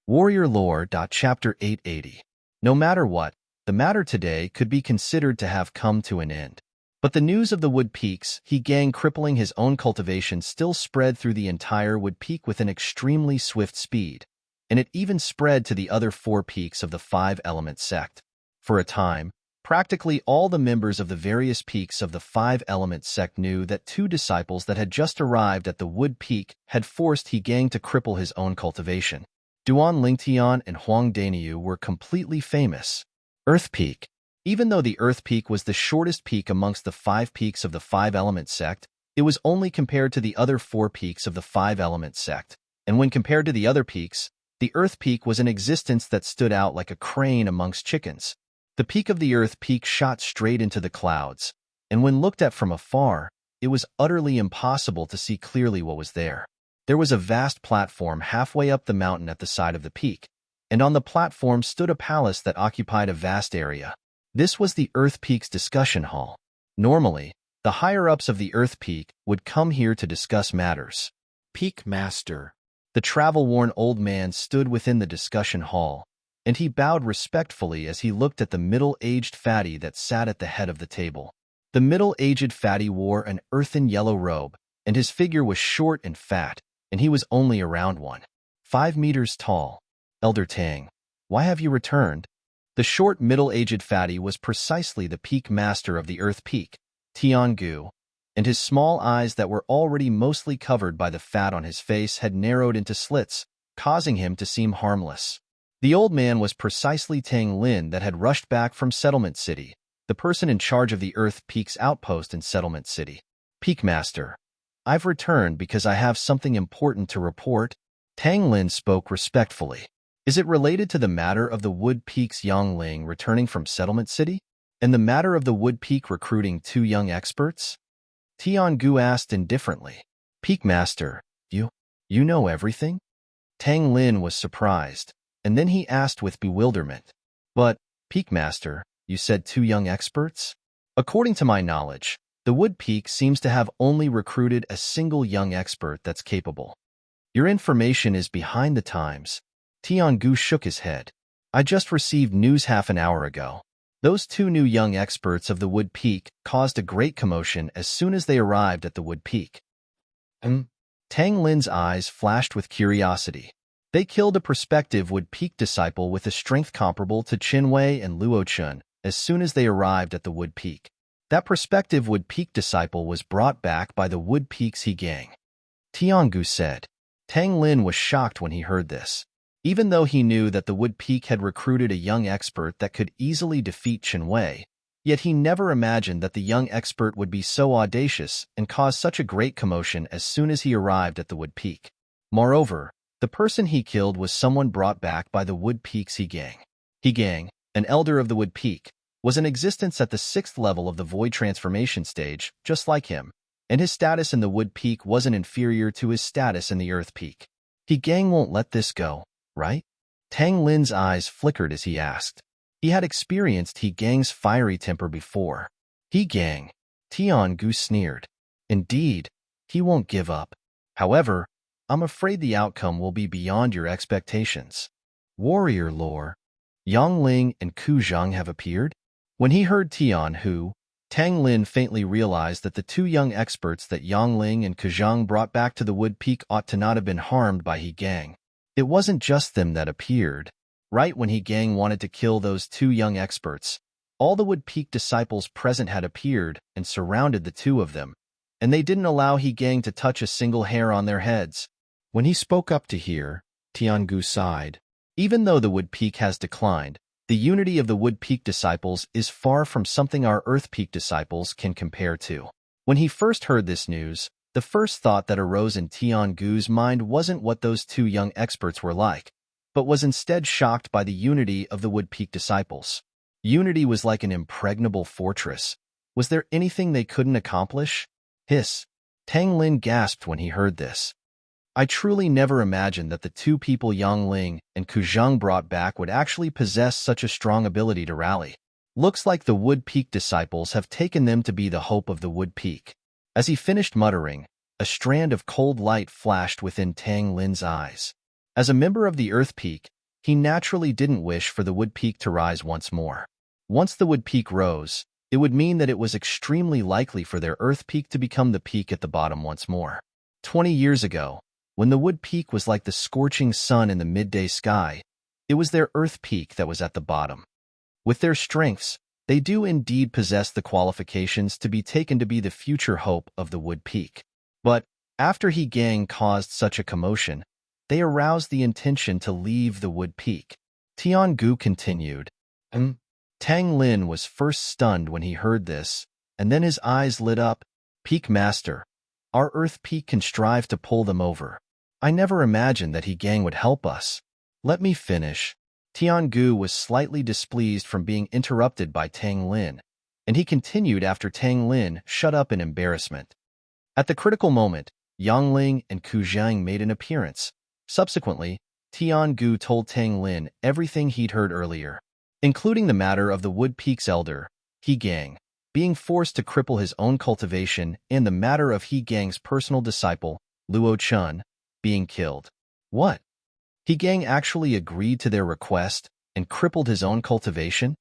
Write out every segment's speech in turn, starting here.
Warrior Lore. Chapter 880. No matter what, the matter today could be considered to have come to an end. But the news of the Wood Peaks, he gang crippling his own cultivation, still spread through the entire Wood Peak with an extremely swift speed, and it even spread to the other 4 peaks of the 5-element sect. For a time, practically all the members of the various peaks of the 5-element sect knew that 2 disciples that had just arrived at the Wood Peak had forced he gang to cripple his own cultivation. Duan Lingtian and Huang Daniu were completely famous. Earth Peak. Even though the Earth Peak was the shortest peak amongst the 5 peaks of the 5-element sect, it was only compared to the other 4 peaks of the 5-element sect, and when compared to the other peaks, the Earth Peak was an existence that stood out like a crane amongst chickens. The peak of the Earth Peak shot straight into the clouds, and when looked at from afar, it was utterly impossible to see clearly what was there. There was a vast platform halfway up the mountain at the side of the peak, and on the platform stood a palace that occupied a vast area. This was the Earth Peak's discussion hall. Normally, the higher-ups of the Earth Peak would come here to discuss matters. Peak Master. The travel-worn old man stood within the discussion hall, and he bowed respectfully as he looked at the middle-aged fatty that sat at the head of the table. The middle-aged fatty wore an earthen yellow robe, and his figure was short and fat, and he was only around 1.5 meters tall. Elder Tang, why have you returned? The short middle-aged fatty was precisely the peak master of the Earth Peak, Tian Gu, and his small eyes that were already mostly covered by the fat on his face had narrowed into slits, causing him to seem harmless. The old man was precisely Tang Lin that had rushed back from Settlement City, the person in charge of the Earth Peak's outpost in Settlement City. Peak Master, I've returned because I have something important to report. Tang Lin spoke respectfully. Is it related to the matter of the Wood Peak's Yang Ling returning from Settlement City, and the matter of the Wood Peak recruiting 2 young experts? Tian Gu asked indifferently. Peak Master, you know everything? Tang Lin was surprised, and then he asked with bewilderment. But, Peak Master, you said 2 young experts? According to my knowledge, the Wood Peak seems to have only recruited a single young expert that's capable. Your information is behind the times. Tian Gu shook his head. I just received news half an hour ago. Those 2 new young experts of the Wood Peak caused a great commotion as soon as they arrived at the Wood Peak. Tang Lin's eyes flashed with curiosity. They killed a prospective Wood Peak disciple with a strength comparable to Qin Wei and Luo Chun as soon as they arrived at the Wood Peak. That prospective Wood Peak disciple was brought back by the Wood Peak's He gang. Tian Gu said. Tang Lin was shocked when he heard this. Even though he knew that the Wood Peak had recruited a young expert that could easily defeat Qin Wei, yet he never imagined that the young expert would be so audacious and cause such a great commotion as soon as he arrived at the Wood Peak. Moreover, the person he killed was someone brought back by the Wood Peak's He gang. He gang, an elder of the Wood Peak, was in existence at the 6th level of the Void Transformation stage, just like him, and his status in the Wood Peak wasn't inferior to his status in the Earth Peak. He gang won't let this go, right? Tang Lin's eyes flickered as he asked. He had experienced He gang's fiery temper before. He gang, Tian Gu sneered. Indeed, he won't give up. However, I'm afraid the outcome will be beyond your expectations. Warrior Lore. Yang Ling and Ku Zhang have appeared? When he heard Tian Hu, Tang Lin faintly realized that the 2 young experts that Yang Ling and Ku Zhang brought back to the Wood Peak ought to not have been harmed by He gang. It wasn't just them that appeared. Right when He gang wanted to kill those 2 young experts, all the Wood Peak disciples present had appeared and surrounded the 2 of them, and they didn't allow He gang to touch a single hair on their heads. When he spoke up to hear, Tian Gu sighed. Even though the Wood Peak has declined, the unity of the Wood Peak disciples is far from something our Earth Peak disciples can compare to. When he first heard this news, the first thought that arose in Tian Gu's mind wasn't what those 2 young experts were like, but was instead shocked by the unity of the Wood Peak disciples. Unity was like an impregnable fortress. Was there anything they couldn't accomplish? Hiss. Tang Lin gasped when he heard this. I truly never imagined that the 2 people Yang Ling and Ku Zhang brought back would actually possess such a strong ability to rally. Looks like the Wood Peak disciples have taken them to be the hope of the Wood Peak. As he finished muttering, a strand of cold light flashed within Tang Lin's eyes. As a member of the Earth Peak, He naturally didn't wish for the wood peak to rise once more. Once the wood peak rose, it would mean that it was extremely likely for their earth peak to become the peak at the bottom once more. 20 years ago, when the wood peak was like the scorching sun in the midday sky, it was their earth peak that was at the bottom. With their strengths, they do indeed possess the qualifications to be taken to be the future hope of the wood peak. But after He Gang caused such a commotion, they aroused the intention to leave the wood peak. Tiangu continued. Tang Lin was first stunned when he heard this, and then his eyes lit up. Peak Master, our earth peak can strive to pull them over. I never imagined that He Gang would help us. Let me finish. Tiangu was slightly displeased from being interrupted by Tang Lin, and he continued after Tang Lin shut up in embarrassment. At the critical moment, Yang Ling and Ku Zhang made an appearance. Subsequently, Tiangu told Tang Lin everything he'd heard earlier, including the matter of the Wood Peak's elder, He Gang, being forced to cripple his own cultivation and the matter of He Gang's personal disciple, Luo Chun, being killed. What? He Gang actually agreed to their request and crippled his own cultivation?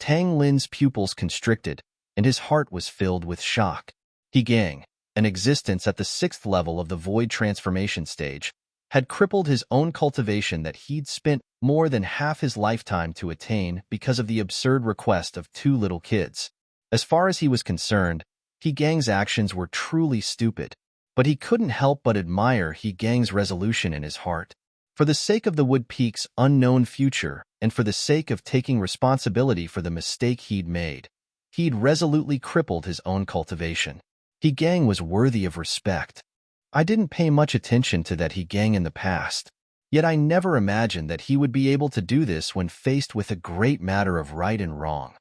Tang Lin's pupils constricted, and his heart was filled with shock. He Gang, an existence at the 6th level of the void transformation stage, had crippled his own cultivation that he'd spent more than half his lifetime to attain because of the absurd request of 2 little kids. As far as he was concerned, He Gang's actions were truly stupid, but he couldn't help but admire He Gang's resolution in his heart. For the sake of the Wood Peak's unknown future, and for the sake of taking responsibility for the mistake he'd made, he'd resolutely crippled his own cultivation. He Gang was worthy of respect. I didn't pay much attention to that He Gang in the past, yet I never imagined that he would be able to do this when faced with a great matter of right and wrong.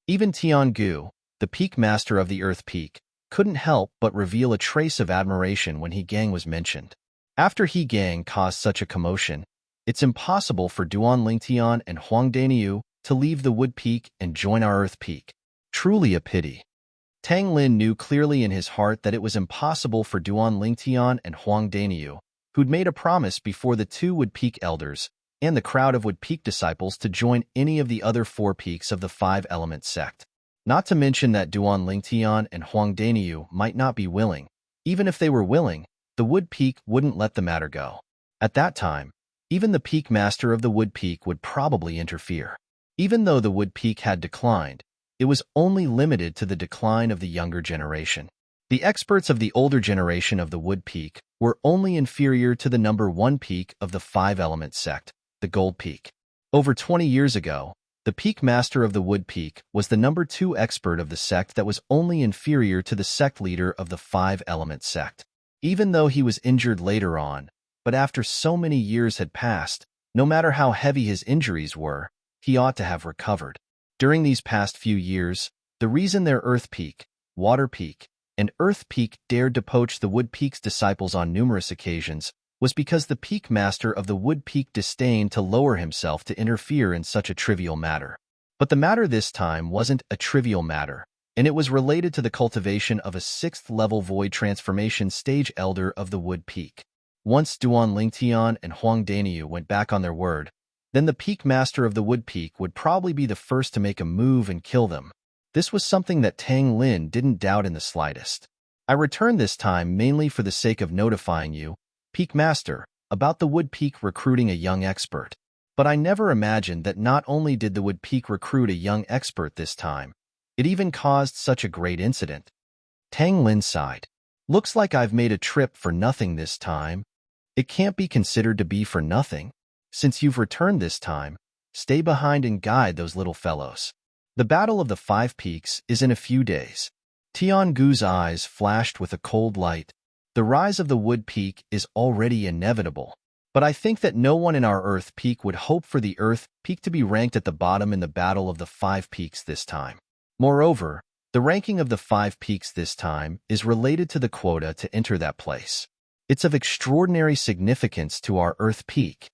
Even Tiangu, the Peak Master of the Earth Peak, couldn't help but reveal a trace of admiration when He Gang was mentioned. After He Gang caused such a commotion, it's impossible for Duan Lingtian and Huang Daniu to leave the Wood Peak and join our Earth Peak. Truly a pity. Tang Lin knew clearly in his heart that it was impossible for Duan Lingtian and Huang Daniu, who'd made a promise before the 2 Wood Peak elders and the crowd of Wood Peak disciples to join any of the other 4 peaks of the 5-element sect. Not to mention that Duan Lingtian and Huang Daniu might not be willing. Even if they were willing, the Wood Peak wouldn't let the matter go. At that time, even the Peak Master of the Wood Peak would probably interfere. Even though the Wood Peak had declined, it was only limited to the decline of the younger generation. The experts of the older generation of the Wood Peak were only inferior to the number 1 peak of the 5-element sect, the Gold Peak. Over 20 years ago, the Peak Master of the Wood Peak was the number 2 expert of the sect that was only inferior to the sect leader of the 5-element sect. Even though he was injured later on, but after so many years had passed, no matter how heavy his injuries were, he ought to have recovered. During these past few years, the reason their Earth Peak, Water Peak, and Earth Peak dared to poach the Wood Peak's disciples on numerous occasions was because the Peak Master of the Wood Peak disdained to lower himself to interfere in such a trivial matter. But the matter this time wasn't a trivial matter, and it was related to the cultivation of a 6th-level void transformation stage elder of the Wood Peak. Once Duan Lingtian and Huang Daniu went back on their word, then the Peak Master of the Wood Peak would probably be the first to make a move and kill them. This was something that Tang Lin didn't doubt in the slightest. I returned this time mainly for the sake of notifying you, Peak Master, about the Wood Peak recruiting a young expert. But I never imagined that not only did the Wood Peak recruit a young expert this time, it even caused such a great incident. Tang Lin sighed. Looks like I've made a trip for nothing this time. It can't be considered to be for nothing. Since you've returned this time, stay behind and guide those little fellows. The Battle of the 5 Peaks is in a few days. Tiangu's eyes flashed with a cold light. The rise of the Wood Peak is already inevitable. But I think that no one in our Earth Peak would hope for the Earth Peak to be ranked at the bottom in the Battle of the 5 Peaks this time. Moreover, the ranking of the 5 peaks this time is related to the quota to enter that place. It's of extraordinary significance to our Earth Peak.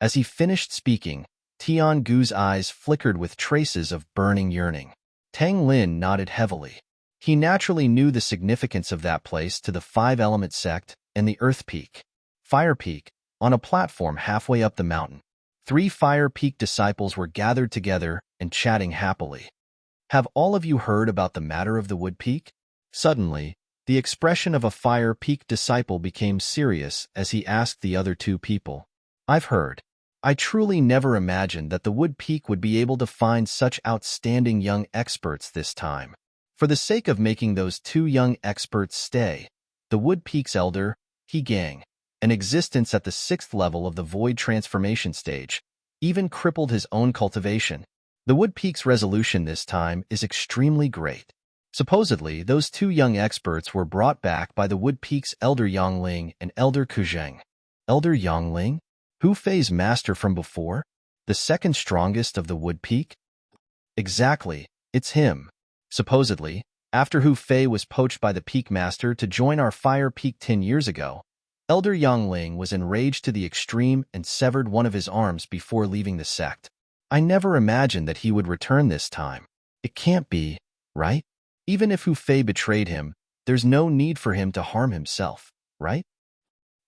As he finished speaking, Tiangu's eyes flickered with traces of burning yearning. Tang Lin nodded heavily. He naturally knew the significance of that place to the 5-element sect and the Earth Peak, Fire Peak, on a platform halfway up the mountain. 3 Fire Peak disciples were gathered together and chatting happily. Have all of you heard about the matter of the Wood Peak? Suddenly, the expression of a Fire Peak disciple became serious as he asked the other 2 people. I've heard. I truly never imagined that the Wood Peak would be able to find such outstanding young experts this time. For the sake of making those 2 young experts stay, the Wood Peak's elder, He Gang, an existence at the 6th level of the Void Transformation stage, even crippled his own cultivation. The Wood Peak's resolution this time is extremely great. Supposedly, those 2 young experts were brought back by the Wood Peak's Elder Yangling and Elder Kuzheng. Elder Yangling? Hu Fei's master from before? The second strongest of the Wood Peak? Exactly, it's him. Supposedly, after Hu Fei was poached by the Peak Master to join our Fire Peak 10 years ago, Elder Yangling was enraged to the extreme and severed one of his arms before leaving the sect. I never imagined that he would return this time. It can't be, right? Even if Hu Fei betrayed him, there's no need for him to harm himself, right?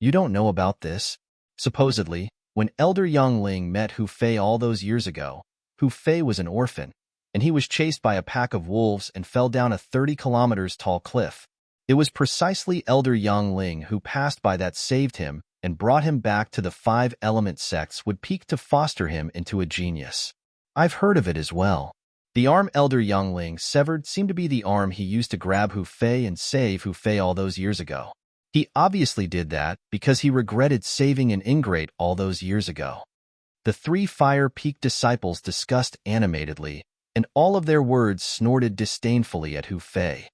You don't know about this? Supposedly, when Elder Yangling met Hu Fei all those years ago, Hu Fei was an orphan, and he was chased by a pack of wolves and fell down a 30 kilometers tall cliff. It was precisely Elder Yangling who passed by that saved him and brought him back to the 5 element sects Wood Peak to foster him into a genius. I've heard of it as well. The arm Elder Yangling severed seemed to be the arm he used to grab Hu Fei and save Hu Fei all those years ago. He obviously did that because he regretted saving an ingrate all those years ago. The 3 Fire Peak disciples discussed animatedly, and all of their words snorted disdainfully at Hu Fei.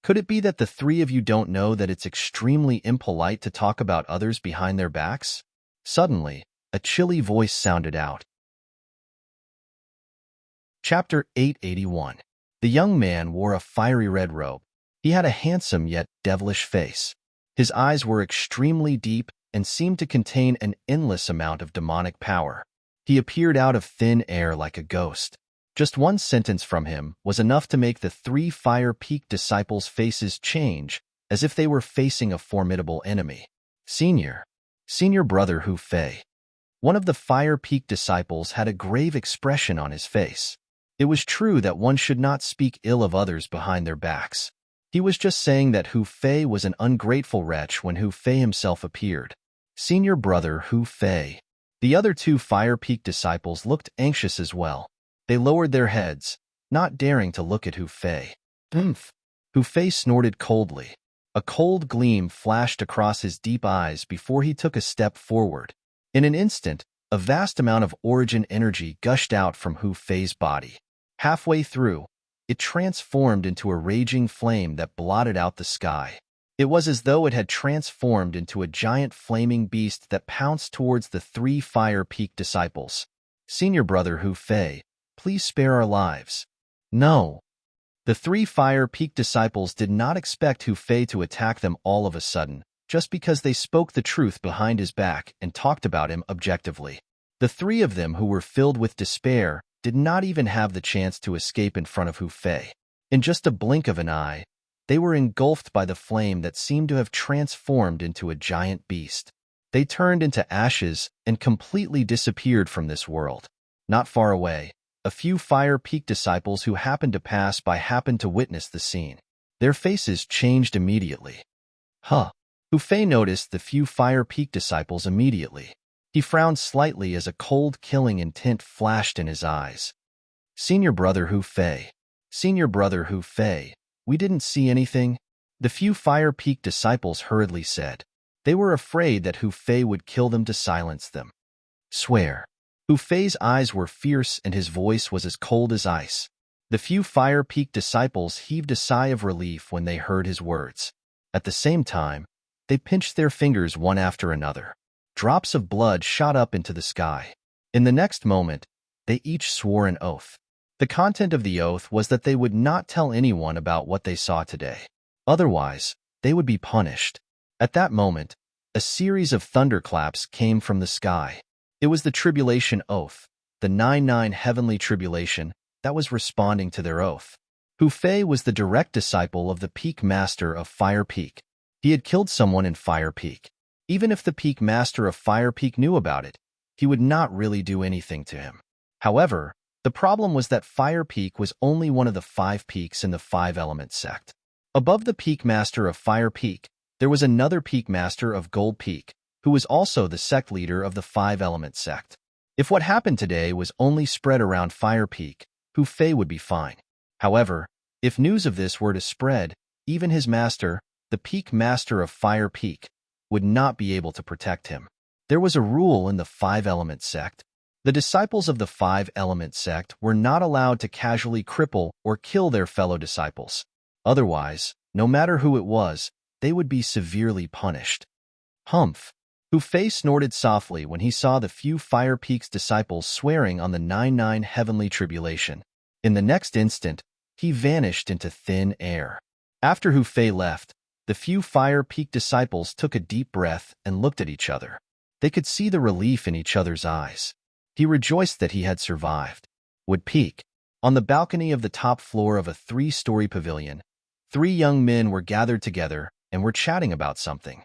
Could it be that the 3 of you don't know that it's extremely impolite to talk about others behind their backs? Suddenly, a chilly voice sounded out. Chapter 881. The young man wore a fiery red robe. He had a handsome yet devilish face. His eyes were extremely deep and seemed to contain an endless amount of demonic power. He appeared out of thin air like a ghost. Just one sentence from him was enough to make the 3 Fire Peak disciples' faces change, as if they were facing a formidable enemy. Senior brother Hu Fei. One of the Fire Peak disciples had a grave expression on his face. It was true that one should not speak ill of others behind their backs. He was just saying that Hu Fei was an ungrateful wretch when Hu Fei himself appeared. Senior brother Hu Fei. The other 2 Fire Peak disciples looked anxious as well. They lowered their heads, not daring to look at Hu Fei. Humph! Hu Fei snorted coldly. A cold gleam flashed across his deep eyes before he took a step forward. In an instant, a vast amount of origin energy gushed out from Hu Fei's body. Halfway through, it transformed into a raging flame that blotted out the sky. It was as though it had transformed into a giant flaming beast that pounced towards the 3 Fire Peak disciples. Senior brother Hu Fei, please spare our lives. No. The 3 Fire Peak disciples did not expect Hu Fei to attack them all of a sudden, just because they spoke the truth behind his back and talked about him objectively. The 3 of them who were filled with despair did not even have the chance to escape in front of Hu Fei. In just a blink of an eye, they were engulfed by the flame that seemed to have transformed into a giant beast. They turned into ashes and completely disappeared from this world. Not far away, a few Fire Peak disciples who happened to pass by happened to witness the scene. Their faces changed immediately. Huh. Hu Fei noticed the few Fire Peak disciples immediately. He frowned slightly as a cold, killing intent flashed in his eyes. Senior brother Hu Fei. Senior brother Hu Fei, we didn't see anything. The few Fire Peak disciples hurriedly said. They were afraid that Hu Fei would kill them to silence them. Swear. Hu Fei's eyes were fierce and his voice was as cold as ice. The few Fire Peak disciples heaved a sigh of relief when they heard his words. At the same time, they pinched their fingers one after another. Drops of blood shot up into the sky. In the next moment, they each swore an oath. The content of the oath was that they would not tell anyone about what they saw today. Otherwise, they would be punished. At that moment, a series of thunderclaps came from the sky. It was the tribulation oath, the 9-9 heavenly tribulation, that was responding to their oath. Hu Fei was the direct disciple of the Peak Master of Fire Peak. He had killed someone in Fire Peak. Even if the Peak Master of Fire Peak knew about it, he would not really do anything to him. However, the problem was that Fire Peak was only one of the 5 peaks in the 5-element sect. Above the Peak Master of Fire Peak, there was another Peak Master of Gold Peak, who was also the sect leader of the 5-element sect. If what happened today was only spread around Fire Peak, Hu Fei would be fine. However, if news of this were to spread, even his master, the Peak Master of Fire Peak, would not be able to protect him. There was a rule in the 5-element sect. The disciples of the 5-element sect were not allowed to casually cripple or kill their fellow disciples. Otherwise, no matter who it was, they would be severely punished. Humph! Hu Fei snorted softly when he saw the few Fire Peak's disciples swearing on the 99 heavenly tribulation. In the next instant, he vanished into thin air. After Hu Fei left, the few Fire Peak disciples took a deep breath and looked at each other. They could see the relief in each other's eyes. He rejoiced that he had survived. Wood Peak. On the balcony of the top floor of a 3-story pavilion, 3 young men were gathered together and were chatting about something.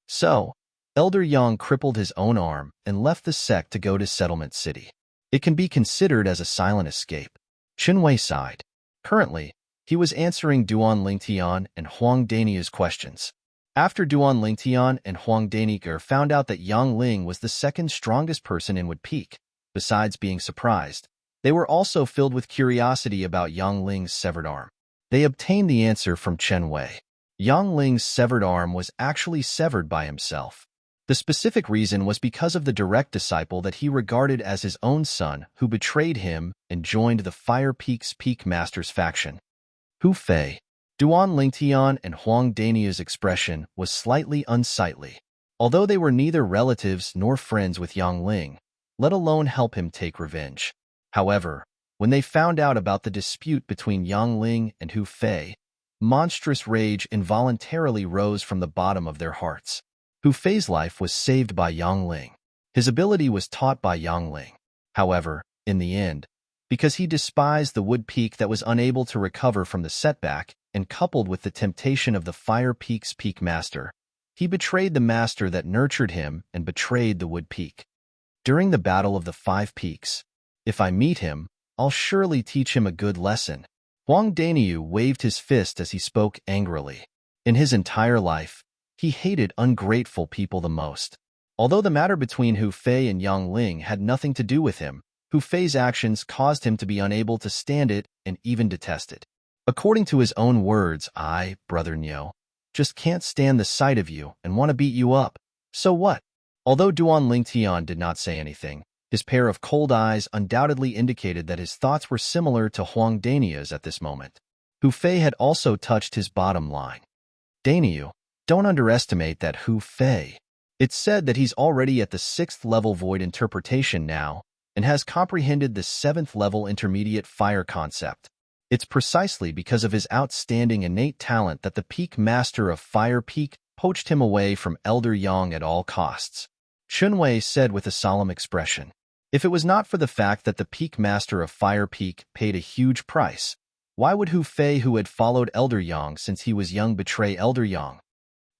So, Elder Yang crippled his own arm and left the sect to go to Settlement City. It can be considered as a silent escape. Qinwei sighed. Currently, he was answering Duan Lingtian and Huang Dania's questions. After Duan Lingtian and Huang Danier found out that Yang Ling was the second strongest person in Wood Peak, besides being surprised, they were also filled with curiosity about Yang Ling's severed arm. They obtained the answer from Chen Wei. Yang Ling's severed arm was actually severed by himself. The specific reason was because of the direct disciple that he regarded as his own son who betrayed him and joined the Fire Peak's Peak Masters faction. Hu Fei. Duan Lingtian and Huang Dania's expression was slightly unsightly. Although they were neither relatives nor friends with Yang Ling, let alone help him take revenge. However, when they found out about the dispute between Yang Ling and Hu Fei, monstrous rage involuntarily rose from the bottom of their hearts. Hu Fei's life was saved by Yang Ling. His ability was taught by Yang Ling. However, in the end, because he despised the Wood Peak that was unable to recover from the setback, and coupled with the temptation of the Fire Peak's Peak Master, he betrayed the master that nurtured him and betrayed the Wood Peak. During the Battle of the 5 Peaks, if I meet him, I'll surely teach him a good lesson. Huang Daniu waved his fist as he spoke angrily. In his entire life, he hated ungrateful people the most. Although the matter between Hu Fei and Yang Ling had nothing to do with him, Hu Fei's actions caused him to be unable to stand it and even detest it. According to his own words, I, Brother Niu, just can't stand the sight of you and want to beat you up. So what? Although Duan Lingtian did not say anything, his pair of cold eyes undoubtedly indicated that his thoughts were similar to Huang Dania's at this moment. Hu Fei had also touched his bottom line. Daniu, don't underestimate that Hu Fei. It's said that he's already at the 6th level void interpretation now and has comprehended the 7th level intermediate fire concept. It's precisely because of his outstanding innate talent that the Peak Master of Fire Peak poached him away from Elder Yang at all costs. Chunwei said with a solemn expression. If it was not for the fact that the Peak Master of Fire Peak paid a huge price, why would Hu Fei, who had followed Elder Yang since he was young, betray Elder Yang?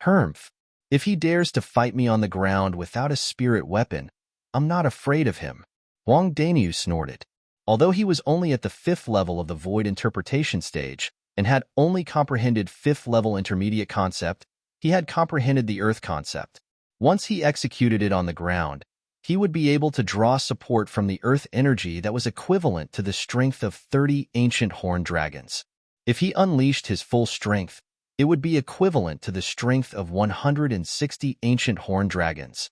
Humph. If he dares to fight me on the ground without a spirit weapon, I'm not afraid of him. Huang Daniu snorted. Although he was only at the 5th level of the void interpretation stage and had only comprehended 5th level intermediate concept, he had comprehended the earth concept. Once he executed it on the ground, he would be able to draw support from the earth energy that was equivalent to the strength of 30 ancient horned dragons. If he unleashed his full strength, it would be equivalent to the strength of 160 ancient horned dragons.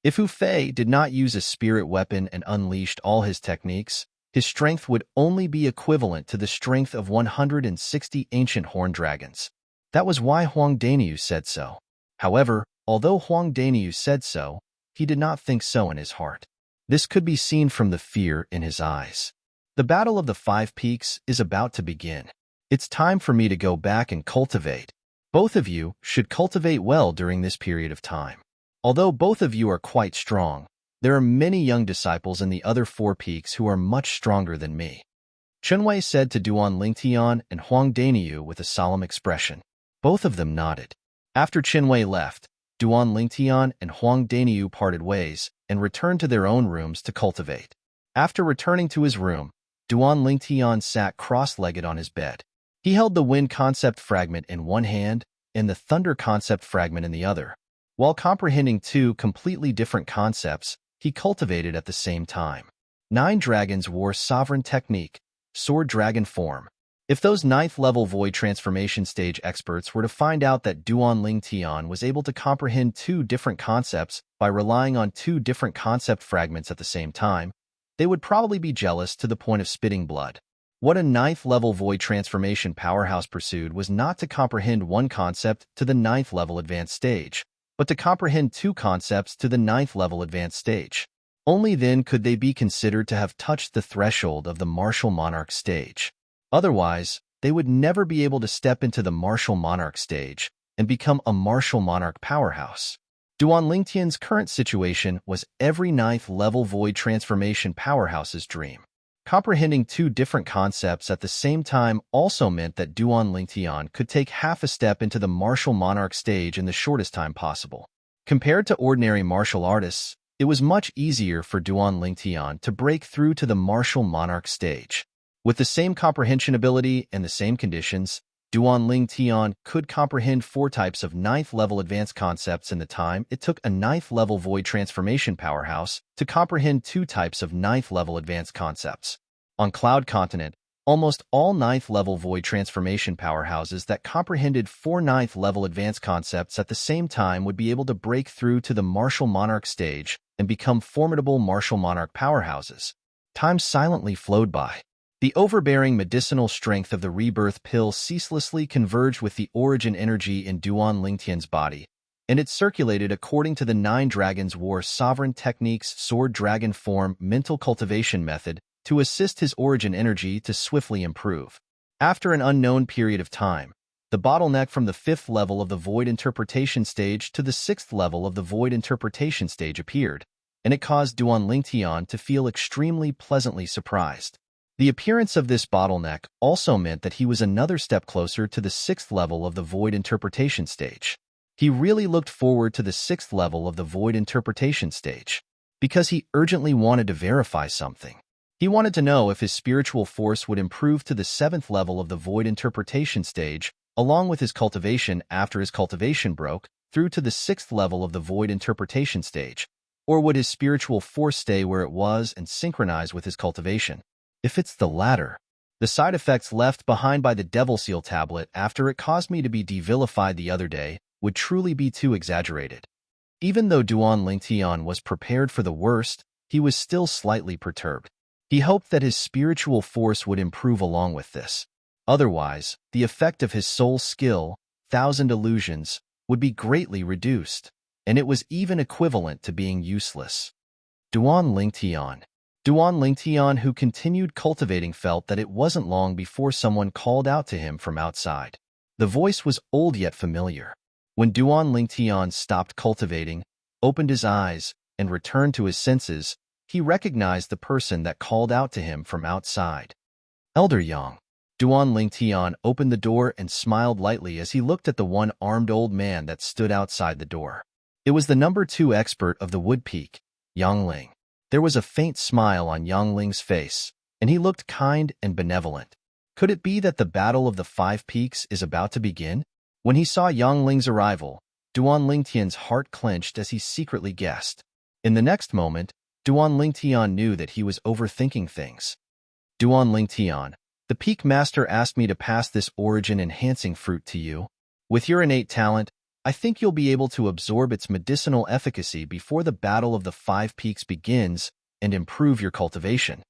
If Hu Fei did not use a spirit weapon and unleashed all his techniques, his strength would only be equivalent to the strength of 160 ancient horned dragons. That was why Huang Daniu said so. However, although Huang Daniu said so, he did not think so in his heart. This could be seen from the fear in his eyes. The Battle of the 5 Peaks is about to begin. It's time for me to go back and cultivate. Both of you should cultivate well during this period of time. Although both of you are quite strong, there are many young disciples in the other 4 peaks who are much stronger than me. Chunwei said to Duan Lingtian and Huang Daniu with a solemn expression. Both of them nodded. After Chunwei left, Duan Lingtian and Huang Daniu parted ways, and returned to their own rooms to cultivate. After returning to his room, Duan Lingtian sat cross-legged on his bed. He held the wind concept fragment in one hand and the thunder concept fragment in the other. While comprehending two completely different concepts, he cultivated at the same time. 9 dragons wore sovereign technique, sword dragon form. If those 9th-level void transformation stage experts were to find out that Duan Lingtian was able to comprehend two different concepts by relying on two different concept fragments at the same time, they would probably be jealous to the point of spitting blood. What a 9th-level void transformation powerhouse pursued was not to comprehend one concept to the 9th-level advanced stage, but to comprehend two concepts to the 9th-level advanced stage. Only then could they be considered to have touched the threshold of the martial monarch stage. Otherwise, they would never be able to step into the martial monarch stage and become a martial monarch powerhouse. Duan Lingtian's current situation was every 9th-level void transformation powerhouse's dream. Comprehending two different concepts at the same time also meant that Duan Lingtian could take half a step into the martial monarch stage in the shortest time possible. Compared to ordinary martial artists, it was much easier for Duan Lingtian to break through to the martial monarch stage. With the same comprehension ability and the same conditions, Duan Lingtian could comprehend 4 types of 9th-level advanced concepts in the time it took a 9th-level void transformation powerhouse to comprehend 2 types of 9th-level advanced concepts. On Cloud Continent, almost all 9th-level void transformation powerhouses that comprehended 4 9th-level advanced concepts at the same time would be able to break through to the martial monarch stage and become formidable martial monarch powerhouses. Time silently flowed by. The overbearing medicinal strength of the rebirth pill ceaselessly converged with the origin energy in Duan Lingtian's body, and it circulated according to the 9 dragons war sovereign techniques sword dragon form mental cultivation method to assist his origin energy to swiftly improve. After an unknown period of time, the bottleneck from the 5th level of the void interpretation stage to the 6th level of the void interpretation stage appeared, and it caused Duan Lingtian to feel extremely pleasantly surprised. The appearance of this bottleneck also meant that he was another step closer to the 6th level of the void interpretation stage. He really looked forward to the 6th level of the void interpretation stage, because he urgently wanted to verify something. He wanted to know if his spiritual force would improve to the 7th level of the void interpretation stage, along with his cultivation after his cultivation broke through to the 6th level of the void interpretation stage, or would his spiritual force stay where it was and synchronize with his cultivation. If it's the latter, the side effects left behind by the Devil Seal tablet after it caused me to be devilified the other day would truly be too exaggerated. Even though Duan Lingtian was prepared for the worst, he was still slightly perturbed. He hoped that his spiritual force would improve along with this. Otherwise, the effect of his soul skill, 1,000 illusions, would be greatly reduced, and it was even equivalent to being useless. Duan Lingtian, who continued cultivating, felt that it wasn't long before someone called out to him from outside. The voice was old yet familiar. When Duan Lingtian stopped cultivating, opened his eyes, and returned to his senses, he recognized the person that called out to him from outside. Elder Yang. Duan Lingtian opened the door and smiled lightly as he looked at the one-armed old man that stood outside the door. It was the number 2 expert of the Wood Peak, Yang Ling. There was a faint smile on Yang Ling's face, and he looked kind and benevolent. Could it be that the Battle of the 5 Peaks is about to begin? When he saw Yang Ling's arrival, Duan Lingtian's heart clenched as he secretly guessed. In the next moment, Duan Lingtian knew that he was overthinking things. Duan Lingtian, the Peak Master asked me to pass this origin-enhancing fruit to you. With your innate talent, I think you'll be able to absorb its medicinal efficacy before the Battle of the 5 Peaks begins and improve your cultivation.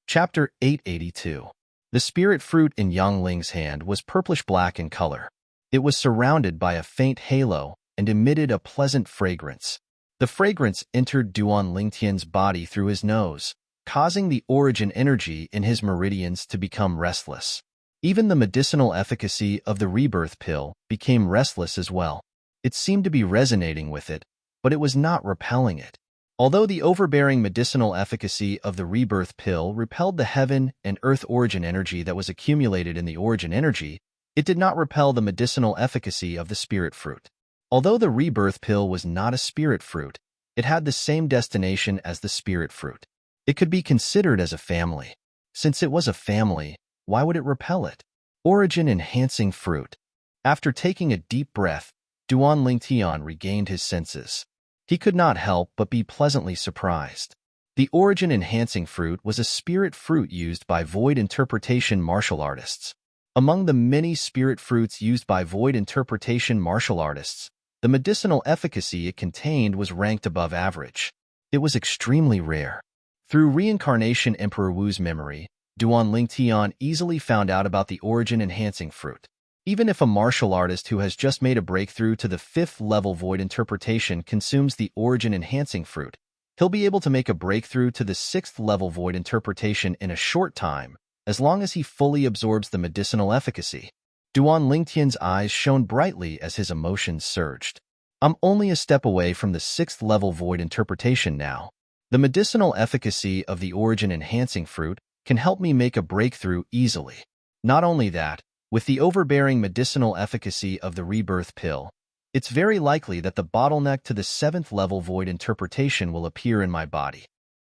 Chapter 882. The spirit fruit in Yang Ling's hand was purplish-black in color. It was surrounded by a faint halo and emitted a pleasant fragrance. The fragrance entered Duan Lingtian's body through his nose, causing the origin energy in his meridians to become restless. Even the medicinal efficacy of the rebirth pill became restless as well. It seemed to be resonating with it, but it was not repelling it. Although the overbearing medicinal efficacy of the rebirth pill repelled the heaven and earth origin energy that was accumulated in the origin energy, it did not repel the medicinal efficacy of the spirit fruit. Although the rebirth pill was not a spirit fruit, it had the same destination as the spirit fruit. It could be considered as a family. Since it was a family, why would it repel it? Origin-enhancing fruit. After taking a deep breath, Duan Lingtian regained his senses. He could not help but be pleasantly surprised. The origin-enhancing fruit was a spirit fruit used by void interpretation martial artists. Among the many spirit fruits used by void interpretation martial artists, the medicinal efficacy it contained was ranked above average. It was extremely rare. Through reincarnation Emperor Wu's memory, Duan Lingtian easily found out about the origin-enhancing fruit. Even if a martial artist who has just made a breakthrough to the 5th level void interpretation consumes the origin-enhancing fruit, he'll be able to make a breakthrough to the 6th level void interpretation in a short time, as long as he fully absorbs the medicinal efficacy. Duan Lingtian's eyes shone brightly as his emotions surged. I'm only a step away from the 6th level void interpretation now. The medicinal efficacy of the origin-enhancing fruit can help me make a breakthrough easily. Not only that, with the overbearing medicinal efficacy of the rebirth pill, it's very likely that the bottleneck to the 7th level void interpretation will appear in my body.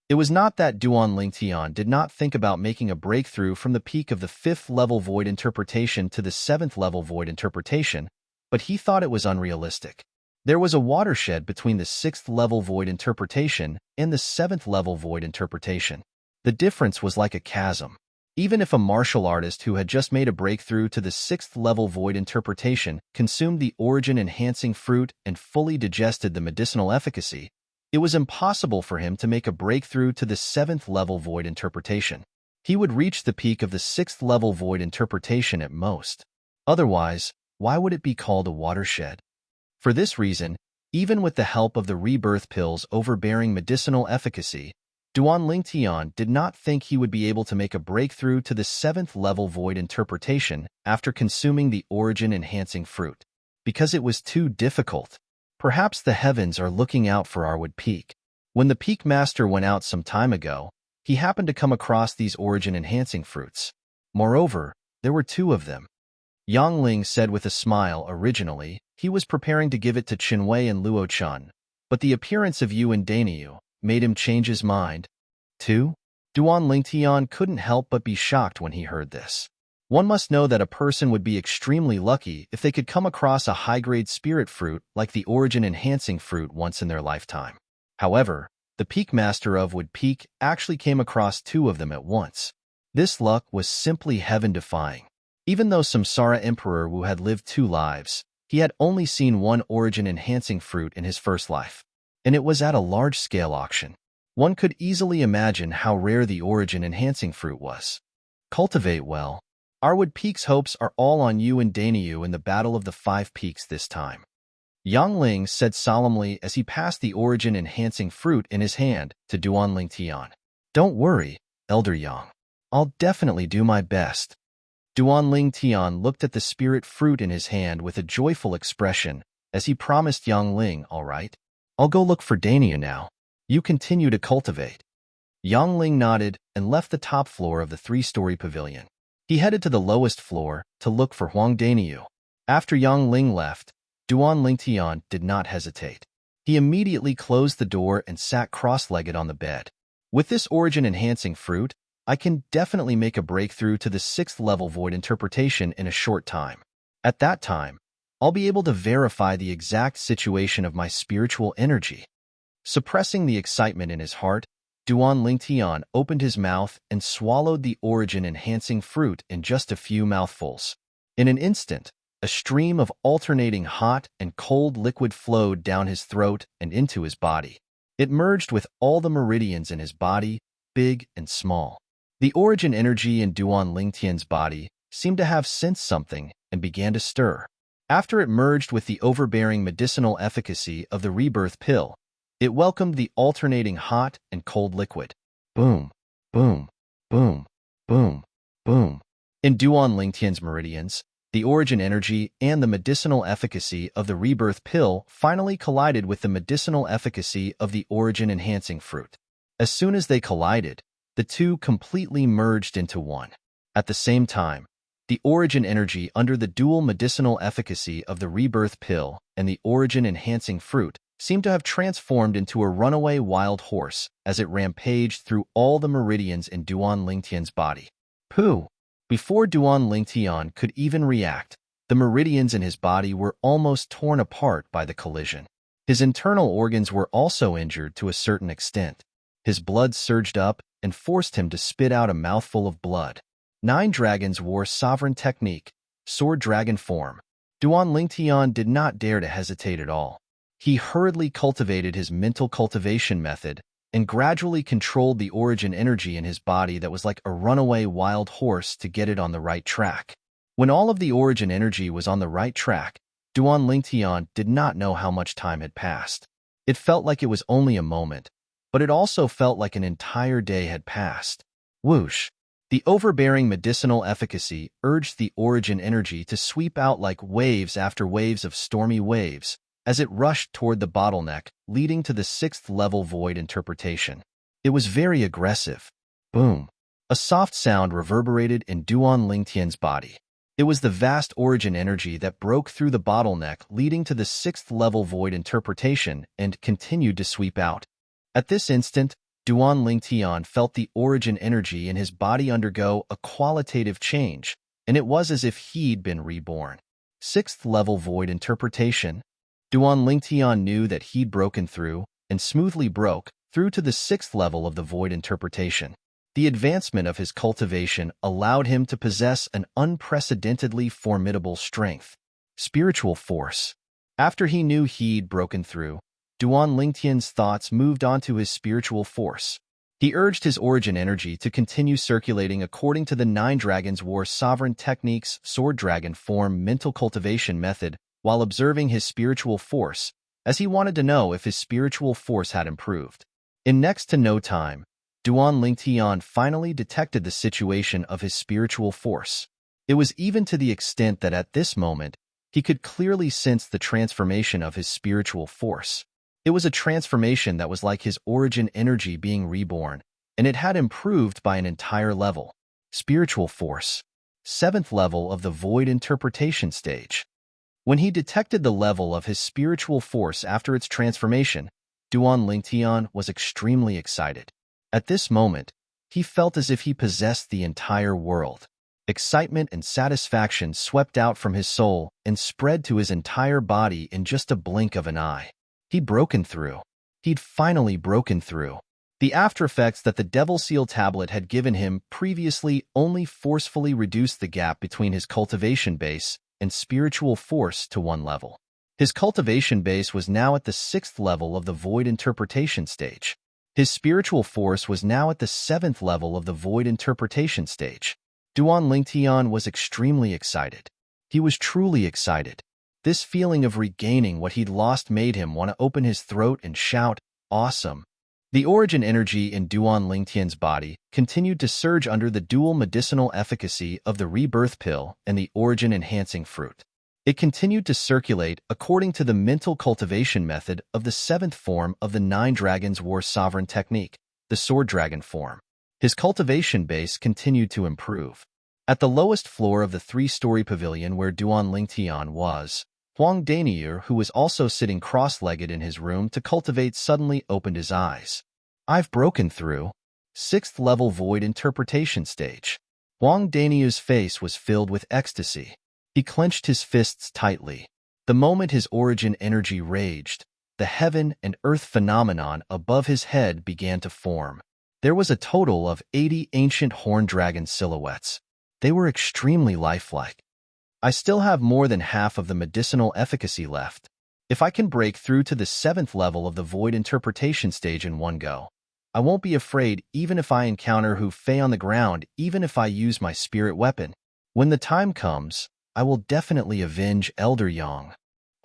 It was not that Duan Lingtian did not think about making a breakthrough from the peak of the 5th level void interpretation to the 7th level void interpretation, but he thought it was unrealistic. There was a watershed between the 6th level void interpretation and the 7th level void interpretation. The difference was like a chasm. Even if a martial artist who had just made a breakthrough to the 6th level void interpretation consumed the origin-enhancing fruit and fully digested the medicinal efficacy, it was impossible for him to make a breakthrough to the 7th level void interpretation. He would reach the peak of the 6th level void interpretation at most. Otherwise, why would it be called a watershed? For this reason, even with the help of the rebirth pill's overbearing medicinal efficacy, Duan Lingtian did not think he would be able to make a breakthrough to the 7th level void interpretation after consuming the origin-enhancing fruit, because it was too difficult. Perhaps the heavens are looking out for Arwood Peak. When the Peak Master went out some time ago, he happened to come across these origin-enhancing fruits. Moreover, there were 2 of them. Yang Ling said with a smile. Originally, he was preparing to give it to Qinwei and Luo Chun, but the appearance of Yu and Daniu made him change his mind. 2? Duan Lingtian couldn't help but be shocked when he heard this. One must know that a person would be extremely lucky if they could come across a high-grade spirit fruit like the origin-enhancing fruit once in their lifetime. However, the Peak Master of Wood Peak actually came across 2 of them at once. This luck was simply heaven-defying. Even though Samsara Emperor Wu had lived 2 lives, he had only seen 1 origin-enhancing fruit in his first life, and it was at a large-scale auction. One could easily imagine how rare the origin-enhancing fruit was. Cultivate well. Arwood Peak's hopes are all on you and Daniu in the Battle of the 5 Peaks this time. Yang Ling said solemnly as he passed the origin-enhancing fruit in his hand to Duan Lingtian. Don't worry, Elder Yang. I'll definitely do my best. Duan Lingtian looked at the spirit fruit in his hand with a joyful expression as he promised Yang Ling, all right. I'll go look for Daniu now. You continue to cultivate. Yang Ling nodded and left the top floor of the 3-story pavilion. He headed to the lowest floor to look for Huang Daniu. After Yang Ling left, Duan Lingtian did not hesitate. He immediately closed the door and sat cross-legged on the bed. With this origin-enhancing fruit, I can definitely make a breakthrough to the 6th level void interpretation in a short time. At that time, I'll be able to verify the exact situation of my spiritual energy. Suppressing the excitement in his heart, Duan Lingtian opened his mouth and swallowed the origin-enhancing fruit in just a few mouthfuls. In an instant, a stream of alternating hot and cold liquid flowed down his throat and into his body. It merged with all the meridians in his body, big and small. The origin energy in Duan Lingtian's body seemed to have sensed something and began to stir. After it merged with the overbearing medicinal efficacy of the rebirth pill, it welcomed the alternating hot and cold liquid. Boom, boom, boom, boom, boom. In Duan Lingtian's meridians, the origin energy and the medicinal efficacy of the rebirth pill finally collided with the medicinal efficacy of the origin-enhancing fruit. As soon as they collided, the 2 completely merged into one. At the same time, The origin energy under the dual medicinal efficacy of the rebirth pill and the origin-enhancing fruit seemed to have transformed into a runaway wild horse as it rampaged through all the meridians in Duan Lingtian's body. Pooh! Before Duan Lingtian could even react, the meridians in his body were almost torn apart by the collision. His internal organs were also injured to a certain extent. His blood surged up and forced him to spit out a mouthful of blood. 9 dragons wore sovereign technique, sword dragon form. Duan Lingtian did not dare to hesitate at all. He hurriedly cultivated his mental cultivation method and gradually controlled the origin energy in his body that was like a runaway wild horse to get it on the right track. When all of the origin energy was on the right track, Duan Lingtian did not know how much time had passed. It felt like it was only a moment, but it also felt like an entire day had passed. Whoosh! The overbearing medicinal efficacy urged the origin energy to sweep out like waves after waves of stormy waves as it rushed toward the bottleneck, leading to the 6th level void interpretation. It was very aggressive. Boom! A soft sound reverberated in Duan Lingtian's body. It was the vast origin energy that broke through the bottleneck, leading to the 6th level void interpretation and continued to sweep out. At this instant, Duan Lingtian felt the origin energy in his body undergo a qualitative change, and it was as if he'd been reborn. 6th level void interpretation. Duan Lingtian knew that he'd broken through, and smoothly broke, through to the 6th level of the void interpretation. The advancement of his cultivation allowed him to possess an unprecedentedly formidable strength. Spiritual force. After he knew he'd broken through, Duan Lingtian's thoughts moved on to his spiritual force. He urged his origin energy to continue circulating according to the 9 dragons war sovereign techniques sword dragon form mental cultivation method while observing his spiritual force, as he wanted to know if his spiritual force had improved. In next to no time, Duan Lingtian finally detected the situation of his spiritual force. It was even to the extent that at this moment, he could clearly sense the transformation of his spiritual force. It was a transformation that was like his origin energy being reborn, and it had improved by an entire level. Spiritual force. 7th level of the void interpretation stage. When he detected the level of his spiritual force after its transformation, Duan Lingtian was extremely excited. At this moment, he felt as if he possessed the entire world. Excitement and satisfaction swept out from his soul and spread to his entire body in just a blink of an eye. He'd broken through. He'd finally broken through. The aftereffects that the Devil Seal tablet had given him previously only forcefully reduced the gap between his cultivation base and spiritual force to 1 level. His cultivation base was now at the 6th level of the void interpretation stage. His spiritual force was now at the 7th level of the void interpretation stage. Duan Lingtian was extremely excited. He was truly excited. This feeling of regaining what he'd lost made him want to open his throat and shout, "Awesome!" The origin energy in Duan Lingtian's body continued to surge under the dual medicinal efficacy of the rebirth pill and the origin-enhancing fruit. It continued to circulate according to the mental cultivation method of the 7th form of the 9 dragons war sovereign technique, the sword dragon form. His cultivation base continued to improve. At the lowest floor of the 3-story pavilion where Duan Lingtian was, Huang Danier, who was also sitting cross-legged in his room to cultivate, suddenly opened his eyes. "I've broken through." 6th level void interpretation stage. Huang Danier's face was filled with ecstasy. He clenched his fists tightly. The moment his origin energy raged, the heaven and earth phenomenon above his head began to form. There was a total of 80 ancient horned dragon silhouettes. They were extremely lifelike. I still have more than half of the medicinal efficacy left. If I can break through to the 7th level of the void interpretation stage in one go, I won't be afraid even if I encounter Hu Fei on the ground, even if I use my spirit weapon. When the time comes, I will definitely avenge Elder Yang.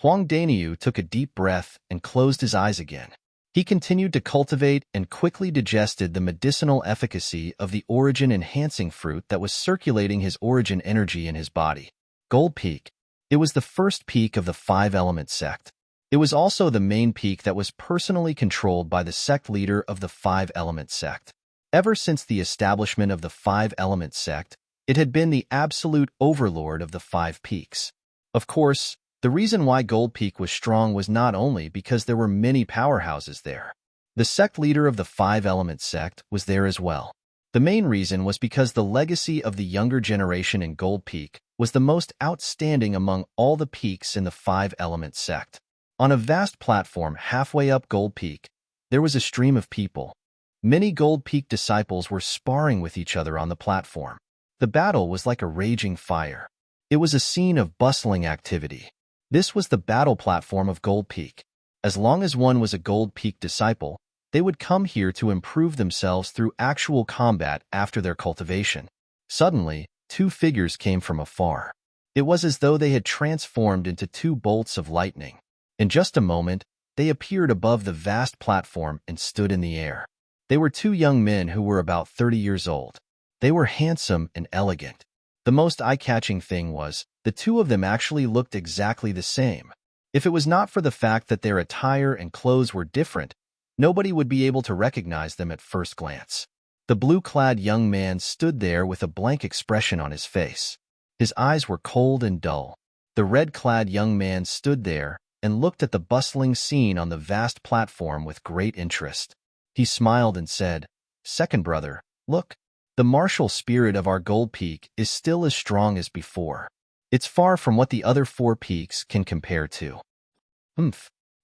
Huang Daniu took a deep breath and closed his eyes again. He continued to cultivate and quickly digested the medicinal efficacy of the origin-enhancing fruit that was circulating his origin energy in his body. Gold Peak. It was the first peak of the 5-element sect. It was also the main peak that was personally controlled by the sect leader of the 5-element sect. Ever since the establishment of the 5-element sect, It had been the absolute overlord of the five peaks. Of course, the reason why Gold Peak was strong was not only because there were many powerhouses there. The sect leader of the five-element sect was there as well. The main reason was because the legacy of the younger generation in Gold Peak was the most outstanding among all the peaks in the five-element sect. On a vast platform halfway up Gold Peak, there was a stream of people. Many Gold Peak disciples were sparring with each other on the platform. The battle was like a raging fire. It was a scene of bustling activity. This was the battle platform of Gold Peak. As long as one was a Gold Peak disciple, they would come here to improve themselves through actual combat after their cultivation. Suddenly, two figures came from afar. It was as though they had transformed into two bolts of lightning. In just a moment, they appeared above the vast platform and stood in the air. They were two young men who were about 30 years old. They were handsome and elegant. The most eye-catching thing was, the two of them actually looked exactly the same. If it was not for the fact that their attire and clothes were different, nobody would be able to recognize them at first glance. The blue-clad young man stood there with a blank expression on his face. His eyes were cold and dull. The red-clad young man stood there and looked at the bustling scene on the vast platform with great interest. He smiled and said, "Second brother, look. The martial spirit of our Gold Peak is still as strong as before. It's far from what the other four peaks can compare to."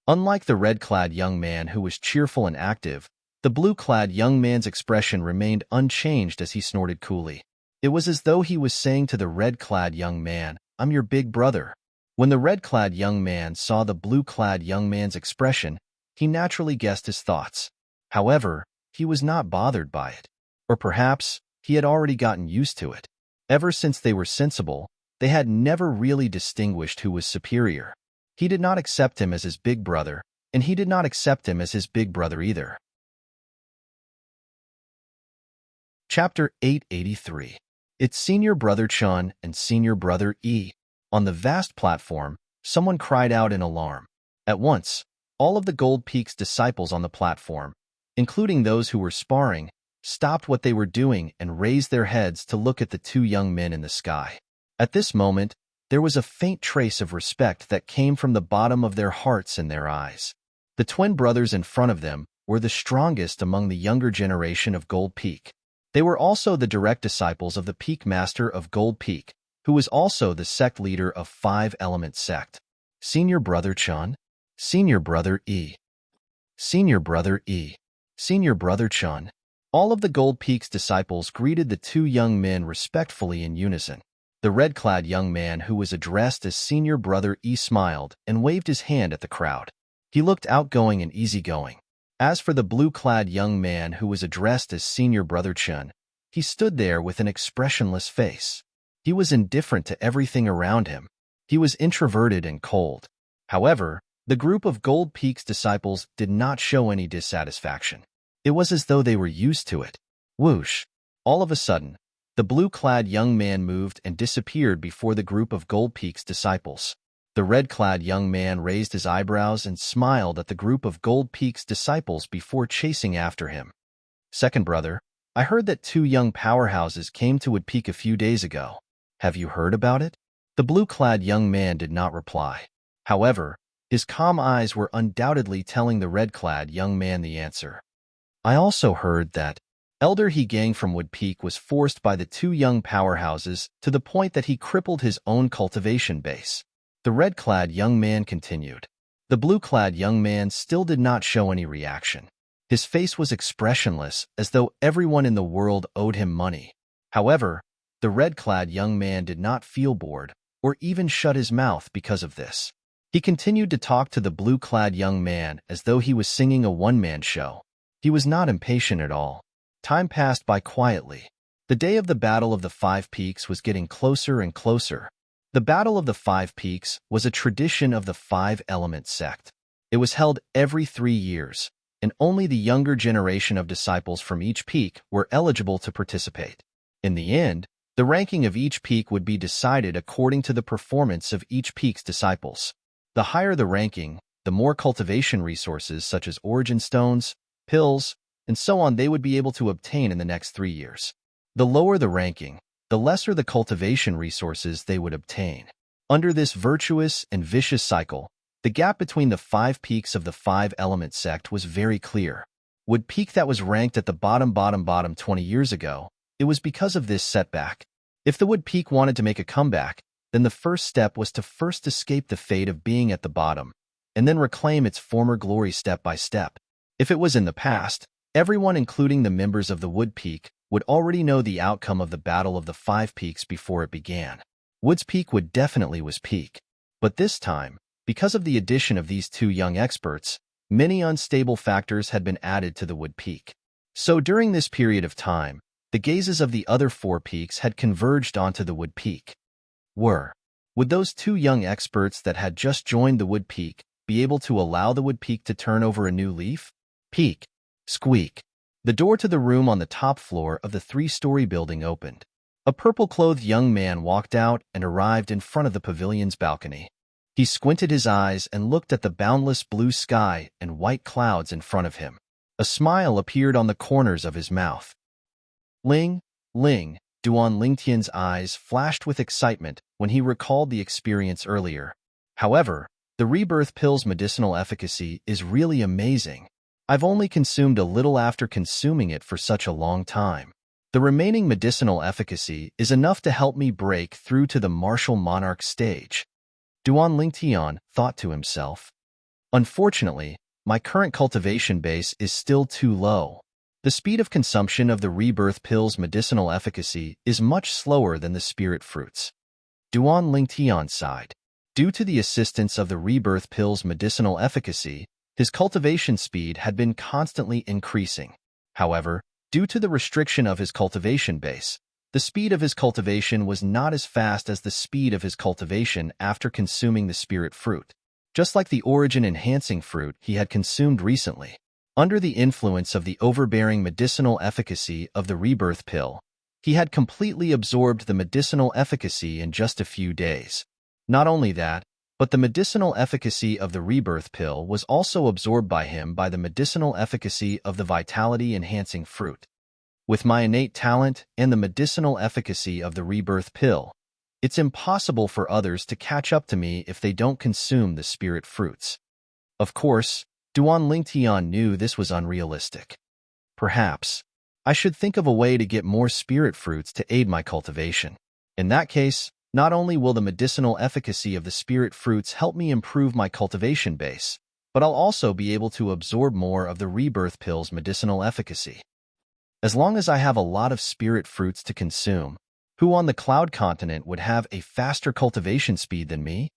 Unlike the red-clad young man who was cheerful and active, the blue-clad young man's expression remained unchanged as he snorted coolly. It was as though he was saying to the red-clad young man, "I'm your big brother." When the red-clad young man saw the blue-clad young man's expression, he naturally guessed his thoughts. However, he was not bothered by it. Or perhaps, he had already gotten used to it. Ever since they were sensible, they had never really distinguished who was superior. He did not accept him as his big brother, and he did not accept him as his big brother either. Chapter 883. It's Senior Brother Chun and Senior Brother E. On the vast platform, someone cried out in alarm. At once, all of the Gold Peak's disciples on the platform, including those who were sparring, stopped what they were doing and raised their heads to look at the two young men in the sky. At this moment, there was a faint trace of respect that came from the bottom of their hearts and their eyes. The twin brothers in front of them were the strongest among the younger generation of Gold Peak. They were also the direct disciples of the Peak Master of Gold Peak, who was also the sect leader of Five-Element Sect. Senior Brother Chun, Senior Brother E. Senior Brother E. Senior Brother Chun. All of the Gold Peak's disciples greeted the two young men respectfully in unison. The red-clad young man who was addressed as Senior Brother E smiled and waved his hand at the crowd. He looked outgoing and easygoing. As for the blue-clad young man who was addressed as Senior Brother Chun, he stood there with an expressionless face. He was indifferent to everything around him. He was introverted and cold. However, the group of Gold Peak's disciples did not show any dissatisfaction. It was as though they were used to it. Whoosh! All of a sudden, the blue-clad young man moved and disappeared before the group of Gold Peak's disciples. The red-clad young man raised his eyebrows and smiled at the group of Gold Peak's disciples before chasing after him. Second brother, I heard that two young powerhouses came to Wood Peak a few days ago. Have you heard about it? The blue-clad young man did not reply. However, his calm eyes were undoubtedly telling the red-clad young man the answer. I also heard that Elder He Gang from Wood Peak was forced by the two young powerhouses to the point that he crippled his own cultivation base. The red-clad young man continued. The blue-clad young man still did not show any reaction. His face was expressionless, as though everyone in the world owed him money. However, the red-clad young man did not feel bored, or even shut his mouth because of this. He continued to talk to the blue-clad young man as though he was singing a one-man show. He was not impatient at all. Time passed by quietly. The day of the Battle of the Five Peaks was getting closer and closer. The Battle of the Five Peaks was a tradition of the Five-Element Sect. It was held every 3 years, and only the younger generation of disciples from each peak were eligible to participate. In the end, the ranking of each peak would be decided according to the performance of each peak's disciples. The higher the ranking, the more cultivation resources such as origin stones, pills, and so on they would be able to obtain in the next 3 years. The lower the ranking, the lesser the cultivation resources they would obtain. Under this virtuous and vicious cycle, the gap between the 5 peaks of the 5-element sect was very clear. Wood peak that was ranked at the bottom 20 years ago, it was because of this setback. If the wood peak wanted to make a comeback, then the first step was to first escape the fate of being at the bottom, and then reclaim its former glory step by step. If it was in the past, everyone including the members of the wood peak would already know the outcome of the Battle of the 5 Peaks before it began. Wood's peak would definitely was peak. But this time, because of the addition of these 2 young experts, many unstable factors had been added to the wood peak. So during this period of time, the gazes of the other 4 peaks had converged onto the wood peak. Would those 2 young experts that had just joined the wood peak be able to allow the wood peak to turn over a new leaf? Peak. Squeak. The door to the room on the top floor of the 3-story building opened. A purple-clothed young man walked out and arrived in front of the pavilion's balcony. He squinted his eyes and looked at the boundless blue sky and white clouds in front of him. A smile appeared on the corners of his mouth. Ling, Ling, Duan Lingtian's eyes flashed with excitement when he recalled the experience earlier. However, the rebirth pill's medicinal efficacy is really amazing. I've only consumed a little after consuming it for such a long time. The remaining medicinal efficacy is enough to help me break through to the martial monarch stage. Duan Lingtian thought to himself. Unfortunately, my current cultivation base is still too low. The speed of consumption of the rebirth pill's medicinal efficacy is much slower than the spirit fruits. Duan Lingtian sighed. Due to the assistance of the rebirth pill's medicinal efficacy, his cultivation speed had been constantly increasing. However, due to the restriction of his cultivation base, the speed of his cultivation was not as fast as the speed of his cultivation after consuming the spirit fruit. Just like the origin-enhancing fruit he had consumed recently. Under the influence of the overbearing medicinal efficacy of the rebirth pill, he had completely absorbed the medicinal efficacy in just a few days. Not only that, but the medicinal efficacy of the rebirth pill was also absorbed by him by the medicinal efficacy of the vitality-enhancing fruit. With my innate talent and the medicinal efficacy of the rebirth pill, it's impossible for others to catch up to me if they don't consume the spirit fruits. Of course, Duan Lingtian knew this was unrealistic. Perhaps, I should think of a way to get more spirit fruits to aid my cultivation. In that case, not only will the medicinal efficacy of the spirit fruits help me improve my cultivation base, but I'll also be able to absorb more of the rebirth pill's medicinal efficacy. As long as I have a lot of spirit fruits to consume, who on the Cloud Continent would have a faster cultivation speed than me?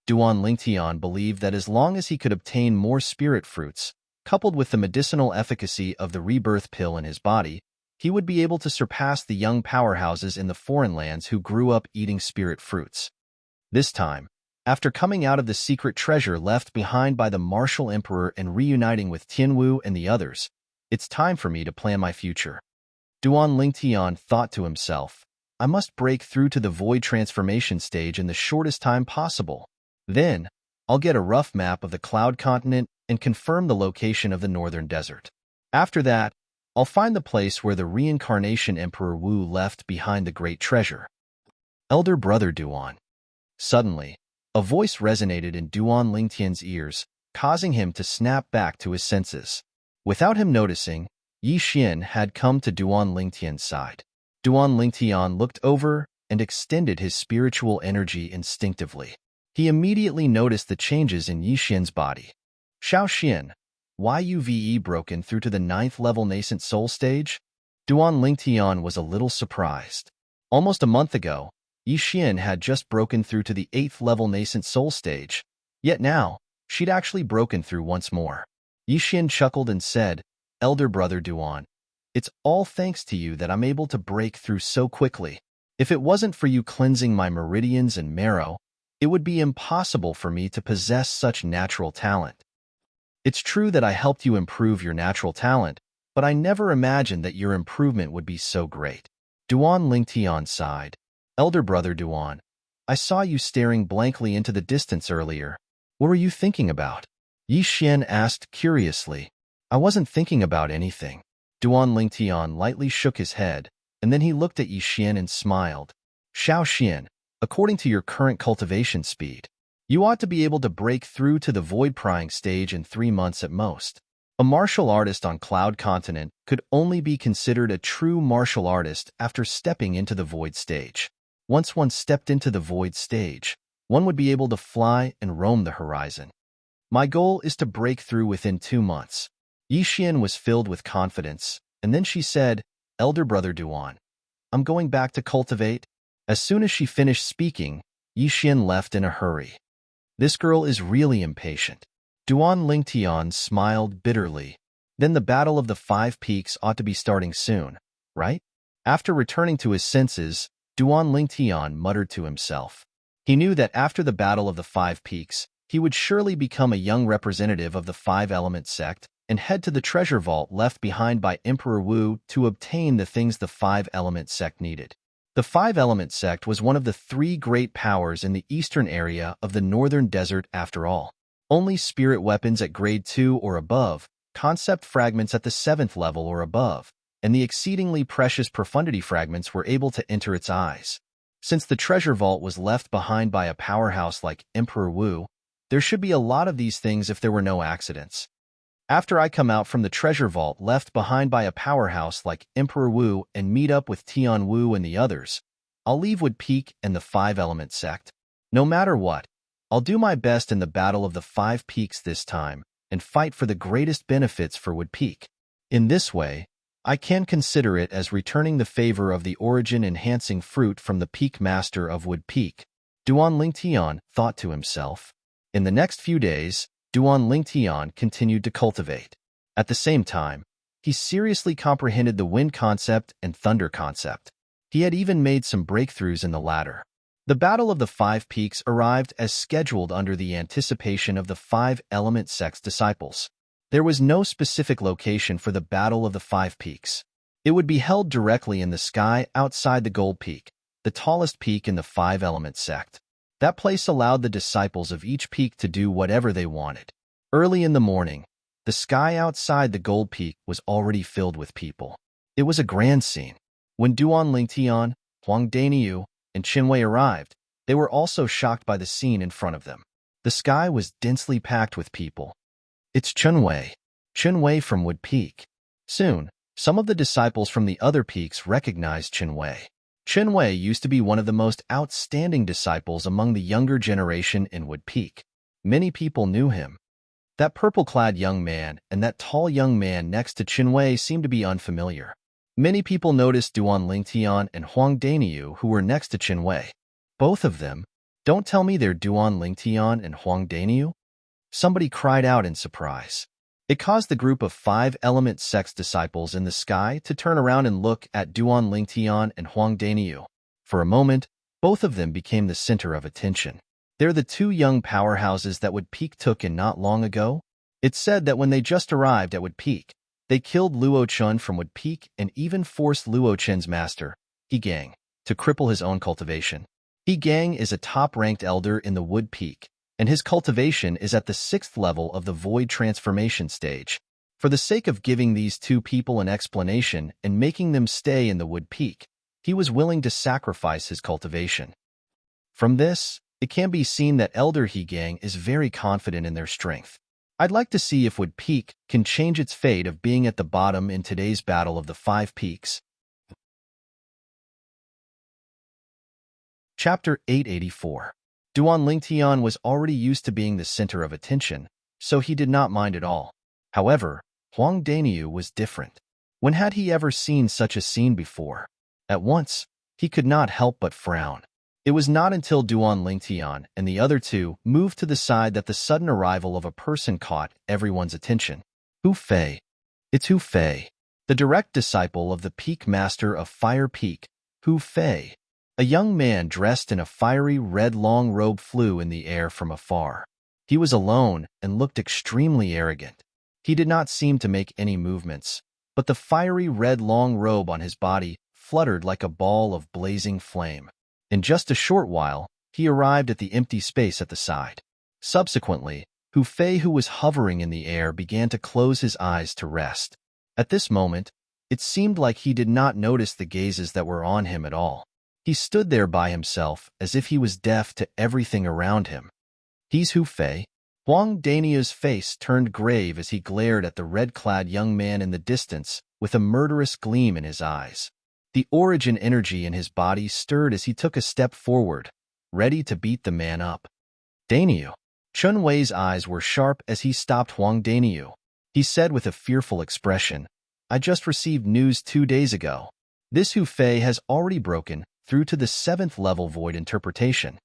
Duan Lingtian believed that as long as he could obtain more spirit fruits, coupled with the medicinal efficacy of the rebirth pill in his body, he would be able to surpass the young powerhouses in the foreign lands who grew up eating spirit fruits. This time, after coming out of the secret treasure left behind by the martial emperor and reuniting with Tianwu and the others, it's time for me to plan my future. Duan Lingtian thought to himself, I must break through to the void transformation stage in the shortest time possible. Then, I'll get a rough map of the Cloud Continent and confirm the location of the northern desert. After that, I'll find the place where the reincarnation Emperor Wu left behind the great treasure. Elder brother Duan. Suddenly, a voice resonated in Duan Lingtian's ears, causing him to snap back to his senses. Without him noticing, Yi Xian had come to Duan Lingtian's side. Duan Lingtian looked over and extended his spiritual energy instinctively. He immediately noticed the changes in Yi Xian's body. Xiao Xian, why you've broken through to the 9th level nascent soul stage? Duan Lingtian was a little surprised. Almost a month ago, Yi Xian had just broken through to the 8th level nascent soul stage, yet now, she'd actually broken through once more. Yi Xian chuckled and said, Elder brother Duan, it's all thanks to you that I'm able to break through so quickly. If it wasn't for you cleansing my meridians and marrow, it would be impossible for me to possess such natural talent. It's true that I helped you improve your natural talent, but I never imagined that your improvement would be so great. Duan Lingtian sighed. Elder brother Duan, I saw you staring blankly into the distance earlier. What were you thinking about? Yi Xian asked curiously. I wasn't thinking about anything. Duan Lingtian lightly shook his head. and then he looked at Yi Xian and smiled. Xiao Xian, according to your current cultivation speed, you ought to be able to break through to the void prying stage in 3 months at most. A martial artist on Cloud Continent could only be considered a true martial artist after stepping into the void stage. Once one stepped into the void stage, one would be able to fly and roam the horizon. My goal is to break through within 2 months. Yi Xian was filled with confidence, and then she said, Elder Brother Duan, I'm going back to cultivate. As soon as she finished speaking, Yi Xian left in a hurry. This girl is really impatient. Duan Lingtian smiled bitterly. Then the Battle of the 5 Peaks ought to be starting soon, right? After returning to his senses, Duan Lingtian muttered to himself. He knew that after the Battle of the 5 Peaks, he would surely become a young representative of the 5-element sect and head to the treasure vault left behind by Emperor Wu to obtain the things the 5-element sect needed. The 5-element sect was one of the 3 great powers in the eastern area of the northern desert after all. Only spirit weapons at grade 2 or above, concept fragments at the 7th level or above, and the exceedingly precious profundity fragments were able to enter its eyes. Since the treasure vault was left behind by a powerhouse like Emperor Wu, there should be a lot of these things if there were no accidents. After I come out from the treasure vault left behind by a powerhouse like Emperor Wu and meet up with Tian Wu and the others, I'll leave Wood Peak and the 5-element sect. No matter what, I'll do my best in the Battle of the 5 Peaks this time and fight for the greatest benefits for Wood Peak. In this way, I can consider it as returning the favor of the origin-enhancing fruit from the Peak Master of Wood Peak. Duan Lingtian thought to himself. In the next few days, Duan Lingtian continued to cultivate. At the same time, he seriously comprehended the wind concept and thunder concept. He had even made some breakthroughs in the latter. The Battle of the 5 Peaks arrived as scheduled under the anticipation of the 5-element sect's disciples. There was no specific location for the Battle of the 5 Peaks. It would be held directly in the sky outside the Gold Peak, the tallest peak in the 5-element sect. That place allowed the disciples of each peak to do whatever they wanted. Early in the morning, the sky outside the Gold Peak was already filled with people. It was a grand scene. When Duan Lingtian, Huang Daniu, and Qinwei arrived, they were also shocked by the scene in front of them. The sky was densely packed with people. It's Qinwei from Wood Peak. Soon, some of the disciples from the other peaks recognized Qinwei. Qinwei used to be one of the most outstanding disciples among the younger generation in Wood Peak. Many people knew him. That purple-clad young man and that tall young man next to Qinwei seemed to be unfamiliar. Many people noticed Duan Lingtian and Huang Daniu who were next to Qinwei. Both of them? Don't tell me they're Duan Lingtian and Huang Daniu? Somebody cried out in surprise. It caused the group of 5-element sect's disciples in the sky to turn around and look at Duan Lingtian and Huang Daniu. For a moment, both of them became the center of attention. They're the 2 young powerhouses that Wood Peak took in not long ago. It's said that when they just arrived at Wood Peak, they killed Luo Chun from Wood Peak and even forced Luo Chen's master, He Gang, to cripple his own cultivation. He Gang is a top-ranked elder in the Wood Peak, and his cultivation is at the 6th level of the Void Transformation stage. For the sake of giving these 2 people an explanation and making them stay in the Wood Peak, he was willing to sacrifice his cultivation. From this, it can be seen that Elder He Gang is very confident in their strength. I'd like to see if Wood Peak can change its fate of being at the bottom in today's Battle of the 5 Peaks. Chapter 884. Duan Lingtian was already used to being the center of attention, so he did not mind at all. However, Huang Daniu was different. When had he ever seen such a scene before? At once, he could not help but frown. It was not until Duan Lingtian and the other 2 moved to the side that the sudden arrival of a person caught everyone's attention. Hu Fei. It's Hu Fei, the direct disciple of the Peak Master of Fire Peak, Hu Fei. A young man dressed in a fiery red long robe flew in the air from afar. He was alone and looked extremely arrogant. He did not seem to make any movements, but the fiery red long robe on his body fluttered like a ball of blazing flame. In just a short while, he arrived at the empty space at the side. Subsequently, Hu Fei, who was hovering in the air, began to close his eyes to rest. At this moment, It seemed like he did not notice the gazes that were on him at all. He stood there by himself as if he was deaf to everything around him. He's Hu Fei? Huang Dania's face turned grave as he glared at the red-clad young man in the distance with a murderous gleam in his eyes. The origin energy in his body stirred as he took a step forward, ready to beat the man up. Daniu. Chun Wei's eyes were sharp as he stopped Huang Daniu. He said with a fearful expression, I just received news 2 days ago. This Hu Fei has already broken through to the 7th level void interpretation.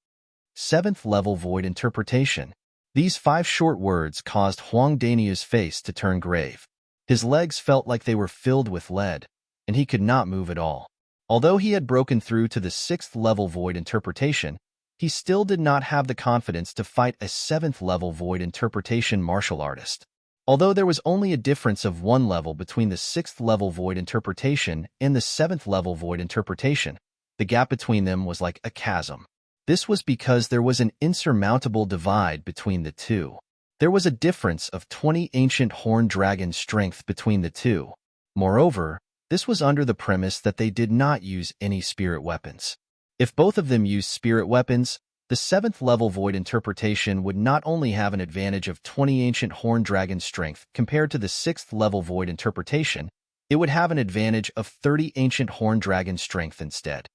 7th level void interpretation. These 5 short words caused Huang Daniu's face to turn grave. His legs felt like they were filled with lead, and he could not move at all. Although he had broken through to the 6th level void interpretation, he still did not have the confidence to fight a 7th level void interpretation martial artist. Although there was only a difference of 1 level between the 6th level void interpretation and the 7th level void interpretation, the gap between them was like a chasm. This was because there was an insurmountable divide between the two. There was a difference of 20 ancient horned dragon strength between the two. Moreover, this was under the premise that they did not use any spirit weapons. If both of them used spirit weapons, the 7th level void interpretation would not only have an advantage of 20 ancient horned dragon strength compared to the 6th level void interpretation, it would have an advantage of 30 ancient horned dragon strength instead.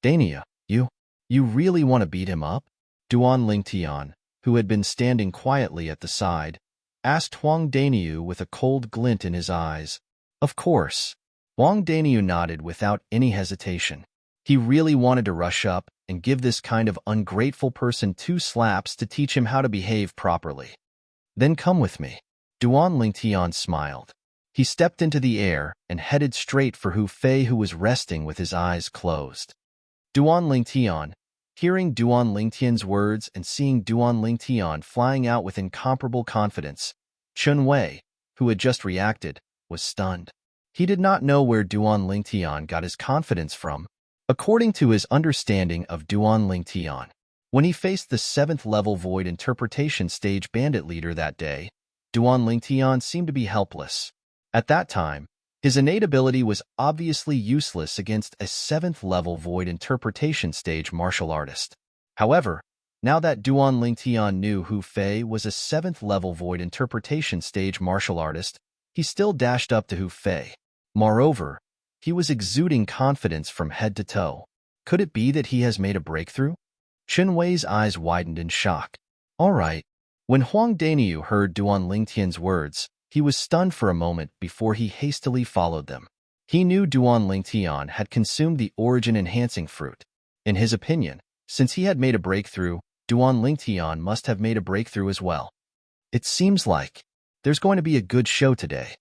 Dania, you really want to beat him up? Duan Lingtian, who had been standing quietly at the side, asked Huang Daniu with a cold glint in his eyes. Of course. Huang Daniu nodded without any hesitation. He really wanted to rush up and give this kind of ungrateful person 2 slaps to teach him how to behave properly. Then come with me. Duan Lingtian smiled. He stepped into the air and headed straight for Hu Fei, who was resting with his eyes closed. Duan Lingtian, hearing Duan Lingtian's words and seeing Duan Lingtian flying out with incomparable confidence, Chun Wei, who had just reacted, was stunned. He did not know where Duan Lingtian got his confidence from. According to his understanding of Duan Lingtian, when he faced the 7th level void interpretation stage bandit leader that day, Duan Lingtian seemed to be helpless. At that time, his innate ability was obviously useless against a 7th level void interpretation stage martial artist. However, now that Duan Lingtian knew Hu Fei was a 7th level void interpretation stage martial artist, he still dashed up to Hu Fei. Moreover, he was exuding confidence from head to toe. Could it be that he has made a breakthrough? Chun Wei's eyes widened in shock. All right. When Huang Daniu heard Duan Lingtian's words, he was stunned for a moment before he hastily followed them. He knew Duan Lingtian had consumed the origin-enhancing fruit. In his opinion, since he had made a breakthrough, Duan Lingtian must have made a breakthrough as well. It seems like there's going to be a good show today.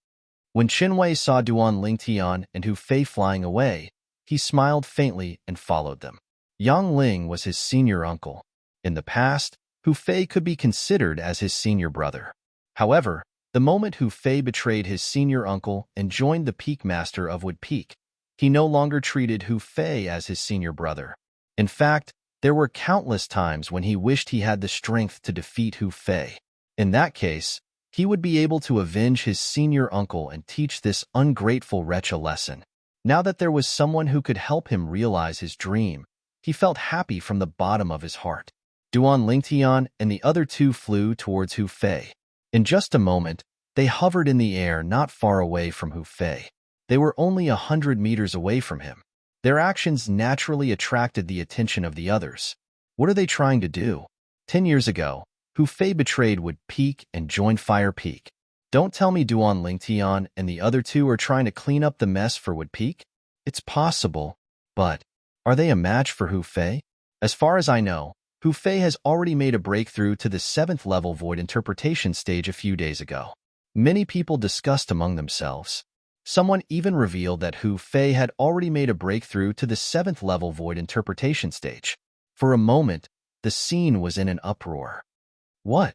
When Chun Wei saw Duan Lingtian and Hu Fei flying away, he smiled faintly and followed them. Yang Ling was his senior uncle. In the past, Hu Fei could be considered as his senior brother. However, the moment Hu Fei betrayed his senior uncle and joined the Peak Master of Wood Peak, he no longer treated Hu Fei as his senior brother. In fact, there were countless times when he wished he had the strength to defeat Hu Fei. In that case, he would be able to avenge his senior uncle and teach this ungrateful wretch a lesson. Now that there was someone who could help him realize his dream, he felt happy from the bottom of his heart. Duan Lingtian and the other 2 flew towards Hu Fei. In just a moment, they hovered in the air not far away from Hu Fei. They were only 100 meters away from him. Their actions naturally attracted the attention of the others. What are they trying to do? 10 years ago, Hu Fei betrayed Wood Peak and joined Fire Peak. Don't tell me Duan Lingtian and the other 2 are trying to clean up the mess for Wood Peak? It's possible, but are they a match for Hu Fei? As far as I know, Hu Fei has already made a breakthrough to the 7th level void interpretation stage a few days ago. Many people discussed among themselves. Someone even revealed that Hu Fei had already made a breakthrough to the 7th level void interpretation stage. For a moment, the scene was in an uproar. What?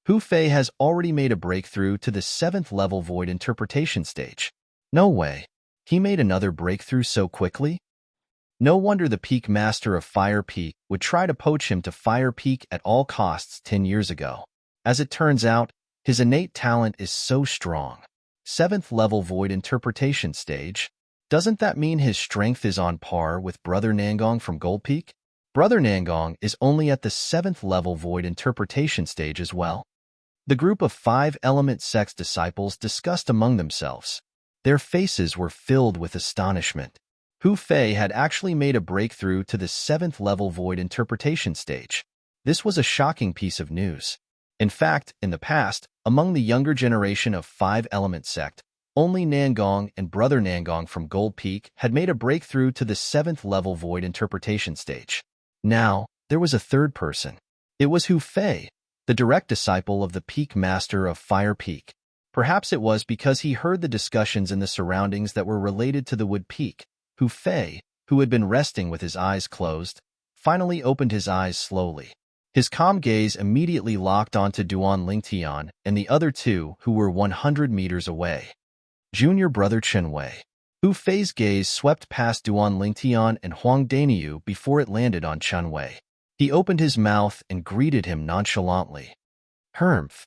Hu Fei has already made a breakthrough to the 7th level void interpretation stage. No way. He made another breakthrough so quickly? No wonder the Peak Master of Fire Peak would try to poach him to Fire Peak at all costs 10 years ago. As it turns out, his innate talent is so strong. 7th level void interpretation stage. Doesn't that mean his strength is on par with Brother Nangong from Gold Peak? Brother Nangong is only at the 7th level void interpretation stage as well. The group of 5-element sect's disciples discussed among themselves. Their faces were filled with astonishment. Hu Fei had actually made a breakthrough to the 7th level void interpretation stage. This was a shocking piece of news. In fact, in the past, among the younger generation of 5-element sect, only Nangong and Brother Nangong from Gold Peak had made a breakthrough to the 7th level void interpretation stage. Now, there was a third person. It was Hu Fei, the direct disciple of the Peak Master of Fire Peak. Perhaps it was because he heard the discussions in the surroundings that were related to the Wood Peak. Hu Fei, who had been resting with his eyes closed, finally opened his eyes slowly. His calm gaze immediately locked onto Duan Lingtian and the other two who were 100 meters away. Junior brother Chenwei. Hu Fei's gaze swept past Duan Lingtian and Huang Daniu before it landed on Chenwei. He opened his mouth and greeted him nonchalantly. Humph.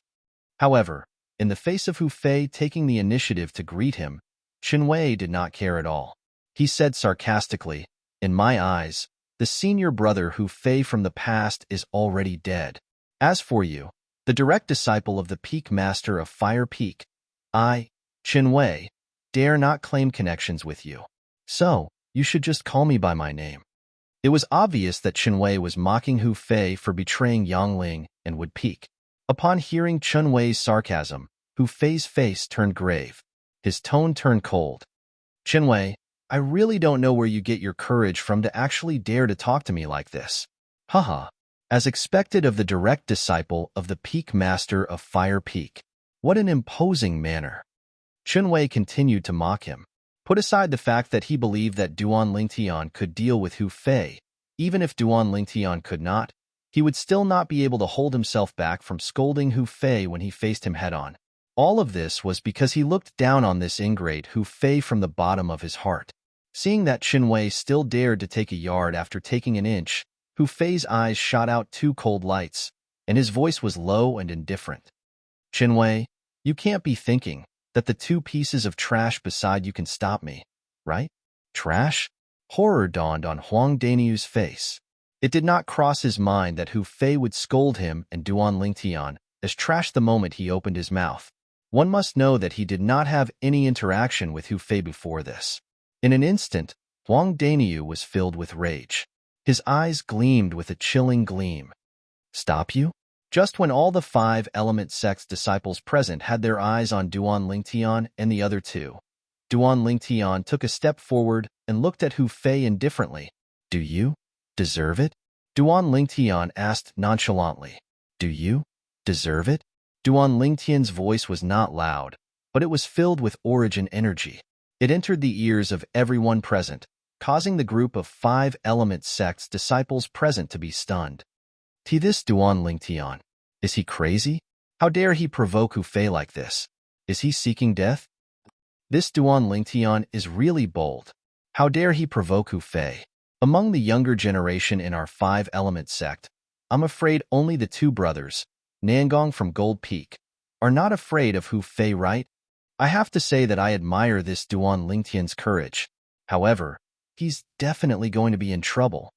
However, in the face of Hu Fei taking the initiative to greet him, Chenwei did not care at all. He said sarcastically, "In my eyes, the senior brother Hu Fei from the past is already dead. As for you, the direct disciple of the Peak Master of Fire Peak, I, Chenwei, dare not claim connections with you. So, you should just call me by my name." It was obvious that Chenwei was mocking Hu Fei for betraying Yangling and Wood Peak. Upon hearing Chenwei's sarcasm, Hu Fei's face turned grave. His tone turned cold. "Chenwei, I really don't know where you get your courage from to actually dare to talk to me like this." Haha. As expected of the direct disciple of the Peak Master of Fire Peak. What an imposing manner. Chenwei continued to mock him. Put aside the fact that he believed that Duan Lingtian could deal with Hu Fei, even if Duan Lingtian could not, he would still not be able to hold himself back from scolding Hu Fei when he faced him head-on. All of this was because he looked down on this ingrate Hu Fei from the bottom of his heart. Seeing that Chenwei still dared to take a yard after taking an inch, Hu Fei's eyes shot out two cold lights, and his voice was low and indifferent. "Chenwei, you can't be thinking that the two pieces of trash beside you can stop me, right?" Trash? Horror dawned on Huang Daniu's face. It did not cross his mind that Hu Fei would scold him and Duan Lingtian as trash the moment he opened his mouth. One must know that he did not have any interaction with Hu Fei before this. In an instant, Huang Daniu was filled with rage. His eyes gleamed with a chilling gleam. "Stop you?" Just when all the 5-element sect's disciples present had their eyes on Duan Lingtian and the other two, Duan Lingtian took a step forward and looked at Hu Fei indifferently. "Do you deserve it?" Duan Lingtian asked nonchalantly. "Do you deserve it?" Duan Lingtian's voice was not loud, but it was filled with origin energy. It entered the ears of everyone present, causing the group of 5-element sect's disciples present to be stunned. This Duan Lingtian. Is he crazy? How dare he provoke Hu Fei like this? Is he seeking death? This Duan Lingtian is really bold. How dare he provoke Hu Fei? Among the younger generation in our 5-element sect, I'm afraid only the two brothers, Nangong from Gold Peak, are not afraid of Hu Fei, right? I have to say that I admire this Duan Lingtian's courage. However, he's definitely going to be in trouble.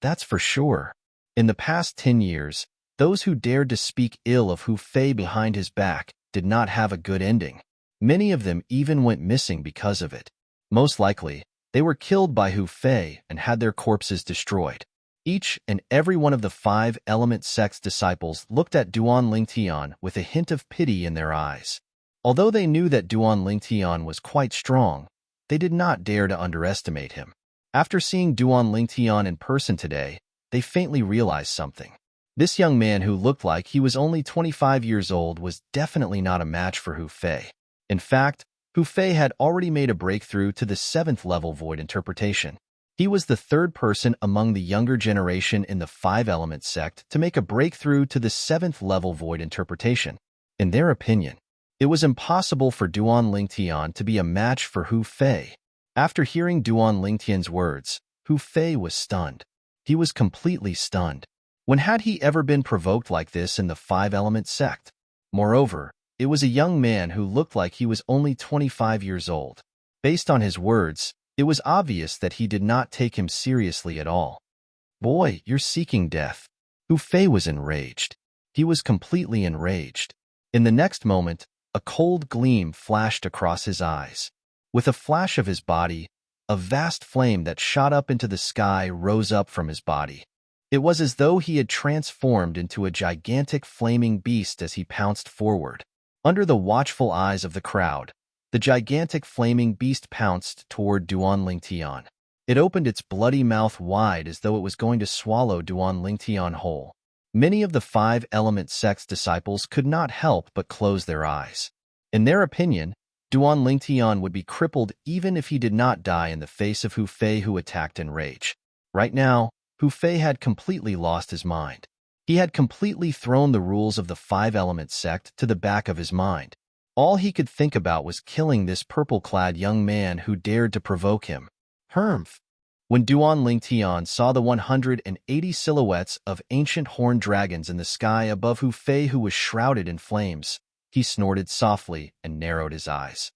That's for sure. In the past 10 years, those who dared to speak ill of Hu Fei behind his back did not have a good ending. Many of them even went missing because of it. Most likely, they were killed by Hu Fei and had their corpses destroyed. Each and every one of the 5-element sect's disciples looked at Duan Lingtian with a hint of pity in their eyes. Although they knew that Duan Lingtian was quite strong, they did not dare to underestimate him. After seeing Duan Lingtian in person today, they faintly realized something. This young man who looked like he was only 25 years old was definitely not a match for Hu Fei. In fact, Hu Fei had already made a breakthrough to the 7th level void interpretation. He was the third person among the younger generation in the 5-element sect to make a breakthrough to the 7th level void interpretation. In their opinion, it was impossible for Duan Lingtian to be a match for Hu Fei. After hearing Duan Lingtian's words, Hu Fei was stunned. He was completely stunned. When had he ever been provoked like this in the 5-element sect? Moreover, It was a young man who looked like he was only 25 years old. Based on his words, it was obvious that he did not take him seriously at all. Boy, you're seeking death. Hu Fei was enraged. He was completely enraged. In the next moment, a cold gleam flashed across his eyes. With a flash of his body, a vast flame that shot up into the sky rose up from his body. It was as though he had transformed into a gigantic flaming beast as he pounced forward. Under the watchful eyes of the crowd, the gigantic flaming beast pounced toward Duan Lingtian. It opened its bloody mouth wide as though it was going to swallow Duan Lingtian whole. Many of the five-element sect's disciples could not help but close their eyes. In their opinion, Duan Lingtian would be crippled even if he did not die in the face of Hu Fei, who attacked in rage. Right now, Hu Fei had completely lost his mind. He had completely thrown the rules of the five-element sect to the back of his mind. All he could think about was killing this purple-clad young man who dared to provoke him. Humph! When Duan Lingtian saw the 180 silhouettes of ancient horned dragons in the sky above Hu Fei, who was shrouded in flames, he snorted softly and narrowed his eyes.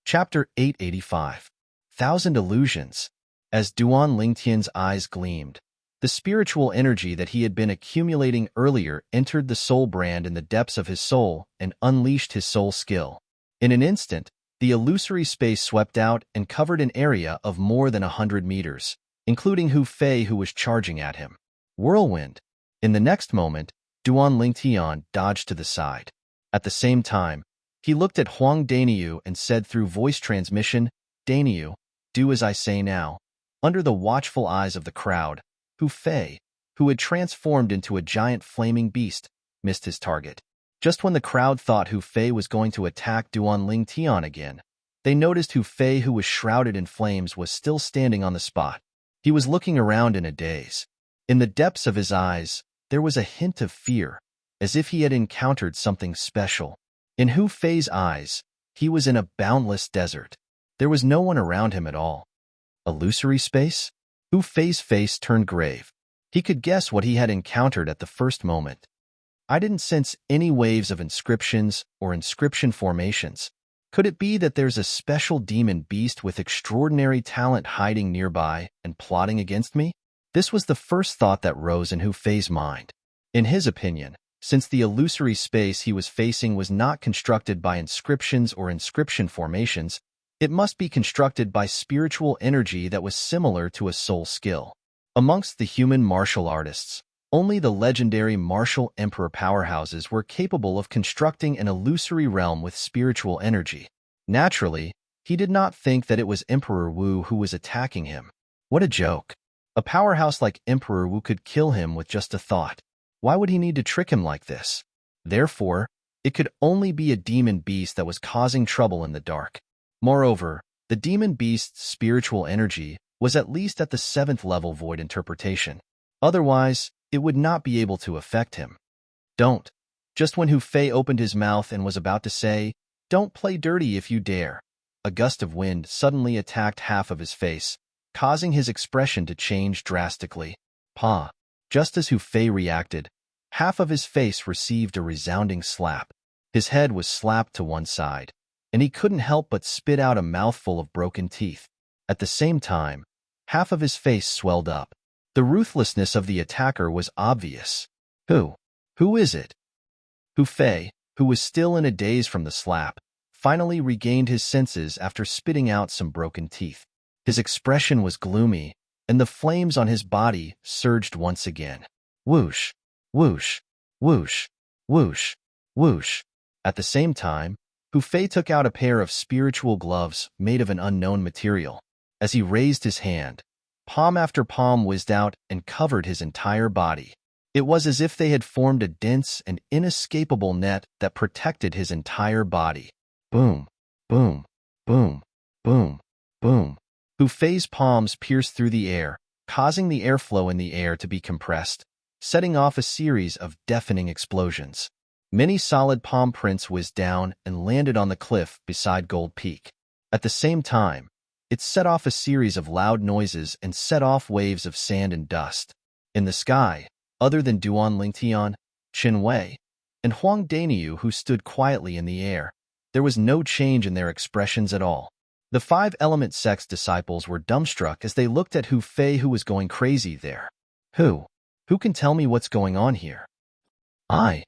Chapter 885. Thousand Illusions. As Duan Lingtian's eyes gleamed, the spiritual energy that he had been accumulating earlier entered the soul brand in the depths of his soul and unleashed his soul skill. In an instant, the illusory space swept out and covered an area of more than 100 meters, including Hu Fei, who was charging at him. Whirlwind. In the next moment, Duan Lingtian dodged to the side. At the same time, he looked at Huang Daniu and said through voice transmission, "Daniu, do as I say now." Under the watchful eyes of the crowd, Hu Fei, who had transformed into a giant flaming beast, missed his target. Just when the crowd thought Hu Fei was going to attack Duan Lingtian again, they noticed Hu Fei, who was shrouded in flames, was still standing on the spot. He was looking around in a daze. In the depths of his eyes, there was a hint of fear, as if he had encountered something special. In Hu Fei's eyes, he was in a boundless desert. There was no one around him at all. Illusory space? Hu Fei's face turned grave. He could guess what he had encountered at the first moment. I didn't sense any waves of inscriptions or inscription formations. Could it be that there's a special demon beast with extraordinary talent hiding nearby and plotting against me? This was the first thought that rose in Hu Fei's mind. In his opinion, since the illusory space he was facing was not constructed by inscriptions or inscription formations, it must be constructed by spiritual energy that was similar to a soul skill. Amongst the human martial artists, only the legendary martial emperor powerhouses were capable of constructing an illusory realm with spiritual energy. Naturally, he did not think that it was Emperor Wu who was attacking him. What a joke. A powerhouse like Emperor Wu could kill him with just a thought. Why would he need to trick him like this? Therefore, it could only be a demon beast that was causing trouble in the dark. Moreover, the demon beast's spiritual energy was at least at the 7th level void interpretation. Otherwise, it would not be able to affect him. Don't. Just when Hu Fei opened his mouth and was about to say, "Don't play dirty if you dare," a gust of wind suddenly attacked half of his face, causing his expression to change drastically. Pa. Just as Hu Fei reacted, half of his face received a resounding slap. His head was slapped to one side, and he couldn't help but spit out a mouthful of broken teeth. At the same time, half of his face swelled up. The ruthlessness of the attacker was obvious. Who is it? Hu Fei, who was still in a daze from the slap, finally regained his senses after spitting out some broken teeth. His expression was gloomy, and the flames on his body surged once again. Whoosh, whoosh, whoosh, whoosh, whoosh. At the same time, Hu Fei took out a pair of spiritual gloves made of an unknown material. As he raised his hand, palm after palm whizzed out and covered his entire body. It was as if they had formed a dense and inescapable net that protected his entire body. Boom, boom, boom, boom, boom. Hu Fei's palms pierced through the air, causing the airflow in the air to be compressed, setting off a series of deafening explosions. Many solid palm prints whizzed down and landed on the cliff beside Gold Peak. At the same time, it set off a series of loud noises and set off waves of sand and dust. In the sky, other than Duan Lingtian, Qin Wei, and Huang Daniu, who stood quietly in the air. There was no change in their expressions at all. The five-element sect's disciples were dumbstruck as they looked at Hu Fei, who was going crazy there. Who? Who can tell me what's going on here? I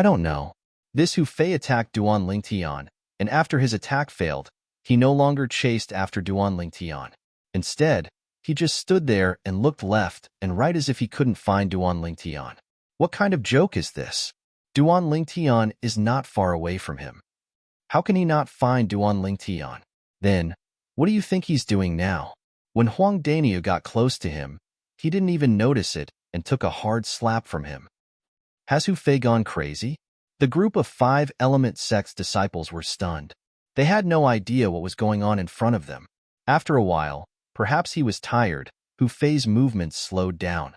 don't know. This Hu Fei attacked Duan Lingtian, and after his attack failed, he no longer chased after Duan Lingtian. Instead, he just stood there and looked left and right as if he couldn't find Duan Lingtian. What kind of joke is this? Duan Lingtian is not far away from him. How can he not find Duan Lingtian? Then, what do you think he's doing now? When Huang Daniu got close to him, he didn't even notice it and took a hard slap from him. Has Hu Fei gone crazy? The group of five-element sect's disciples were stunned. They had no idea what was going on in front of them. After a while, perhaps he was tired, Hu Fei's movements slowed down.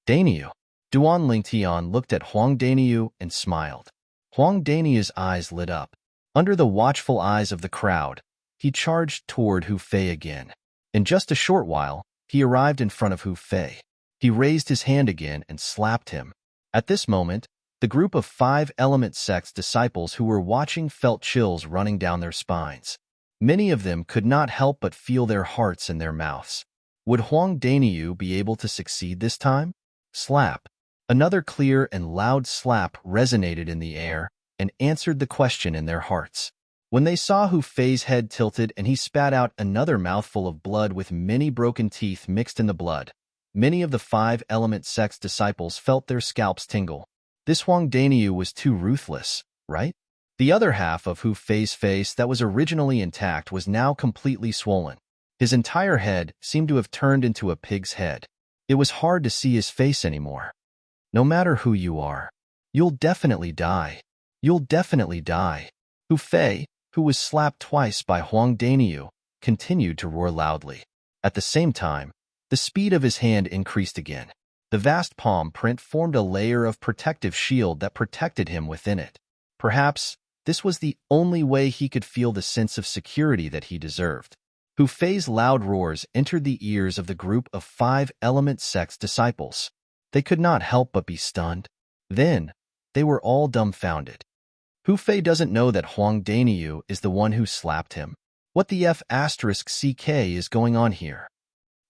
Daniu. Duan Lingtian looked at Huang Daniu and smiled. Huang Daniu's eyes lit up. Under the watchful eyes of the crowd, he charged toward Hu Fei again. In just a short while, he arrived in front of Hu Fei. He raised his hand again and slapped him. At this moment, the group of five-element sect's disciples who were watching felt chills running down their spines. Many of them could not help but feel their hearts in their mouths. Would Huang Daniu be able to succeed this time? Slap. Another clear and loud slap resonated in the air and answered the question in their hearts. When they saw Hu Fei's head tilted and he spat out another mouthful of blood with many broken teeth mixed in the blood, many of the five-element sect's disciples felt their scalps tingle. This Huang Daniu was too ruthless, right? The other half of Hu Fei's face that was originally intact was now completely swollen. His entire head seemed to have turned into a pig's head. It was hard to see his face anymore. No matter who you are, you'll definitely die. You'll definitely die. Hu Fei, who was slapped twice by Huang Daniu, continued to roar loudly. At the same time, the speed of his hand increased again. The vast palm print formed a layer of protective shield that protected him within it. Perhaps this was the only way he could feel the sense of security that he deserved. Hu Fei's loud roars entered the ears of the group of five-element sect's disciples. They could not help but be stunned. Then, they were all dumbfounded. Hu Fei doesn't know that Huang Daniu is the one who slapped him. What the F***ck is going on here?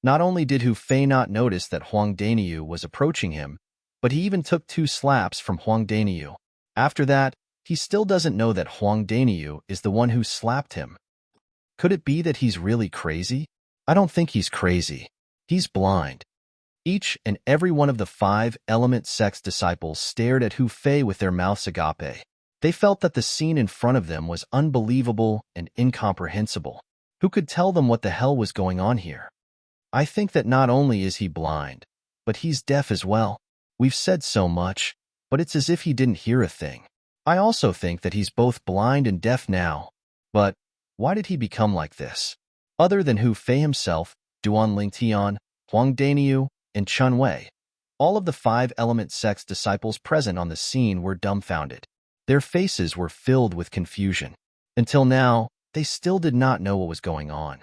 Not only did Hu Fei not notice that Huang Daniu was approaching him, but he even took 2 slaps from Huang Daniu. After that, he still doesn't know that Huang Daniu is the one who slapped him. Could it be that he's really crazy? I don't think he's crazy. He's blind. Each and every one of the five-element sect's disciples stared at Hu Fei with their mouths agape. They felt that the scene in front of them was unbelievable and incomprehensible. Who could tell them what the hell was going on here? I think that not only is he blind, but he's deaf as well. We've said so much, but it's as if he didn't hear a thing. I also think that he's both blind and deaf now. But why did he become like this? Other than Hu Fei himself, Duan Lingtian, Huang Daniu, and Qin Wei, all of the five-element sect's disciples present on the scene were dumbfounded. Their faces were filled with confusion. Until now, they still did not know what was going on.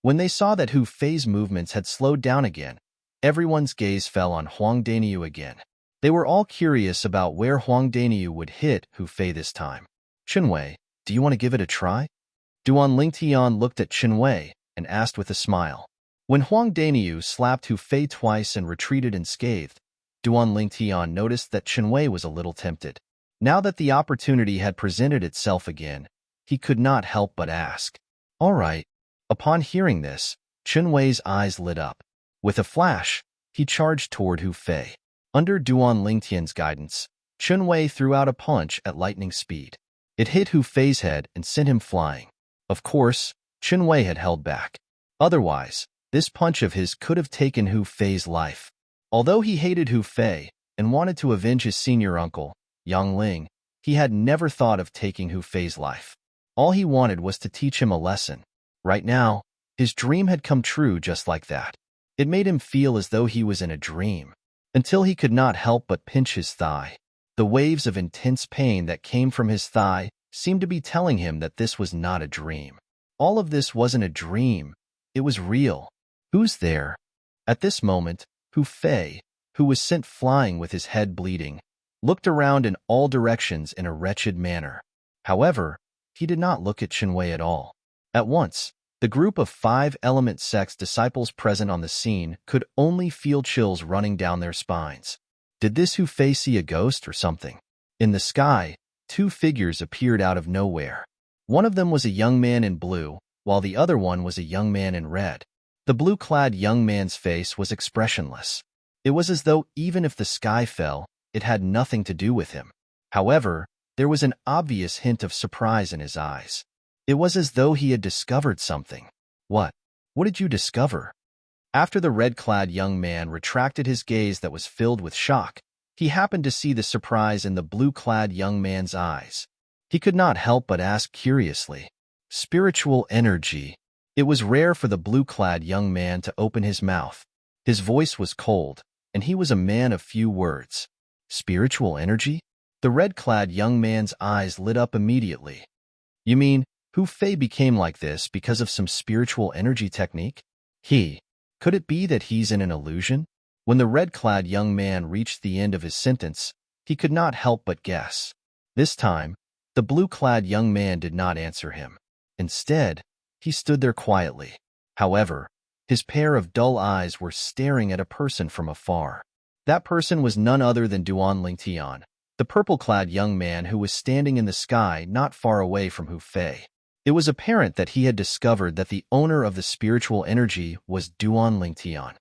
When they saw that Hu Fei's movements had slowed down again, everyone's gaze fell on Huang Daniu again. They were all curious about where Huang Daniu would hit Hu Fei this time. Qin Wei, do you want to give it a try? Duan Lingtian looked at Qin Wei and asked with a smile. When Huang Daniu slapped Hu Fei twice and retreated unscathed, Duan Lingtian noticed that Qin Wei was a little tempted. Now that the opportunity had presented itself again, he could not help but ask. All right. Upon hearing this, Qin Wei's eyes lit up. With a flash, he charged toward Hu Fei. Under Duan Lingtian's guidance, Qin Wei threw out a punch at lightning speed. It hit Hu Fei's head and sent him flying. Of course, Qin Wei had held back. Otherwise, this punch of his could have taken Hu Fei's life. Although he hated Hu Fei and wanted to avenge his senior uncle, Yang Ling, he had never thought of taking Hu Fei's life. All he wanted was to teach him a lesson. Right now, his dream had come true just like that. It made him feel as though he was in a dream, until he could not help but pinch his thigh. The waves of intense pain that came from his thigh seemed to be telling him that this was not a dream. All of this wasn't a dream. It was real. Who's there? At this moment, Hu Fei, who was sent flying with his head bleeding, looked around in all directions in a wretched manner. However, he did not look at Chenwei at all. At once, the group of 5-element sect's disciples present on the scene could only feel chills running down their spines. Did this Hu Fei see a ghost or something? In the sky, two figures appeared out of nowhere. One of them was a young man in blue, while the other one was a young man in red. The blue-clad young man's face was expressionless. It was as though even if the sky fell, it had nothing to do with him. However, there was an obvious hint of surprise in his eyes. It was as though he had discovered something. What? What did you discover? After the red-clad young man retracted his gaze that was filled with shock, he happened to see the surprise in the blue-clad young man's eyes. He could not help but ask curiously, "Spiritual energy." It was rare for the blue-clad young man to open his mouth. His voice was cold, and he was a man of few words. Spiritual energy? The red-clad young man's eyes lit up immediately. You mean, Hu Fei became like this because of some spiritual energy technique? Could it be that he's in an illusion? When the red-clad young man reached the end of his sentence, he could not help but guess. This time, the blue-clad young man did not answer him. Instead, he stood there quietly. However, his pair of dull eyes were staring at a person from afar. That person was none other than Duan Lingtian, the purple-clad young man who was standing in the sky not far away from Hu Fei. It was apparent that he had discovered that the owner of the spiritual energy was Duan Lingtian.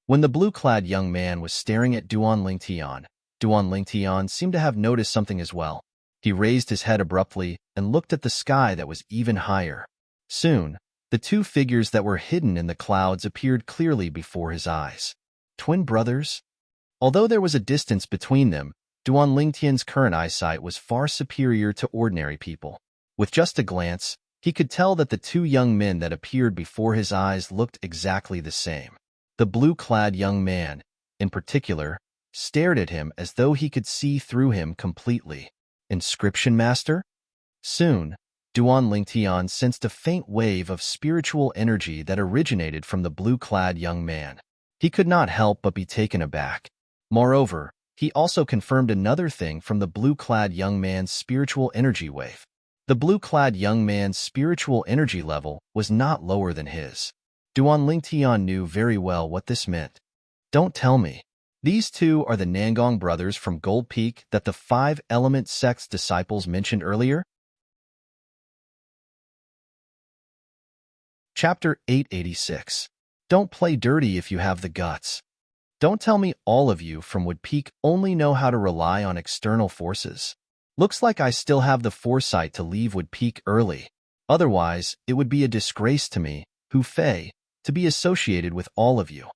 When the blue-clad young man was staring at Duan Lingtian seemed to have noticed something as well. He raised his head abruptly and looked at the sky that was even higher. Soon, the two figures that were hidden in the clouds appeared clearly before his eyes. Twin brothers? Although there was a distance between them, Duan Lingtian's current eyesight was far superior to ordinary people. With just a glance, he could tell that the two young men that appeared before his eyes looked exactly the same. The blue-clad young man, in particular, stared at him as though he could see through him completely. Inscription Master? Soon, Duan Lingtian sensed a faint wave of spiritual energy that originated from the blue-clad young man. He could not help but be taken aback. Moreover, he also confirmed another thing from the blue-clad young man's spiritual energy wave. The blue-clad young man's spiritual energy level was not lower than his. Duan Lingtian knew very well what this meant. Don't tell me. These two are the Nangong brothers from Gold Peak that the 5-element sect's disciples mentioned earlier? Chapter 886. Don't play dirty if you have the guts. Don't tell me all of you from Wood Peak only know how to rely on external forces. Looks like I still have the foresight to leave Wood Peak early. Otherwise, it would be a disgrace to me, Hu Fei, to be associated with all of you.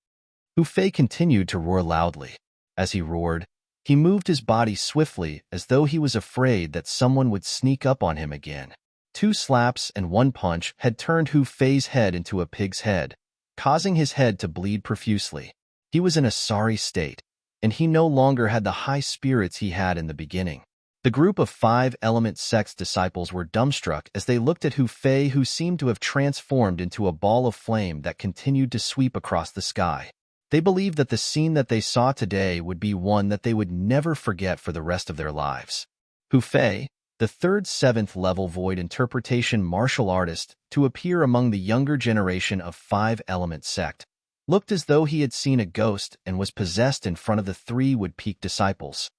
Hu Fei continued to roar loudly. As he roared, he moved his body swiftly as though he was afraid that someone would sneak up on him again. 2 slaps and 1 punch had turned Hu Fei's head into a pig's head, causing his head to bleed profusely. He was in a sorry state, and he no longer had the high spirits he had in the beginning. The group of 5-element sect's disciples were dumbstruck as they looked at Hu Fei, who seemed to have transformed into a ball of flame that continued to sweep across the sky. They believed that the scene that they saw today would be one that they would never forget for the rest of their lives. Hu Fei, the third 7th level void interpretation martial artist to appear among the younger generation of 5-element sect, looked as though he had seen a ghost and was possessed in front of the 3 Wood Peak disciples.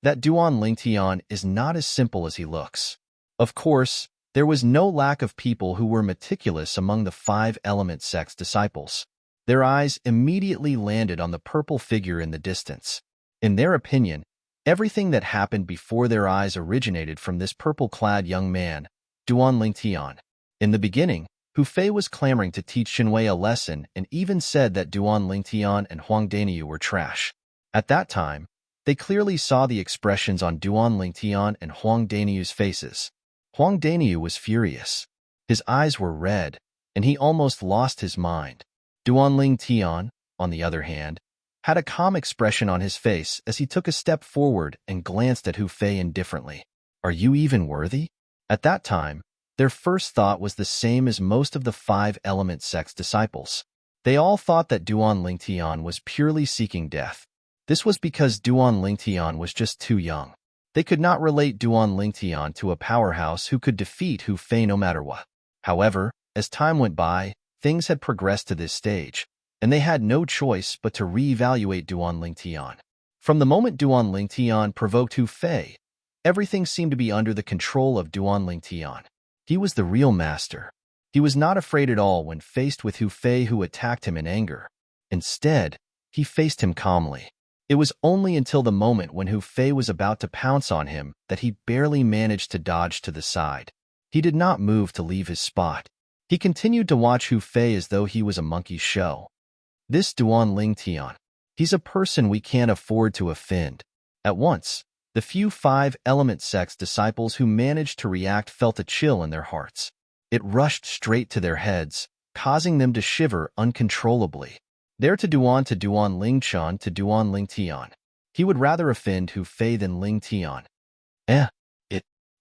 That Duan Lingtian is not as simple as he looks. Of course, there was no lack of people who were meticulous among the 5-element sect's disciples. Their eyes immediately landed on the purple figure in the distance. In their opinion, everything that happened before their eyes originated from this purple-clad young man, Duan Lingtian. In the beginning, Hu Fei was clamoring to teach Chenwei a lesson and even said that Duan Lingtian and Huang Daniu were trash. At that time, they clearly saw the expressions on Duan Lingtian and Huang Daniu's faces. Huang Daniu was furious. His eyes were red, and he almost lost his mind. Duan Lingtian, on the other hand, had a calm expression on his face as he took a step forward and glanced at Hu Fei indifferently. Are you even worthy? At that time, their first thought was the same as most of the 5-element sect's disciples. They all thought that Duan Lingtian was purely seeking death. This was because Duan Lingtian was just too young. They could not relate Duan Lingtian to a powerhouse who could defeat Hu Fei no matter what. However, as time went by, things had progressed to this stage, and they had no choice but to re-evaluate Duan Lingtian. From the moment Duan Lingtian provoked Hu Fei, everything seemed to be under the control of Duan Lingtian. He was the real master. He was not afraid at all when faced with Hu Fei, who attacked him in anger. Instead, he faced him calmly. It was only until the moment when Hu Fei was about to pounce on him that he barely managed to dodge to the side. He did not move to leave his spot. He continued to watch Hu Fei as though he was a monkey's show. This Duan Lingtian, he's a person we can't afford to offend. At once, the few 5-element sect's disciples who managed to react felt a chill in their hearts. It rushed straight to their heads, causing them to shiver uncontrollably. There to Duan Lingtian to Duan Lingtian. He would rather offend Hu Fei than Lingtian.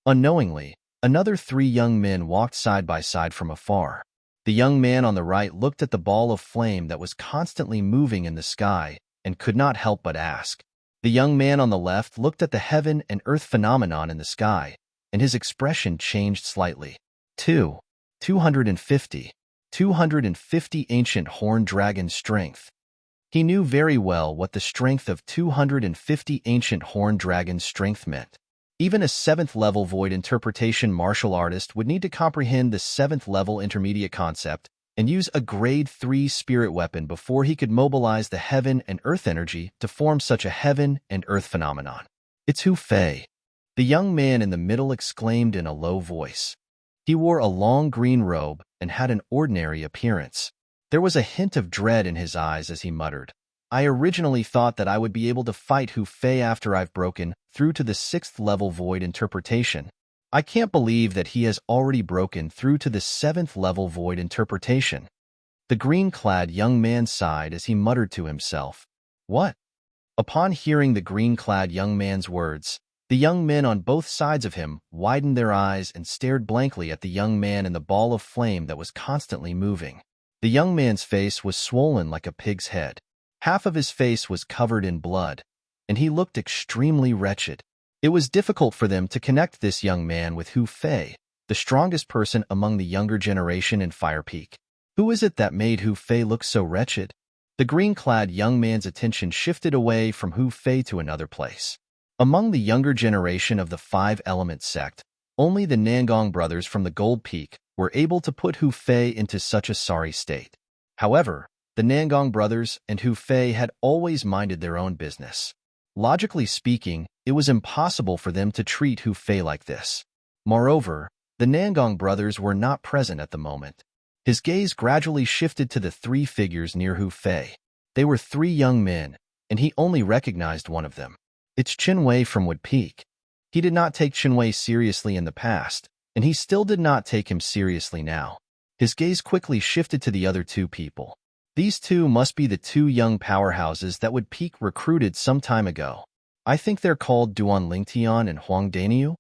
Unknowingly, another 3 young men walked side by side from afar. The young man on the right looked at the ball of flame that was constantly moving in the sky and could not help but ask. The young man on the left looked at the heaven and earth phenomenon in the sky, and his expression changed slightly. 250 ancient horned dragon strength. He knew very well what the strength of 250 ancient horned dragon strength meant. Even a 7th level void interpretation martial artist would need to comprehend the 7th level intermediate concept and use a grade 3 spirit weapon before he could mobilize the heaven and earth energy to form such a heaven and earth phenomenon. It's Hu Fei, the young man in the middle exclaimed in a low voice. He wore a long green robe and had an ordinary appearance. There was a hint of dread in his eyes as he muttered, I originally thought that I would be able to fight Hu Fei after I've broken through to the 6th level void interpretation. I can't believe that he has already broken through to the 7th level void interpretation. The green-clad young man sighed as he muttered to himself, What? Upon hearing the green-clad young man's words, the young men on both sides of him widened their eyes and stared blankly at the young man in the ball of flame that was constantly moving. The young man's face was swollen like a pig's head. Half of his face was covered in blood, and he looked extremely wretched. It was difficult for them to connect this young man with Hu Fei, the strongest person among the younger generation in Fire Peak. Who is it that made Hu Fei look so wretched? The green-clad young man's attention shifted away from Hu Fei to another place. Among the younger generation of the 5-element sect, only the Nangong brothers from the Gold Peak were able to put Hu Fei into such a sorry state. However, the Nangong brothers and Hu Fei had always minded their own business. Logically speaking, it was impossible for them to treat Hu Fei like this. Moreover, the Nangong brothers were not present at the moment. His gaze gradually shifted to the 3 figures near Hu Fei. They were 3 young men, and he only recognized one of them. It's Qinwei from Wood Peak. He did not take Qinwei seriously in the past, and he still did not take him seriously now. His gaze quickly shifted to the other 2 people. These 2 must be the 2 young powerhouses that Wood Peak recruited some time ago. I think they're called Duan Lingtian and Huang Daniu.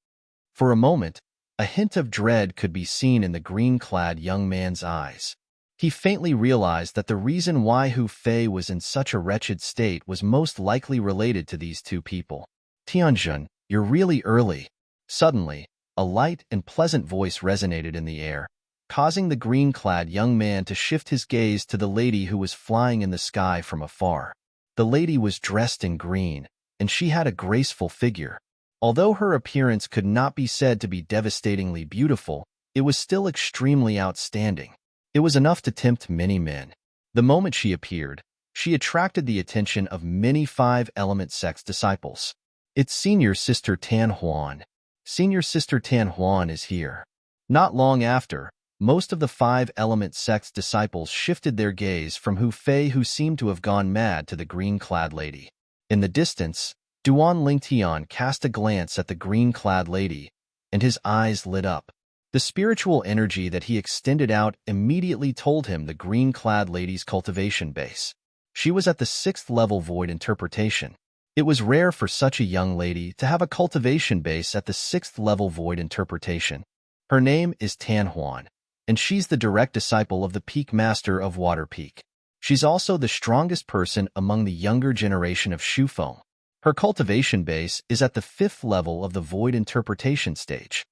For a moment, a hint of dread could be seen in the green-clad young man's eyes. He faintly realized that the reason why Hu Fei was in such a wretched state was most likely related to these 2 people. Tianjun, you're really early. Suddenly, a light and pleasant voice resonated in the air, causing the green-clad young man to shift his gaze to the lady who was flying in the sky from afar. The lady was dressed in green, and she had a graceful figure. Although her appearance could not be said to be devastatingly beautiful, it was still extremely outstanding. It was enough to tempt many men. The moment she appeared, she attracted the attention of many 5-element sect's disciples. It's Senior Sister Tan Huan. Senior Sister Tan Huan is here. Not long after, most of the 5-element sect's disciples shifted their gaze from Hu Fei, who seemed to have gone mad, to the green-clad lady. In the distance, Duan Lingtian cast a glance at the green-clad lady, and his eyes lit up. The spiritual energy that he extended out immediately told him the green-clad lady's cultivation base. She was at the 6th level void interpretation. It was rare for such a young lady to have a cultivation base at the 6th level void interpretation. Her name is Tan Huan, and she's the direct disciple of the Peak Master of Water Peak. She's also the strongest person among the younger generation of Shufeng. Her cultivation base is at the 5th level of the void interpretation stage.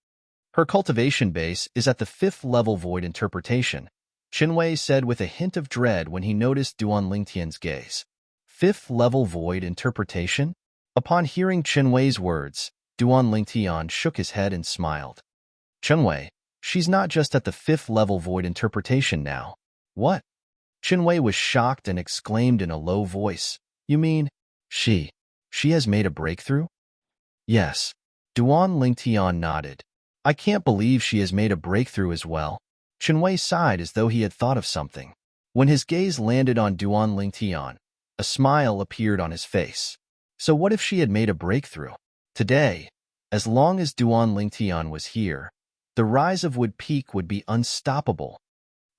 Her cultivation base is at the 5th level void interpretation, Qinwei said with a hint of dread when he noticed Duan Lingtian's gaze. 5th level void interpretation? Upon hearing Qinwei's words, Duan Lingtian shook his head and smiled. Qinwei, she's not just at the 5th level void interpretation now. What? Qinwei was shocked and exclaimed in a low voice. You mean, she has made a breakthrough? Yes. Duan Lingtian nodded. I can't believe she has made a breakthrough as well. Qinwei sighed as though he had thought of something. When his gaze landed on Duan Lingtian, a smile appeared on his face. So what if she had made a breakthrough? Today, as long as Duan Lingtian was here, the rise of Wood Peak would be unstoppable.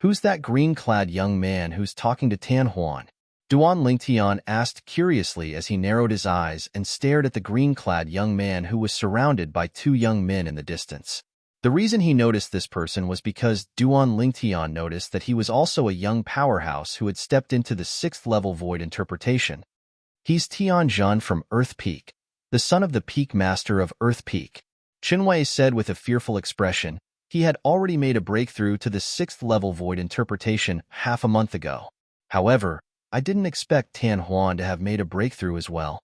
Who's that green-clad young man who's talking to Tan Huan? Duan Lingtian asked curiously as he narrowed his eyes and stared at the green-clad young man who was surrounded by 2 young men in the distance. The reason he noticed this person was because Duan Lingtian noticed that he was also a young powerhouse who had stepped into the 6th level void interpretation. He's Tianjun from Earth Peak, the son of the Peak Master of Earth Peak. Qinwei said with a fearful expression. He had already made a breakthrough to the 6th level void interpretation half a month ago. However, I didn't expect Tan Huan to have made a breakthrough as well.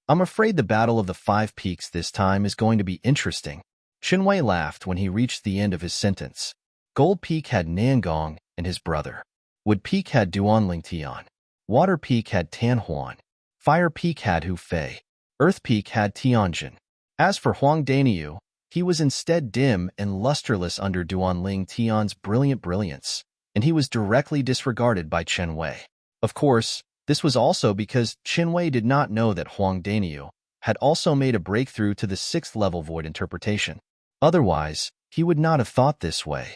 I'm afraid the Battle of the 5 Peaks this time is going to be interesting. Qinwei laughed when he reached the end of his sentence. Gold Peak had Nangong and his brother. Wood Peak had Duan Lingtian. Water Peak had Tan Huan. Fire Peak had Hu Fei. Earth Peak had Tianjin. As for Huang Daniu, he was instead dim and lusterless under Duan Lingtian's brilliant brilliance, and he was directly disregarded by Qinwei. Of course, this was also because Qinwei did not know that Huang Daniu had also made a breakthrough to the 6th level void interpretation. Otherwise, he would not have thought this way.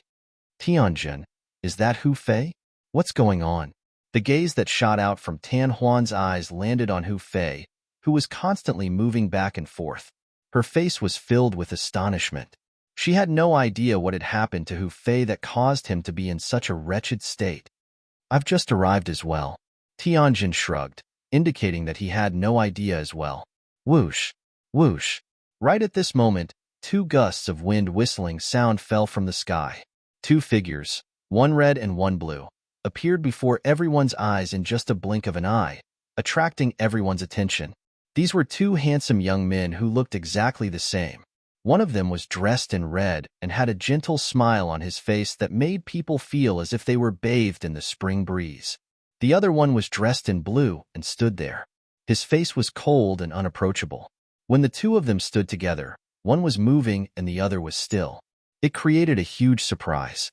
Tianjin, is that Hu Fei? What's going on? The gaze that shot out from Tan Huan's eyes landed on Hu Fei, who was constantly moving back and forth. Her face was filled with astonishment. She had no idea what had happened to Hu Fei that caused him to be in such a wretched state. I've just arrived as well. Tianjin shrugged, indicating that he had no idea as well. Whoosh, whoosh. Right at this moment, 2 gusts of wind whistling sound fell from the sky. 2 figures, one red and one blue, appeared before everyone's eyes in just a blink of an eye, attracting everyone's attention. These were 2 handsome young men who looked exactly the same. One of them was dressed in red and had a gentle smile on his face that made people feel as if they were bathed in the spring breeze. The other one was dressed in blue and stood there. His face was cold and unapproachable. When the 2 of them stood together, one was moving and the other was still. It created a huge surprise.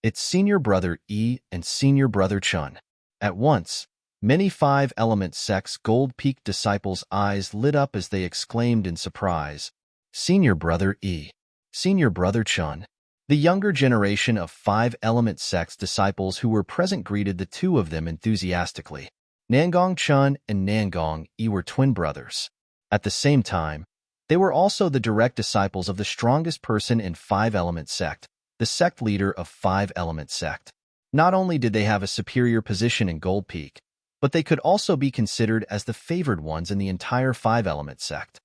It's Senior Brother Yi and Senior Brother Chun. At once, many 5-element sects Gold Peak disciples' eyes lit up as they exclaimed in surprise, Senior Brother Yi, Senior Brother Chun. The younger generation of 5-element sects disciples who were present greeted the 2 of them enthusiastically. Nangong Chun and Nangong Yi were twin brothers. At the same time, they were also the direct disciples of the strongest person in 5-element sect, the sect leader of 5-element sect. Not only did they have a superior position in Gold Peak, but they could also be considered as the favored ones in the entire 5-element sect.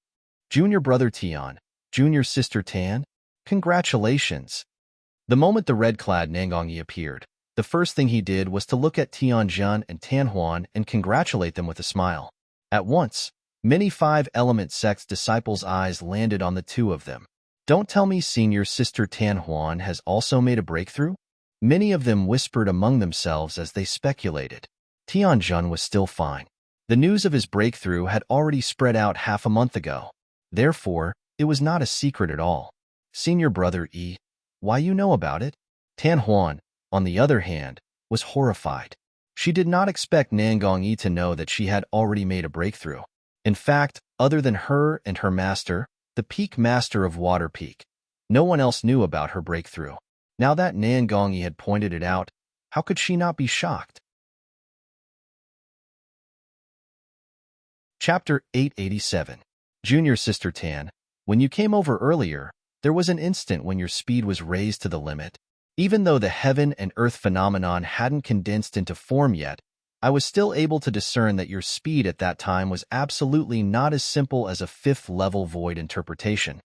Junior Brother Tian, Junior Sister Tan, congratulations. The moment the red-clad Nangongyi appeared, the first thing he did was to look at Tianjun and Tan Huan and congratulate them with a smile. At once, many 5-element sects disciples' eyes landed on the 2 of them. Don't tell me Senior Sister Tan Huan has also made a breakthrough? Many of them whispered among themselves as they speculated. Tianjun was still fine. The news of his breakthrough had already spread out half a month ago. Therefore, it was not a secret at all. Senior Brother Yi, why you know about it? Tan Huan, on the other hand, was horrified. She did not expect Nangong Yi to know that she had already made a breakthrough. In fact, other than her and her master, the Peak Master of Water Peak, no one else knew about her breakthrough. Now that Nangong Yi had pointed it out, how could she not be shocked? Chapter 887. Junior Sister Tan, when you came over earlier, there was an instant when your speed was raised to the limit. Even though the heaven and earth phenomenon hadn't condensed into form yet, I was still able to discern that your speed at that time was absolutely not as simple as a fifth-level void interpretation,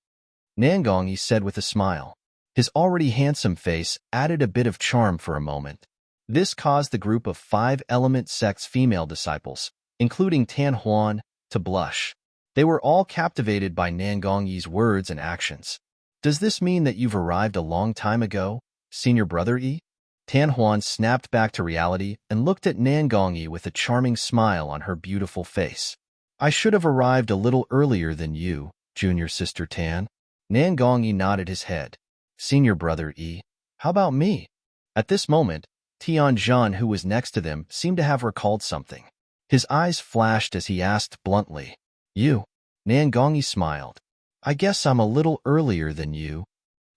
Nangongyi said with a smile. His already handsome face added a bit of charm for a moment. This caused the group of 5-element sect's female disciples, including Tan Huan, to blush. They were all captivated by Nangongyi's words and actions. Does this mean that you've arrived a long time ago, senior brother Yi? Tan Huan snapped back to reality and looked at Nangongyi with a charming smile on her beautiful face. I should have arrived a little earlier than you, junior sister Tan. Nangongyi nodded his head. Senior brother Yi, how about me? At this moment, Tianjun, who was next to them, seemed to have recalled something. His eyes flashed as he asked bluntly, You? Nangongyi smiled. I guess I'm a little earlier than you.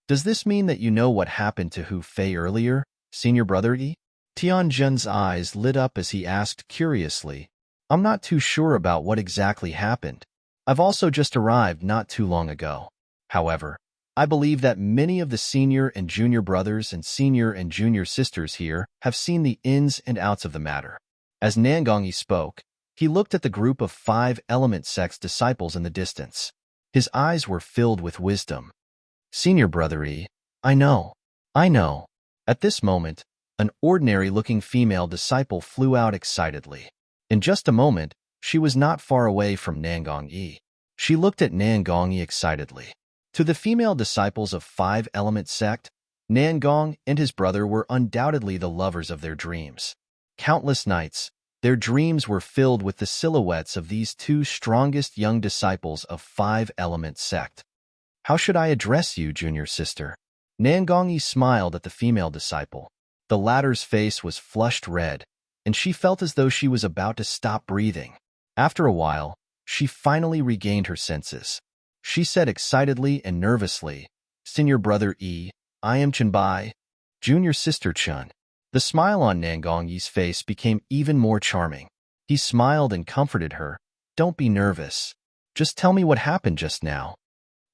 Does this mean that you know what happened to Hu Fei earlier, senior brother Yi? Tianjun's eyes lit up as he asked curiously, I'm not too sure about what exactly happened. I've also just arrived not too long ago. However, I believe that many of the senior and junior brothers and senior and junior sisters here have seen the ins and outs of the matter. As Nangongyi spoke, he looked at the group of 5-element sect's disciples in the distance. His eyes were filled with wisdom. Senior brother Yi, I know. At this moment, an ordinary-looking female disciple flew out excitedly. In just a moment, she was not far away from Nangongyi. She looked at Nangongyi excitedly. To the female disciples of 5-element sect, Nangong and his brother were undoubtedly the lovers of their dreams. Countless nights, their dreams were filled with the silhouettes of these two strongest young disciples of 5-element sect. How should I address you, junior sister? Nangongyi smiled at the female disciple. The latter's face was flushed red, and she felt as though she was about to stop breathing. After a while, she finally regained her senses. She said excitedly and nervously, Senior brother Yi, I am Chunbai, junior sister Chun. The smile on Nangongyi's face became even more charming. He smiled and comforted her. Don't be nervous. Just tell me what happened just now.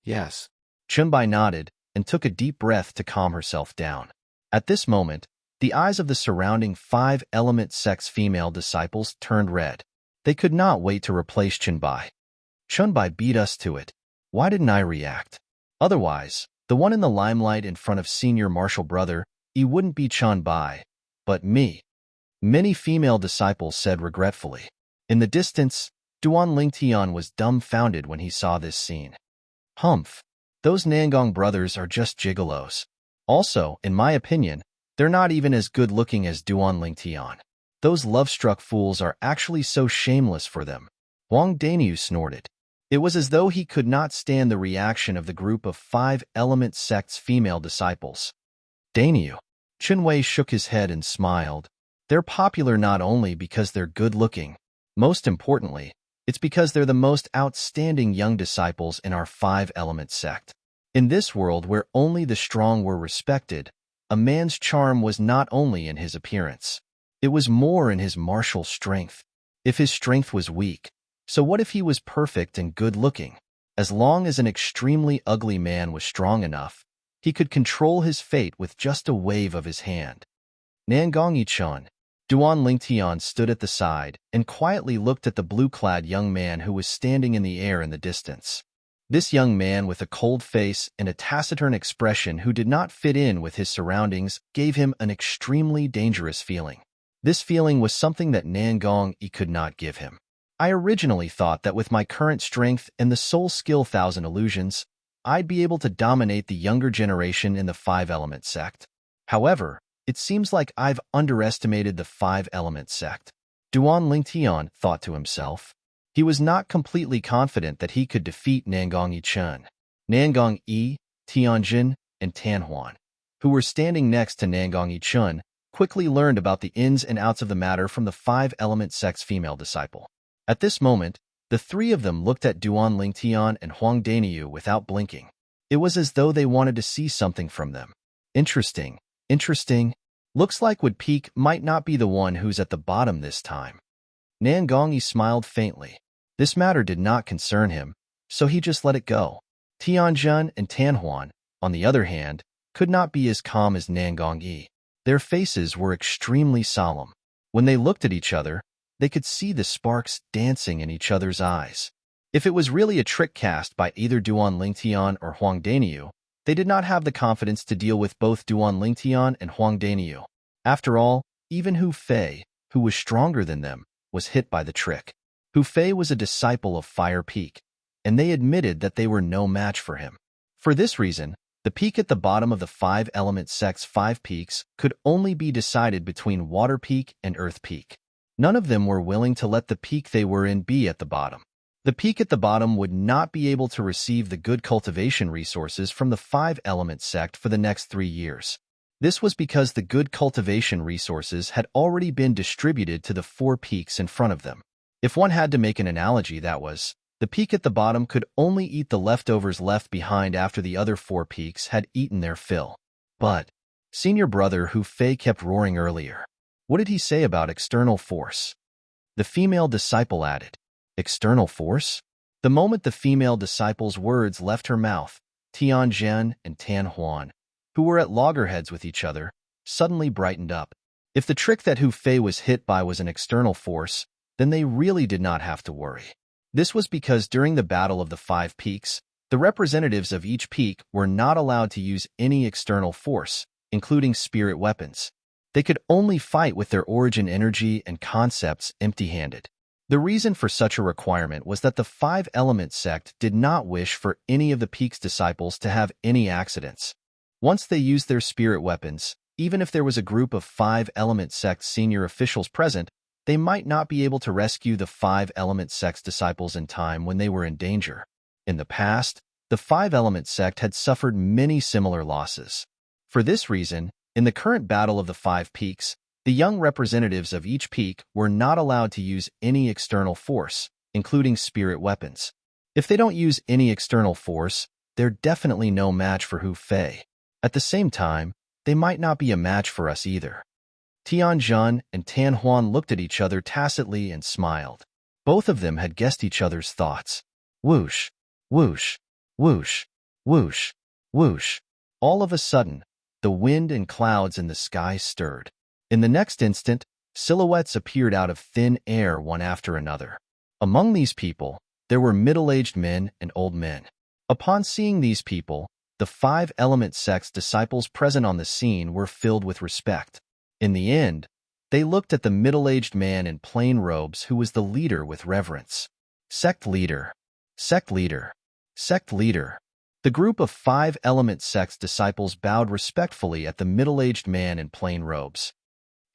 Yes. Chunbai nodded and took a deep breath to calm herself down. At this moment, the eyes of the surrounding 5-element sect's female disciples turned red. They could not wait to replace Chunbai. Chunbai beat us to it. Why didn't I react? Otherwise, the one in the limelight in front of senior martial brother, he wouldn't be Chunbai, but me. Many female disciples said regretfully. In the distance, Duan Lingtian was dumbfounded when he saw this scene. Humph, those Nangong brothers are just gigolos. Also, in my opinion, they're not even as good-looking as Duan Lingtian. Those love-struck fools are actually so shameless for them. Wang Daniu snorted. It was as though he could not stand the reaction of the group of 5-element sect's female disciples. Daniu. Chunwei shook his head and smiled. They're popular not only because they're good-looking. Most importantly, it's because they're the most outstanding young disciples in our 5-element sect. In this world where only the strong were respected, a man's charm was not only in his appearance. It was more in his martial strength. If his strength was weak, so what if he was perfect and good-looking? As long as an extremely ugly man was strong enough, he could control his fate with just a wave of his hand. Nangongyi-chun, Duan Lingtian stood at the side and quietly looked at the blue-clad young man who was standing in the air in the distance. This young man with a cold face and a taciturn expression who did not fit in with his surroundings gave him an extremely dangerous feeling. This feeling was something that Nangongyi could not give him. I originally thought that with my current strength and the soul skill 1,000 illusions, I'd be able to dominate the younger generation in the 5-element sect. However, it seems like I've underestimated the 5-element sect. Duan Lingtian thought to himself. He was not completely confident that he could defeat Nangongyi-chun. Nangongyi, Tianjin, and Tanhuan, who were standing next to Nangongyi-chun, quickly learned about the ins and outs of the matter from the 5-element sect's female disciple. At this moment, the three of them looked at Duan Lingtian and Huang Daniu without blinking. It was as though they wanted to see something from them. Interesting. Looks like Wood Peak might not be the one who's at the bottom this time. Nangongyi smiled faintly. This matter did not concern him, so he just let it go. Tianjun and Tanhuan, on the other hand, could not be as calm as Nangongyi. Their faces were extremely solemn. When they looked at each other, they could see the sparks dancing in each other's eyes. If it was really a trick cast by either Duan Lingtian or Huang Daniu, they did not have the confidence to deal with both Duan Lingtian and Huang Daniu. After all, even Hu Fei, who was stronger than them, was hit by the trick. Hu Fei was a disciple of Fire Peak, and they admitted that they were no match for him. For this reason, the peak at the bottom of the five-element sect's 5 peaks could only be decided between Water Peak and Earth Peak. None of them were willing to let the peak they were in be at the bottom. The peak at the bottom would not be able to receive the good cultivation resources from the 5-element sect for the next 3 years. This was because the good cultivation resources had already been distributed to the 4 peaks in front of them. If one had to make an analogy, that was, the peak at the bottom could only eat the leftovers left behind after the other 4 peaks had eaten their fill. But senior brother Hu Fei kept roaring earlier. What did he say about external force? The female disciple added, external force? The moment the female disciple's words left her mouth, Tian Zhen and Tan Huan, who were at loggerheads with each other, suddenly brightened up. If the trick that Hu Fei was hit by was an external force, then they really did not have to worry. This was because during the Battle of the 5 Peaks, the representatives of each peak were not allowed to use any external force, including spirit weapons. They could only fight with their origin energy and concepts empty-handed. The reason for such a requirement was that the 5-element sect did not wish for any of the peak's disciples to have any accidents. Once they used their spirit weapons, even if there was a group of 5-element sect senior officials present, they might not be able to rescue the 5-element sect's disciples in time when they were in danger. In the past, the 5-element sect had suffered many similar losses. For this reason, in the current Battle of the 5 Peaks, the young representatives of each peak were not allowed to use any external force, including spirit weapons. If they don't use any external force, they're definitely no match for Hu Fei. At the same time, they might not be a match for us either. Tian Zhen and Tan Huan looked at each other tacitly and smiled. Both of them had guessed each other's thoughts. Whoosh, whoosh, whoosh, whoosh, whoosh. All of a sudden, the wind and clouds in the sky stirred. In the next instant, silhouettes appeared out of thin air one after another. Among these people, there were middle-aged men and old men. Upon seeing these people, the 5-element sect's disciples present on the scene were filled with respect. In the end, they looked at the middle-aged man in plain robes who was the leader with reverence. Sect leader, sect leader, sect leader. The group of 5-element sect's disciples bowed respectfully at the middle-aged man in plain robes.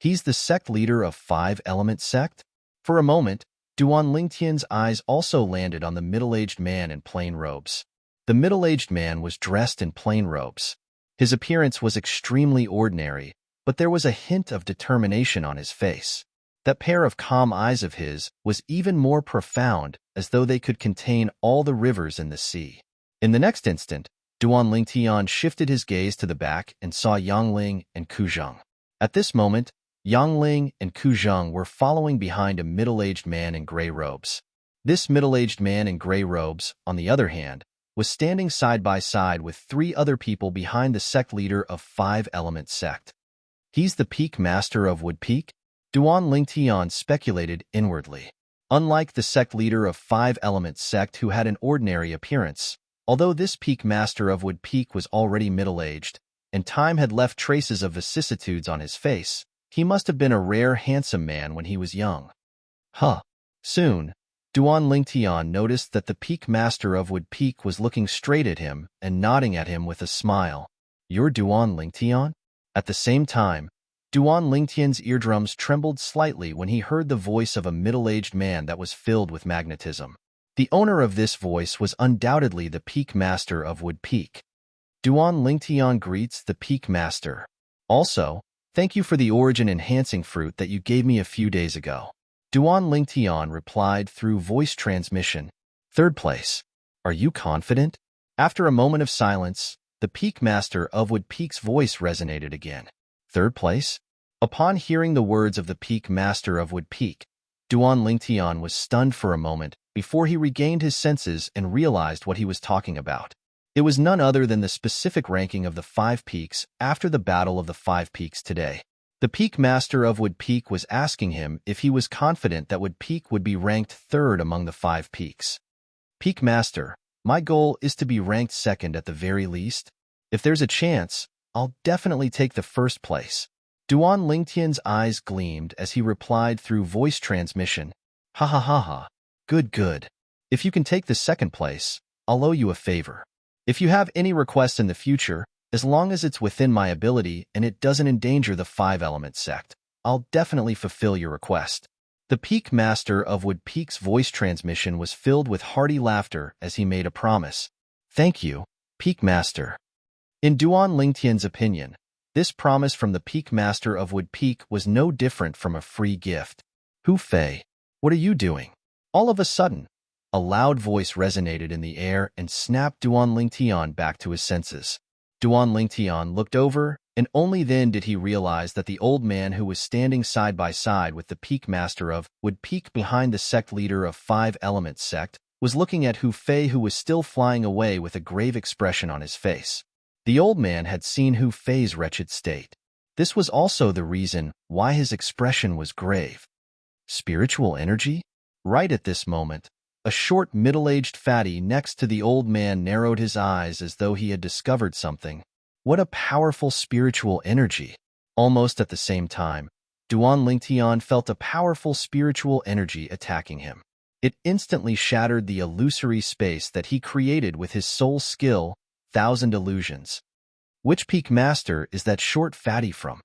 He's the sect leader of 5-element sect? For a moment, Duan Lingtian's eyes also landed on the middle-aged man in plain robes. The middle-aged man was dressed in plain robes. His appearance was extremely ordinary, but there was a hint of determination on his face. That pair of calm eyes of his was even more profound, as though they could contain all the rivers in the sea. In the next instant, Duan Lingtian shifted his gaze to the back and saw Yang Ling and Ku Zheng. At this moment, Yang Ling and Ku Zheng were following behind a middle-aged man in gray robes. This middle-aged man in gray robes, on the other hand, was standing side by side with 3 other people behind the sect leader of 5-element sect. He's the peak master of Wood Peak? Duan Lingtian speculated inwardly. Unlike the sect leader of 5-element sect who had an ordinary appearance, although this peak master of Wood Peak was already middle-aged, and time had left traces of vicissitudes on his face, he must have been a rare handsome man when he was young. Soon, Duan Lingtian noticed that the peak master of Wood Peak was looking straight at him and nodding at him with a smile. You're Duan Lingtian? At the same time, Duan Lingtian's eardrums trembled slightly when he heard the voice of a middle-aged man that was filled with magnetism. The owner of this voice was undoubtedly the peak master of Wood Peak. Duan Lingtian greets the peak master. Also, thank you for the origin-enhancing fruit that you gave me a few days ago. Duan Lingtian replied through voice transmission. 3rd place. Are you confident? After a moment of silence, the peak master of Wood Peak's voice resonated again. 3rd place? Upon hearing the words of the peak master of Wood Peak, Duan Lingtian was stunned for a moment before he regained his senses and realized what he was talking about. It was none other than the specific ranking of the 5 peaks after the Battle of the 5 Peaks today. The Peak Master of Wood Peak was asking him if he was confident that Wood Peak would be ranked third among the 5 peaks. Peak Master, my goal is to be ranked second at the very least. If there's a chance, I'll definitely take the first place. Duan Lingtian's eyes gleamed as he replied through voice transmission. Ha ha ha ha. Good, good. If you can take the second place, I'll owe you a favor. If you have any requests in the future, as long as it's within my ability and it doesn't endanger the 5-element sect, I'll definitely fulfill your request. The Peak Master of Wood Peak's voice transmission was filled with hearty laughter as he made a promise. Thank you, Peak Master. In Duan Lingtian's opinion, this promise from the Peak Master of Wood Peak was no different from a free gift. Hu Fei, what are you doing? All of a sudden, a loud voice resonated in the air and snapped Duan Lingtian back to his senses. Duan Lingtian looked over, and only then did he realize that the old man who was standing side by side with the Peak Master of Wood Peak behind the sect leader of 5-element sect was looking at Hu Fei, who was still flying away with a grave expression on his face. The old man had seen Hu Fei's wretched state. This was also the reason why his expression was grave. Spiritual energy? Right at this moment, a short, middle-aged fatty next to the old man narrowed his eyes as though he had discovered something. What a powerful spiritual energy! Almost at the same time, Duan Lingtian felt a powerful spiritual energy attacking him. It instantly shattered the illusory space that he created with his soul skill, 1,000 illusions. Which Peak Master is that short fatty from?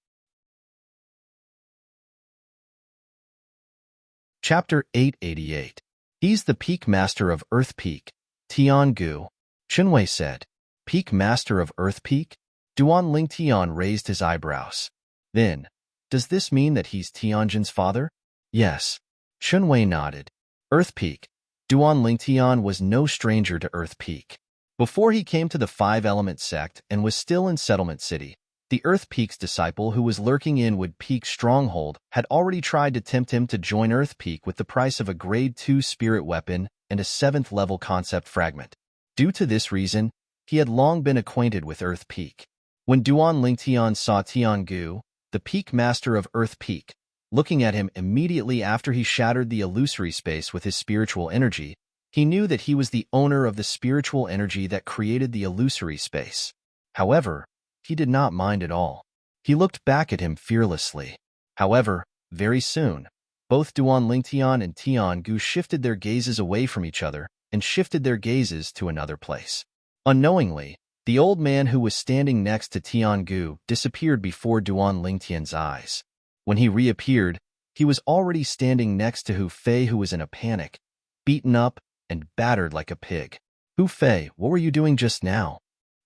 Chapter 888. He's the Peak Master of Earth Peak, Tian Gu. Chunwei said. Peak Master of Earth Peak? Duan Lingtian raised his eyebrows. Then, does this mean that he's Tianjin's father? Yes. Chunwei nodded. Earth Peak. Duan Lingtian was no stranger to Earth Peak. Before he came to the 5-element sect and was still in Settlement City, the Earth Peak's disciple who was lurking in Wood Peak's stronghold had already tried to tempt him to join Earth Peak with the price of a Grade 2 spirit weapon and a 7th-level concept fragment. Due to this reason, he had long been acquainted with Earth Peak. When Duan Lingtian saw Tian Gu, the Peak Master of Earth Peak, looking at him immediately after he shattered the illusory space with his spiritual energy, he knew that he was the owner of the spiritual energy that created the illusory space. However, he did not mind at all. He looked back at him fearlessly. However, very soon, both Duan Lingtian and Tian Gu shifted their gazes away from each other and shifted their gazes to another place. Unknowingly, the old man who was standing next to Tian Gu disappeared before Duan Lingtian's eyes. When he reappeared, he was already standing next to Hu Fei, who was in a panic, beaten up and battered like a pig. Hu Fei, what were you doing just now?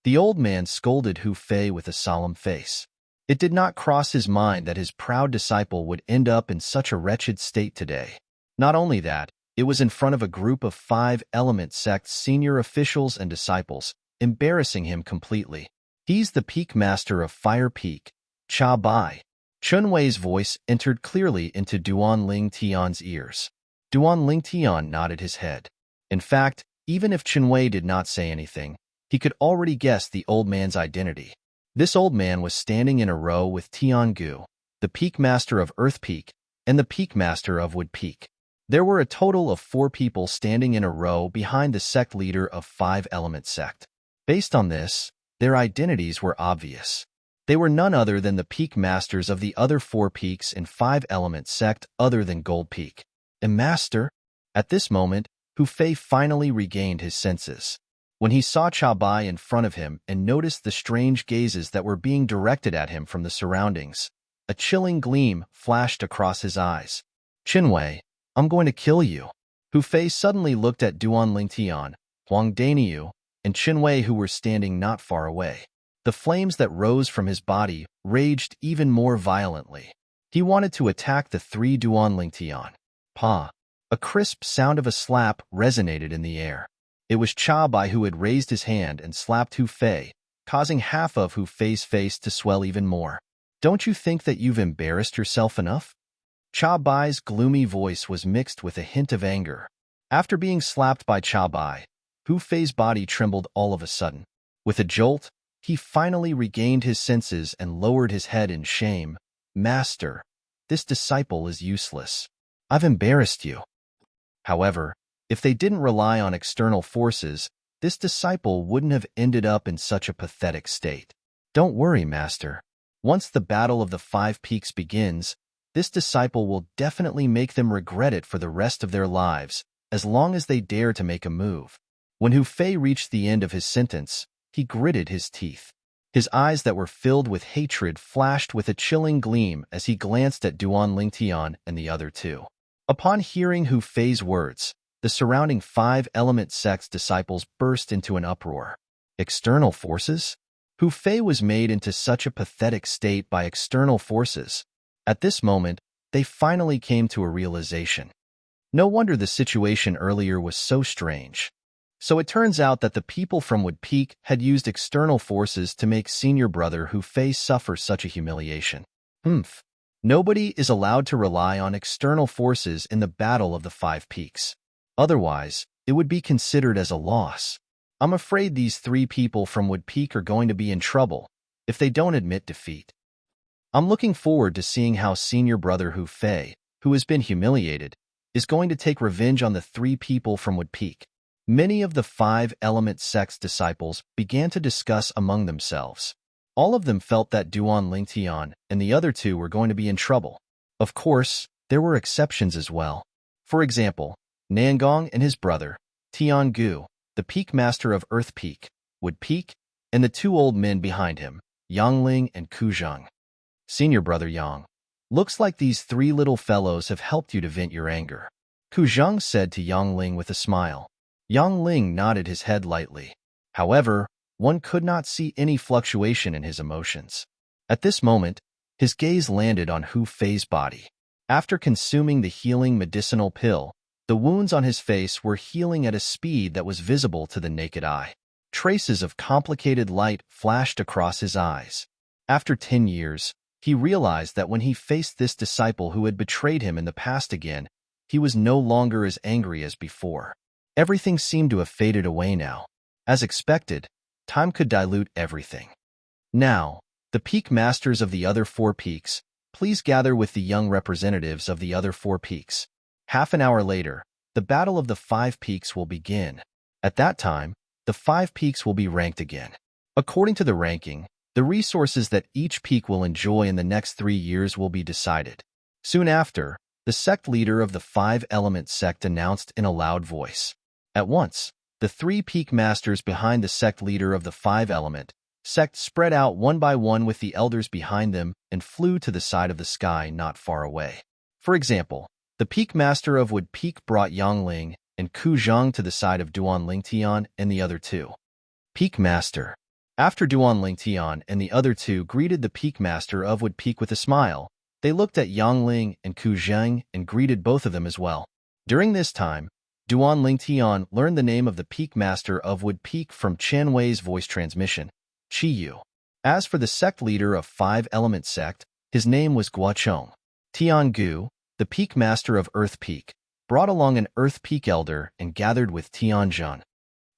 The old man scolded Hu Fei with a solemn face. It did not cross his mind that his proud disciple would end up in such a wretched state today. Not only that, it was in front of a group of 5-element sect's senior officials and disciples, embarrassing him completely. He's the Peak Master of Fire Peak, Cha Bai. Chunwei's voice entered clearly into Duan Lingtian's ears. Duan Lingtian nodded his head. In fact, even if Chunwei did not say anything, he could already guess the old man's identity. This old man was standing in a row with Tian Gu, the Peak Master of Earth Peak, and the Peak Master of Wood Peak. There were a total of 4 people standing in a row behind the sect leader of 5-element sect. Based on this, their identities were obvious. They were none other than the Peak Masters of the other 4 peaks in 5-element sect other than Gold Peak. A master? At this moment, Hu Fei finally regained his senses. When he saw Cha Bai in front of him and noticed the strange gazes that were being directed at him from the surroundings, a chilling gleam flashed across his eyes. Chunwei, I'm going to kill you. Hu Fei suddenly looked at Duan Lingtian, Huang Daniu, and Chunwei, who were standing not far away. The flames that rose from his body raged even more violently. He wanted to attack the 3 Duan Lingtian. Pa! A crisp sound of a slap resonated in the air. It was Cha Bai who had raised his hand and slapped Hu Fei, causing half of Hu Fei's face to swell even more. Don't you think that you've embarrassed yourself enough? Cha Bai's gloomy voice was mixed with a hint of anger. After being slapped by Cha Bai, Hu Fei's body trembled all of a sudden. With a jolt, he finally regained his senses and lowered his head in shame. "Master, this disciple is useless. I've embarrassed you." However, if they didn't rely on external forces, this disciple wouldn't have ended up in such a pathetic state. "Don't worry, Master. Once the Battle of the Five Peaks begins, this disciple will definitely make them regret it for the rest of their lives, as long as they dare to make a move." When Hu Fei reached the end of his sentence, he gritted his teeth. His eyes that were filled with hatred flashed with a chilling gleam as he glanced at Duan Lingtian and the other two. Upon hearing Hu Fei's words, the surrounding five-element sect's disciples burst into an uproar. External forces? Hu Fei was made into such a pathetic state by external forces. At this moment, they finally came to a realization. No wonder the situation earlier was so strange. So it turns out that the people from Wood Peak had used external forces to make senior brother Hu Fei suffer such a humiliation. Nobody is allowed to rely on external forces in the Battle of the Five Peaks. Otherwise, it would be considered as a loss. I'm afraid these three people from Wood Peak are going to be in trouble if they don't admit defeat. I'm looking forward to seeing how senior brother Hu Fei, who has been humiliated, is going to take revenge on the three people from Wood Peak. Many of the five-element sect's disciples began to discuss among themselves. All of them felt that Duan Lingtian and the other two were going to be in trouble. Of course, there were exceptions as well. For example, Nangong and his brother, Tian Gu, the Peak Master of Earth Peak, Wood Peak, and the two old men behind him, Yang Ling and Ku Zheng. "Senior brother Yang, looks like these three little fellows have helped you to vent your anger," Ku Zheng said to Yang Ling with a smile. Yang Ling nodded his head lightly. However, one could not see any fluctuation in his emotions. At this moment, his gaze landed on Hu Fei's body. After consuming the healing medicinal pill, the wounds on his face were healing at a speed that was visible to the naked eye. Traces of complicated light flashed across his eyes. After 10 years, he realized that when he faced this disciple who had betrayed him in the past again, he was no longer as angry as before. Everything seemed to have faded away now. As expected, time could dilute everything. "Now, the peak masters of the other four peaks, please gather with the young representatives of the other four peaks. Half an hour later, the Battle of the Five Peaks will begin. At that time, the five peaks will be ranked again. According to the ranking, the resources that each peak will enjoy in the next 3 years will be decided." Soon after, the sect leader of the five-element sect announced in a loud voice. At once, the three peak masters behind the sect leader of the five-element sect spread out one by one with the elders behind them and flew to the side of the sky not far away. For example, the peak master of Wood Peak brought Yang Ling and Ku Zheng to the side of Duan Lingtian and the other two. Peak Master. After Duan Lingtian and the other two greeted the peak master of Wood Peak with a smile, they looked at Yang Ling and Ku Zheng and greeted both of them as well. During this time, Duan Lingtian learned the name of the peak master of Wood Peak from Chen Wei's voice transmission, Qi Yu. As for the sect leader of five-element sect, his name was Guochong. Tian Gu, the peak master of Earth Peak, brought along an Earth Peak elder and gathered with Tian Zhan.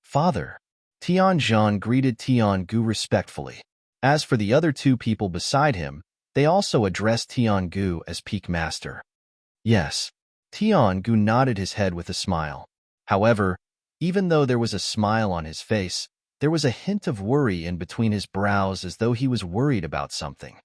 "Father." Tian Zhan greeted Tian Gu respectfully. As for the other two people beside him, they also addressed Tian Gu as peak master. "Yes." Tian Gu nodded his head with a smile. However, even though there was a smile on his face, there was a hint of worry in between his brows as though he was worried about something.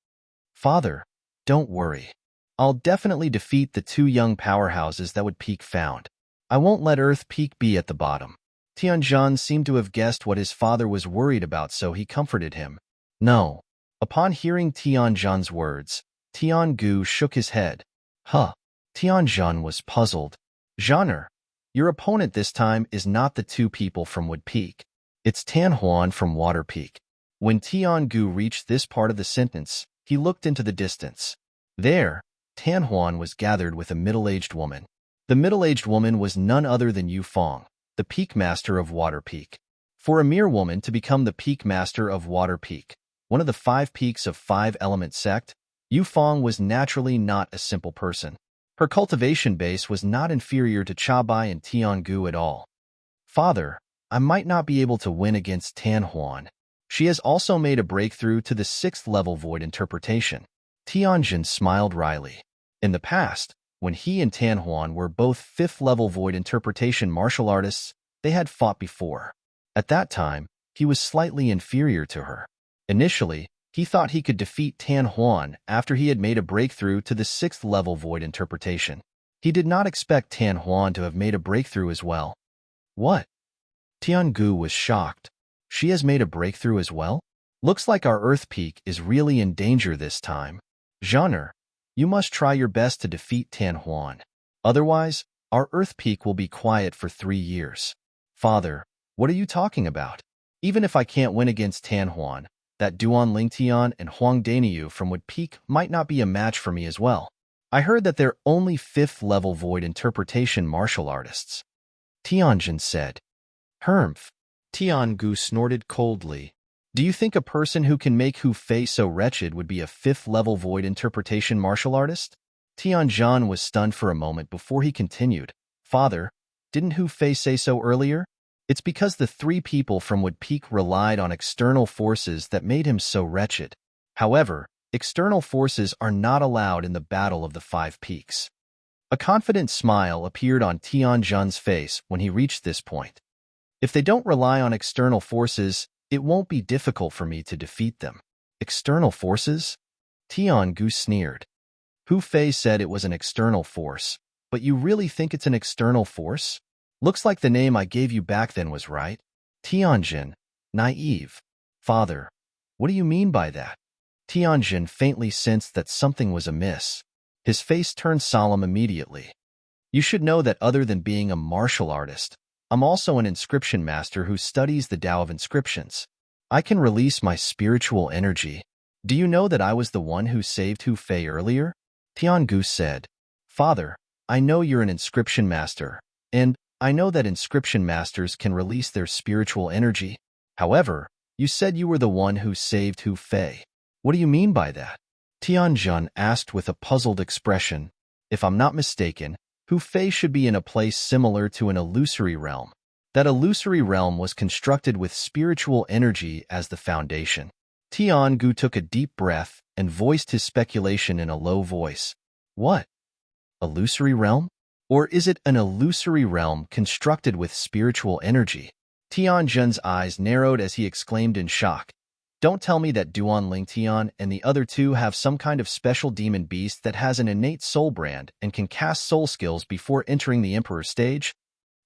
"Father, don't worry. I'll definitely defeat the two young powerhouses that Wood Peak found. I won't let Earth Peak be at the bottom." Tianzhan seemed to have guessed what his father was worried about, so he comforted him. "No." Upon hearing Tianzhan's words, Tian Gu shook his head. Tianzhan was puzzled. "Zhaner, your opponent this time is not the two people from Wood Peak. It's Tan Huan from Water Peak." When Tian Gu reached this part of the sentence, he looked into the distance. There, Tan Huan was gathered with a middle-aged woman. The middle-aged woman was none other than Yu Fong, the peak master of Water Peak. For a mere woman to become the peak master of Water Peak, one of the five peaks of five-element sect, Yu Fong was naturally not a simple person. Her cultivation base was not inferior to Chabai and Tiangu at all. "Father, I might not be able to win against Tan Huan. She has also made a breakthrough to the 6th level void interpretation." Tianjin smiled wryly. In the past, when he and Tan Huan were both 5th-level void interpretation martial artists, they had fought before. At that time, he was slightly inferior to her. Initially, he thought he could defeat Tan Huan after he had made a breakthrough to the 6th-level void interpretation. He did not expect Tan Huan to have made a breakthrough as well. What? Tiangu was shocked. She has made a breakthrough as well? Looks like our Earth Peak is really in danger this time. Zhaner, you must try your best to defeat Tan Huan. Otherwise, our Earth Peak will be quiet for 3 years. Father, what are you talking about? Even if I can't win against Tan Huan, that Duan Lingtian and Huang Daniyu from Wood Peak might not be a match for me as well. I heard that they're only 5th-level void interpretation martial artists. Tianjin said. Hermph. Tiangu snorted coldly. Do you think a person who can make Hu Fei so wretched would be a 5th-level void interpretation martial artist? Tianjin was stunned for a moment before he continued. Father, didn't Hu Fei say so earlier? It's because the 3 people from Wood Peak relied on external forces that made him so wretched. However, external forces are not allowed in the Battle of the 5 Peaks. A confident smile appeared on Tianjin's face when he reached this point. If they don't rely on external forces, it won't be difficult for me to defeat them. External forces? Tiangu sneered. Hu Fei said it was an external force, but you really think it's an external force? Looks like the name I gave you back then was right. Tianjin, naive. Father, what do you mean by that? Tianjin faintly sensed that something was amiss. His face turned solemn immediately. You should know that other than being a martial artist, I'm also an inscription master who studies the Tao of inscriptions. I can release my spiritual energy. Do you know that I was the one who saved Hu Fei earlier? Tiangu said. Father, I know you're an inscription master, and I know that inscription masters can release their spiritual energy. However, you said you were the one who saved Hu Fei. What do you mean by that? Tianjin asked with a puzzled expression. If I'm not mistaken, Hu Fei should be in a place similar to an illusory realm. That illusory realm was constructed with spiritual energy as the foundation. Tiangu took a deep breath and voiced his speculation in a low voice. What? Illusory realm? Or is it an illusory realm constructed with spiritual energy? Tianjin's eyes narrowed as he exclaimed in shock. Don't tell me that Duan Lingtian and the other 2 have some kind of special demon beast that has an innate soul brand and can cast soul skills before entering the Emperor stage?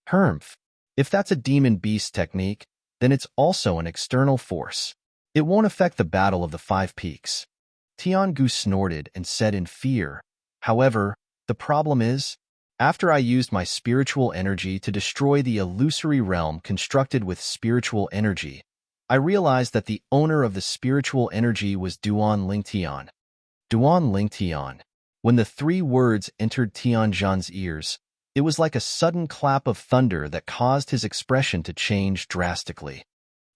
Hermph. If that's a demon beast technique, then it's also an external force. It won't affect the Battle of the 5 Peaks. Tiangu snorted and said in fear. However, the problem is, after I used my spiritual energy to destroy the illusory realm constructed with spiritual energy, I realized that the owner of the spiritual energy was Duan Lingtian. Duan Lingtian. When the 3 words entered Tianjin's ears, it was like a sudden clap of thunder that caused his expression to change drastically.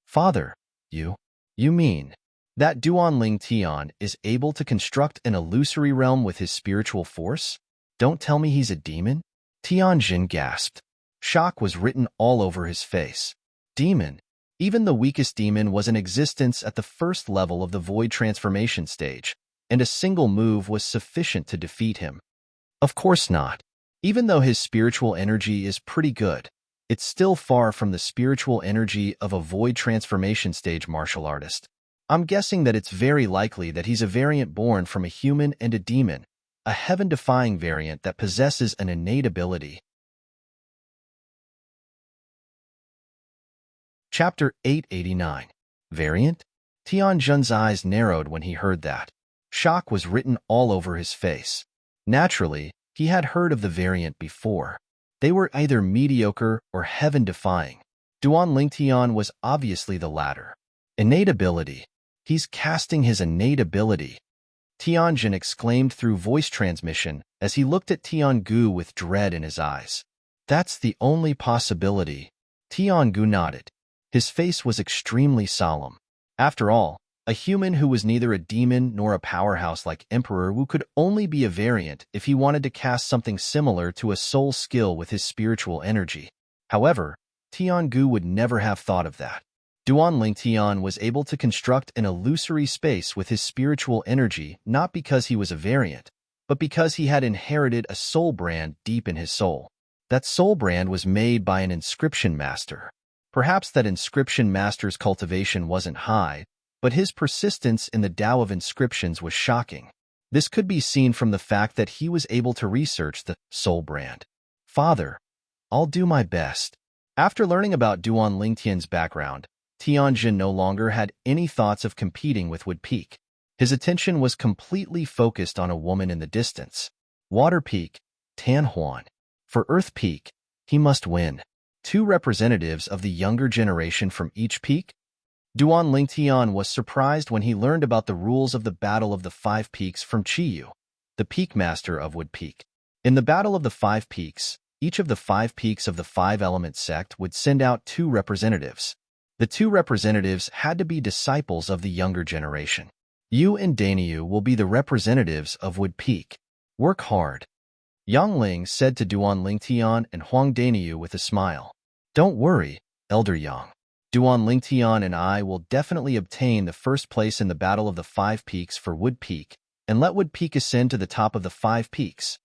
Father, you mean that Duan Lingtian is able to construct an illusory realm with his spiritual force? Don't tell me he's a demon? Tianjin gasped. Shock was written all over his face. Demon? Even the weakest demon was in existence at the 1st level of the void transformation stage, and a single move was sufficient to defeat him. Of course not. Even though his spiritual energy is pretty good, it's still far from the spiritual energy of a void transformation stage martial artist. I'm guessing that it's very likely that he's a variant born from a human and a demon, a heaven-defying variant that possesses an innate ability. Chapter 889. Variant? Tianjin's eyes narrowed when he heard that. Shock was written all over his face. Naturally, he had heard of the variant before. They were either mediocre or heaven-defying. Duan Lingtian was obviously the latter. Innate ability. He's casting his innate ability. Tianjin exclaimed through voice transmission as he looked at Tiangu with dread in his eyes. That's the only possibility. Tiangu nodded. His face was extremely solemn. After all, a human who was neither a demon nor a powerhouse like Emperor Wu could only be a variant if he wanted to cast something similar to a soul skill with his spiritual energy. However, Tiangu would never have thought of that. Duan Lingtian was able to construct an illusory space with his spiritual energy not because he was a variant, but because he had inherited a soul brand deep in his soul. That soul brand was made by an inscription master. Perhaps that inscription master's cultivation wasn't high, but his persistence in the Tao of inscriptions was shocking. This could be seen from the fact that he was able to research the soul brand. Father, I'll do my best. After learning about Duan Lingtian's background, Tianjin no longer had any thoughts of competing with Wood Peak. His attention was completely focused on a woman in the distance. Water Peak, Tan Huan. For Earth Peak, he must win. 2 representatives of the younger generation from each peak? Duan Lingtian was surprised when he learned about the rules of the Battle of the 5 Peaks from Chiyu, the peak master of Wood Peak. In the Battle of the 5 Peaks, each of the 5 peaks of the 5-element sect would send out 2 representatives. The 2 representatives had to be disciples of the younger generation. You and Daniu will be the representatives of Wood Peak. Work hard. Yang Ling said to Duan Lingtian and Huang Daniu with a smile. Don't worry, Elder Yang. Duan Lingtian and I will definitely obtain the first place in the Battle of the 5 Peaks for Wood Peak, and let Wood Peak ascend to the top of the 5 peaks.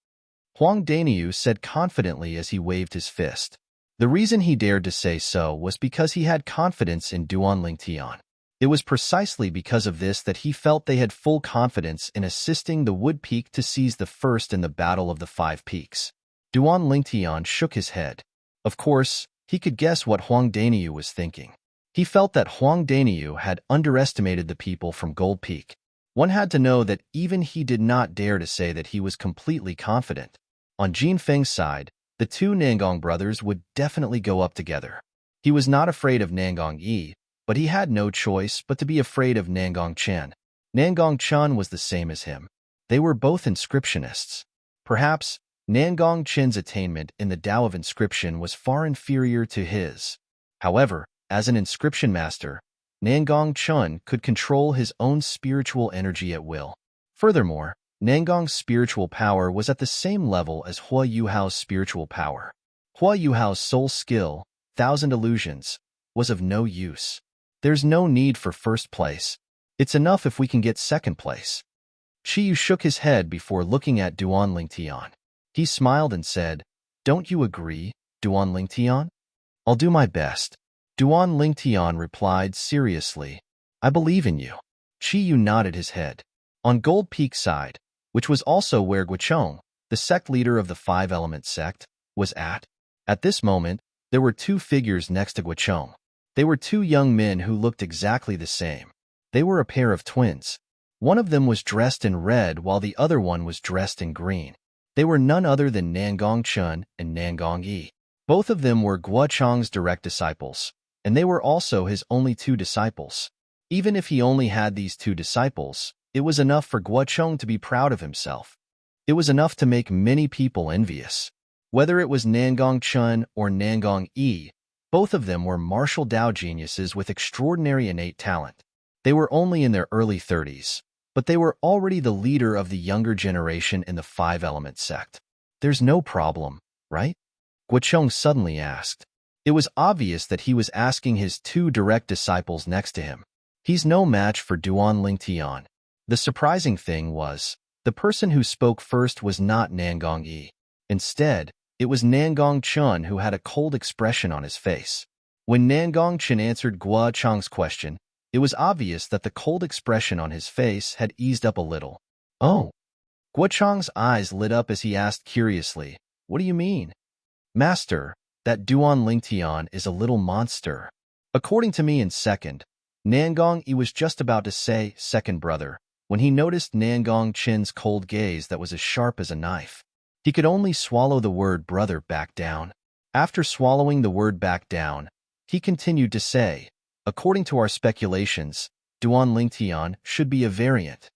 Huang Daniu said confidently as he waved his fist. The reason he dared to say so was because he had confidence in Duan Lingtian. It was precisely because of this that he felt they had full confidence in assisting the Wood Peak to seize the first in the Battle of the 5 Peaks. Duan Lingtian shook his head. Of course, he could guess what Huang Daniu was thinking. He felt that Huang Daniu had underestimated the people from Gold Peak. One had to know that even he did not dare to say that he was completely confident. On Jin Feng's side, the 2 Nangong brothers would definitely go up together. He was not afraid of Nangong Yi, but he had no choice but to be afraid of Nangong Chen. Nangong Chen was the same as him. They were both inscriptionists. Perhaps, Nangong Chen's attainment in the Tao of inscription was far inferior to his. However, as an inscription master, Nangong Chen could control his own spiritual energy at will. Furthermore, Nangong's spiritual power was at the same level as Hua Yuhao's spiritual power. Hua Yuhao's soul skill, 1,000 illusions, was of no use. There's no need for first place. It's enough if we can get second place. Chiyu shook his head before looking at Duan Lingtian. He smiled and said, Don't you agree, Duan Lingtian? I'll do my best. Duan Lingtian replied seriously, I believe in you. Chiyu nodded his head. On Gold Peak side, which was also where Guochong, the sect leader of the 5-element sect, was at. At this moment, there were 2 figures next to Guochong. They were 2 young men who looked exactly the same. They were a pair of twins. One of them was dressed in red while the other one was dressed in green. They were none other than Nangong Chen and Nangong Yi. Both of them were Guochong's direct disciples, and they were also his only 2 disciples. Even if he only had these 2 disciples, it was enough for Guochong to be proud of himself. It was enough to make many people envious. Whether it was Nangong Chen or Nangong Yi, both of them were martial Tao geniuses with extraordinary innate talent. They were only in their early 30s, but they were already the leader of the younger generation in the 5-element sect. There's no problem, right? Guochong suddenly asked. It was obvious that he was asking his 2 direct disciples next to him. He's no match for Duan Lingtian. The surprising thing was, the person who spoke first was not Nangong Yi. Instead, it was Nangong Chen who had a cold expression on his face. When Nangong Chen answered Guochong's question, it was obvious that the cold expression on his face had eased up a little. Oh. Guochong's eyes lit up as he asked curiously, What do you mean? Master, that Duan Lingtian is a little monster. According to me in second, Nangong Yi was just about to say second brother, when he noticed Nangong Chen's cold gaze that was as sharp as a knife. He could only swallow the word brother back down. After swallowing the word back down, he continued to say, According to our speculations, Duan Lingtian should be a variant.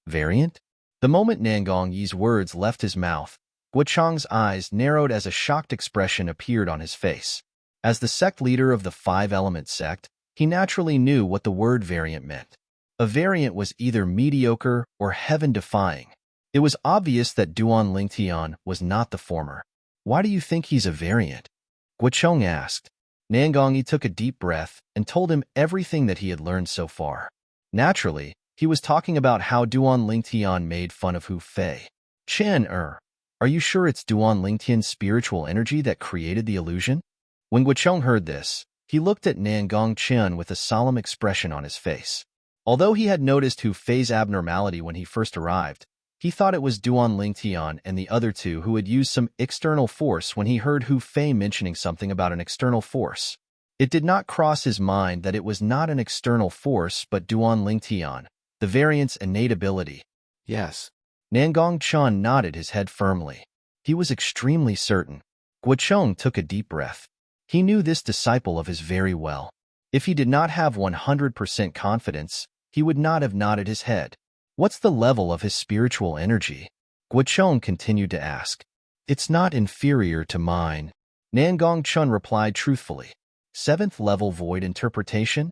Variant? The moment Nangong Yi's words left his mouth, Guochong's eyes narrowed as a shocked expression appeared on his face. As the sect leader of the 5-element sect, he naturally knew what the word variant meant. A variant was either mediocre or heaven-defying. It was obvious that Duan Lingtian was not the former. Why do you think he's a variant? Guochong asked. Nangongyi took a deep breath and told him everything that he had learned so far. Naturally, he was talking about how Duan Lingtian made fun of Hu Fei. Chen are you sure it's Duan Lingtian's spiritual energy that created the illusion? When Guocheng heard this, he looked at Nangong Chen with a solemn expression on his face. Although he had noticed Hu Fei's abnormality when he first arrived, he thought it was Duan Lingtian and the other two who had used some external force when he heard Hu Fei mentioning something about an external force. It did not cross his mind that it was not an external force but Duan Lingtian, the variant's innate ability. Yes. Nangong Chen nodded his head firmly. He was extremely certain. Guocheng took a deep breath. He knew this disciple of his very well. If he did not have 100% confidence, he would not have nodded his head. What's the level of his spiritual energy? Guocheng continued to ask. It's not inferior to mine. Nangong Chen replied truthfully. 7th level void interpretation?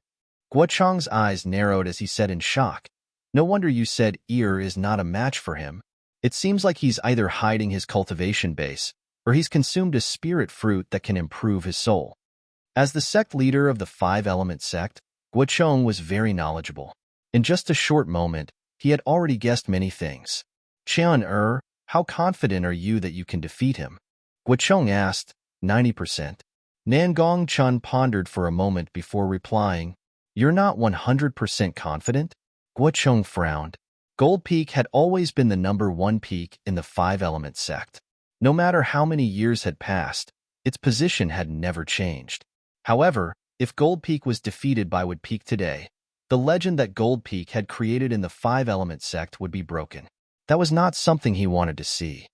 Guocheng's eyes narrowed as he said in shock. No wonder you said ear is not a match for him. It seems like he's either hiding his cultivation base, or he's consumed a spirit fruit that can improve his soul. As the sect leader of the 5-element sect, Guocheng was very knowledgeable. In just a short moment, he had already guessed many things. Chen how confident are you that you can defeat him? Guocheng asked. 90%. Nangong Chen pondered for a moment before replying. You're not 100% confident? Guocheng frowned. Gold Peak had always been the #1 peak in the 5-element sect. No matter how many years had passed, its position had never changed. However, if Gold Peak was defeated by Wood Peak today, the legend that Gold Peak had created in the 5-element sect would be broken. That was not something he wanted to see.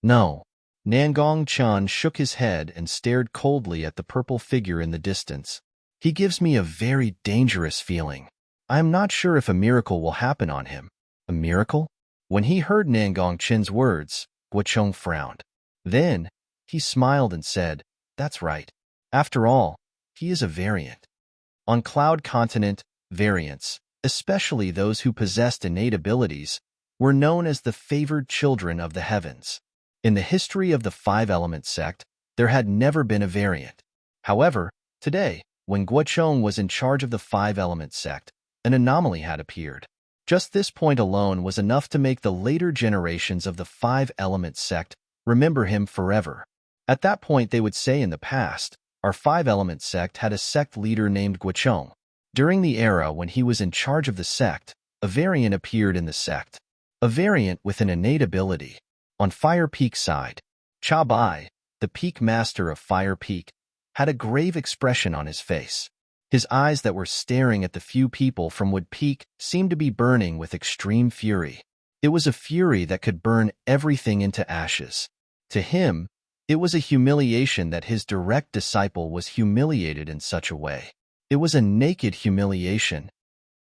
No. Nangong Chen shook his head and stared coldly at the purple figure in the distance. He gives me a very dangerous feeling. I am not sure if a miracle will happen on him. A miracle? When he heard Nangong Chen's words, Guocheng frowned. Then, he smiled and said, That's right. After all, he is a variant. On Cloud Continent, variants, especially those who possessed innate abilities, were known as the favored children of the heavens. In the history of the 5-element sect, there had never been a variant. However, today, when Guocheng was in charge of the 5-element sect, an anomaly had appeared. Just this point alone was enough to make the later generations of the 5-element sect remember him forever. At that point, they would say in the past, our 5-element sect had a sect leader named Guocheng. During the era when he was in charge of the sect, a variant appeared in the sect. A variant with an innate ability. On Fire Peak side, Cha Bai, the peak master of Fire Peak, had a grave expression on his face. His eyes that were staring at the few people from Wood Peak seemed to be burning with extreme fury. It was a fury that could burn everything into ashes. To him, it was a humiliation that his direct disciple was humiliated in such a way. It was a naked humiliation.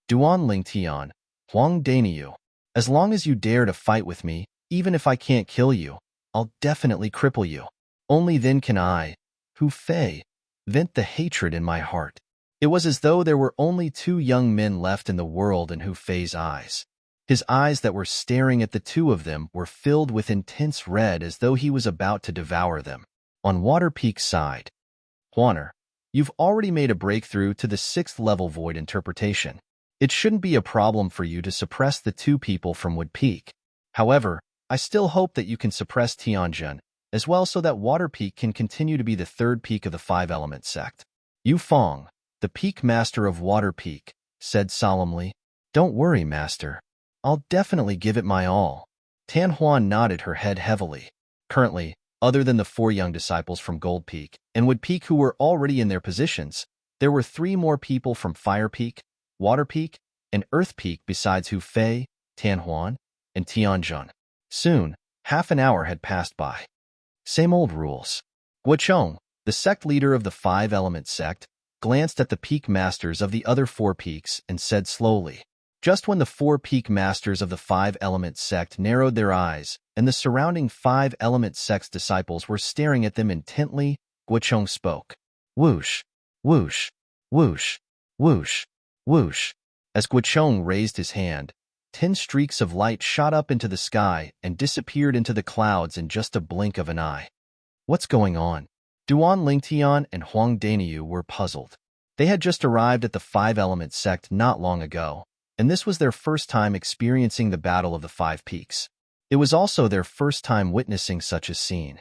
Duan Lingtian, Huang Daniyu, as long as you dare to fight with me, even if I can't kill you, I'll definitely cripple you. Only then can I, Hu Fei, vent the hatred in my heart. It was as though there were only 2 young men left in the world in Hu Fei's eyes. His eyes that were staring at the two of them were filled with intense red as though he was about to devour them. On Water Peak's side, Huaner, you've already made a breakthrough to the 6th level void interpretation. It shouldn't be a problem for you to suppress the 2 people from Wood Peak. However, I still hope that you can suppress Tianjin as well so that Water Peak can continue to be the 3rd peak of the 5-element sect. Yu Fong, the peak master of Water Peak, said solemnly, Don't worry, master. I'll definitely give it my all. Tan Huan nodded her head heavily. Currently, other than the 4 young disciples from Gold Peak and Wood Peak who were already in their positions, there were 3 more people from Fire Peak, Water Peak, and Earth Peak besides Hu Fei, Tan Huan, and Tianjin. Soon, half an hour had passed by. Same old rules. Guocheng, the sect leader of the 5-element sect, glanced at the peak masters of the other 4 peaks and said slowly. Just when the 4 peak masters of the 5-element sect narrowed their eyes and the surrounding 5-element sect's disciples were staring at them intently, Guocheng spoke. Whoosh, whoosh, whoosh, whoosh, whoosh. As Guocheng raised his hand, 10 streaks of light shot up into the sky and disappeared into the clouds in just a blink of an eye. What's going on? Duan Lingtian and Huang Daniyu were puzzled. They had just arrived at the five-element sect not long ago, and this was their first time experiencing the Battle of the Five Peaks. It was also their first time witnessing such a scene.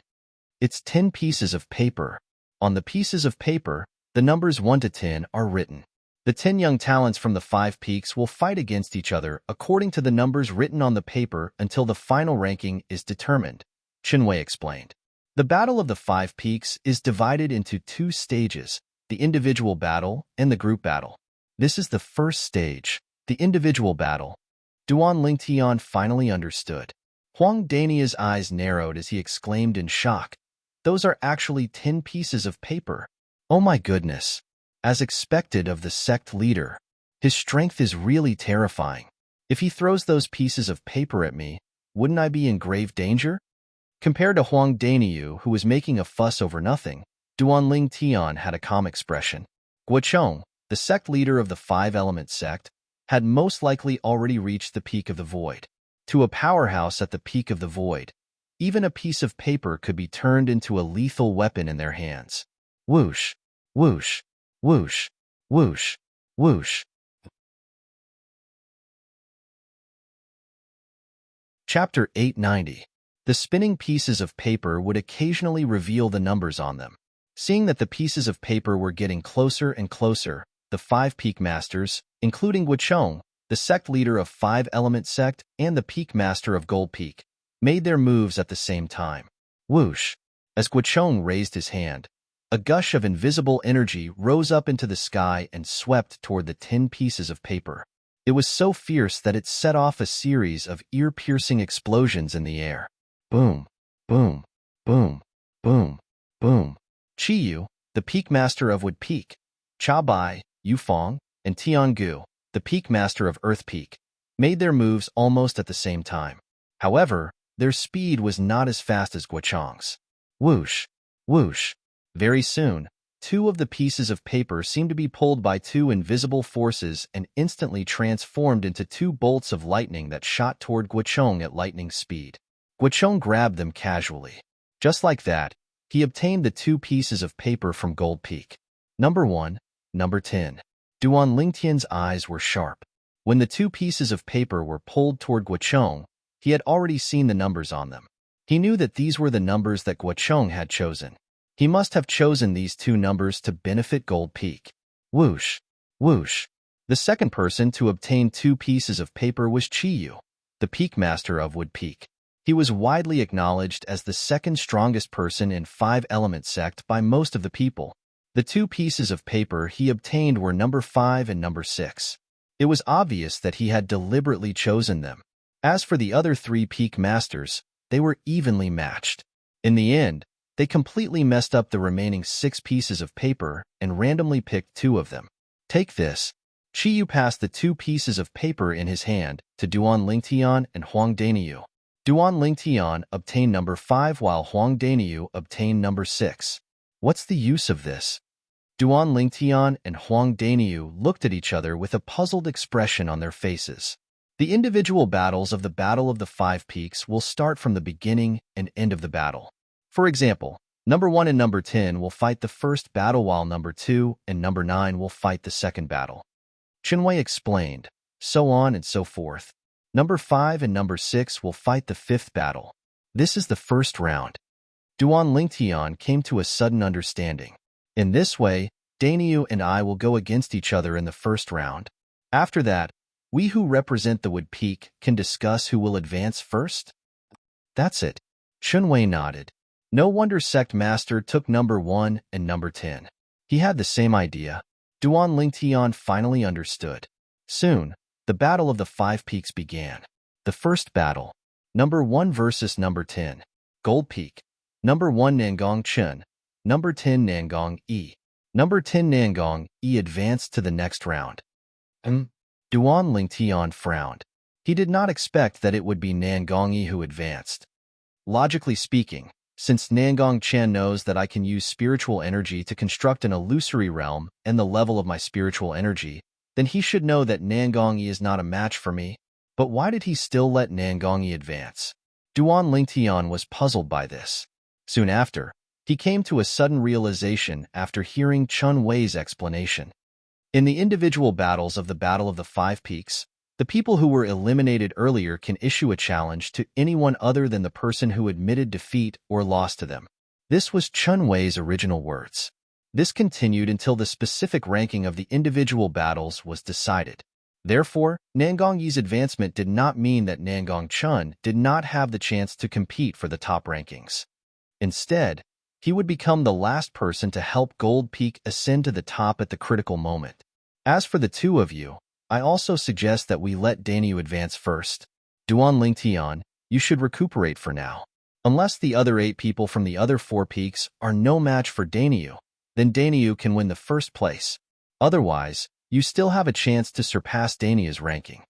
It's 10 pieces of paper. On the pieces of paper, the numbers 1 to 10 are written. The 10 young talents from the Five Peaks will fight against each other according to the numbers written on the paper until the final ranking is determined, Chenwei explained. The Battle of the Five Peaks is divided into 2 stages, the individual battle and the group battle. This is the first stage, the individual battle. Duan Lingtian finally understood. Huang Daniyu's eyes narrowed as he exclaimed in shock, "Those are actually 10 pieces of paper. Oh my goodness." As expected of the sect leader, his strength is really terrifying. If he throws those pieces of paper at me, wouldn't I be in grave danger? Compared to Huang Daniyu, who was making a fuss over nothing, Duan Lingtian had a calm expression. Guochong, the sect leader of the five-element sect, had most likely already reached the peak of the void. To a powerhouse at the peak of the void, even a piece of paper could be turned into a lethal weapon in their hands. Whoosh, whoosh, whoosh, whoosh, whoosh. Chapter 890. The spinning pieces of paper would occasionally reveal the numbers on them. Seeing that the pieces of paper were getting closer and closer, the 5 peak masters, including Guochong, the sect leader of five-element sect and the peak master of Gold Peak, made their moves at the same time. Whoosh! As Guochong raised his hand, a gush of invisible energy rose up into the sky and swept toward the 10 pieces of paper. It was so fierce that it set off a series of ear-piercing explosions in the air. Boom, boom, boom, boom, boom. Qiyu, the peak master of Wood Peak, Cha Bai, Yufeng, and Tiangu, the peak master of Earth Peak, made their moves almost at the same time. However, their speed was not as fast as Guochong's. Whoosh, whoosh. Very soon, 2 of the pieces of paper seemed to be pulled by 2 invisible forces and instantly transformed into 2 bolts of lightning that shot toward Guochong at lightning speed. Guochong grabbed them casually. Just like that, he obtained the 2 pieces of paper from Gold Peak. Number 1, number 10. Duan Lingtian's eyes were sharp. When the 2 pieces of paper were pulled toward Guochong, he had already seen the numbers on them. He knew that these were the numbers that Guochong had chosen. He must have chosen these 2 numbers to benefit Gold Peak. Whoosh, whoosh. The second person to obtain 2 pieces of paper was Qiyu, the peak master of Wood Peak. He was widely acknowledged as the second strongest person in five-element sect by most of the people. The 2 pieces of paper he obtained were number 5 and number 6. It was obvious that he had deliberately chosen them. As for the other 3 peak masters, they were evenly matched. In the end, they completely messed up the remaining 6 pieces of paper and randomly picked 2 of them. Take this. Qiyu passed the 2 pieces of paper in his hand to Duan Lingtian and Huang Daniyu. Duan Lingtian obtained number 5 while Huang Daniyu obtained number 6. What's the use of this? Duan Lingtian and Huang Daniyu looked at each other with a puzzled expression on their faces. The individual battles of the Battle of the Five Peaks will start from the beginning and end of the battle. For example, number 1 and number 10 will fight the first battle while number 2 and number 9 will fight the second battle. Chenwei explained, so on and so forth. Number 5 and number 6 will fight the 5th battle. This is the first round. Duan Lingtian came to a sudden understanding. In this way, Daniyu and I will go against each other in the first round. After that, we who represent the Wood Peak can discuss who will advance first? That's it. Chenwei nodded. No wonder Sect Master took number 1 and number 10. He had the same idea. Duan Lingtian finally understood. Soon, the Battle of the Five Peaks began. The first battle. Number 1 versus number 10. Gold Peak. Number 1 Nangong Chen. Number 10 Nangong E. Number 10 Nangong E advanced to the next round. Duan Lingtian frowned. He did not expect that it would be Nangong E who advanced. Logically speaking, since Nangong Chen knows that I can use spiritual energy to construct an illusory realm and the level of my spiritual energy, then he should know that Nangong Yi is not a match for me. But why did he still let Nangong Yi advance? Duan Lingtian was puzzled by this. Soon after, he He came to a sudden realization after hearing Chun Wei's explanation. In the individual battles of the Battle of the Five Peaks, the people who were eliminated earlier can issue a challenge to anyone other than the person who admitted defeat or lost to them. This was Chun Wei's original words. This continued until the specific ranking of the individual battles was decided. Therefore, Nangong Yi's advancement did not mean that Nangong Chun did not have the chance to compete for the top rankings. Instead, he would become the last person to help Gold Peak ascend to the top at the critical moment. As for the two of you, I also suggest that we let Danyu advance first. Duan Lingtian, you should recuperate for now. Unless the other 8 people from the other 4 peaks are no match for Danyu, then Danyu can win the first place. Otherwise, you still have a chance to surpass Danyu's ranking.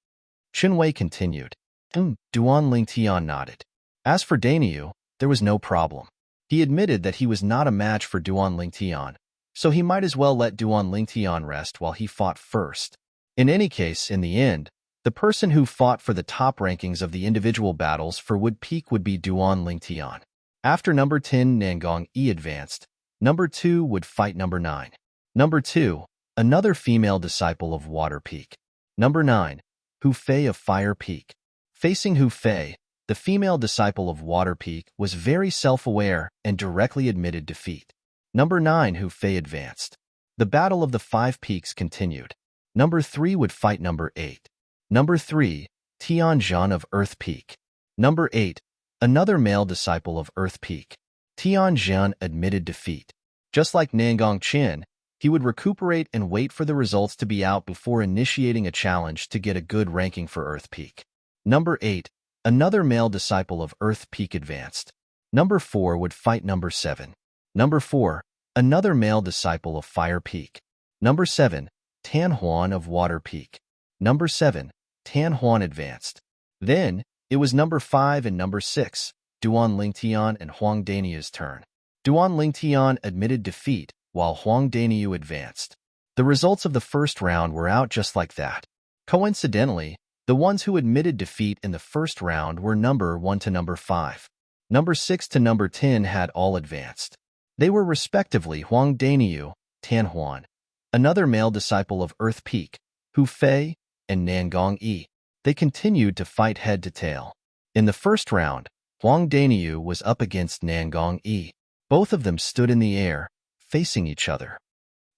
Chun Wei continued. Duan Lingtian nodded. As for Danyu, there was no problem. He admitted that he was not a match for Duan Lingtian, so he might as well let Duan Lingtian rest while he fought first. In any case, in the end, the person who fought for the top rankings of the individual battles for Wood Peak would be Duan Lingtian. After number 10 Nangong Yi advanced, number 2 would fight number 9. Number 2, another female disciple of Water Peak. Number 9, Hu Fei of Fire Peak. Facing Hu Fei, the female disciple of Water Peak was very self-aware and directly admitted defeat. Number 9 Hu Fei advanced. The Battle of the Five Peaks continued. Number 3 would fight number 8. Number 3, Tian Zhan of Earth Peak. Number 8, another male disciple of Earth Peak. Tian Zhan admitted defeat. Just like Nangong Chin, he would recuperate and wait for the results to be out before initiating a challenge to get a good ranking for Earth Peak. Number 8, another male disciple of Earth Peak advanced. Number 4 would fight number 7. Number 4, another male disciple of Fire Peak. Number 7, Tan Huan of Water Peak. Number 7, Tan Huan advanced. Then, it was number 5 and number 6, Duan Lingtian and Huang Danyu's turn. Duan Lingtian admitted defeat, while Huang Danyu advanced. The results of the first round were out just like that. Coincidentally, the ones who admitted defeat in the first round were number 1 to number 5. Number 6 to number 10 had all advanced. They were respectively Huang Danyu, Tan Huan, another male disciple of Earth Peak, Hu Fei, and Nangong Yi. They continued to fight head to tail. In the first round, Huang Danyu was up against Nangong Yi. Both of them stood in the air, facing each other.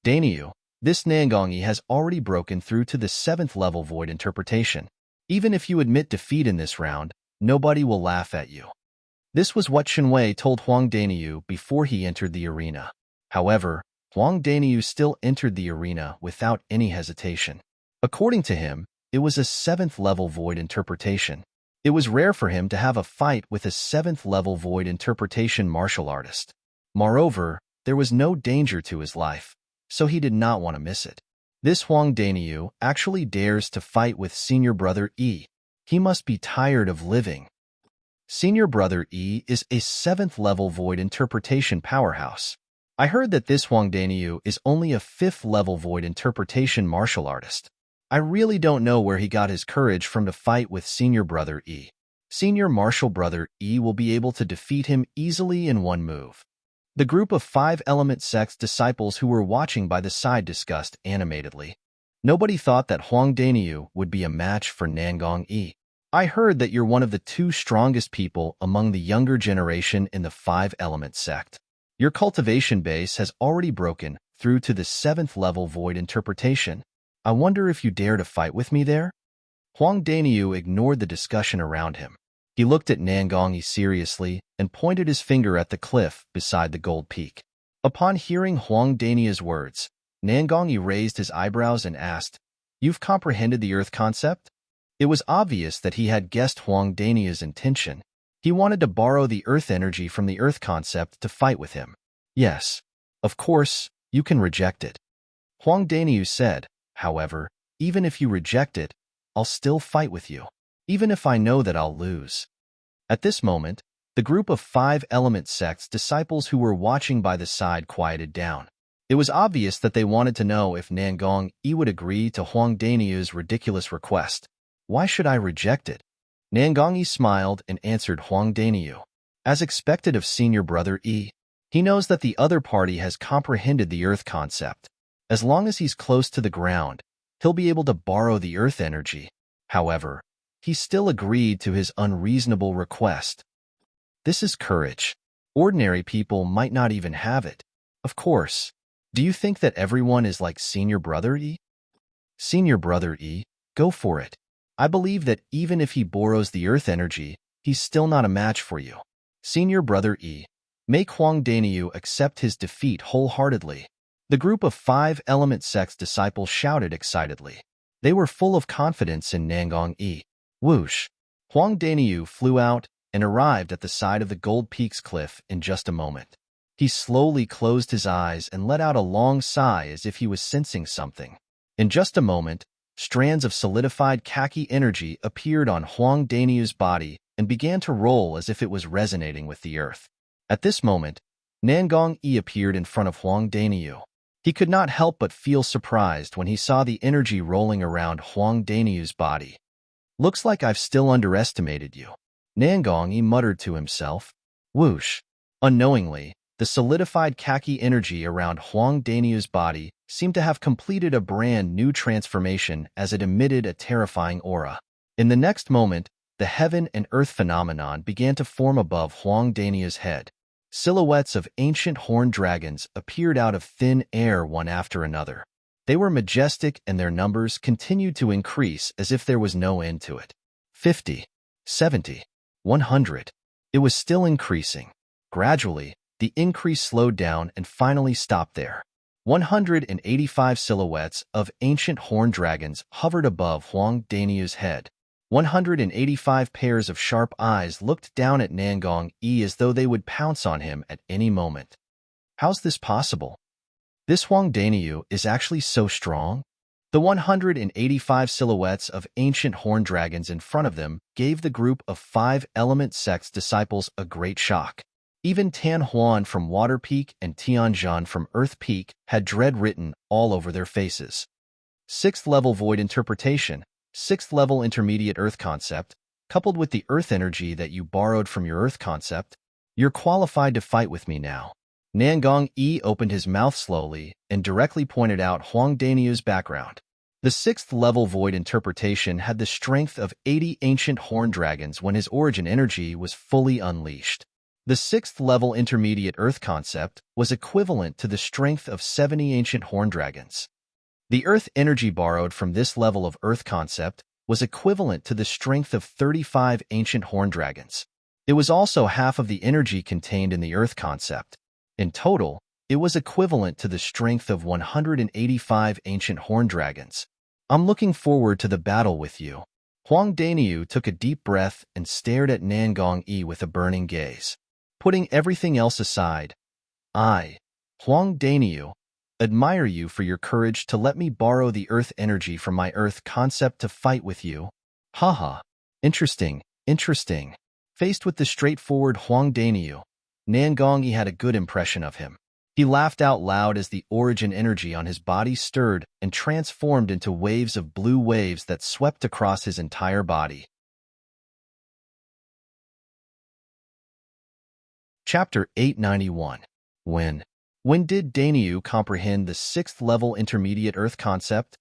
Danyu, this Nangong Yi has already broken through to the 7th level void interpretation. Even if you admit defeat in this round, nobody will laugh at you. This was what Chun Wei told Huang Danyu before he entered the arena. However, Huang Danyu still entered the arena without any hesitation. According to him, it was a 7th level void interpretation. It was rare for him to have a fight with a 7th level void interpretation martial artist. Moreover, there was no danger to his life, so he did not want to miss it. This Huang Danyu actually dares to fight with senior brother Yi. He must be tired of living. Senior brother Yi is a 7th level void interpretation powerhouse. I heard that this Huang Danyu is only a 5th level void interpretation martial artist. I really don't know where he got his courage from to fight with senior brother Yi. Senior martial brother Yi will be able to defeat him easily in one move. The group of 5 element sect's disciples who were watching by the side discussed animatedly. Nobody thought that Huang Danyu would be a match for Nangong Yi. I heard that you're one of the 2 strongest people among the younger generation in the 5 element sect. Your cultivation base has already broken through to the 7th level void interpretation. I wonder if you dare to fight with me there? Huang Danyu ignored the discussion around him. He looked at Nangong Yi seriously and pointed his finger at the cliff beside the gold peak. Upon hearing Huang Danyu's words, Nangong Yi raised his eyebrows and asked, "You've comprehended the earth concept?" It was obvious that he had guessed Huang Danyu's intention. He wanted to borrow the earth energy from the earth concept to fight with him. Yes, of course, you can reject it. Huang Danyu said, however, even if you reject it, I'll still fight with you, even if I know that I'll lose. At this moment, the group of 5 element sect's disciples who were watching by the side quieted down. It was obvious that they wanted to know if Nangong Yi would agree to Huang Danyu's ridiculous request. Why should I reject it? Nangong Yi smiled and answered Huang Danyu. As expected of senior brother Yi, He knows that the other party has comprehended the earth concept. As long as he's close to the ground, he'll be able to borrow the earth energy. However, he still agreed to his unreasonable request. This is courage. Ordinary people might not even have it. Of course. Do you think that everyone is like Senior Brother E? Senior Brother E, go for it. I believe that even if he borrows the earth energy, he's still not a match for you. Senior Brother E, make Huang Daniu accept his defeat wholeheartedly. The group of 5 element sect's disciples shouted excitedly. They were full of confidence in Nangong Yi. Whoosh! Huang Daniu flew out and arrived at the side of the Gold Peaks cliff in just a moment. He slowly closed his eyes and let out a long sigh as if he was sensing something. In just a moment, strands of solidified khaki energy appeared on Huang Daniu's body and began to roll as if it was resonating with the earth. At this moment, Nangong Yi appeared in front of Huang Daniu. He could not help but feel surprised when he saw the energy rolling around Huang Daniu's body. Looks like I've still underestimated you. Nangong Yi muttered to himself. Whoosh! Unknowingly, the solidified khaki energy around Huang Daniu's body seemed to have completed a brand new transformation as it emitted a terrifying aura. In the next moment, the heaven and earth phenomenon began to form above Huang Daniu's head. Silhouettes of ancient horned dragons appeared out of thin air one after another. They were majestic and their numbers continued to increase as if there was no end to it. 50, 70, 100. It was still increasing. Gradually, the increase slowed down and finally stopped there. 185 silhouettes of ancient horned dragons hovered above Huang Daniu's head. 185 pairs of sharp eyes looked down at Nangong Yi as though they would pounce on him at any moment. How's this possible? This Huang Daniu is actually so strong? The 185 silhouettes of ancient horned dragons in front of them gave the group of 5 element sect's disciples a great shock. Even Tan Huan from Water Peak and Tianzhan from Earth Peak had dread written all over their faces. 6th level void interpretation, 6th level intermediate earth concept, coupled with the earth energy that you borrowed from your earth concept, you're qualified to fight with me now. Nangong Yi opened his mouth slowly and directly pointed out Huang Daniu's background. The 6th level void interpretation had the strength of 80 ancient horned dragons when his origin energy was fully unleashed. The 6th level intermediate earth concept was equivalent to the strength of 70 ancient horned dragons. The earth energy borrowed from this level of earth concept was equivalent to the strength of 35 ancient horned dragons. It was also half of the energy contained in the earth concept. In total, it was equivalent to the strength of 185 ancient horned dragons. I'm looking forward to the battle with you. Huang Daniu took a deep breath and stared at Nangong Yi with a burning gaze. Putting everything else aside, I, Huang Daniu, admire you for your courage to let me borrow the earth energy from my earth concept to fight with you. Haha. Interesting, interesting. Faced with the straightforward Huang Daniu, Nangong Yi had a good impression of him. He laughed out loud as the origin energy on his body stirred and transformed into waves of blue waves that swept across his entire body. Chapter 891. When did Daniu comprehend the 6th level intermediate earth concept?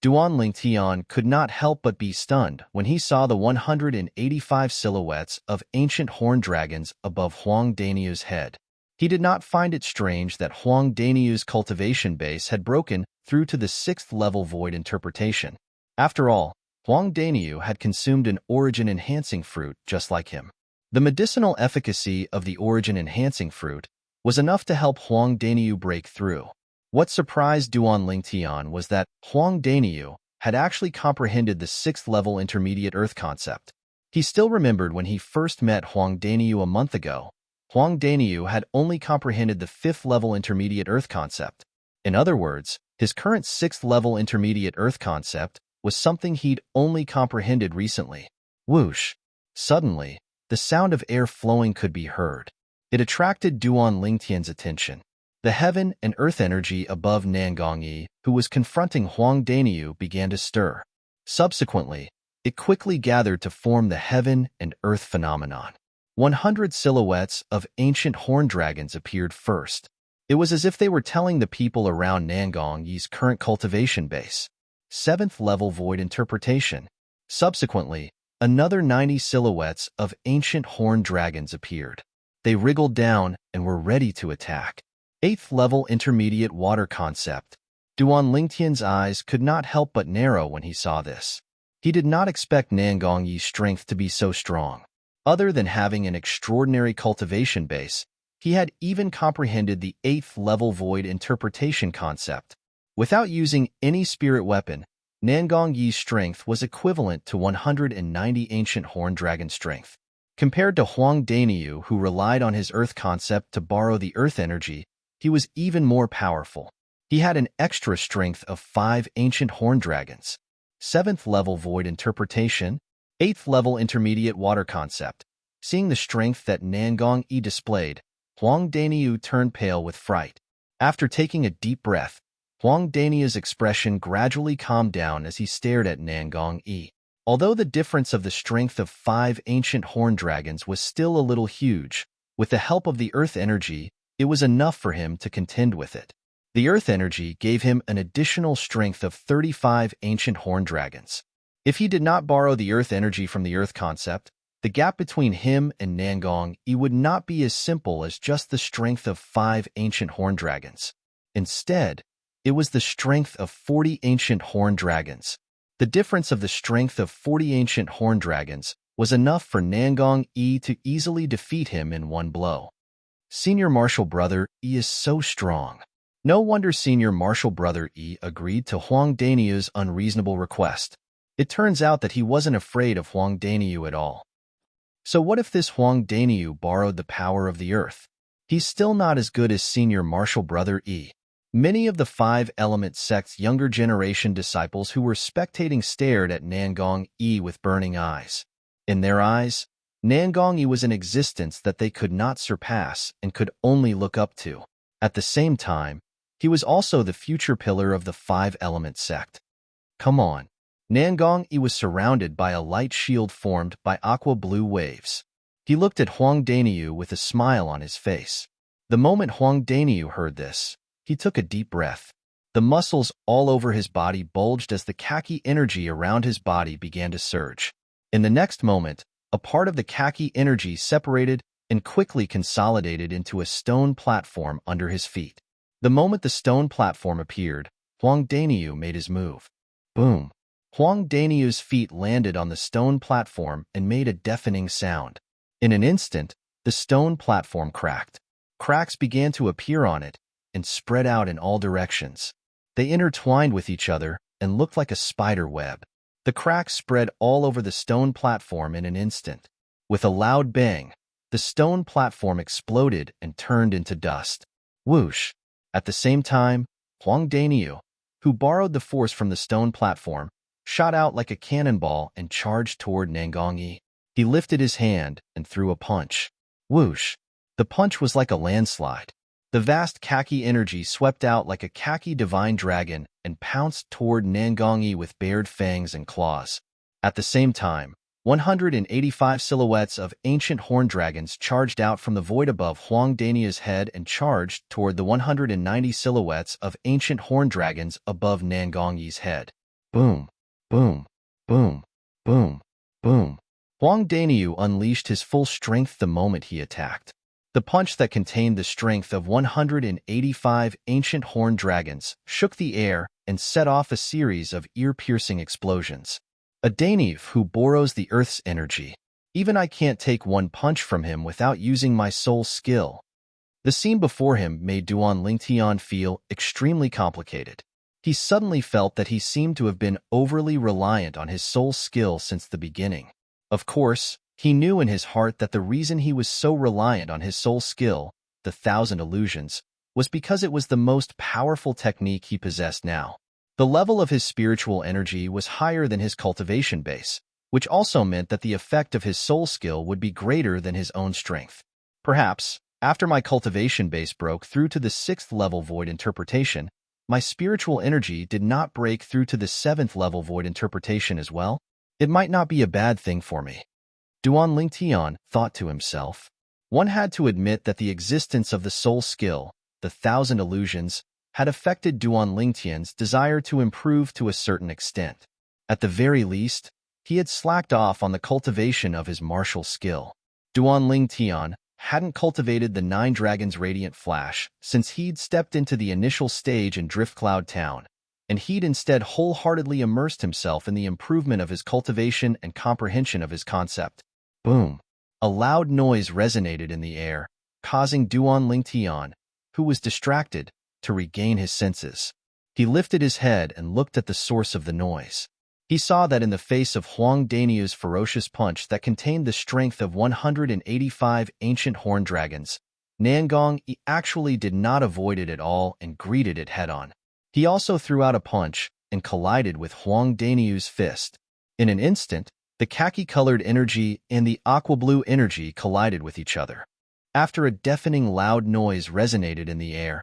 Duanling Tian could not help but be stunned when he saw the 185 silhouettes of ancient horned dragons above Huang Daniu's head. He did not find it strange that Huang Daniu's cultivation base had broken through to the 6th level void interpretation. After all, Huang Daniu had consumed an origin-enhancing fruit just like him. The medicinal efficacy of the origin-enhancing fruit was enough to help Huang Daniu break through. What surprised Duanling Tian was that Huang Daniu had actually comprehended the 6th level intermediate earth concept. He still remembered when he first met Huang Daniu a month ago. Huang Daniu had only comprehended the 5th level intermediate earth concept. In other words, his current 6th level intermediate earth concept was something he'd only comprehended recently. Whoosh! Suddenly, the sound of air flowing could be heard. It attracted Duanling Tian's attention. The heaven and earth energy above Nangong Yi, who was confronting Huang Daniu, began to stir. Subsequently, it quickly gathered to form the heaven and earth phenomenon. 100 silhouettes of ancient horned dragons appeared first. It was as if they were telling the people around Nangong Yi's current cultivation base. 7th level void interpretation. Subsequently, another 90 silhouettes of ancient horned dragons appeared. They wriggled down and were ready to attack. 8th level intermediate water concept. Duan Lingtian's eyes could not help but narrow when he saw this. He did not expect Nangong Yi's strength to be so strong. Other than having an extraordinary cultivation base, he had even comprehended the 8th level void interpretation concept. Without using any spirit weapon, Nangong Yi's strength was equivalent to 190 ancient horned dragon strength. Compared to Huang Daniu, who relied on his earth concept to borrow the earth energy, he was even more powerful. He had an extra strength of 5 ancient horned dragons. 7th level void interpretation, 8th level intermediate water concept. Seeing the strength that Nangong Yi displayed, Huang Daniu turned pale with fright. After taking a deep breath, Huang Daniu's expression gradually calmed down as he stared at Nangong Yi. Although the difference of the strength of 5 ancient horned dragons was still a little huge, with the help of the earth energy, it was enough for him to contend with it. The earth energy gave him an additional strength of 35 ancient horned dragons. If he did not borrow the earth energy from the earth concept, the gap between him and Nangong Yi would not be as simple as just the strength of 5 ancient horned dragons. Instead, it was the strength of 40 ancient horned dragons. The difference of the strength of 40 ancient horned dragons was enough for Nangong Yi to easily defeat him in one blow. Senior Martial Brother Yi is so strong. No wonder Senior Martial Brother Yi agreed to Huang Daniu's unreasonable request. It turns out that he wasn't afraid of Huang Daniu at all. So what if this Huang Daniu borrowed the power of the earth? He's still not as good as Senior Martial Brother Yi. Many of the 5-element sect's younger generation disciples who were spectating stared at Nangong Yi with burning eyes. In their eyes, Nangong Yi was an existence that they could not surpass and could only look up to. At the same time, he was also the future pillar of the 5-element sect. Come on. Nangong Yi was surrounded by a light shield formed by aqua-blue waves. He looked at Huang Daniu with a smile on his face. The moment Huang Daniu heard this, he took a deep breath. The muscles all over his body bulged as the khaki energy around his body began to surge. In the next moment, a part of the khaki energy separated and quickly consolidated into a stone platform under his feet. The moment the stone platform appeared, Huang Daniu made his move. Boom! Huang Daniu's feet landed on the stone platform and made a deafening sound. In an instant, the stone platform cracked. Cracks began to appear on it and spread out in all directions. They intertwined with each other and looked like a spider web. The cracks spread all over the stone platform in an instant. With a loud bang, the stone platform exploded and turned into dust. Whoosh! At the same time, Huang Daniu, who borrowed the force from the stone platform, shot out like a cannonball and charged toward Nangong Yi. He lifted his hand and threw a punch. Whoosh! The punch was like a landslide. The vast khaki energy swept out like a khaki divine dragon and pounced toward Nangong Yi with bared fangs and claws. At the same time, 185 silhouettes of ancient horned dragons charged out from the void above Huang Daniu's head and charged toward the 190 silhouettes of ancient horned dragons above Nangong Yi's head. Boom! Boom! Boom! Boom! Boom! Huang Daniu unleashed his full strength the moment he attacked. The punch that contained the strength of 185 ancient horned dragons shook the air and set off a series of ear-piercing explosions. A Daniv who borrows the earth's energy. Even I can't take one punch from him without using my soul skill. The scene before him made Duan Lingtian feel extremely complicated. He suddenly felt that he seemed to have been overly reliant on his soul skill since the beginning. Of course, he knew in his heart that the reason he was so reliant on his soul skill, the 1,000 illusions, was because it was the most powerful technique he possessed now. The level of his spiritual energy was higher than his cultivation base, which also meant that the effect of his soul skill would be greater than his own strength. Perhaps, after my cultivation base broke through to the 6th level void interpretation, my spiritual energy did not break through to the 7th level void interpretation as well. It might not be a bad thing for me. Duan Lingtian thought to himself. One had to admit that the existence of the soul skill, the thousand illusions, had affected Duan Lingtian's desire to improve to a certain extent. At the very least, he had slacked off on the cultivation of his martial skill. Duan Lingtian hadn't cultivated the Nine Dragons' Radiant Flash since he'd stepped into the initial stage in Driftcloud Town, and he'd instead wholeheartedly immersed himself in the improvement of his cultivation and comprehension of his concept. Boom! A loud noise resonated in the air, causing Duan Lingtian, who was distracted, to regain his senses. He lifted his head and looked at the source of the noise. He saw that in the face of Huang Daniu's ferocious punch that contained the strength of 185 ancient horn dragons, Nangong actually did not avoid it at all and greeted it head-on. He also threw out a punch and collided with Huang Daniu's fist. In an instant, the khaki-colored energy and the aqua-blue energy collided with each other. After a deafening loud noise resonated in the air,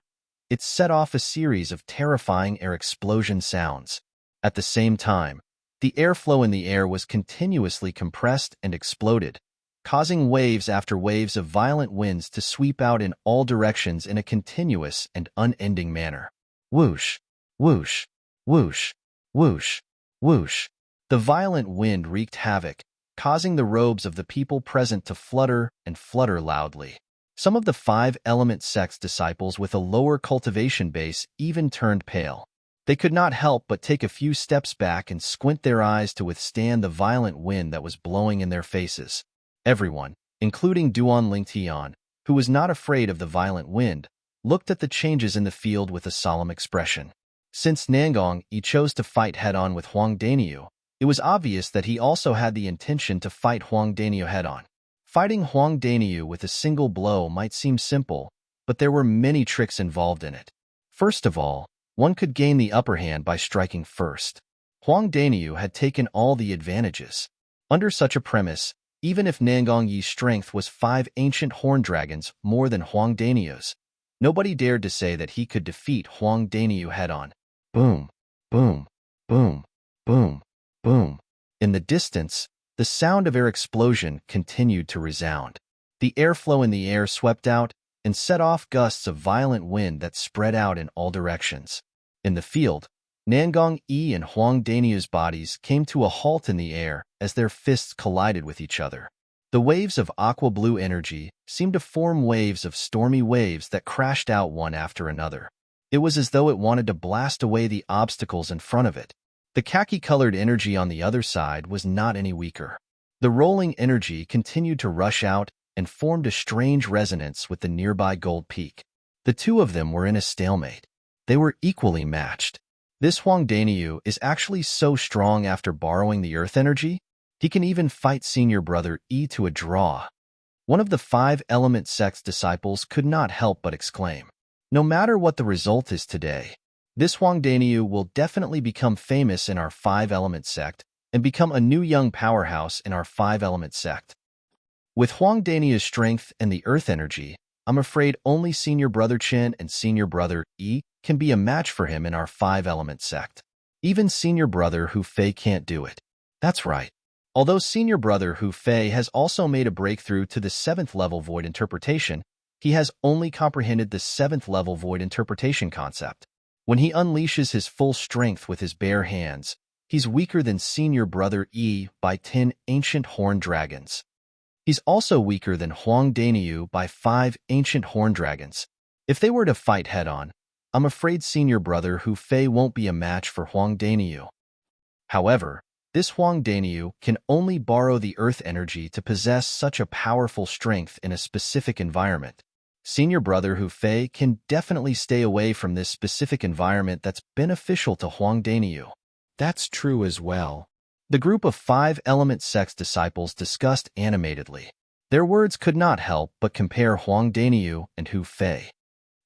it set off a series of terrifying air explosion sounds. At the same time, the airflow in the air was continuously compressed and exploded, causing waves after waves of violent winds to sweep out in all directions in a continuous and unending manner. Whoosh, whoosh, whoosh, whoosh, whoosh. The violent wind wreaked havoc, causing the robes of the people present to flutter and flutter loudly. Some of the five-element sect's disciples with a lower cultivation base even turned pale. They could not help but take a few steps back and squint their eyes to withstand the violent wind that was blowing in their faces. Everyone, including Duan Lingtian, who was not afraid of the violent wind, looked at the changes in the field with a solemn expression. Since Nangong chose to fight head-on with Huang Daniu, it was obvious that he also had the intention to fight Huang Daniu head-on. Fighting Huang Daniu with a single blow might seem simple, but there were many tricks involved in it. First of all, one could gain the upper hand by striking first. Huang Daniu had taken all the advantages. Under such a premise, even if Nangong Yi's strength was 5 ancient horn dragons more than Huang Daniu's, nobody dared to say that he could defeat Huang Daniu head-on. Boom, boom, boom, boom, boom. In the distance, the sound of air explosion continued to resound. The airflow in the air swept out and set off gusts of violent wind that spread out in all directions. In the field, Nangong Yi and Huang Daniu's bodies came to a halt in the air as their fists collided with each other. The waves of aqua-blue energy seemed to form waves of stormy waves that crashed out one after another. It was as though it wanted to blast away the obstacles in front of it. The khaki-colored energy on the other side was not any weaker. The rolling energy continued to rush out and formed a strange resonance with the nearby gold peak. The two of them were in a stalemate. They were equally matched. This Huang Daniu is actually so strong after borrowing the earth energy, he can even fight senior brother Yi to a draw. One of the 5-element sect's disciples could not help but exclaim, "No matter what the result is today, this Huang Daniu will definitely become famous in our 5-element sect and become a new young powerhouse in our 5-element sect." With Huang Daniu's strength and the earth energy, I'm afraid only senior brother Chen and senior brother Yi can be a match for him in our 5-element sect. Even senior brother Hu Fei can't do it. That's right. Although senior brother Hu Fei has also made a breakthrough to the 7th level void interpretation, he has only comprehended the 7th level void interpretation concept. When he unleashes his full strength with his bare hands, he's weaker than senior brother Yi by 10 ancient horn dragons. He's also weaker than Huang Daniu by 5 ancient horn dragons. If they were to fight head-on, I'm afraid senior brother Hu Fei won't be a match for Huang Daniu. However, this Huang Daniu can only borrow the earth energy to possess such a powerful strength in a specific environment. Senior brother Hu Fei can definitely stay away from this specific environment that's beneficial to Huang Daniu. That's true as well. The group of 5-element sect's disciples discussed animatedly. Their words could not help but compare Huang Daniu and Hu Fei.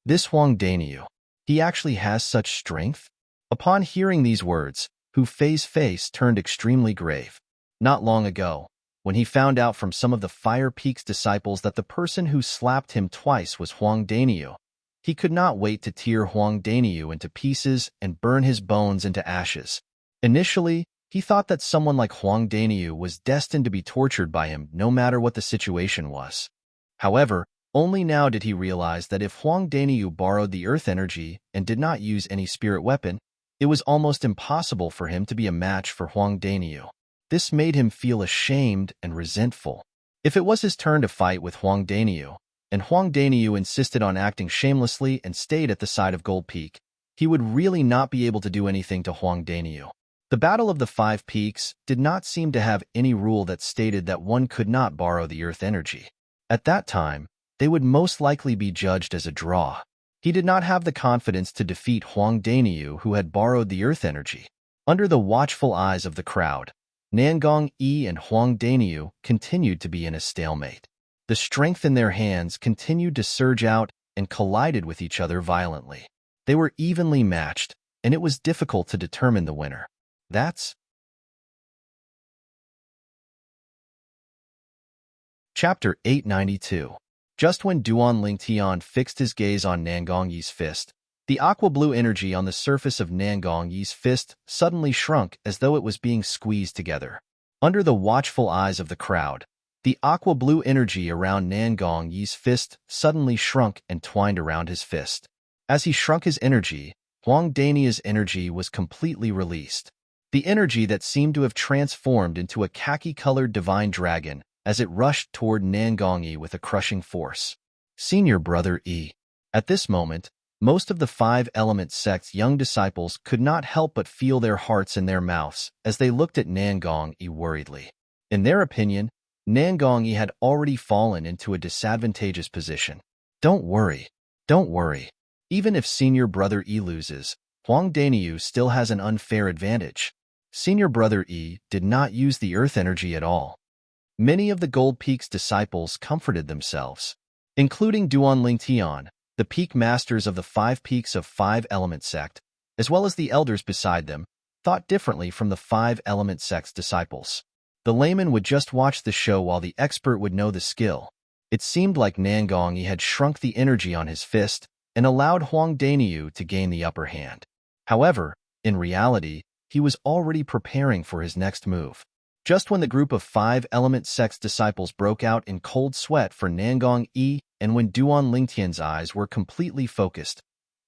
This Huang Daniu, he actually has such strength? Upon hearing these words, Hu Fei's face turned extremely grave. Not long ago, when he found out from some of the Fire Peak's disciples that the person who slapped him twice was Huang Daniu, he could not wait to tear Huang Daniu into pieces and burn his bones into ashes. Initially, He thought that someone like Huang Daniu was destined to be tortured by him no matter what the situation was. However, only now did he realize that if Huang Daniu borrowed the earth energy and did not use any spirit weapon, it was almost impossible for him to be a match for Huang Daniu. This made him feel ashamed and resentful. If it was his turn to fight with Huang Daniu, and Huang Daniu insisted on acting shamelessly and stayed at the side of Gold Peak, he would really not be able to do anything to Huang Daniu. The Battle of the Five Peaks did not seem to have any rule that stated that one could not borrow the earth energy. At that time, they would most likely be judged as a draw. He did not have the confidence to defeat Huang Daniu, who had borrowed the earth energy. Under the watchful eyes of the crowd, Nangong Yi and Huang Daniu continued to be in a stalemate. The strength in their hands continued to surge out and collided with each other violently. They were evenly matched, and it was difficult to determine the winner. That's Chapter 892. Just when Duan Lingtian fixed his gaze on Nangong Yi's fist, the aqua-blue energy on the surface of Nangong Yi's fist suddenly shrunk as though it was being squeezed together. Under the watchful eyes of the crowd, the aqua-blue energy around Nangong Yi's fist suddenly shrunk and twined around his fist. As he shrunk his energy, Huang Daniu's energy was completely released. The energy that seemed to have transformed into a khaki-colored divine dragon as it rushed toward Nangong Yi with a crushing force. Senior Brother Yi. At this moment, most of the five-element sect's young disciples could not help but feel their hearts in their mouths as they looked at Nangong Yi worriedly. In their opinion, Nangong Yi had already fallen into a disadvantageous position. Don't worry. Don't worry. Even if Senior Brother Yi loses, Huang Daniu still has an unfair advantage. Senior Brother Yi did not use the earth energy at all. Many of the Gold Peak's disciples comforted themselves, including Duan Lingtian, the peak masters of the 5 peaks of 5-element sect, as well as the elders beside them, thought differently from the 5-element sect's disciples. The layman would just watch the show while the expert would know the skill. It seemed like Nangong Yi had shrunk the energy on his fist and allowed Huang Daniu to gain the upper hand. However, in reality, he was already preparing for his next move. Just when the group of 5-element sect's disciples broke out in cold sweat for Nangong Yi and when Duan Lingtian's eyes were completely focused,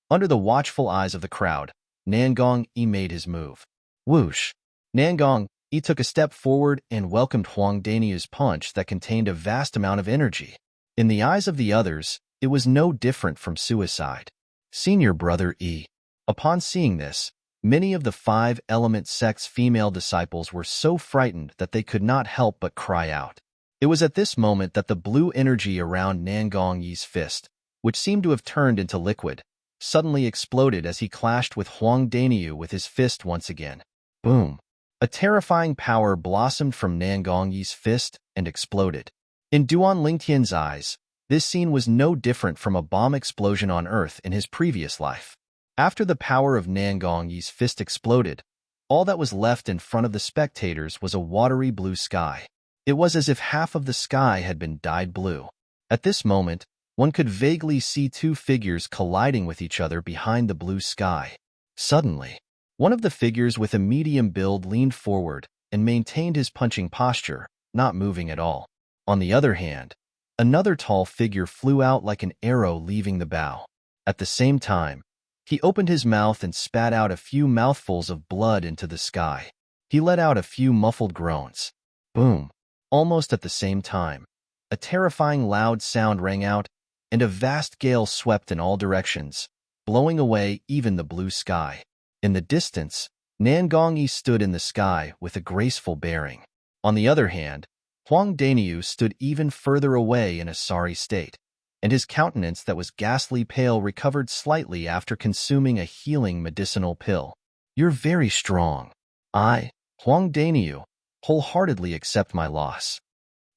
under the watchful eyes of the crowd, Nangong Yi made his move. Whoosh! Nangong Yi took a step forward and welcomed Huang Daniu's punch that contained a vast amount of energy. In the eyes of the others, it was no different from suicide. Senior Brother Yi. Upon seeing this, many of the 5-element sect's female disciples were so frightened that they could not help but cry out. It was at this moment that the blue energy around Nangong Yi's fist, which seemed to have turned into liquid, suddenly exploded as he clashed with Huang Daniu with his fist once again. Boom! A terrifying power blossomed from Nangong Yi's fist and exploded. In Duan Lingtian's eyes, this scene was no different from a bomb explosion on Earth in his previous life. After the power of Nangong Yi's fist exploded, all that was left in front of the spectators was a watery blue sky. It was as if half of the sky had been dyed blue. At this moment, one could vaguely see 2 figures colliding with each other behind the blue sky. Suddenly, one of the figures with a medium build leaned forward and maintained his punching posture, not moving at all. On the other hand, another tall figure flew out like an arrow leaving the bow. At the same time, he opened his mouth and spat out a few mouthfuls of blood into the sky. He let out a few muffled groans. Boom! Almost at the same time, a terrifying loud sound rang out, and a vast gale swept in all directions, blowing away even the blue sky. In the distance, Nangong Yi stood in the sky with a graceful bearing. On the other hand, Huang Daniu stood even further away in a sorry state, and his countenance that was ghastly pale recovered slightly after consuming a healing medicinal pill. You're very strong. I, Huang Daniu, wholeheartedly accept my loss.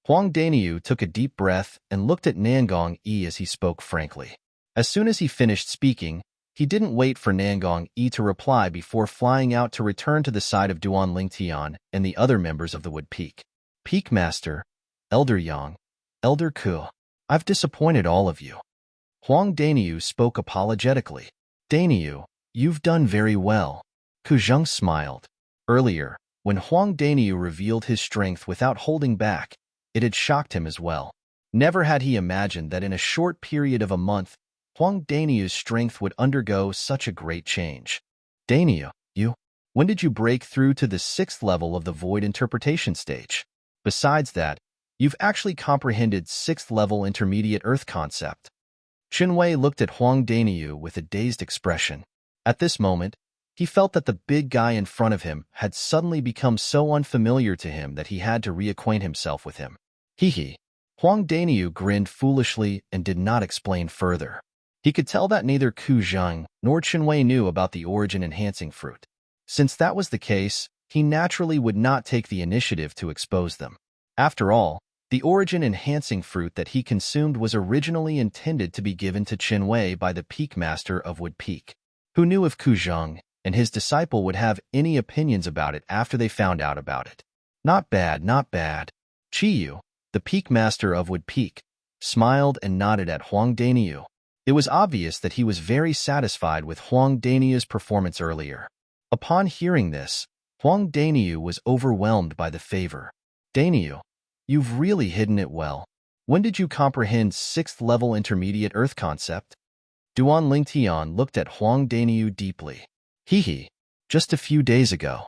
Huang Daniu took a deep breath and looked at Nangong Yi as he spoke frankly. As soon as he finished speaking, he didn't wait for Nangong Yi to reply before flying out to return to the side of Duan Lingtian and the other members of the Wood Peak. Peak Master, Elder Yang, Elder Ku, I've disappointed all of you. Huang Daniu spoke apologetically. Daniu, you've done very well. Ku Zheng smiled. Earlier, When Huang Daniu revealed his strength without holding back, it had shocked him as well. Never had he imagined that in a short period of a month, Huang Daniu's strength would undergo such a great change. Daniu, when did you break through to the 6th level of the void interpretation stage? Besides that, you've actually comprehended 6th level intermediate earth concept. Qinwei looked at Huang Daniu with a dazed expression. At this moment, he felt that the big guy in front of him had suddenly become so unfamiliar to him that he had to reacquaint himself with him. Hee. Huang Daniu grinned foolishly and did not explain further. He could tell that neither Ku Zhang nor Qinwei knew about the origin-enhancing fruit. Since that was the case, he naturally would not take the initiative to expose them. After all, the origin-enhancing fruit that he consumed was originally intended to be given to Qinwei by the Peak Master of Wood Peak. Who knew if Ku Zhang and his disciple would have any opinions about it after they found out about it? Not bad, not bad. Qiyu, the Peak Master of Wood Peak, smiled and nodded at Huang Daniu. It was obvious that he was very satisfied with Huang Daniu's performance earlier. Upon hearing this, Huang Daniu was overwhelmed by the favor. Daniu, you've really hidden it well. When did you comprehend 6th level intermediate earth concept? Duan Lingtian looked at Huang Daniu deeply. Hee, just a few days ago.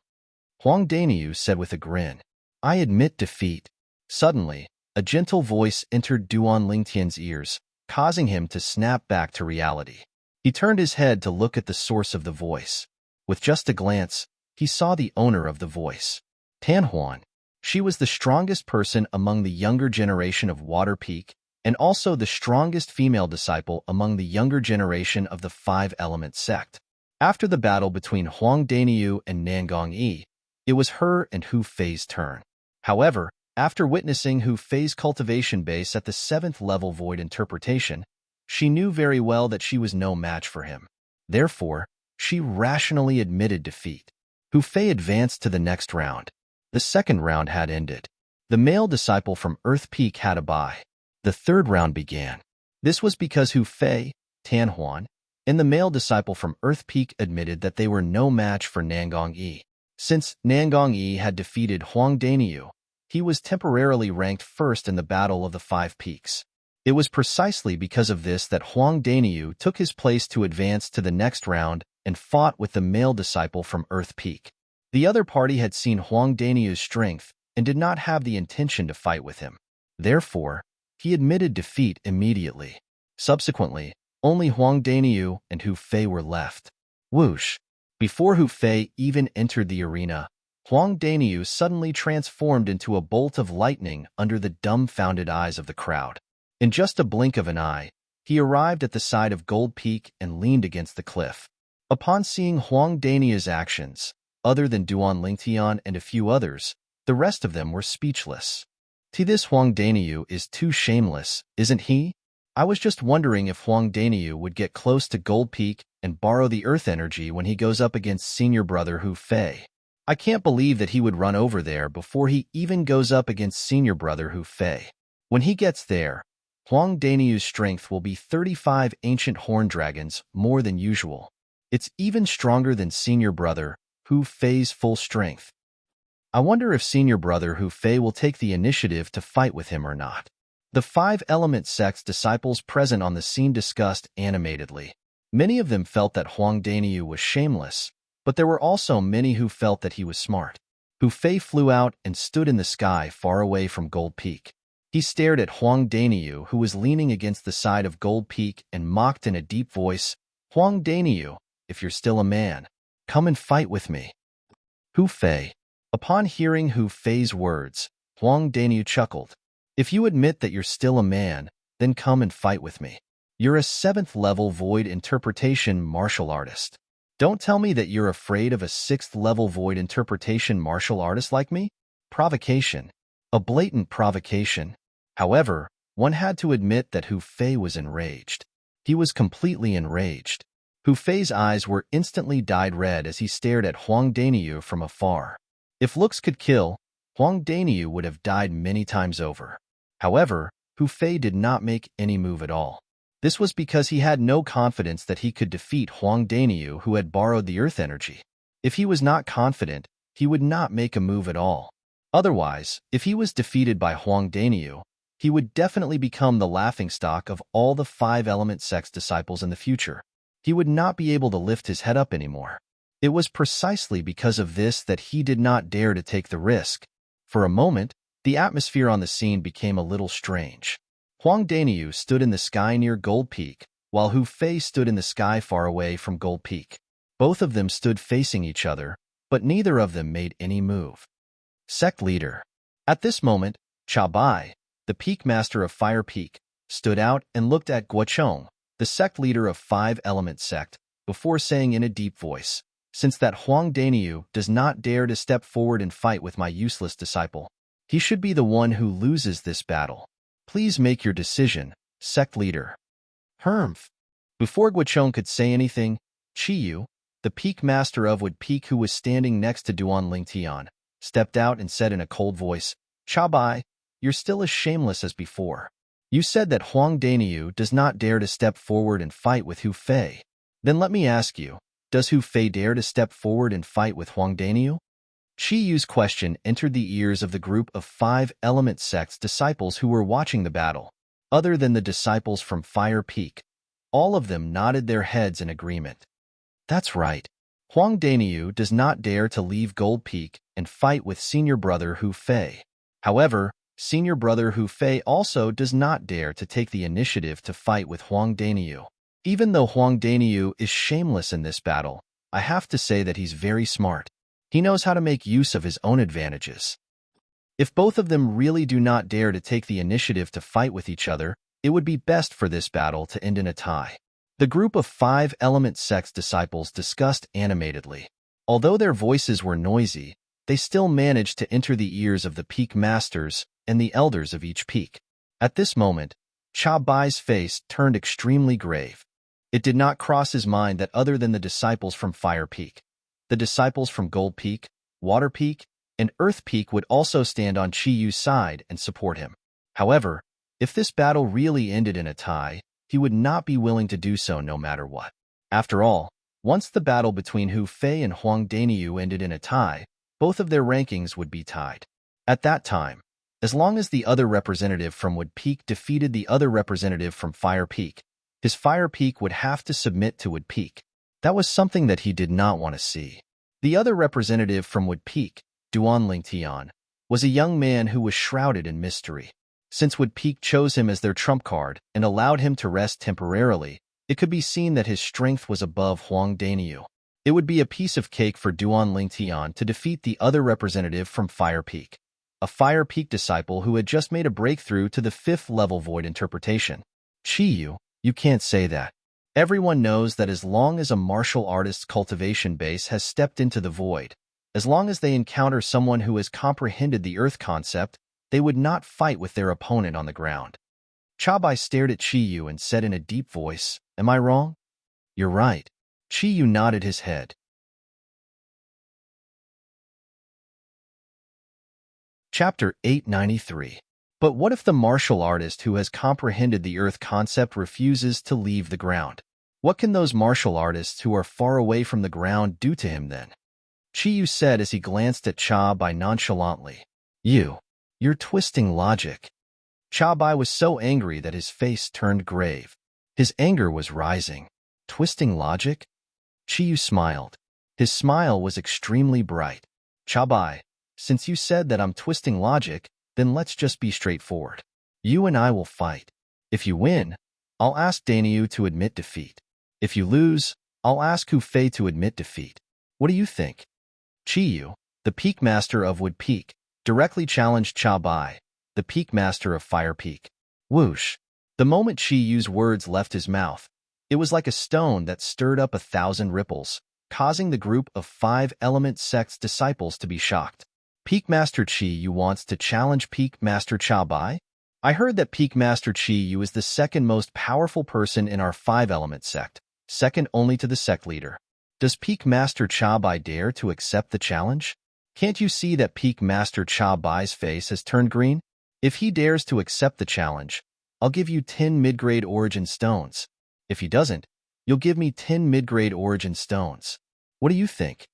Huang Daniu said with a grin. I admit defeat. Suddenly, a gentle voice entered Duan Lingtian's ears, causing him to snap back to reality. He turned his head to look at the source of the voice. With just a glance, he saw the owner of the voice. Tan Huan. She was the strongest person among the younger generation of Water Peak, and also the strongest female disciple among the younger generation of the 5-element sect. After the battle between Huang Daniu and Nangong Yi, it was her and Hu Fei's turn. However, after witnessing Hu Fei's cultivation base at the 7th level void interpretation, she knew very well that she was no match for him. Therefore, she rationally admitted defeat. Hu Fei advanced to the next round. The 2nd round had ended. The male disciple from Earth Peak had a bye. The 3rd round began. This was because Hu Fei, Tan Huan, and the male disciple from Earth Peak admitted that they were no match for Nangong Yi. Since Nangong Yi had defeated Huang Daniu, he was temporarily ranked 1st in the Battle of the 5 Peaks. It was precisely because of this that Huang Daniu took his place to advance to the next round and fought with the male disciple from Earth Peak. The other party had seen Huang Daniu's strength and did not have the intention to fight with him. Therefore, he admitted defeat immediately. Subsequently, only Huang Daniu and Hu Fei were left. Whoosh! Before Hu Fei even entered the arena, Huang Daniu suddenly transformed into a bolt of lightning under the dumbfounded eyes of the crowd. In just a blink of an eye, he arrived at the side of Gold Peak and leaned against the cliff. Upon seeing Huang Daniu's actions, other than Duan Lingtian and a few others, the rest of them were speechless. This Huang Daniu is too shameless, isn't he? I was just wondering if Huang Daniu would get close to Gold Peak and borrow the earth energy when he goes up against senior brother Hu Fei. I can't believe that he would run over there before he even goes up against senior brother Hu Fei. When he gets there, Huang Daniu's strength will be 35 ancient horn dragons more than usual. It's even stronger than senior brother Hu Fei's full strength. I wonder if senior brother Hu Fei will take the initiative to fight with him or not. The 5-element sect's disciples present on the scene discussed animatedly. Many of them felt that Huang Daniu was shameless, but there were also many who felt that he was smart. Hu Fei flew out and stood in the sky far away from Gold Peak. He stared at Huang Daniu, who was leaning against the side of Gold Peak, and mocked in a deep voice, Huang Daniu, if you're still a man, come and fight with me. Hu Fei. Upon hearing Hu Fei's words, Huang Daniu chuckled. If you admit that you're still a man, then come and fight with me. You're a 7th level void interpretation martial artist. Don't tell me that you're afraid of a 6th level void interpretation martial artist like me? Provocation. A blatant provocation. However, one had to admit that Hu Fei was enraged. He was completely enraged. Hu Fei's eyes were instantly dyed red as he stared at Huang Daniu from afar. If looks could kill, Huang Daniu would have died many times over. However, Hu Fei did not make any move at all. This was because he had no confidence that he could defeat Huang Daniu, who had borrowed the earth energy. If he was not confident, he would not make a move at all. Otherwise, if he was defeated by Huang Daniu, he would definitely become the laughingstock of all the five-element sect's disciples in the future. He would not be able to lift his head up anymore. It was precisely because of this that he did not dare to take the risk. For a moment, the atmosphere on the scene became a little strange. Huang Daniu stood in the sky near Gold Peak, while Hu Fei stood in the sky far away from Gold Peak. Both of them stood facing each other, but neither of them made any move. Sect Leader. At this moment, Cha Bai, the Peak Master of Fire Peak, stood out and looked at Guochong, the sect leader of Five-Element Sect, before saying in a deep voice, "Since that Huang Daniu does not dare to step forward and fight with my useless disciple, he should be the one who loses this battle. Please make your decision, sect leader." Humph. Before Guochong could say anything, Chiyu, the Peak Master of Wood Peak who was standing next to Duan Lingtian, stepped out and said in a cold voice, "Cha Bai, you're still as shameless as before. You said that Huang Daniu does not dare to step forward and fight with Hu Fei. Then let me ask you, does Hu Fei dare to step forward and fight with Huang Daniu?" Chiyu's question entered the ears of the group of Five-Element Sect's disciples who were watching the battle. Other than the disciples from Fire Peak, all of them nodded their heads in agreement. That's right. Huang Daniu does not dare to leave Gold Peak and fight with senior brother Hu Fei. However, senior brother Hu Fei also does not dare to take the initiative to fight with Huang Daniu. Even though Huang Daniu is shameless in this battle, I have to say that he's very smart. He knows how to make use of his own advantages. If both of them really do not dare to take the initiative to fight with each other, it would be best for this battle to end in a tie. The group of Five-Element Sect's disciples discussed animatedly. Although their voices were noisy, they still managed to enter the ears of the Peak Masters and the elders of each peak. At this moment, Cha Bai's face turned extremely grave. It did not cross his mind that other than the disciples from Fire Peak, the disciples from Gold Peak, Water Peak, and Earth Peak would also stand on Chiyu's side and support him. However, if this battle really ended in a tie, he would not be willing to do so no matter what. After all, once the battle between Hu Fei and Huang Daniu ended in a tie, both of their rankings would be tied. At that time, as long as the other representative from Wood Peak defeated the other representative from Fire Peak, his Fire Peak would have to submit to Wood Peak. That was something that he did not want to see. The other representative from Wood Peak, Duan Lingtian, was a young man who was shrouded in mystery. Since Wood Peak chose him as their trump card and allowed him to rest temporarily, it could be seen that his strength was above Huang Daniu. It would be a piece of cake for Duan Lingtian to defeat the other representative from Fire Peak, a Fire Peak disciple who had just made a breakthrough to the 5th level void interpretation. Chiyu, you can't say that. Everyone knows that as long as a martial artist's cultivation base has stepped into the void, as long as they encounter someone who has comprehended the earth concept, they would not fight with their opponent on the ground. Cha Bai stared at Chiyu and said in a deep voice, "Am I wrong?" "You're right." Chiyu nodded his head. Chapter 893. But what if the martial artist who has comprehended the earth concept refuses to leave the ground? What can those martial artists who are far away from the ground do to him then? Chiyu said as he glanced at Cha Bai nonchalantly. You're twisting logic." Cha Bai was so angry that his face turned grave. His anger was rising. Twisting logic? Chiyu smiled. His smile was extremely bright. "Cha Bai, since you said that I'm twisting logic, then let's just be straightforward. You and I will fight. If you win, I'll ask Daniu to admit defeat. If you lose, I'll ask Hu Fei to admit defeat. What do you think?" Chiyu, the Peak Master of Wood Peak, directly challenged Cha Bai, the Peak Master of Fire Peak. Whoosh! The moment Chiyu's words left his mouth, it was like a stone that stirred up 1,000 ripples, causing the group of Five-Element Sect's disciples to be shocked. Peak Master Chiyu wants to challenge Peak Master Cha Bai? I heard that Peak Master Chiyu is the second most powerful person in our Five-Element Sect, second only to the sect leader. Does Peak Master Cha Bai dare to accept the challenge? Can't you see that Peak Master Cha Bai's face has turned green? If he dares to accept the challenge, I'll give you 10 mid-grade origin stones. If he doesn't, you'll give me 10 mid-grade origin stones. What do you think?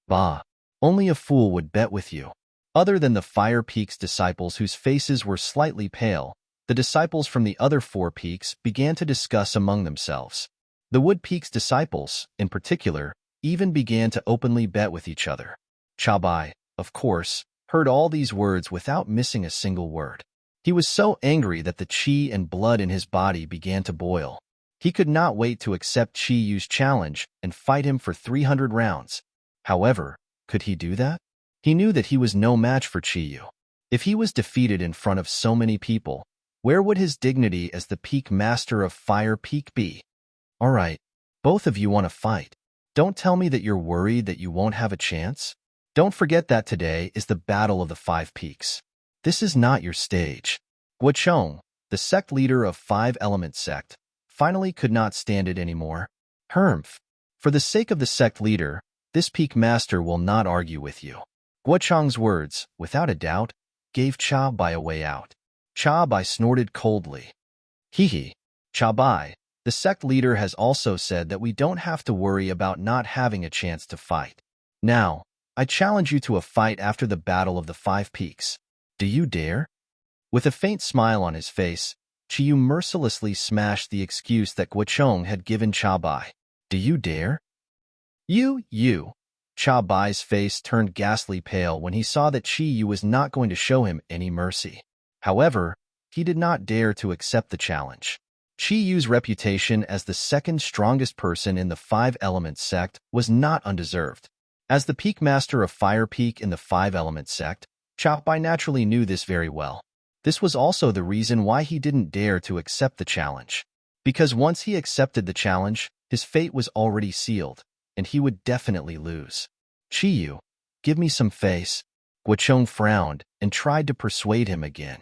Bah. Only a fool would bet with you. Other than the Fire Peak's disciples whose faces were slightly pale, the disciples from the other 4 peaks began to discuss among themselves. The Wood Peak's disciples, in particular, even began to openly bet with each other. Chabai, of course, heard all these words without missing a single word. He was so angry that the chi and blood in his body began to boil. He could not wait to accept Chi Yu's challenge and fight him for 300 rounds. However, could he do that? He knew that he was no match for Chi Yu. If he was defeated in front of so many people, where would his dignity as the Peak Master of Fire Peak be? All right, both of you want to fight. Don't tell me that you're worried that you won't have a chance. Don't forget that today is the Battle of the 5 Peaks. This is not your stage. Guochong, the sect leader of 5 Element Sect, finally could not stand it anymore. Hermph, for the sake of the sect leader, this Peak Master will not argue with you. Guochong's words, without a doubt, gave Cha Bai a way out. Cha Bai snorted coldly. Hee. Cha Bai, the sect leader has also said that we don't have to worry about not having a chance to fight. Now, I challenge you to a fight after the Battle of the 5 Peaks. Do you dare? With a faint smile on his face, Chi Yu mercilessly smashed the excuse that Guochong had given Cha Bai. Do you dare? You. Cha Bai's face turned ghastly pale when he saw that Chi Yu was not going to show him any mercy. However, he did not dare to accept the challenge. Chi Yu's reputation as the second strongest person in the 5 Element Sect was not undeserved. As the Peak Master of Fire Peak in the 5 Element Sect, Cha Bai naturally knew this very well. This was also the reason why he didn't dare to accept the challenge. Because once he accepted the challenge, his fate was already sealed, and he would definitely lose. Chi Yu, give me some face. Guochong frowned and tried to persuade him again.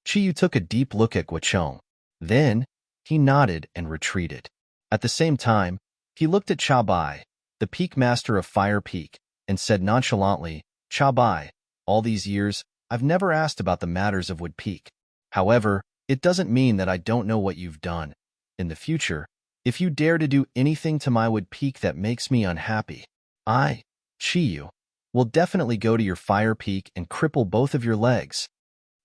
Chi Yu took a deep look at Guochong. Then, he nodded and retreated. At the same time, he looked at Cha Bai, the Peak Master of Fire Peak, and said nonchalantly, Cha Bai, all these years, I've never asked about the matters of Wood Peak. However, it doesn't mean that I don't know what you've done. In the future, if you dare to do anything to my Wood Peak that makes me unhappy, I, Chi Yu, will definitely go to your Fire Peak and cripple both of your legs.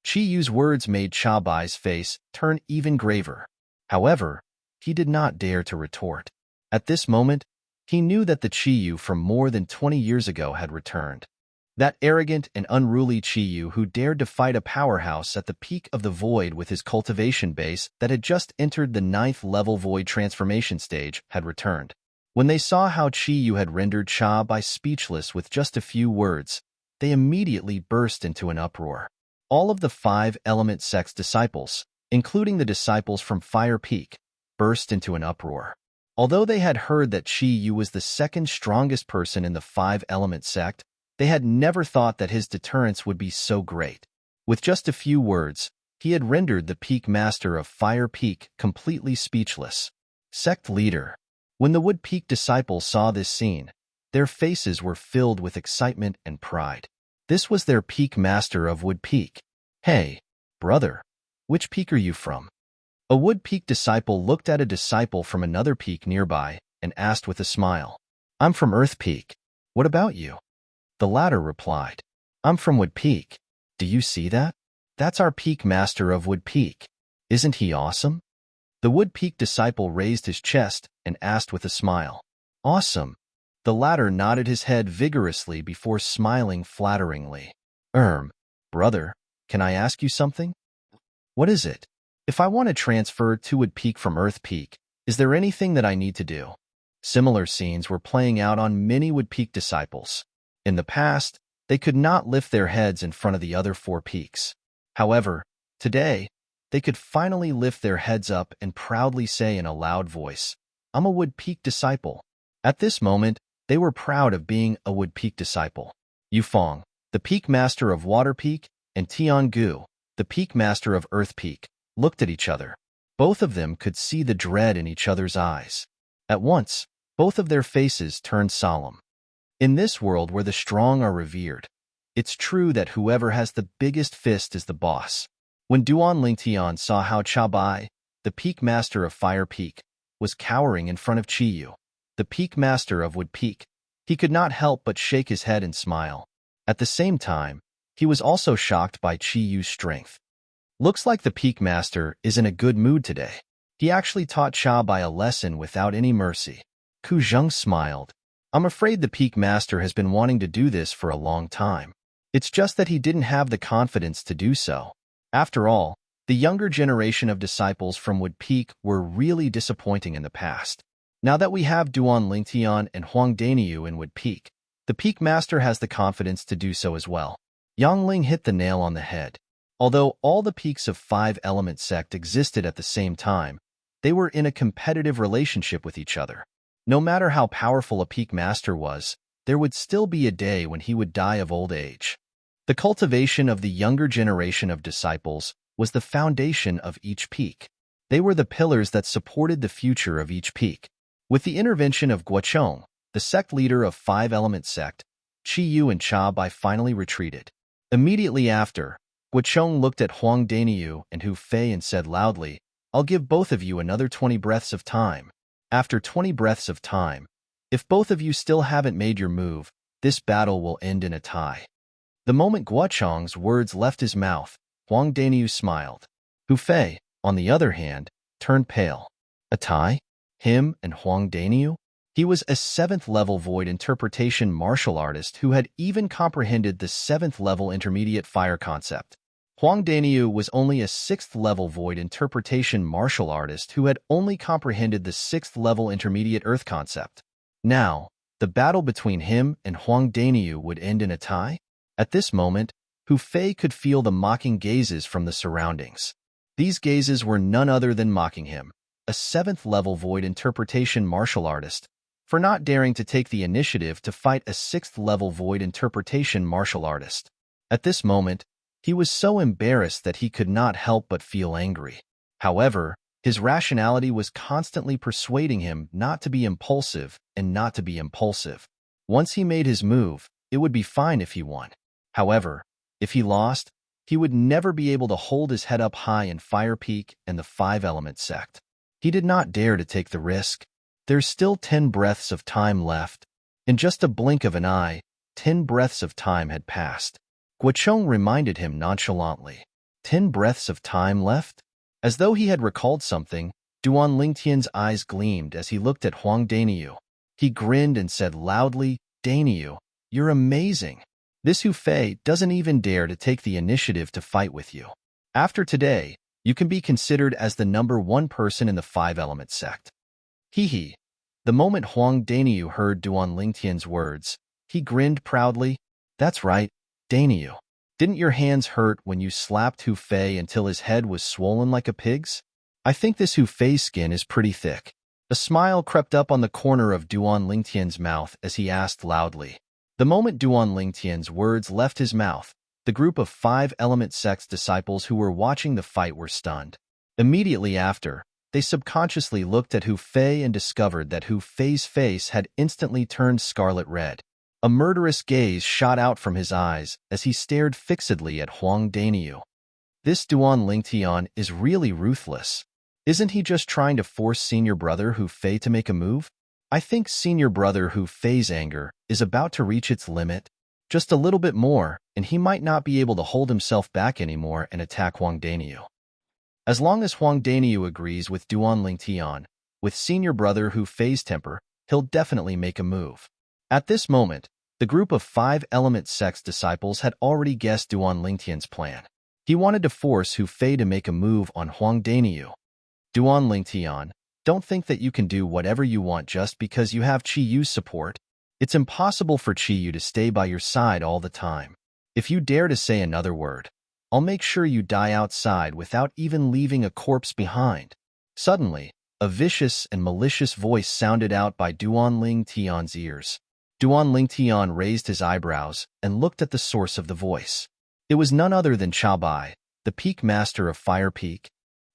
Chi Yu's words made Cha Bai's face turn even graver. However, he did not dare to retort. At this moment, he knew that the Chi Yu from more than 20 years ago had returned. That arrogant and unruly Chi Yu who dared to fight a powerhouse at the peak of the void with his cultivation base that had just entered the 9th level void transformation stage had returned. When they saw how Chi Yu had rendered Cha Bai speechless with just a few words, they immediately burst into an uproar. All of the 5 Element Sect's disciples, including the disciples from Fire Peak, burst into an uproar. Although they had heard that Chi Yu was the second strongest person in the 5 Element Sect, they had never thought that his deterrence would be so great. With just a few words, he had rendered the Peak Master of Fire Peak completely speechless. Sect Leader. When the Wood Peak disciples saw this scene, their faces were filled with excitement and pride. This was their Peak Master of Wood Peak. Hey, brother, which peak are you from? A Wood Peak disciple looked at a disciple from another peak nearby and asked with a smile. I'm from Earth Peak. What about you? The latter replied. I'm from Wood Peak. Do you see that? That's our Peak Master of Wood Peak. Isn't he awesome? The Wood Peak disciple raised his chest and asked with a smile. Awesome. The latter nodded his head vigorously before smiling flatteringly. Brother, can I ask you something? What is it? If I want to transfer to Wood Peak from Earth Peak, is there anything that I need to do? Similar scenes were playing out on many Wood Peak disciples. In the past, they could not lift their heads in front of the other 4 peaks. However, today, they could finally lift their heads up and proudly say in a loud voice, I'm a Wood Peak disciple. At this moment, they were proud of being a Wood Peak disciple. Yufeng, the Peak Master of Water Peak, and Tiangu, the Peak Master of Earth Peak, looked at each other. Both of them could see the dread in each other's eyes. At once, both of their faces turned solemn. In this world where the strong are revered, it's true that whoever has the biggest fist is the boss. When Duan Lingtian saw how Cha Bai, the Peak Master of Fire Peak, was cowering in front of Chi Yu, the Peak Master of Wood Peak, he could not help but shake his head and smile. At the same time, he was also shocked by Qi Yu's strength. Looks like the Peak Master is in a good mood today. He actually taught Cha Bai a lesson without any mercy. Ku Zheng smiled. I'm afraid the Peak Master has been wanting to do this for a long time. It's just that he didn't have the confidence to do so. After all, the younger generation of disciples from Wood Peak were really disappointing in the past. Now that we have Duan Lingtian and Huang Daniu in Wood Peak, the Peak Master has the confidence to do so as well. Yang Ling hit the nail on the head. Although all the peaks of Five-Element Sect existed at the same time, they were in a competitive relationship with each other. No matter how powerful a Peak Master was, there would still be a day when he would die of old age. The cultivation of the younger generation of disciples was the foundation of each peak. They were the pillars that supported the future of each peak. With the intervention of Guochong, the sect leader of Five-Element Sect, Qi Yu and Cha Bai finally retreated. Immediately after, Guochong looked at Huang Daniu and Hu Fei and said loudly, I'll give both of you another 20 breaths of time. After 20 breaths of time, if both of you still haven't made your move, this battle will end in a tie. The moment Guochong's words left his mouth, Huang Daniu smiled. Hu Fei, on the other hand, turned pale. A tie? Him and Huang Daniu? He was a 7th-level void interpretation martial artist who had even comprehended the 7th-level intermediate fire concept. Huang Daniu was only a 6th-level void interpretation martial artist who had only comprehended the 6th-level intermediate earth concept. Now, the battle between him and Huang Daniu would end in a tie? At this moment, Hu Fei could feel the mocking gazes from the surroundings. These gazes were none other than mocking him, a 7th-level void interpretation martial artist, for not daring to take the initiative to fight a 6th-level void interpretation martial artist. At this moment, he was so embarrassed that he could not help but feel angry. However, his rationality was constantly persuading him not to be impulsive and not to be impulsive. Once he made his move, it would be fine if he won. However, if he lost, he would never be able to hold his head up high in Fire Peak and the Five-Element Sect. He did not dare to take the risk. There's still 10 breaths of time left. In just a blink of an eye, 10 breaths of time had passed. Guochong reminded him nonchalantly. 10 breaths of time left? As though he had recalled something, Duan Lingtian's eyes gleamed as he looked at Huang Daniu. He grinned and said loudly, Daniu, you're amazing. This Hu Fei doesn't even dare to take the initiative to fight with you. After today, you can be considered as the #1 person in the Five-Element Sect. Hee. The moment Huang Daniu heard Duan Lingtian's words, he grinned proudly. That's right, Daniu. Didn't your hands hurt when you slapped Hu Fei until his head was swollen like a pig's? I think this Hu Fei's skin is pretty thick. A smile crept up on the corner of Duan Lingtian's mouth as he asked loudly. The moment Duan Lingtian's words left his mouth, the group of Five-Element Sect's disciples who were watching the fight were stunned. Immediately after, they subconsciously looked at Hu Fei and discovered that Hu Fei's face had instantly turned scarlet red. A murderous gaze shot out from his eyes as he stared fixedly at Huang Daniu. This Duan Lingtian is really ruthless. Isn't he just trying to force senior brother Hu Fei to make a move? I think senior brother Hu Fei's anger is about to reach its limit. Just a little bit more, and he might not be able to hold himself back anymore and attack Huang Daniu. As long as Huang Daniu agrees with Duan Lingtian, with senior brother Hu Fei's temper, he'll definitely make a move. At this moment, the group of Five-Element Sect's disciples had already guessed Duan Lingtian's plan. He wanted to force Hu Fei to make a move on Huang Daniu. Duan Lingtian, don't think that you can do whatever you want just because you have Qi Yu's support. It's impossible for Qi Yu to stay by your side all the time. If you dare to say another word, I'll make sure you die outside without even leaving a corpse behind. Suddenly, a vicious and malicious voice sounded out by Duan Lingtian's ears. Duan Lingtian raised his eyebrows and looked at the source of the voice. It was none other than Cha Bai, the Peak Master of Fire Peak.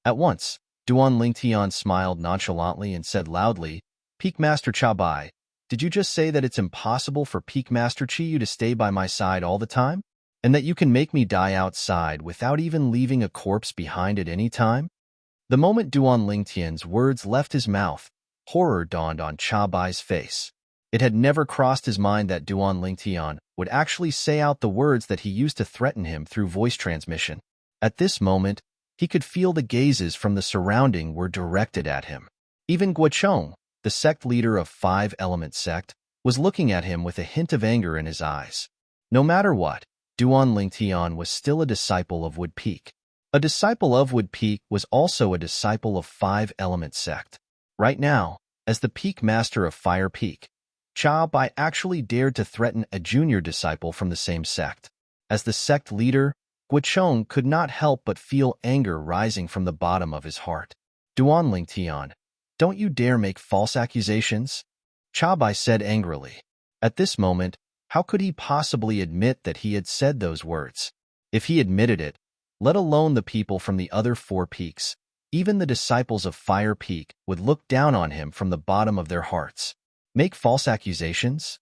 At once, Duan Lingtian smiled nonchalantly and said loudly, Peak Master Cha Bai, did you just say that it's impossible for Peak Master Qi Yu to stay by my side all the time? And that you can make me die outside without even leaving a corpse behind at any time? The moment Duan Lingtian's words left his mouth, horror dawned on Cha Bai's face. It had never crossed his mind that Duan Lingtian would actually say out the words that he used to threaten him through voice transmission. At this moment, he could feel the gazes from the surrounding were directed at him. Even Guochong, the sect leader of Five Element Sect, was looking at him with a hint of anger in his eyes. No matter what, Duan Lingtian was still a disciple of Wood Peak. A disciple of Wood Peak was also a disciple of Five Element Sect. Right now, as the Peak Master of Fire Peak, Cha Bai actually dared to threaten a junior disciple from the same sect. As the sect leader, Guochong could not help but feel anger rising from the bottom of his heart. Duan Lingtian, don't you dare make false accusations? Cha Bai said angrily. At this moment, how could he possibly admit that he had said those words? If he admitted it, let alone the people from the other 4 peaks, even the disciples of Fire Peak would look down on him from the bottom of their hearts. Make false accusations?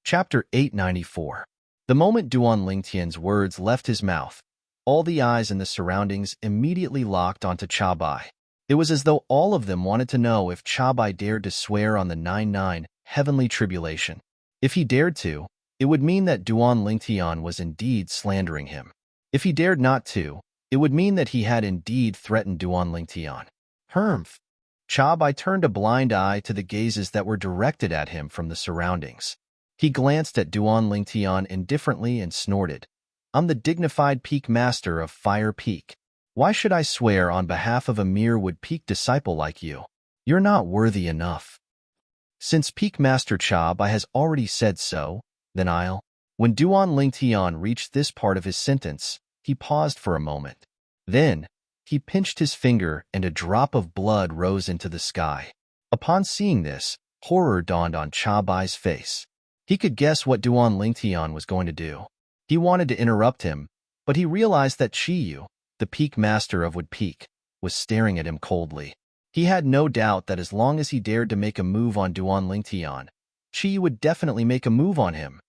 Chapter 894. The moment Duan Lingtian's words left his mouth, all the eyes in the surroundings immediately locked onto Cha Bai. It was as though all of them wanted to know if Cha Bai dared to swear on the 99 heavenly tribulation. If he dared to, it would mean that Duan Lingtian was indeed slandering him. If he dared not to, it would mean that he had indeed threatened Duan Lingtian. Humph! Cha Bai turned a blind eye to the gazes that were directed at him from the surroundings. He glanced at Duan Lingtian indifferently and snorted. I'm the dignified Peak Master of Fire Peak. Why should I swear on behalf of a mere Wood Peak disciple like you? You're not worthy enough. Since Peak Master Cha Bai has already said so, then I'll. When Duan Lingtian reached this part of his sentence, he paused for a moment. Then, he pinched his finger and a drop of blood rose into the sky. Upon seeing this, horror dawned on Cha Bai's face. He could guess what Duan Lingtian was going to do. He wanted to interrupt him, but he realized that Chi Yu, the Peak Master of Wood Peak, was staring at him coldly. He had no doubt that as long as he dared to make a move on Duan Lingtian, Chi Yu would definitely make a move on him.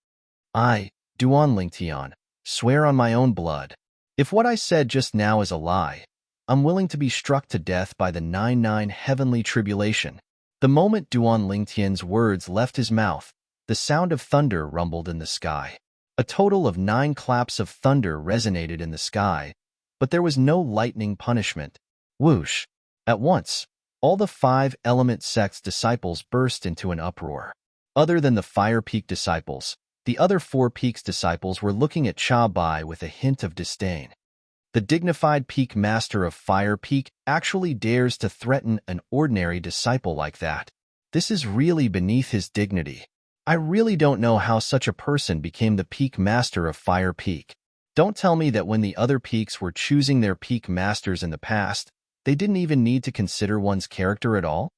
I, Duan Lingtian, swear on my own blood. If what I said just now is a lie, I'm willing to be struck to death by the 99 heavenly tribulation. The moment Duan Lingtian's words left his mouth, the sound of thunder rumbled in the sky. A total of 9 claps of thunder resonated in the sky, but there was no lightning punishment. Whoosh! At once, all the 5 Element Sect's disciples burst into an uproar. Other than the Fire Peak disciples, the other 4 Peaks disciples were looking at Cha Bai with a hint of disdain. The dignified Peak Master of Fire Peak actually dares to threaten an ordinary disciple like that. This is really beneath his dignity. I really don't know how such a person became the Peak Master of Fire Peak. Don't tell me that when the other peaks were choosing their Peak Masters in the past, they didn't even need to consider one's character at all?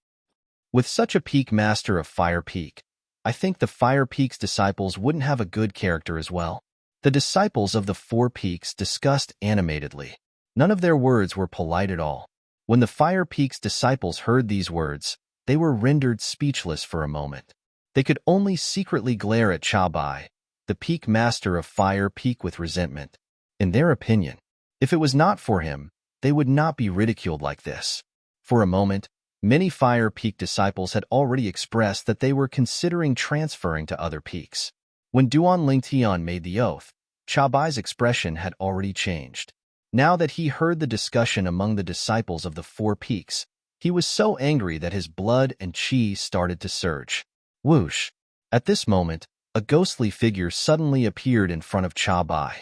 With such a Peak Master of Fire Peak, I think the Fire Peak's disciples wouldn't have a good character as well. The disciples of the 4 peaks discussed animatedly. None of their words were polite at all. When the Fire Peak's disciples heard these words, they were rendered speechless for a moment. They could only secretly glare at Cha Bai, the Peak Master of Fire Peak, with resentment. In their opinion, if it was not for him, they would not be ridiculed like this. For a moment, many Fire Peak disciples had already expressed that they were considering transferring to other peaks. When Duan Lingtian made the oath, Cha Bai's expression had already changed. Now that he heard the discussion among the disciples of the 4 peaks, he was so angry that his blood and chi started to surge. Whoosh! At this moment, a ghostly figure suddenly appeared in front of Cha Bai.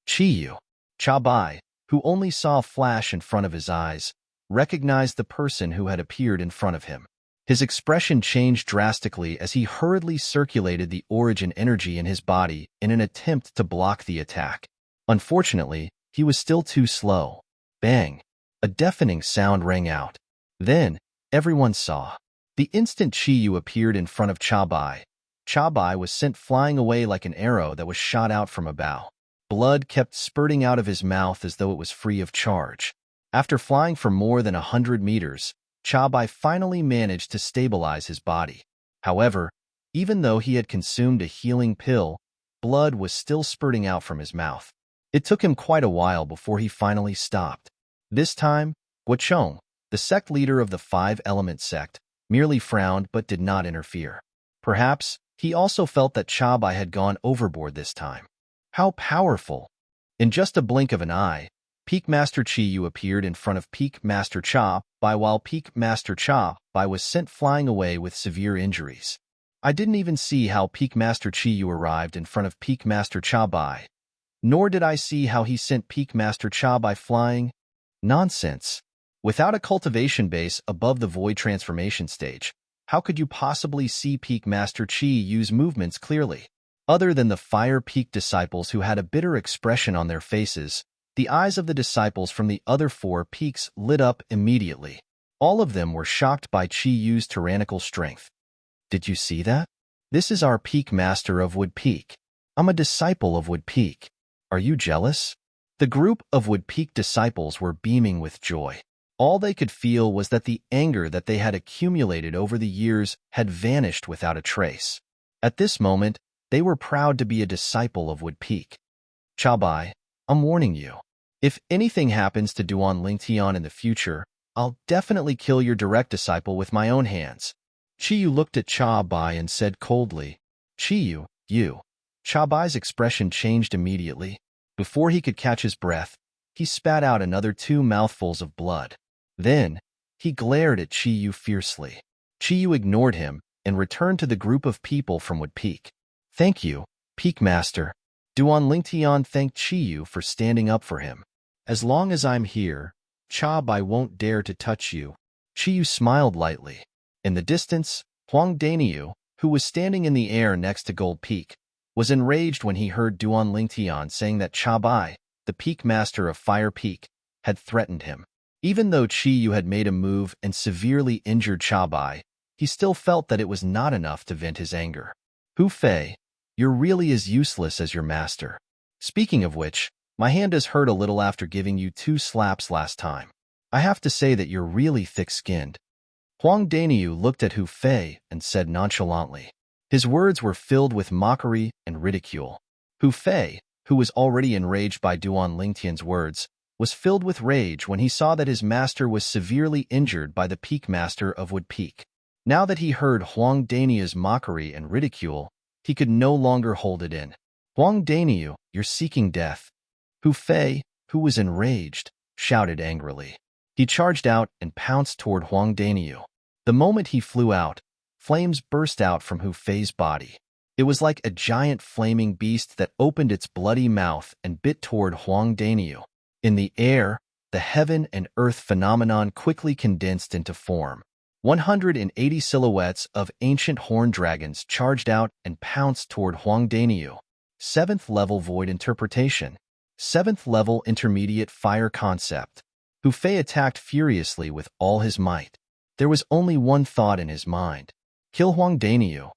Chi Yu. Cha Bai, who only saw a flash in front of his eyes, recognized the person who had appeared in front of him. His expression changed drastically as he hurriedly circulated the origin energy in his body in an attempt to block the attack. Unfortunately, he was still too slow. Bang! A deafening sound rang out. Then, everyone saw. The instant Chi Yu appeared in front of Cha Bai was sent flying away like an arrow that was shot out from a bow. Blood kept spurting out of his mouth as though it was free of charge. After flying for more than 100 meters, Cha Bai finally managed to stabilize his body. However, even though he had consumed a healing pill, blood was still spurting out from his mouth. It took him quite a while before he finally stopped. This time, Guochong, The sect leader of the five-element sect merely frowned but did not interfere. Perhaps he also felt that Chabai had gone overboard this time. How powerful! In just a blink of an eye, Peak Master Chiyu appeared in front of Peak Master Cha Bai while Peak Master Cha Bai was sent flying away with severe injuries. I didn't even see how Peak Master Chiyu arrived in front of Peak Master Cha Bai, nor did I see how he sent Peak Master Cha Bai flying. Nonsense. Without a cultivation base above the void transformation stage, how could you possibly see Peak Master Chi use movements clearly? Other than the Fire Peak disciples who had a bitter expression on their faces, the eyes of the disciples from the other four peaks lit up immediately. All of them were shocked by Chi Yu's tyrannical strength. Did you see that? This is our Peak Master of Wood Peak. I'm a disciple of Wood Peak. Are you jealous? The group of Wood Peak disciples were beaming with joy. All they could feel was that the anger that they had accumulated over the years had vanished without a trace. At this moment, they were proud to be a disciple of Wood Peak. Chabai, I'm warning you. If anything happens to Duan Lingtian in the future, I'll definitely kill your direct disciple with my own hands. Chiyu looked at Chabai and said coldly, Chiyu, you. Chabai's expression changed immediately. Before he could catch his breath, he spat out another 2 mouthfuls of blood. Then, he glared at Chiyu fiercely. Chiyu ignored him and returned to the group of people from Wood Peak. Thank you, Peak Master. Duan Lingtian thanked Chiyu for standing up for him. As long as I'm here, Chabai won't dare to touch you. Chiyu smiled lightly. In the distance, Huang Daniu, who was standing in the air next to Gold Peak, was enraged when he heard Duan Lingtian saying that Chabai, the Peak Master of Fire Peak, had threatened him. Even though Chiyu had made a move and severely injured Chabai, he still felt that it was not enough to vent his anger. Hu Fei, you're really as useless as your master. Speaking of which, my hand has hurt a little after giving you 2 slaps last time. I have to say that you're really thick-skinned. Huang Daniu looked at Hu Fei and said nonchalantly. His words were filled with mockery and ridicule. Hu Fei, who was already enraged by Duan Lingtian's words, was filled with rage when he saw that his master was severely injured by the Peak Master of Wood Peak. Now that he heard Huang Daniu's mockery and ridicule, he could no longer hold it in. Huang Daniu, you're seeking death. Hu Fei, who was enraged, shouted angrily. He charged out and pounced toward Huang Daniu. The moment he flew out, flames burst out from Hu Fei's body. It was like a giant flaming beast that opened its bloody mouth and bit toward Huang Daniu. In the air, the heaven and earth phenomenon quickly condensed into form. 180 silhouettes of ancient horned dragons charged out and pounced toward Huang Daniu. 7th level void interpretation. 7th level intermediate fire concept. Hu Fei attacked furiously with all his might. There was only one thought in his mind. Kill Huang Daniu.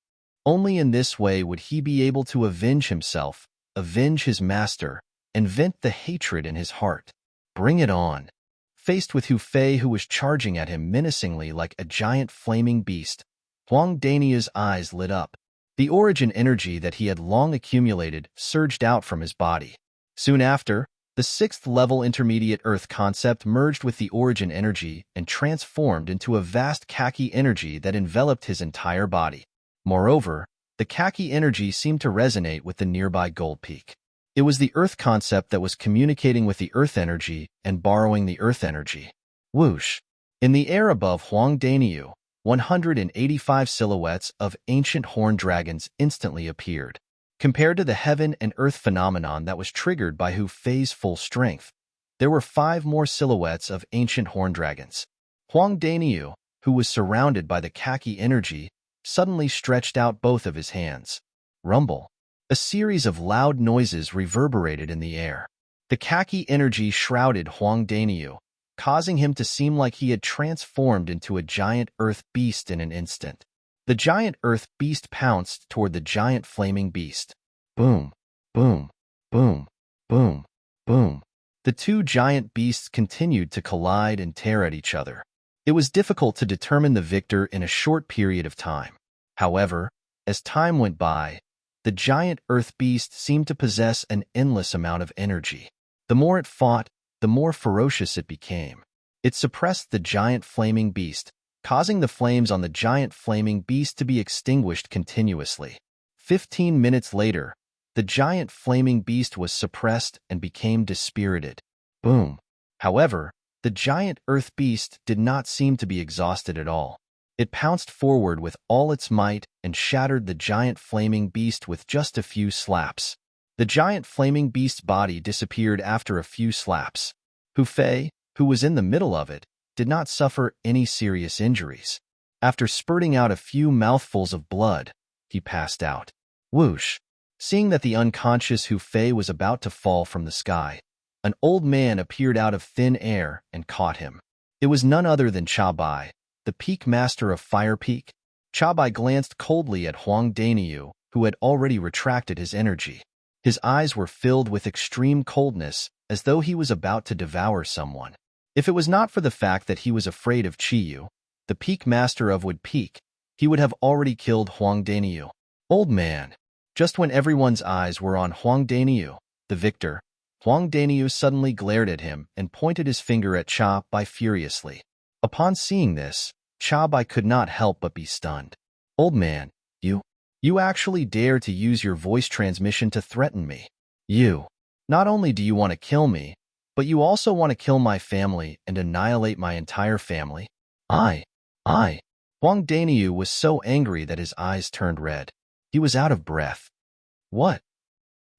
Only in this way would he be able to avenge himself, avenge his master, and vent the hatred in his heart. Bring it on. Faced with Hu Fei, who was charging at him menacingly like a giant flaming beast, Huang Daniu's eyes lit up. The origin energy that he had long accumulated surged out from his body. Soon after, the 6th level intermediate earth concept merged with the origin energy and transformed into a vast khaki energy that enveloped his entire body. Moreover, the khaki energy seemed to resonate with the nearby Gold Peak. It was the earth concept that was communicating with the earth energy and borrowing the earth energy. Whoosh! In the air above Huang Daniu, 185 silhouettes of ancient horned dragons instantly appeared. Compared to the heaven and earth phenomenon that was triggered by Hu Fei's full strength, there were 5 more silhouettes of ancient horned dragons. Huang Daniu, who was surrounded by the khaki energy, suddenly stretched out both of his hands. Rumble. A series of loud noises reverberated in the air. The khaki energy shrouded Huang Daniu, causing him to seem like he had transformed into a giant earth beast in an instant. The giant earth beast pounced toward the giant flaming beast. Boom, boom, boom, boom, boom. The 2 giant beasts continued to collide and tear at each other. It was difficult to determine the victor in a short period of time. However, as time went by, the giant earth beast seemed to possess an endless amount of energy. The more it fought, the more ferocious it became. It suppressed the giant flaming beast, causing the flames on the giant flaming beast to be extinguished continuously. 15 minutes later, the giant flaming beast was suppressed and became dispirited. Boom. However, the giant earth beast did not seem to be exhausted at all. It pounced forward with all its might and shattered the giant flaming beast with just a few slaps. The giant flaming beast's body disappeared after a few slaps. Hu Fei, who was in the middle of it, did not suffer any serious injuries. After spurting out a few mouthfuls of blood, he passed out. Whoosh! Seeing that the unconscious Hu Fei was about to fall from the sky, an old man appeared out of thin air and caught him. It was none other than Cha Bai, the peak master of Fire Peak. Cha Bai glanced coldly at Huang Daniu, who had already retracted his energy. His eyes were filled with extreme coldness, as though he was about to devour someone. If it was not for the fact that he was afraid of Chiyu, the peak master of Wood Peak, he would have already killed Huang Daniu. Old man. Just when everyone's eyes were on Huang Daniu, the victor, Huang Daniu suddenly glared at him and pointed his finger at Cha Bai furiously. Upon seeing this, Cha Bai could not help but be stunned. Old man, you actually dare to use your voice transmission to threaten me. Not only do you want to kill me, but you also want to kill my family and annihilate my entire family? I. Huang Daniu was so angry that his eyes turned red. He was out of breath. What?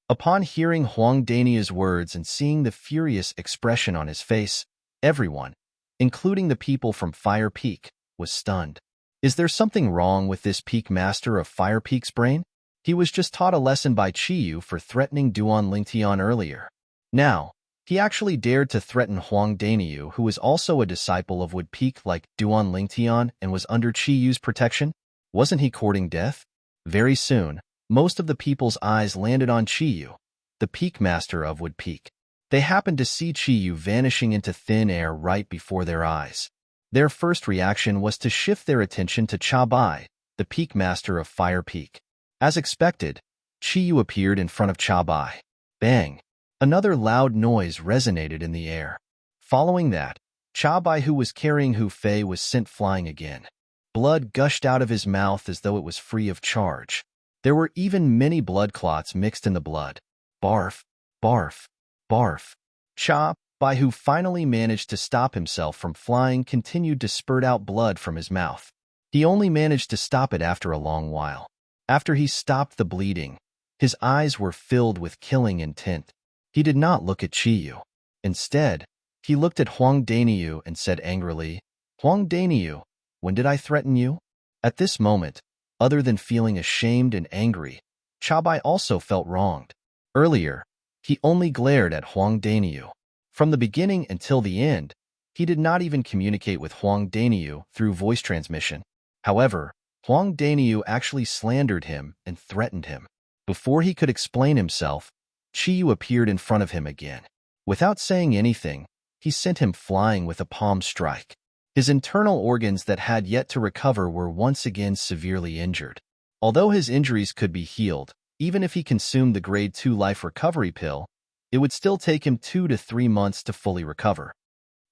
Upon hearing Huang Daniu's words and seeing the furious expression on his face, everyone, including the people from Fire Peak, was stunned. Is there something wrong with this peak master of Fire Peak's brain? He was just taught a lesson by Chiyu for threatening Duan Lingtian earlier. Now, he actually dared to threaten Huang Daniu, who was also a disciple of Wood Peak like Duan Lingtian and was under Chiyu's protection. Wasn't he courting death? Very soon, most of the people's eyes landed on Chiyu, the peak master of Wood Peak. They happened to see Chiyu vanishing into thin air right before their eyes. Their first reaction was to shift their attention to Cha Bai, the peak master of Fire Peak. As expected, Chiyu appeared in front of Cha Bai. Bang! Another loud noise resonated in the air. Following that, Cha Bai, who was carrying Hu Fei, was sent flying again. Blood gushed out of his mouth as though it was free of charge. There were even many blood clots mixed in the blood. Barf, barf, barf. Cha Bai, who finally managed to stop himself from flying, continued to spurt out blood from his mouth. He only managed to stop it after a long while. After he stopped the bleeding, his eyes were filled with killing intent. He did not look at Chiyu. Instead, he looked at Huang Daniu and said angrily, Huang Daniu, when did I threaten you? At this moment, other than feeling ashamed and angry, Cha Bai also felt wronged. Earlier, he only glared at Huang Daniu. From the beginning until the end, he did not even communicate with Huang Daniu through voice transmission. However, Huang Daniu actually slandered him and threatened him. Before he could explain himself, Chiyu appeared in front of him again. Without saying anything, he sent him flying with a palm strike. His internal organs that had yet to recover were once again severely injured. Although his injuries could be healed, even if he consumed the Grade 2 life recovery pill, it would still take him 2 to 3 months to fully recover.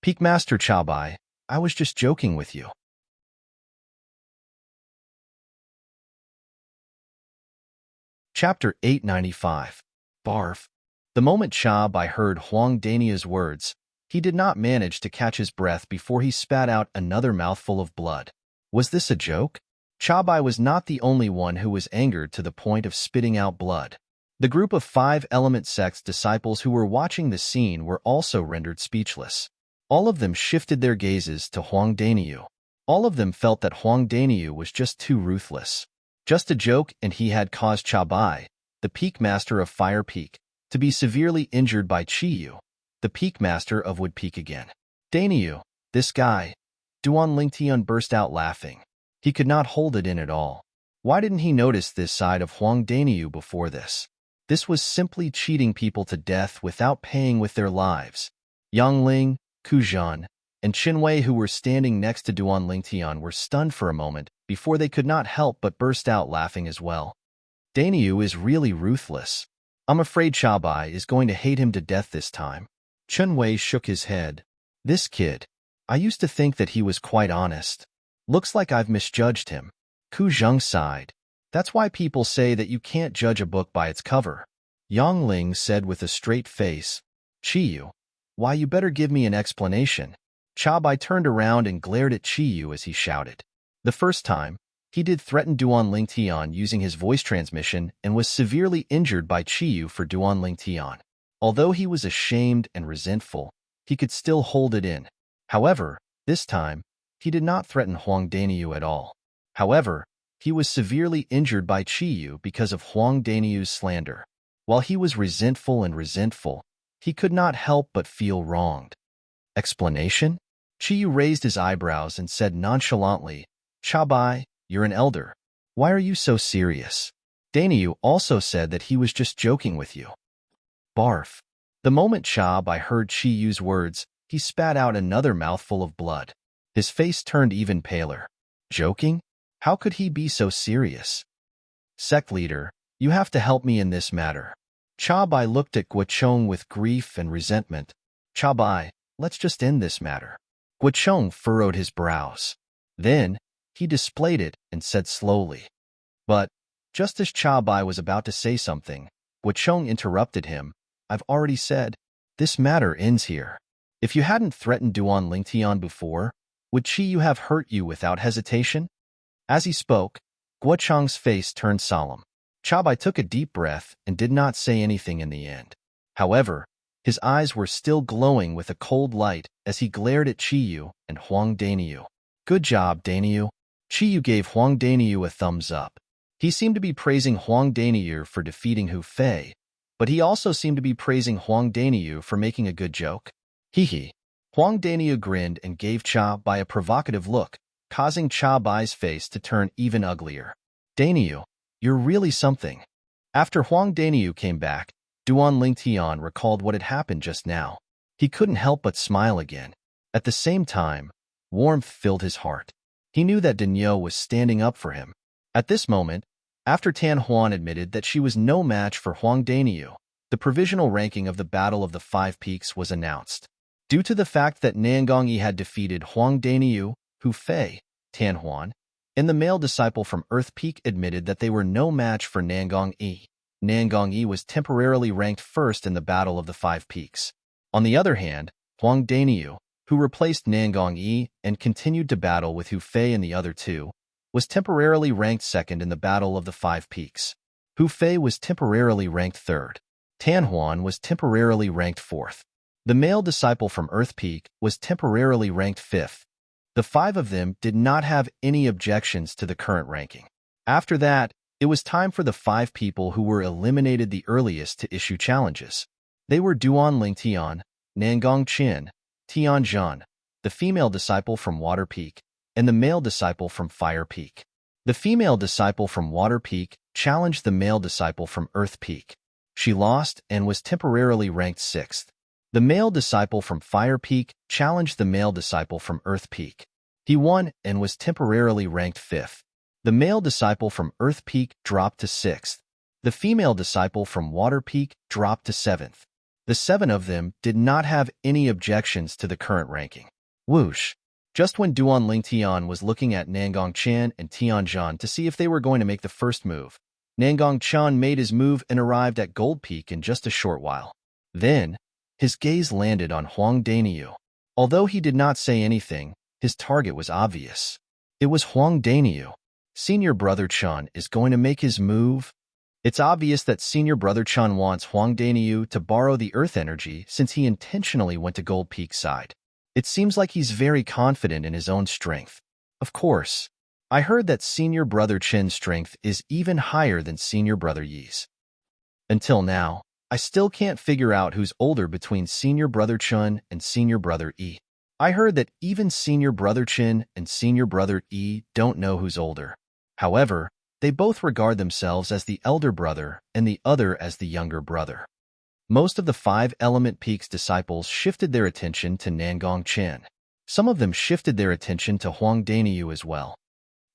Peak Master Cha Bai, I was just joking with you. Chapter 895. Barf. The moment Cha Bai heard Huang Daniu's words, he did not manage to catch his breath before he spat out another mouthful of blood. Was this a joke? Cha Bai was not the only one who was angered to the point of spitting out blood. The group of 5 Element Sect's disciples who were watching the scene were also rendered speechless. All of them shifted their gazes to Huang Daniu. All of them felt that Huang Daniu was just too ruthless. Just a joke, and he had caused Cha Bai, the peak master of Fire Peak, to be severely injured by Chiyu, the peak master of Wood Peak again. Daniu, this guy. Duan Lingtian burst out laughing. He could not hold it in at all. Why didn't he notice this side of Huang Daniu before this? This was simply cheating people to death without paying with their lives. Yang Ling, Ku Zhan, and Qin Wei, who were standing next to Duan Lingtian, were stunned for a moment before they could not help but burst out laughing as well. Daniu is really ruthless. I'm afraid Cha Bai is going to hate him to death this time. Qin Wei shook his head. This kid. I used to think that he was quite honest. Looks like I've misjudged him. Ku Zheng sighed. That's why people say that you can't judge a book by its cover. Yang Ling said with a straight face. Chiyu, why you better give me an explanation. Chabai turned around and glared at Chiyu as he shouted. The first time, he did threaten Duan Lingtian using his voice transmission and was severely injured by Chiyu for Duan Lingtian. Although he was ashamed and resentful, he could still hold it in. However, this time, he did not threaten Huang Daniyu at all. However, he was severely injured by Chiyu because of Huang Daniyu's slander. While he was resentful, he could not help but feel wronged. Explanation? Chiyu raised his eyebrows and said nonchalantly, Chabai, you're an elder. Why are you so serious? Daniyu also said that he was just joking with you. Barf. The moment Chabai heard Chiyu's words, he spat out another mouthful of blood. His face turned even paler. Joking? How could he be so serious? Sect leader, you have to help me in this matter. Chabai looked at Guochong with grief and resentment. Chabai, let's just end this matter. Guochong furrowed his brows. Then, he displayed it and said slowly. But, just as Chabai was about to say something, Guochong interrupted him. I've already said, this matter ends here. If you hadn't threatened Duan Lingtian before, would Chiyu have hurt you without hesitation? As he spoke, Guochong's face turned solemn. Chabai took a deep breath and did not say anything in the end. However, his eyes were still glowing with a cold light as he glared at Chiyu and Huang Daniyu. Good job, Daniyu. Chiyu gave Huang Daniyu a thumbs up. He seemed to be praising Huang Daniyu for defeating Hu Fei, but he also seemed to be praising Huang Daniyu for making a good joke. Hee. Huang Daniyu grinned and gave Chabai a provocative look, causing Chabai's face to turn even uglier. Daniyu, you're really something. After Huang Daniyu came back, Duan Lingtian recalled what had happened just now. He couldn't help but smile again. At the same time, warmth filled his heart. He knew that Danyo was standing up for him. At this moment, after Tan Huan admitted that she was no match for Huang Daniyu, the provisional ranking of the Battle of the Five Peaks was announced. Due to the fact that Nangongyi had defeated Huang Daniyu, Hu Fei, Tan Huan, and the male disciple from Earth Peak admitted that they were no match for Nangongyi. Nangongyi was temporarily ranked first in the Battle of the Five Peaks. On the other hand, Huang Daniyu, who replaced Nangongyi and continued to battle with Hu Fei and the other two, was temporarily ranked second in the Battle of the Five Peaks. Hu Fei was temporarily ranked third. Tan Huan was temporarily ranked fourth. The male disciple from Earth Peak was temporarily ranked fifth. The five of them did not have any objections to the current ranking. After that, it was time for the five people who were eliminated the earliest to issue challenges. They were Duan Lingtian, Nangong Qin, Tian Zhan, the female disciple from Water Peak, and the male disciple from Fire Peak. The female disciple from Water Peak challenged the male disciple from Earth Peak. She lost and was temporarily ranked sixth. The male disciple from Fire Peak challenged the male disciple from Earth Peak. He won and was temporarily ranked fifth. The male disciple from Earth Peak dropped to sixth. The female disciple from Water Peak dropped to seventh. The seven of them did not have any objections to the current ranking. Whoosh! Just when Duan Lingtian was looking at Nangong Chen and Tian Zhan to see if they were going to make the first move, Nangong Chen made his move and arrived at Gold Peak in just a short while. Then, his gaze landed on Huang Daniyu. Although he did not say anything, his target was obvious. It was Huang Daniyu. Senior Brother Chen is going to make his move. It's obvious that Senior Brother Chen wants Huang Daniyu to borrow the Earth energy since he intentionally went to Gold Peak side. It seems like he's very confident in his own strength. Of course, I heard that Senior Brother Chen's strength is even higher than Senior Brother Yi's. Until now, I still can't figure out who's older between Senior Brother Chen and Senior Brother Yi. I heard that even Senior Brother Chen and Senior Brother Yi don't know who's older. However, they both regard themselves as the elder brother and the other as the younger brother. Most of the Five Element Peaks disciples shifted their attention to Nangong Chen. Some of them shifted their attention to Huang Daniyu as well.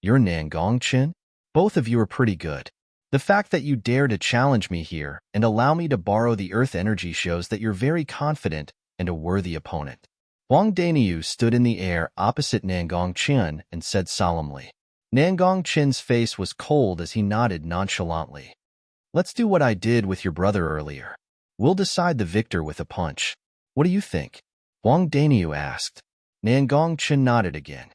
You're Nangong Chen? Both of you are pretty good. The fact that you dare to challenge me here and allow me to borrow the Earth energy shows that you're very confident and a worthy opponent. Huang Daniu stood in the air opposite Nangong Chen and said solemnly. Nangong Chen's face was cold as he nodded nonchalantly. Let's do what I did with your brother earlier. We'll decide the victor with a punch. What do you think? Huang Daniu asked. Nangong Chen nodded again.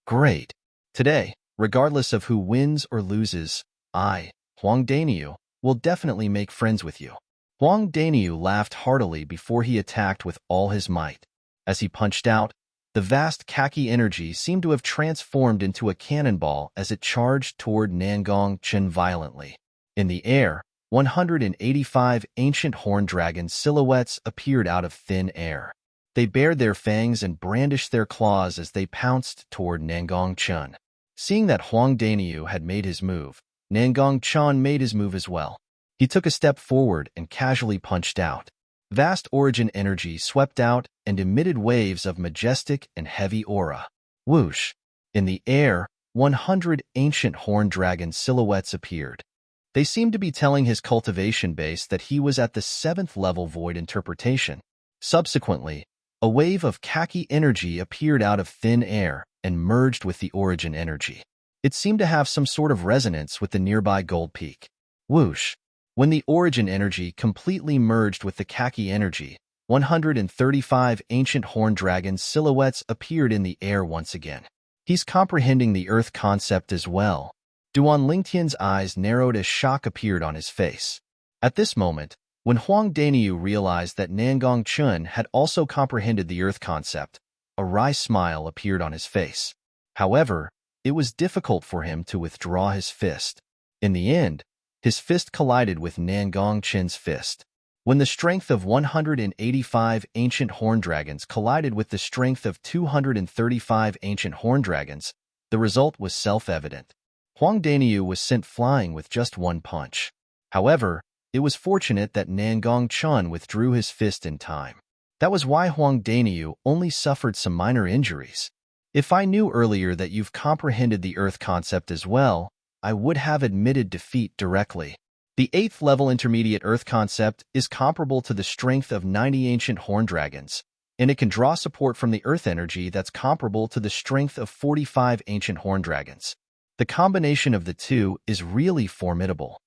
Great. Today, regardless of who wins or loses, I, Huang Daniu, will definitely make friends with you. Huang Daniu laughed heartily before he attacked with all his might. As he punched out, the vast khaki energy seemed to have transformed into a cannonball as it charged toward Nangong Chen violently. In the air, 185 ancient horned dragon silhouettes appeared out of thin air. They bared their fangs and brandished their claws as they pounced toward Nangong Chen. Seeing that Huang Daniu had made his move, Nangong Chen made his move as well. He took a step forward and casually punched out. Vast origin energy swept out and emitted waves of majestic and heavy aura. Whoosh! In the air, 100 ancient horned dragon silhouettes appeared. They seemed to be telling his cultivation base that he was at the 7th level void interpretation. Subsequently, a wave of khaki energy appeared out of thin air and merged with the origin energy. It seemed to have some sort of resonance with the nearby gold peak. Whoosh! When the origin energy completely merged with the khaki energy, 135 ancient horned dragon silhouettes appeared in the air once again. He's comprehending the Earth concept as well. Duan Lingtian's eyes narrowed as shock appeared on his face. At this moment, when Huang Daniu realized that Nangong Chen had also comprehended the Earth concept, a wry smile appeared on his face. However, it was difficult for him to withdraw his fist. In the end, his fist collided with Nangong Chen's fist. When the strength of 185 ancient horned dragons collided with the strength of 235 ancient horned dragons, the result was self-evident. Huang Daniu was sent flying with just one punch. However, it was fortunate that Nangong Chen withdrew his fist in time. That was why Huang Daniu only suffered some minor injuries. If I knew earlier that you've comprehended the Earth concept as well, I would have admitted defeat directly. The 8th level intermediate Earth concept is comparable to the strength of 90 ancient horned dragons, and it can draw support from the Earth energy that's comparable to the strength of 45 ancient horned dragons. The combination of the two is really formidable.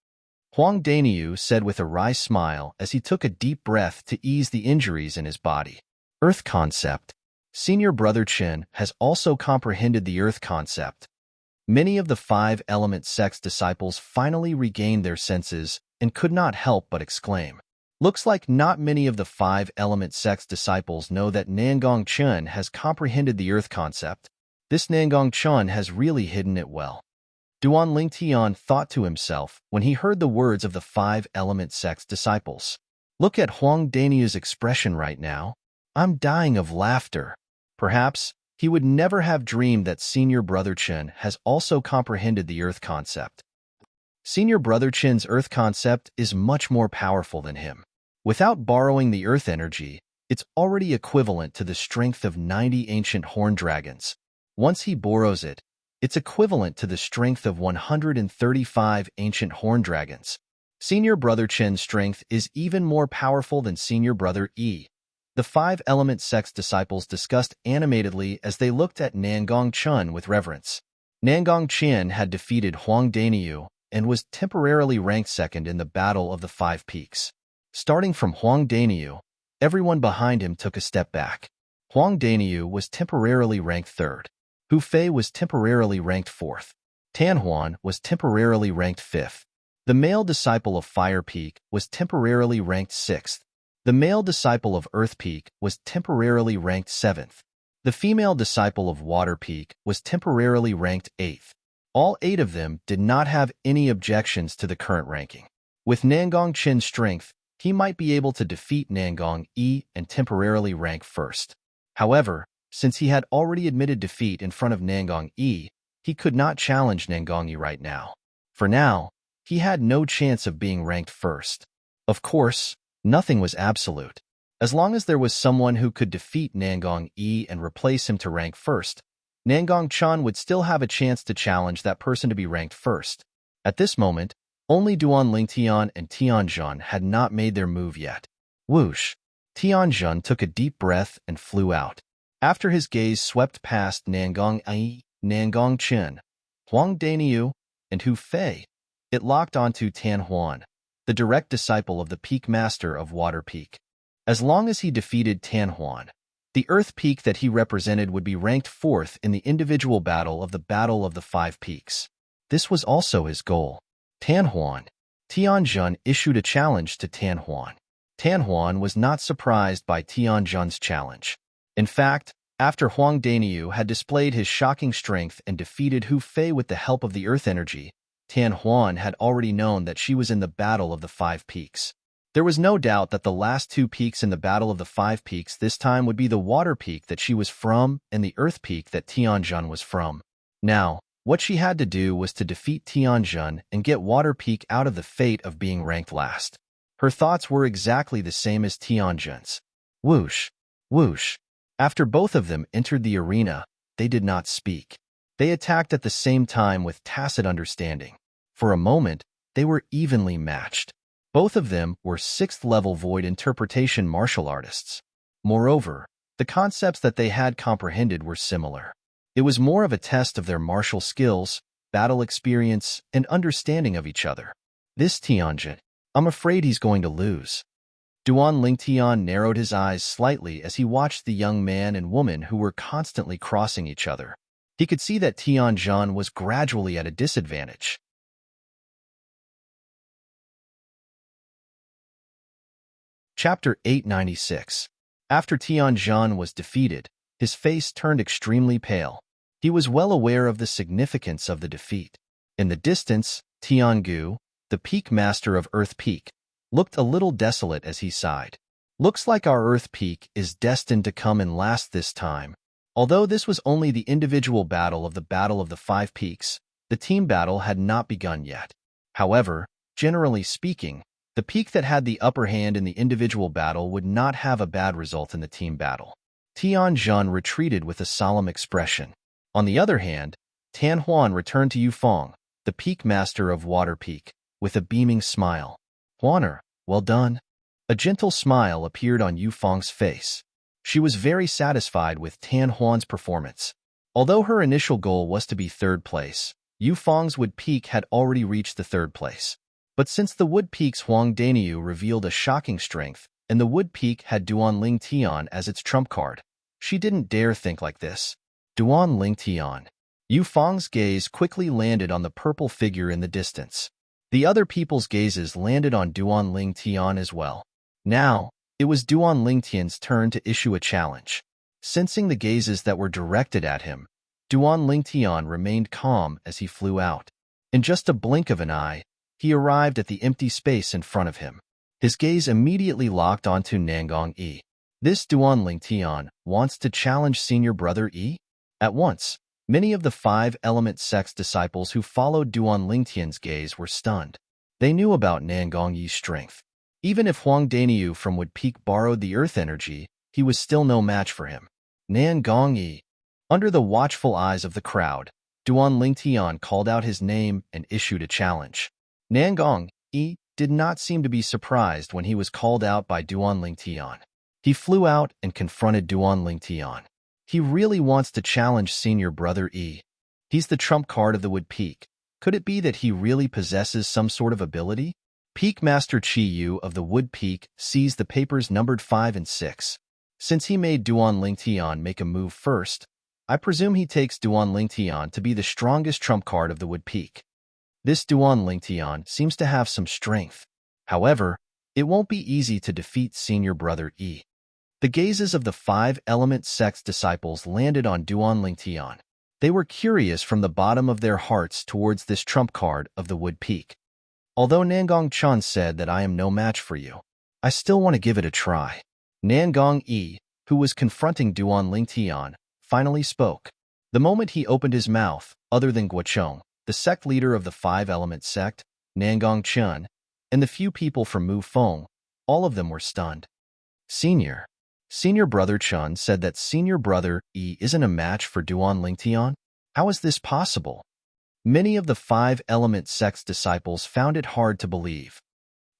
Huang Daniu said with a wry smile as he took a deep breath to ease the injuries in his body. Earth concept. Senior brother Chen has also comprehended the Earth concept. Many of the 5-element sect's disciples finally regained their senses and could not help but exclaim. Looks like not many of the 5-element sect's disciples know that Nangong Chen has comprehended the Earth concept. This Nangong Chen has really hidden it well. Duan Lingtian thought to himself when he heard the words of the 5-element sect's disciples. Look at Huang Daniu's expression right now. I'm dying of laughter. Perhaps he would never have dreamed that Senior Brother Chen has also comprehended the Earth concept. Senior Brother Chen's Earth concept is much more powerful than him. Without borrowing the Earth energy, it's already equivalent to the strength of 90 ancient horned dragons. Once he borrows it, it's equivalent to the strength of 135 ancient horned dragons. Senior Brother Chen's strength is even more powerful than Senior Brother E. The 5-element sect's disciples discussed animatedly as they looked at Nangong Chen with reverence. Nangong Chen had defeated Huang Daniu and was temporarily ranked second in the Battle of the 5 Peaks. Starting from Huang Daniu, everyone behind him took a step back. Huang Daniu was temporarily ranked third. Hu Fei was temporarily ranked fourth. Tan Huan was temporarily ranked fifth. The male disciple of Fire Peak was temporarily ranked sixth. The male disciple of Earth Peak was temporarily ranked 7th. The female disciple of Water Peak was temporarily ranked 8th. All 8 of them did not have any objections to the current ranking. With Nangong Chen's strength, he might be able to defeat Nangong E and temporarily rank first. However, since he had already admitted defeat in front of Nangong E, he could not challenge Nangong E right now. For now, he had no chance of being ranked first. Of course, nothing was absolute. As long as there was someone who could defeat Nangong E and replace him to rank first, Nangong Chen would still have a chance to challenge that person to be ranked first. At this moment, only Duan Lingtian and Tianjun had not made their move yet. Whoosh! Tianjun took a deep breath and flew out. After his gaze swept past Nangong Ai, Nangong Chen, Huang Daniu, and Hu Fei, it locked onto Tan Huan, the direct disciple of the Peak Master of Water Peak. As long as he defeated Tan Huan, the Earth Peak that he represented would be ranked 4th in the individual battle of the Battle of the Five Peaks. This was also his goal. Tan Huan. Tianjun issued a challenge to Tan Huan. Tan Huan was not surprised by Tianjun's challenge. In fact, after Huang Daniu had displayed his shocking strength and defeated Hu Fei with the help of the Earth Energy, Tan Huan had already known that she was in the Battle of the Five Peaks. There was no doubt that the last two peaks in the Battle of the Five Peaks this time would be the Water Peak that she was from and the Earth Peak that Tianjun was from. Now, what she had to do was to defeat Tianjun and get Water Peak out of the fate of being ranked last. Her thoughts were exactly the same as Tianjun's. Whoosh, whoosh. After both of them entered the arena, they did not speak. They attacked at the same time with tacit understanding. For a moment, they were evenly matched. Both of them were 6th-level void interpretation martial artists. Moreover, the concepts that they had comprehended were similar. It was more of a test of their martial skills, battle experience, and understanding of each other. This Tianjun, I'm afraid he's going to lose. Duan Lingtian narrowed his eyes slightly as he watched the young man and woman who were constantly crossing each other. He could see that Tianjun was gradually at a disadvantage. Chapter 896. After Tianjun was defeated, his face turned extremely pale. He was well aware of the significance of the defeat. In the distance, Tiangu, the Peak Master of Earth Peak, looked a little desolate as he sighed. Looks like our Earth Peak is destined to come in last this time. Although this was only the individual battle of the Battle of the Five Peaks, the team battle had not begun yet. However, generally speaking, the peak that had the upper hand in the individual battle would not have a bad result in the team battle. Tianjun retreated with a solemn expression. On the other hand, Tan Huan returned to Yufeng, the Peak Master of Water Peak, with a beaming smile. Huaner, well done. A gentle smile appeared on Yufeng's face. She was very satisfied with Tan Huan's performance. Although her initial goal was to be 3rd place, Yufeng's Wood Peak had already reached the 3rd place. But since the Wood Peak's Huang Daniu revealed a shocking strength, and the Wood Peak had Duan Lingtian as its trump card, she didn't dare think like this. Duan Lingtian. Yufeng's gaze quickly landed on the purple figure in the distance. The other people's gazes landed on Duan Lingtian as well. Now, it was Duan Lingtian's turn to issue a challenge. Sensing the gazes that were directed at him, Duan Lingtian remained calm as he flew out. In just a blink of an eye, he arrived at the empty space in front of him. His gaze immediately locked onto Nangong Yi. This Duan Lingtian wants to challenge senior brother Yi? At once, many of the 5-element sect's disciples who followed Duan Lingtian's gaze were stunned. They knew about Nangong Yi's strength. Even if Huang Daniu from Wood Peak borrowed the Earth Energy, he was still no match for him. Nangong Yi. Under the watchful eyes of the crowd, Duan Lingtian called out his name and issued a challenge. Nangong Yi did not seem to be surprised when he was called out by Duan Lingtian. He flew out and confronted Duan Lingtian. He really wants to challenge senior brother Yi. He's the trump card of the Wood Peak. Could it be that he really possesses some sort of ability? Peak Master Chi Yu of the Wood Peak sees the papers numbered 5 and 6. Since he made Duan Lingtian make a move first, I presume he takes Duan Lingtian to be the strongest trump card of the Wood Peak. This Duan Lingtian seems to have some strength. However, it won't be easy to defeat senior brother Yi. The gazes of the 5-element sect's disciples landed on Duan Lingtian. They were curious from the bottom of their hearts towards this trump card of the Wood Peak. Although Nangong Chun said that I am no match for you, I still want to give it a try. Nangong Yi, who was confronting Duan Lingtian, finally spoke. The moment he opened his mouth, other than Guochong, the sect leader of the 5-element sect, Nangong Chun, and the few people from Mu Feng, all of them were stunned. Senior brother Chun said that senior brother Yi isn't a match for Duan Lingtian? How is this possible? Many of the 5-element sect's disciples found it hard to believe.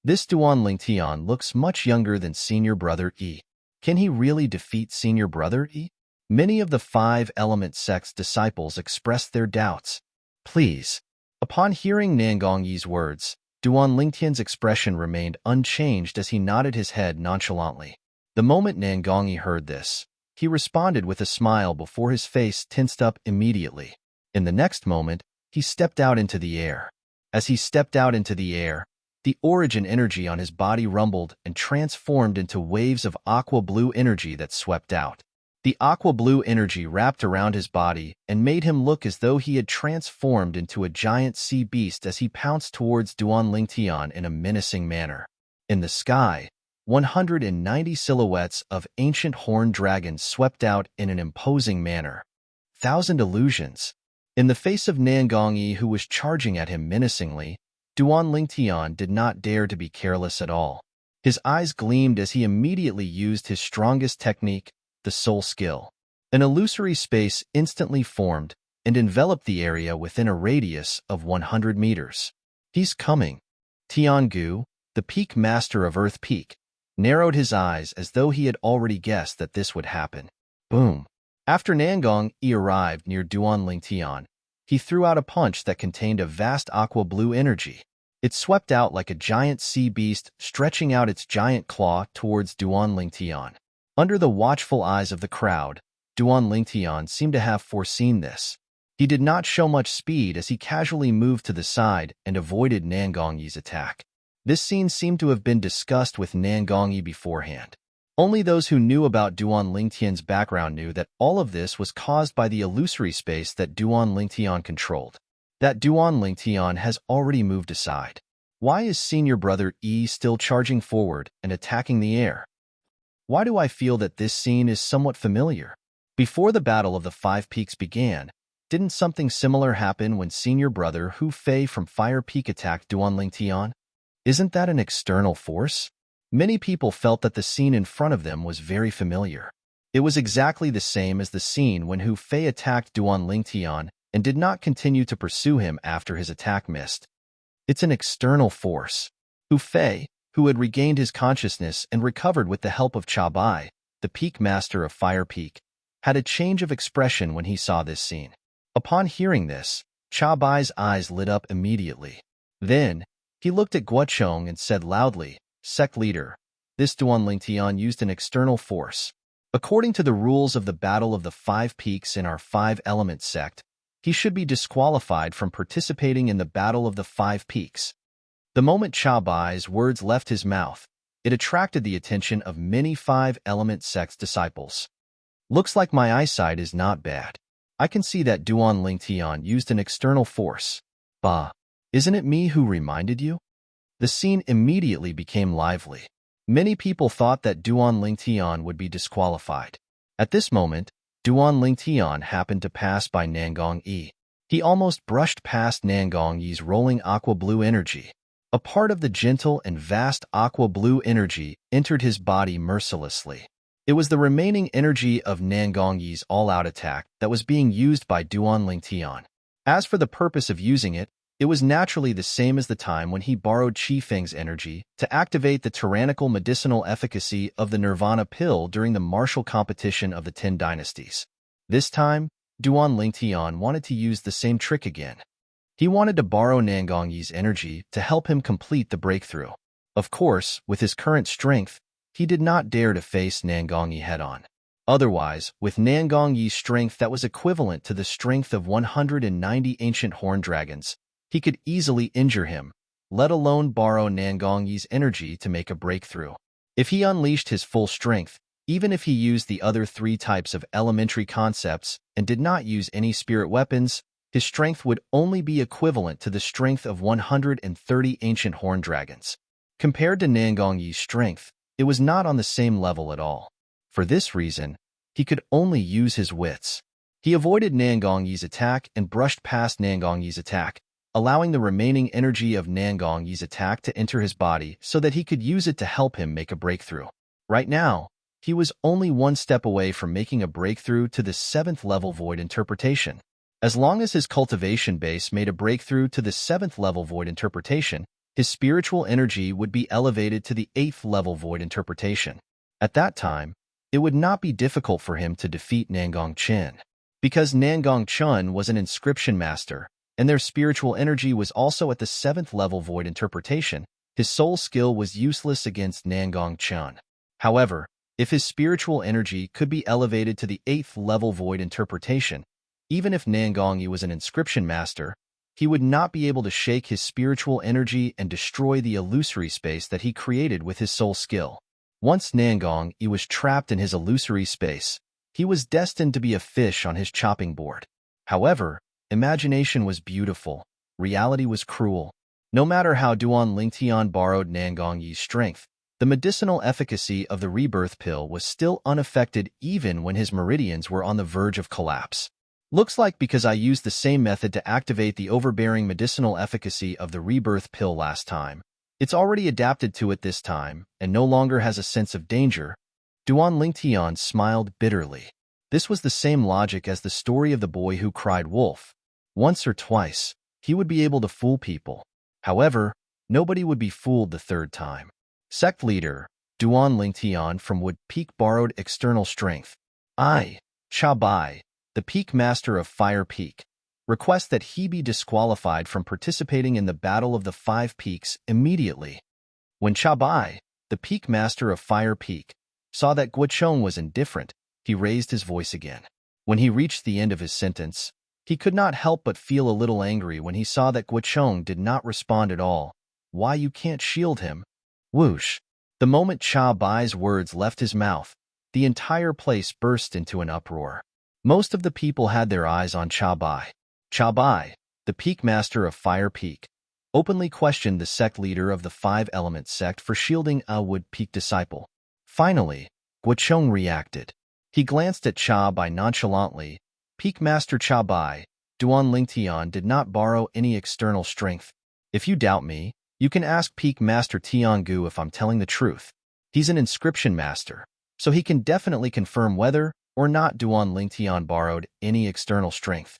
This Duan Lingtian looks much younger than senior brother Yi. Can he really defeat senior brother Yi? Many of the five element sect's disciples expressed their doubts. Please. Upon hearing Nangongyi's words, Duan Lingtian's expression remained unchanged as he nodded his head nonchalantly. The moment Nangongyi heard this, he responded with a smile before his face tensed up immediately. In the next moment, he stepped out into the air. As he stepped out into the air, the origin energy on his body rumbled and transformed into waves of aqua-blue energy that swept out. The aqua-blue energy wrapped around his body and made him look as though he had transformed into a giant sea beast as he pounced towards Duan Lingtian in a menacing manner. In the sky, 190 silhouettes of ancient horned dragons swept out in an imposing manner. 1,000 illusions. In the face of Nangongyi, who was charging at him menacingly, Duan Lingtian did not dare to be careless at all. His eyes gleamed as he immediately used his strongest technique, the soul skill. An illusory space instantly formed and enveloped the area within a radius of 100 meters. He's coming. Tiangu, the peak master of Earth Peak, narrowed his eyes as though he had already guessed that this would happen. Boom. After Nangongyi arrived near Duan Lingtian, he threw out a punch that contained a vast aqua-blue energy. It swept out like a giant sea beast, stretching out its giant claw towards Duan Lingtian. Under the watchful eyes of the crowd, Duan Lingtian seemed to have foreseen this. He did not show much speed as he casually moved to the side and avoided Nangongyi's attack. This scene seemed to have been discussed with Nangongyi beforehand. Only those who knew about Duan Lingtian's background knew that all of this was caused by the illusory space that Duan Lingtian controlled. That Duan Lingtian has already moved aside. Why is senior brother Yi still charging forward and attacking the air? Why do I feel that this scene is somewhat familiar? Before the Battle of the Five Peaks began, didn't something similar happen when senior brother Hu Fei from Fire Peak attacked Duan Lingtian? Isn't that an external force? Many people felt that the scene in front of them was very familiar. It was exactly the same as the scene when Hu Fei attacked Duan Lingtian and did not continue to pursue him after his attack missed. It's an external force. Hu Fei, who had regained his consciousness and recovered with the help of Cha Bai, the peak master of Fire Peak, had a change of expression when he saw this scene. Upon hearing this, Cha Bai's eyes lit up immediately. Then, he looked at Guochong and said loudly, "Sect leader, this Duan Lingtian used an external force. According to the rules of the Battle of the Five Peaks in our five-element sect, he should be disqualified from participating in the Battle of the Five Peaks." The moment Cha Bai's words left his mouth, it attracted the attention of many five-element sect's disciples. Looks like my eyesight is not bad. I can see that Duan Lingtian used an external force. Bah, isn't it me who reminded you? The scene immediately became lively. Many people thought that Duan Lingtian would be disqualified. At this moment, Duan Lingtian happened to pass by Nangongyi. He almost brushed past Nangongyi's rolling aqua-blue energy. A part of the gentle and vast aqua-blue energy entered his body mercilessly. It was the remaining energy of Nangongyi's all-out attack that was being used by Duan Lingtian. As for the purpose of using it, it was naturally the same as the time when he borrowed Qi Feng's energy to activate the tyrannical medicinal efficacy of the Nirvana pill during the martial competition of the 10 dynasties. This time, Duan Lingtian wanted to use the same trick again. He wanted to borrow Nangongyi's energy to help him complete the breakthrough. Of course, with his current strength, he did not dare to face Nangongyi head-on. Otherwise, with Nangongyi's strength that was equivalent to the strength of 190 ancient horned dragons, he could easily injure him, let alone borrow Nangongyi's energy to make a breakthrough. If he unleashed his full strength, even if he used the other 3 types of elementary concepts and did not use any spirit weapons, his strength would only be equivalent to the strength of 130 ancient horned dragons. Compared to Nangongyi's strength, it was not on the same level at all. For this reason, he could only use his wits. He avoided Nangongyi's attack and brushed past Nangongyi's attack, allowing the remaining energy of Nangongyi's attack to enter his body so that he could use it to help him make a breakthrough. Right now, he was only one step away from making a breakthrough to the 7th level void interpretation. As long as his cultivation base made a breakthrough to the 7th level void interpretation, his spiritual energy would be elevated to the 8th level void interpretation. At that time, it would not be difficult for him to defeat Nangong Chen. Because Nangong Chen was an inscription master, and their spiritual energy was also at the 7th level void interpretation, his soul skill was useless against Nangong Chen. However, if his spiritual energy could be elevated to the 8th level void interpretation, even if Nangong Yi was an inscription master, he would not be able to shake his spiritual energy and destroy the illusory space that he created with his soul skill. Once Nangong Yi was trapped in his illusory space, he was destined to be a fish on his chopping board. However, imagination was beautiful, reality was cruel. No matter how Duan Lingtian borrowed Nangong Yi's strength, the medicinal efficacy of the rebirth pill was still unaffected even when his meridians were on the verge of collapse. Looks like because I used the same method to activate the overbearing medicinal efficacy of the rebirth pill last time, it's already adapted to it this time and no longer has a sense of danger. Duan Lingtian smiled bitterly. This was the same logic as the story of the boy who cried wolf. Once or twice, he would be able to fool people. However, nobody would be fooled the 3rd time. Sect leader, Duan Lingtian from Wood Peak borrowed external strength. I, Cha Bai, the Peak Master of Fire Peak, request that he be disqualified from participating in the Battle of the 5 Peaks immediately. When Cha Bai, the Peak Master of Fire Peak, saw that Guochong was indifferent, he raised his voice again. When he reached the end of his sentence, he could not help but feel a little angry when he saw that Guochong did not respond at all. Why, you can't shield him? Whoosh! The moment Cha Bai's words left his mouth, the entire place burst into an uproar. Most of the people had their eyes on Cha Bai. Cha Bai, the Peak Master of Fire Peak, openly questioned the sect leader of the 5-element sect for shielding a Wood Peak disciple. Finally, Guochong reacted. He glanced at Cha Bai nonchalantly. Peak Master Cha Bai, Duan Lingtian did not borrow any external strength. If you doubt me, you can ask Peak Master Tiangu if I'm telling the truth. He's an inscription master, so he can definitely confirm whether or not Duan Lingtian borrowed any external strength.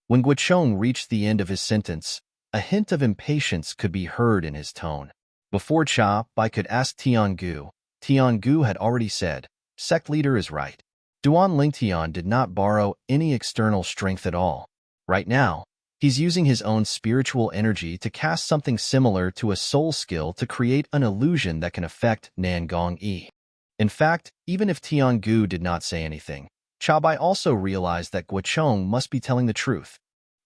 When Guochong reached the end of his sentence, a hint of impatience could be heard in his tone. Before Cha Bai could ask Tiangu, Tiangu had already said, "Sect leader is right. Duan Lingtian did not borrow any external strength at all. Right now, he's using his own spiritual energy to cast something similar to a soul skill to create an illusion that can affect Nangong Yi." In fact, even if Tiangu did not say anything, Cha Bai also realized that Guochong must be telling the truth.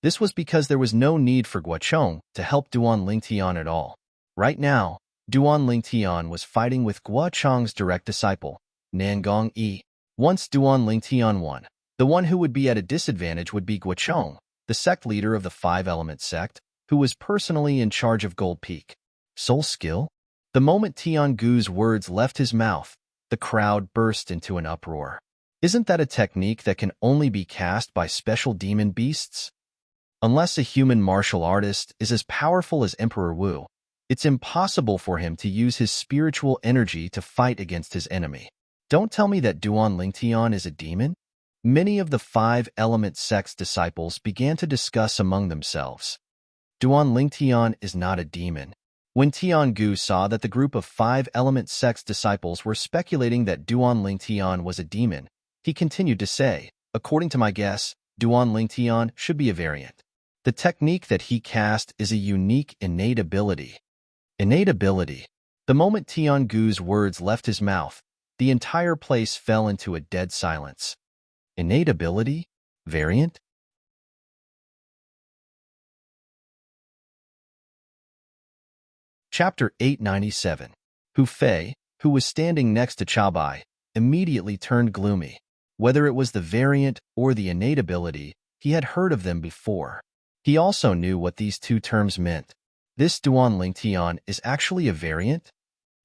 This was because there was no need for Guochong to help Duan Lingtian at all. Right now, Duan Lingtian was fighting with Guochong's direct disciple, Nangong Yi. Once Duan Lingtian won, the one who would be at a disadvantage would be Guochong, the sect leader of the 5-element sect, who was personally in charge of Gold Peak. Soul skill? The moment Tiangu's words left his mouth, the crowd burst into an uproar. Isn't that a technique that can only be cast by special demon beasts? Unless a human martial artist is as powerful as Emperor Wu, it's impossible for him to use his spiritual energy to fight against his enemy. Don't tell me that Duan Lingtian is a demon? Many of the 5-element sect's disciples began to discuss among themselves. Duan Lingtian is not a demon. When Tiangu saw that the group of 5-element sect's disciples were speculating that Duan Lingtian was a demon, he continued to say, "According to my guess, Duan Lingtian should be a variant. The technique that he cast is a unique innate ability." Innate ability. The moment Tiangu's words left his mouth, the entire place fell into a dead silence. Innate ability? Variant? Chapter 897. Hu Fei, who was standing next to Cha Bai, immediately turned gloomy. Whether it was the variant or the innate ability, he had heard of them before. He also knew what these two terms meant. This Duan Lingtian is actually a variant?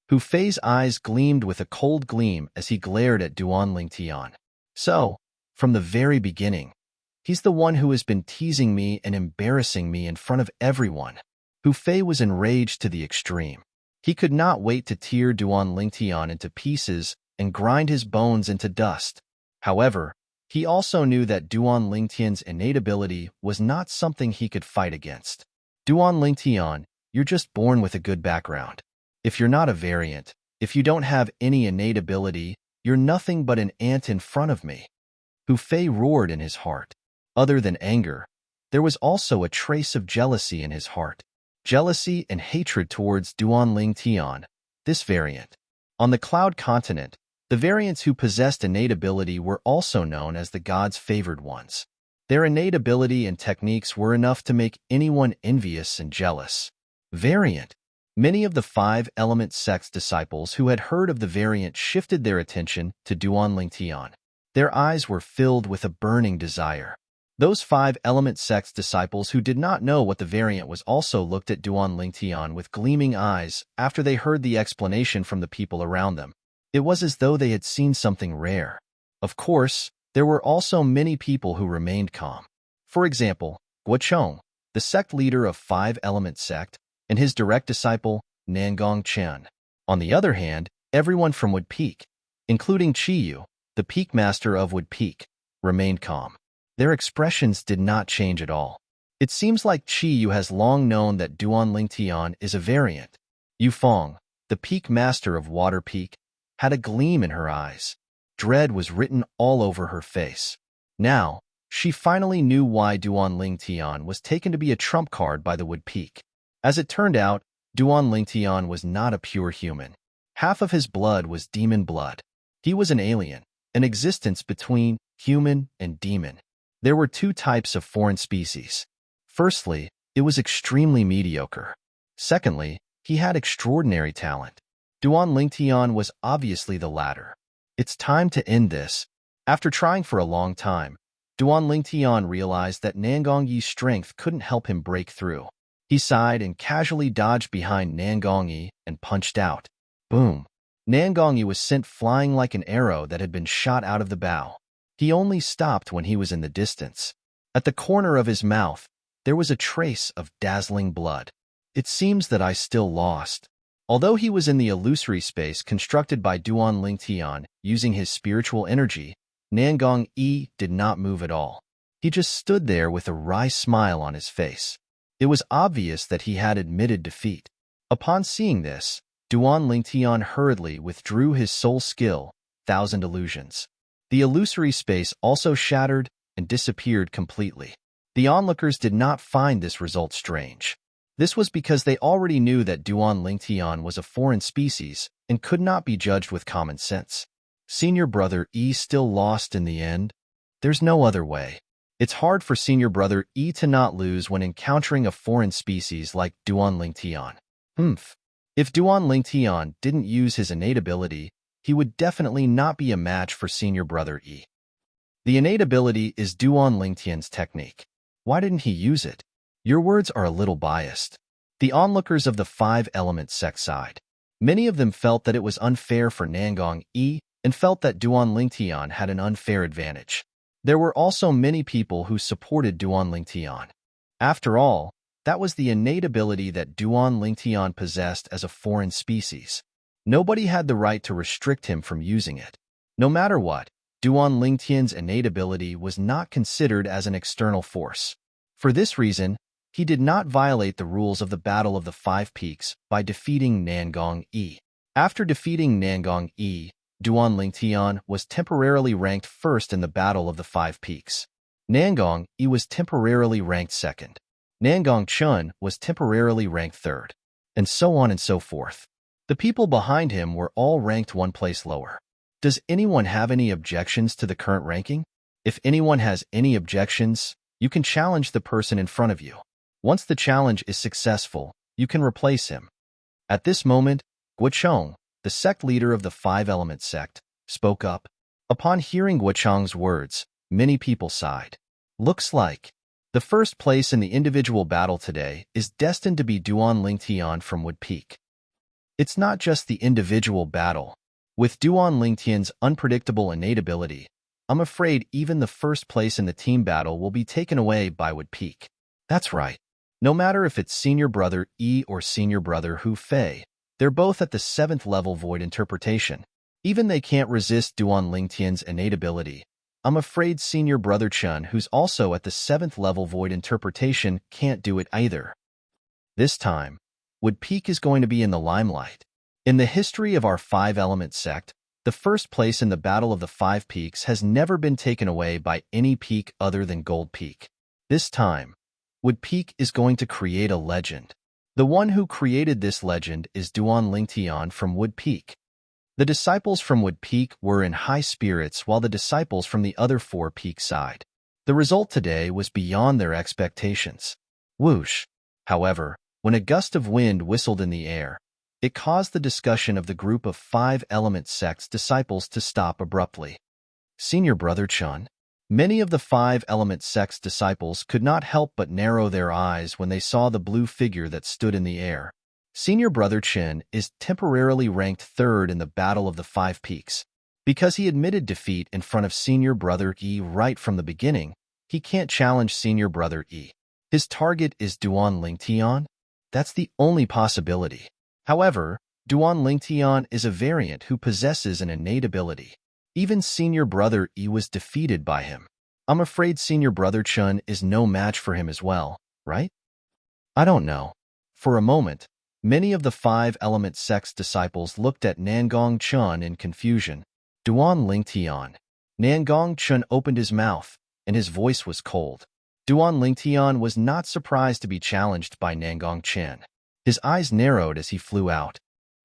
Hu Fei's eyes gleamed with a cold gleam as he glared at Duan Lingtian. So, from the very beginning, he's the one who has been teasing me and embarrassing me in front of everyone. Hu Fei was enraged to the extreme. He could not wait to tear Duan Lingtian into pieces and grind his bones into dust. However, he also knew that Duan Lingtian's innate ability was not something he could fight against. Duan Lingtian, you're just born with a good background. If you're not a variant, if you don't have any innate ability, "You're nothing but an ant in front of me." Hu Fei roared in his heart. Other than anger, there was also a trace of jealousy in his heart. Jealousy and hatred towards Duanling Tian, this variant. On the Cloud Continent, the variants who possessed innate ability were also known as the gods' favored ones. Their innate ability and techniques were enough to make anyone envious and jealous. Variant. Many of the five-element sect's disciples who had heard of the variant shifted their attention to Duanling Tian. Their eyes were filled with a burning desire. Those five-element sect's disciples who did not know what the variant was also looked at Duanling Tian with gleaming eyes after they heard the explanation from the people around them. It was as though they had seen something rare. Of course, there were also many people who remained calm. For example, Guochong, the sect leader of five-element sect, and his direct disciple, Nangong Chen. On the other hand, everyone from Wood Peak, including Chiyu, the peak master of Wood Peak, remained calm. Their expressions did not change at all. It seems like Chiyu has long known that Duanling Tian is a variant. Yu Feng, the peak master of Water Peak, had a gleam in her eyes. Dread was written all over her face. Now, she finally knew why Duanling Tian was taken to be a trump card by the Wood Peak. As it turned out, Duanling Tian was not a pure human. Half of his blood was demon blood. He was an alien, an existence between human and demon. There were two types of foreign species. Firstly, it was extremely mediocre. Secondly, he had extraordinary talent. Duanling Tian was obviously the latter. It's time to end this. After trying for a long time, Duanling Tian realized that Nangong Yi's strength couldn't help him break through. He sighed and casually dodged behind Nangong Yi and punched out. Boom! Nangong Yi was sent flying like an arrow that had been shot out of the bow. He only stopped when he was in the distance. At the corner of his mouth, there was a trace of dazzling blood. It seems that I still lost. Although he was in the illusory space constructed by Duanling Tian using his spiritual energy, Nangong Yi did not move at all. He just stood there with a wry smile on his face. It was obvious that he had admitted defeat. Upon seeing this, Duanling Tian hurriedly withdrew his soul skill, Thousand Illusions. The illusory space also shattered and disappeared completely. The onlookers did not find this result strange. This was because they already knew that Duanling Tian was a foreign species and could not be judged with common sense. Senior Brother Yi still lost in the end? There's no other way. It's hard for Senior Brother Yi to not lose when encountering a foreign species like Duanling Tian. If Duanling Tian didn't use his innate ability, he would definitely not be a match for Senior Brother Yi. The innate ability is Duanling Tian's technique. Why didn't he use it? Your words are a little biased. The onlookers of the five-element sect side. Many of them felt that it was unfair for Nangong Yi and felt that Duanling Tian had an unfair advantage. There were also many people who supported Duanling Tian. After all, that was the innate ability that Duanling Tian possessed as a foreign species. Nobody had the right to restrict him from using it. No matter what, Duanling Tian's innate ability was not considered as an external force. For this reason, he did not violate the rules of the Battle of the Five Peaks by defeating Nangong Yi. After defeating Nangong Yi, Duanling Tian was temporarily ranked first in the Battle of the Five Peaks. Nangong Yi was temporarily ranked second. Nangong Chun was temporarily ranked third. And so on and so forth. The people behind him were all ranked one place lower. Does anyone have any objections to the current ranking? If anyone has any objections, you can challenge the person in front of you. Once the challenge is successful, you can replace him. At this moment, Guochong, the sect leader of the five-element sect, spoke up. Upon hearing Guochong's words, many people sighed. Looks like the first place in the individual battle today is destined to be Duanling Tian from Wood Peak. It's not just the individual battle. With Duanling Tian's unpredictable innate ability, I'm afraid even the first place in the team battle will be taken away by Wood Peak. That's right. No matter if it's Senior Brother Yi or Senior Brother Hu Fei, they're both at the 7th level void interpretation. Even they can't resist Duanling Tian's innate ability. I'm afraid Senior Brother Chun, who's also at the 7th level void interpretation, can't do it either. This time, Wood Peak is going to be in the limelight. In the history of our five-element sect, The first place in the Battle of the Five Peaks has never been taken away by any peak other than Gold Peak. This time, Wood Peak is going to create a legend. The one who created this legend is Duan Lingtian from Wood Peak. The disciples from Wood Peak were in high spirits while the disciples from the other four peaks sighed. The result today was beyond their expectations. Whoosh! However, when a gust of wind whistled in the air, it caused the discussion of the group of five-element sect's disciples to stop abruptly. Senior Brother Chun. Many of the five-element sect's disciples could not help but narrow their eyes when they saw the blue figure that stood in the air. Senior Brother Chin is temporarily ranked third in the Battle of the Five Peaks. Because he admitted defeat in front of Senior Brother Yi right from the beginning, he can't challenge Senior Brother Yi. His target is Duan Lingtian? That's the only possibility. However, Duan Lingtian is a variant who possesses an innate ability. Even Senior Brother Yi was defeated by him. I'm afraid Senior Brother Chun is no match for him as well, right? I don't know. For a moment, many of the five-element sect's disciples looked at Nangong Chun in confusion. Duan Lingtian. Nangong Chun opened his mouth, and his voice was cold. Duan Lingtian was not surprised to be challenged by Nangong Chen. His eyes narrowed as he flew out.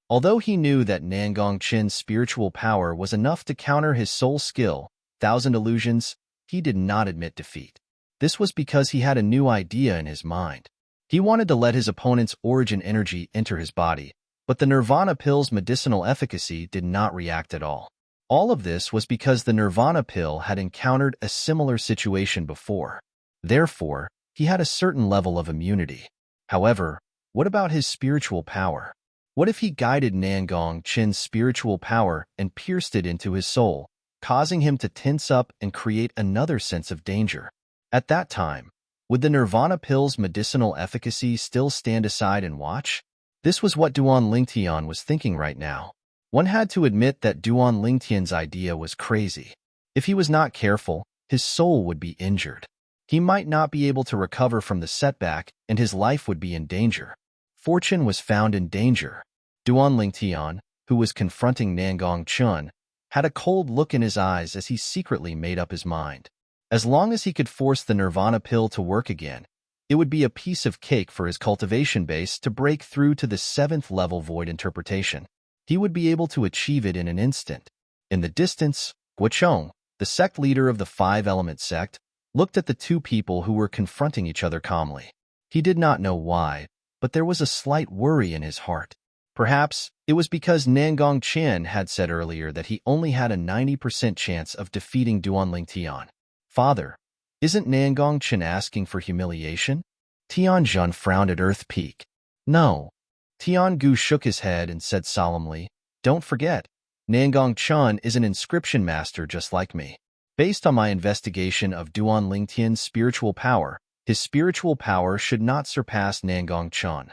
Although he knew that Nangong Chen's spiritual power was enough to counter his soul skill, Thousand Illusions, he did not admit defeat. This was because he had a new idea in his mind. He wanted to let his opponent's origin energy enter his body, but the Nirvana pill's medicinal efficacy did not react at all. All of this was because the Nirvana pill had encountered a similar situation before. Therefore, he had a certain level of immunity. However, what about his spiritual power? What if he guided Nangong Chen's spiritual power and pierced it into his soul, causing him to tense up and create another sense of danger? At that time, would the Nirvana pill's medicinal efficacy still stand aside and watch? This was what Duan Lingtian was thinking right now. One had to admit that Duan Lingtian's idea was crazy. If he was not careful, his soul would be injured. He might not be able to recover from the setback, and his life would be in danger. Fortune was found in danger. Duan Lingtian, who was confronting Nangong Chun, had a cold look in his eyes as he secretly made up his mind. As long as he could force the Nirvana pill to work again, it would be a piece of cake for his cultivation base to break through to the 7th level void interpretation. He would be able to achieve it in an instant. In the distance, Guochong, the sect leader of the five-element sect, looked at the two people who were confronting each other calmly. He did not know why, but there was a slight worry in his heart. Perhaps it was because Nangong Chen had said earlier that he only had a 90% chance of defeating Duan Lingtian. Father, isn't Nangong Chen asking for humiliation? Tianjun frowned at Earth Peak. No. Tiangu shook his head and said solemnly, don't forget, Nangong Chen is an inscription master just like me. Based on my investigation of Duan Lingtian's spiritual power, his spiritual power should not surpass Nangong Chen.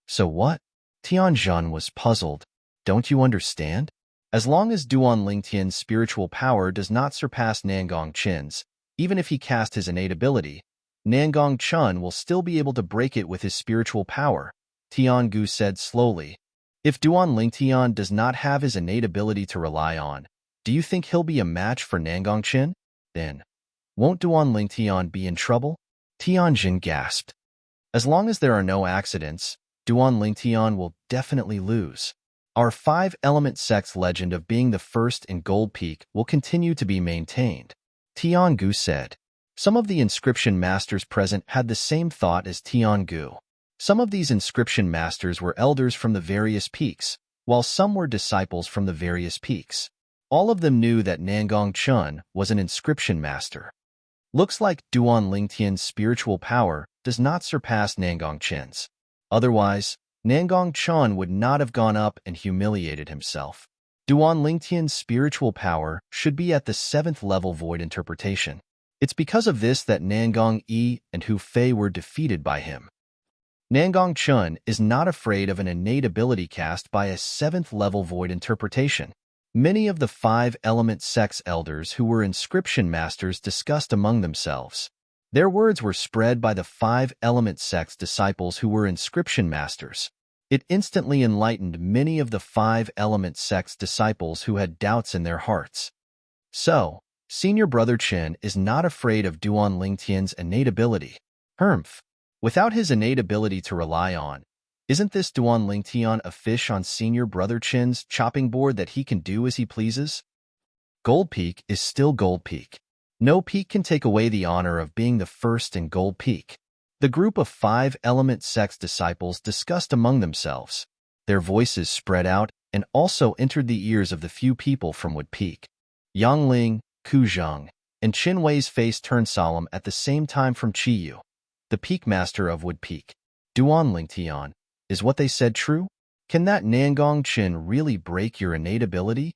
So what? Tianjun was puzzled. Don't you understand? As long as Duan Lingtian's spiritual power does not surpass Nangong Chen's, even if he cast his innate ability, Nangong Chen will still be able to break it with his spiritual power, Tiangu said slowly. If Duan Lingtian does not have his innate ability to rely on, do you think he'll be a match for Nangong Chen? Then, won't Duan Lingtian be in trouble? Tianjin gasped. As long as there are no accidents, Duan Lingtian will definitely lose. Our five-element sect's legend of being the first in Gold Peak will continue to be maintained, Tiangu said. Some of the inscription masters present had the same thought as Tiangu. Some of these inscription masters were elders from the various peaks, while some were disciples from the various peaks. All of them knew that Nangong Chen was an inscription master. Looks like Duan Lingtian's spiritual power does not surpass Nangong Chen's. Otherwise, Nangong Chen would not have gone up and humiliated himself. Duan Lingtian's spiritual power should be at the 7th level void interpretation. It's because of this that Nangong Yi and Hu Fei were defeated by him. Nangong Chen is not afraid of an innate ability cast by a 7th level void interpretation. Many of the five-element sect's elders who were inscription masters discussed among themselves. Their words were spread by the five-element sect's disciples who were inscription masters. It instantly enlightened many of the five-element sect's disciples who had doubts in their hearts. So, Senior Brother Chen is not afraid of Duan Lingtian's innate ability. Humph. Without his innate ability to rely on, isn't this Duan Lingtian a fish on Senior Brother Chen's chopping board that he can do as he pleases? Gold Peak is still Gold Peak. No peak can take away the honor of being the first in Gold Peak. The group of five-element sect's disciples discussed among themselves. Their voices spread out and also entered the ears of the few people from Wood Peak. Yang Ling, Ku Zhang, and Qin Wei's face turned solemn at the same time from Qiyu, the peak master of Wood Peak. Duan Lingtian, is what they said true? Can that Nangong Qin really break your innate ability?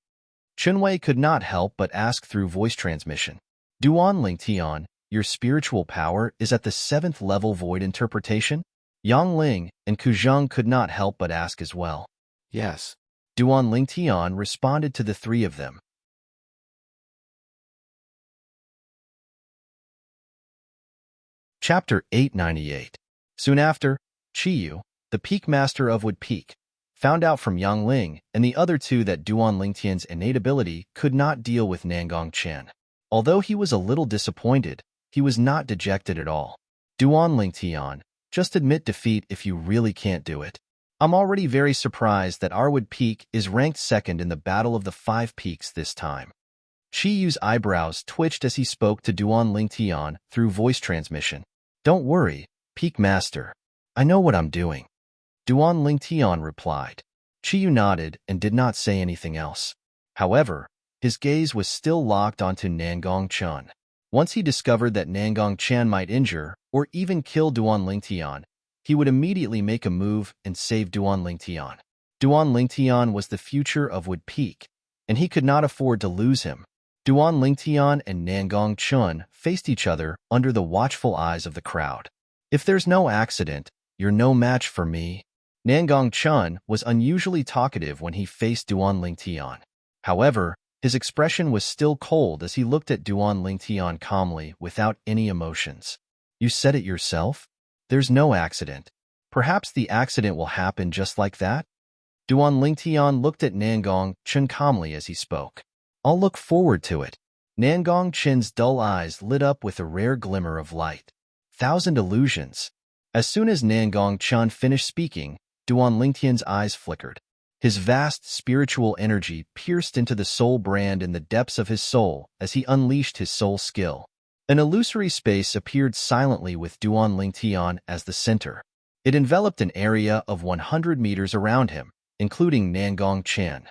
Qin Wei could not help but ask through voice transmission. Duan Lingtian, your spiritual power is at the 7th level void interpretation? Yang Ling and Ku Zhang could not help but ask as well. Yes. Duan Lingtian responded to the three of them. Chapter 898. Soon after, Qiyu, the peak master of Wood Peak, found out from Yang Ling and the other two that Duan Lingtian's innate ability could not deal with Nangong Chen. Although he was a little disappointed, he was not dejected at all. Duan Lingtian, just admit defeat if you really can't do it. I'm already very surprised that our Wood Peak is ranked second in the Battle of the Five Peaks this time. Qiyu's eyebrows twitched as he spoke to Duan Lingtian through voice transmission. Don't worry, Peak Master. I know what I'm doing. Duan Lingtian replied. Qiyu nodded and did not say anything else. However, his gaze was still locked onto Nangong Chen. Once he discovered that Nangong Chen might injure or even kill Duan Lingtian, he would immediately make a move and save Duan Lingtian. Duan Lingtian was the future of Wood Peak, and he could not afford to lose him. Duan Lingtian and Nangong Chen faced each other under the watchful eyes of the crowd. If there's no accident, you're no match for me. Nangong Chen was unusually talkative when he faced Duan Lingtian. However, his expression was still cold as he looked at Duan Lingtian calmly without any emotions. You said it yourself? There's no accident. Perhaps the accident will happen just like that? Duan Lingtian looked at Nangong Chen calmly as he spoke. I'll look forward to it. Nangong Chen's dull eyes lit up with a rare glimmer of light. 1,000 illusions. As soon as Nangong Chen finished speaking, Duan Lingtian's eyes flickered. His vast spiritual energy pierced into the soul brand in the depths of his soul as he unleashed his soul skill. An illusory space appeared silently with Duan Lingtian as the center. It enveloped an area of 100 meters around him, including Nangong Chen.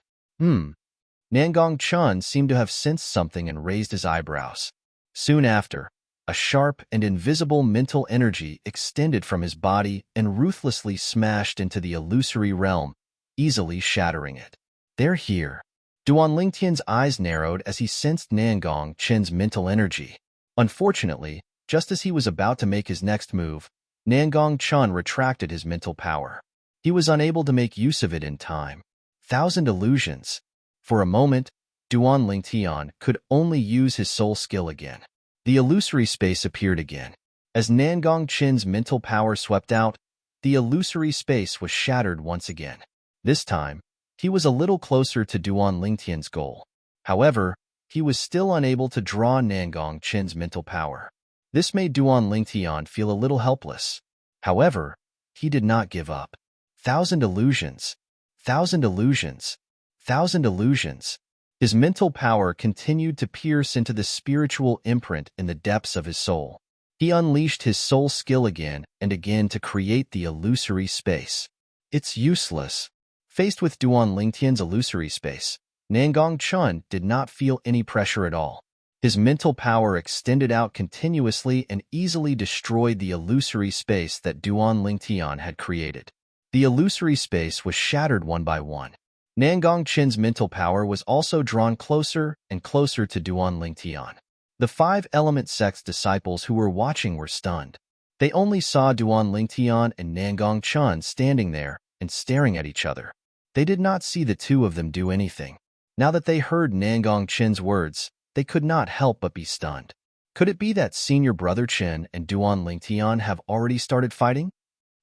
Nangong Chen seemed to have sensed something and raised his eyebrows. Soon after, a sharp and invisible mental energy extended from his body and ruthlessly smashed into the illusory realm, easily shattering it. They're here. Duan Lingtian's eyes narrowed as he sensed Nangong Chen's mental energy. Unfortunately, just as he was about to make his next move, Nangong Chen retracted his mental power. He was unable to make use of it in time. 1,000 illusions. For a moment, Duan Lingtian could only use his soul skill again. The illusory space appeared again. As Nangong Chen's mental power swept out, the illusory space was shattered once again. This time, he was a little closer to Duan Lingtian's goal. However, he was still unable to draw Nangong Chen's mental power. This made Duan Lingtian feel a little helpless. However, he did not give up. 1,000 illusions. 1,000 illusions. 1,000 illusions. His mental power continued to pierce into the spiritual imprint in the depths of his soul. He unleashed his soul skill again and again to create the illusory space. It's useless. Faced with Duan Lingtian's illusory space, Nangong Chen did not feel any pressure at all. His mental power extended out continuously and easily destroyed the illusory space that Duan Lingtian had created. The illusory space was shattered one by one. Nangong Chen's mental power was also drawn closer and closer to Duan Lingtian. The five-element sect's disciples who were watching were stunned. They only saw Duan Lingtian and Nangong Chen standing there and staring at each other. They did not see the two of them do anything. Now that they heard Nangong Chen's words, they could not help but be stunned. Could it be that Senior Brother Chen and Duan Lingtian have already started fighting?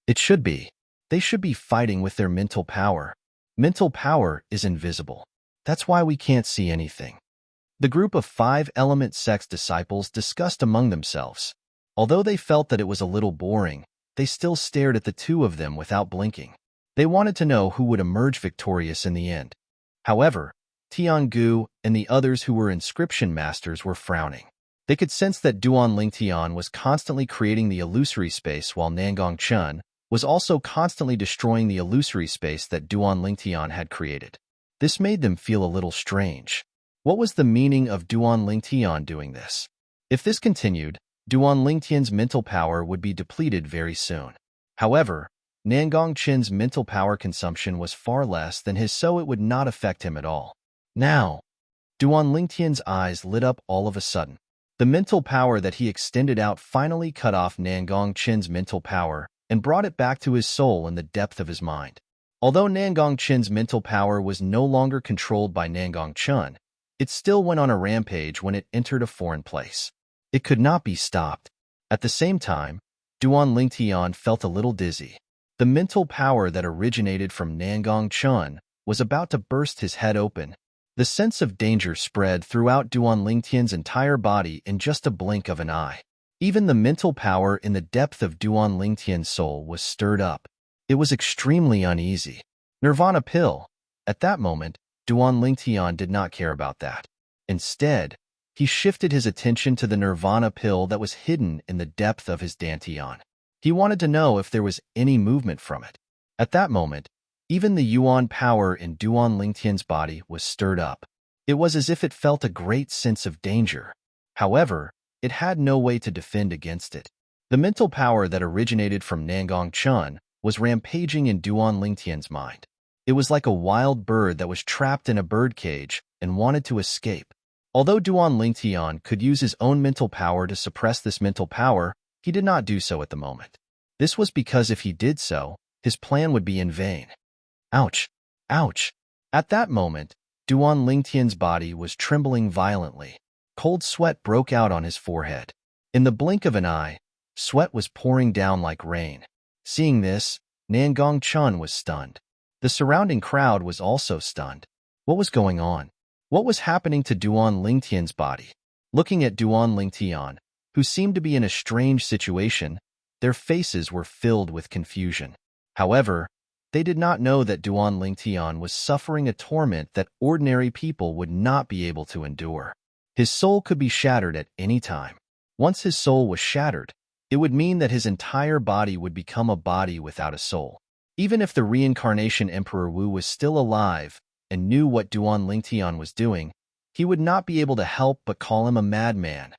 It should be. They should be fighting with their mental power. Mental power is invisible. That's why we can't see anything. The group of 5-element sect's disciples discussed among themselves. Although they felt that it was a little boring, they still stared at the two of them without blinking. They wanted to know who would emerge victorious in the end. However, Tiangu and the others who were inscription masters were frowning. They could sense that Duan Lingtian was constantly creating the illusory space while Nangong Chun was also constantly destroying the illusory space that Duan Lingtian had created. This made them feel a little strange. What was the meaning of Duan Lingtian doing this? If this continued, Duan Lingtian's mental power would be depleted very soon. However, Nangong Chen's mental power consumption was far less than his, so it would not affect him at all. Now, Duan Lingtian's eyes lit up all of a sudden. The mental power that he extended out finally cut off Nangong Chen's mental power and brought it back to his soul in the depth of his mind. Although Nangong Chen's mental power was no longer controlled by Nangong Chun, it still went on a rampage when it entered a foreign place. It could not be stopped. At the same time, Duan Lingtian felt a little dizzy. The mental power that originated from Nangong Chun was about to burst his head open. The sense of danger spread throughout Duan Lingtian's entire body in just a blink of an eye. Even the mental power in the depth of Duan Lingtian's soul was stirred up. It was extremely uneasy. Nirvana pill. At that moment, Duan Lingtian did not care about that. Instead, he shifted his attention to the nirvana pill that was hidden in the depth of his dantian. He wanted to know if there was any movement from it. At that moment, even the yuan power in Duan Lingtian's body was stirred up. It was as if it felt a great sense of danger. However, it had no way to defend against it. The mental power that originated from Nangong Chun was rampaging in Duan Lingtian's mind. It was like a wild bird that was trapped in a bird cage and wanted to escape. Although Duan Lingtian could use his own mental power to suppress this mental power, he did not do so at the moment. This was because if he did so, his plan would be in vain. Ouch! Ouch! At that moment, Duan Lingtian's body was trembling violently. Cold sweat broke out on his forehead. In the blink of an eye, sweat was pouring down like rain. Seeing this, Nangong Chun was stunned. The surrounding crowd was also stunned. What was going on? What was happening to Duan Lingtian's body? Looking at Duan Lingtian, who seemed to be in a strange situation, their faces were filled with confusion. However, they did not know that Duan Lingtian was suffering a torment that ordinary people would not be able to endure. His soul could be shattered at any time. Once his soul was shattered, it would mean that his entire body would become a body without a soul. Even if the reincarnation Emperor Wu was still alive and knew what Duan Lingtian was doing, he would not be able to help but call him a madman.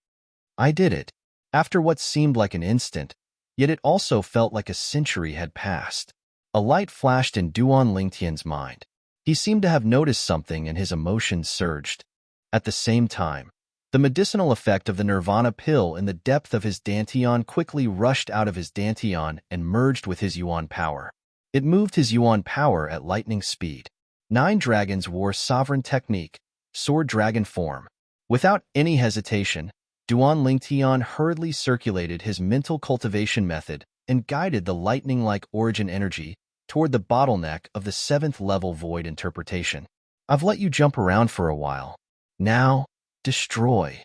I did it. After what seemed like an instant, yet it also felt like a century had passed. A light flashed in Duan Lingtian's mind. He seemed to have noticed something and his emotions surged. At the same time, the medicinal effect of the nirvana pill in the depth of his dantian quickly rushed out of his dantian and merged with his yuan power. It moved his yuan power at lightning speed. 9 dragons wore sovereign technique, sword dragon form. Without any hesitation, Duan Lingtian hurriedly circulated his mental cultivation method and guided the lightning-like origin energy toward the bottleneck of the 7th level void interpretation. I've let you jump around for a while. Now, destroy.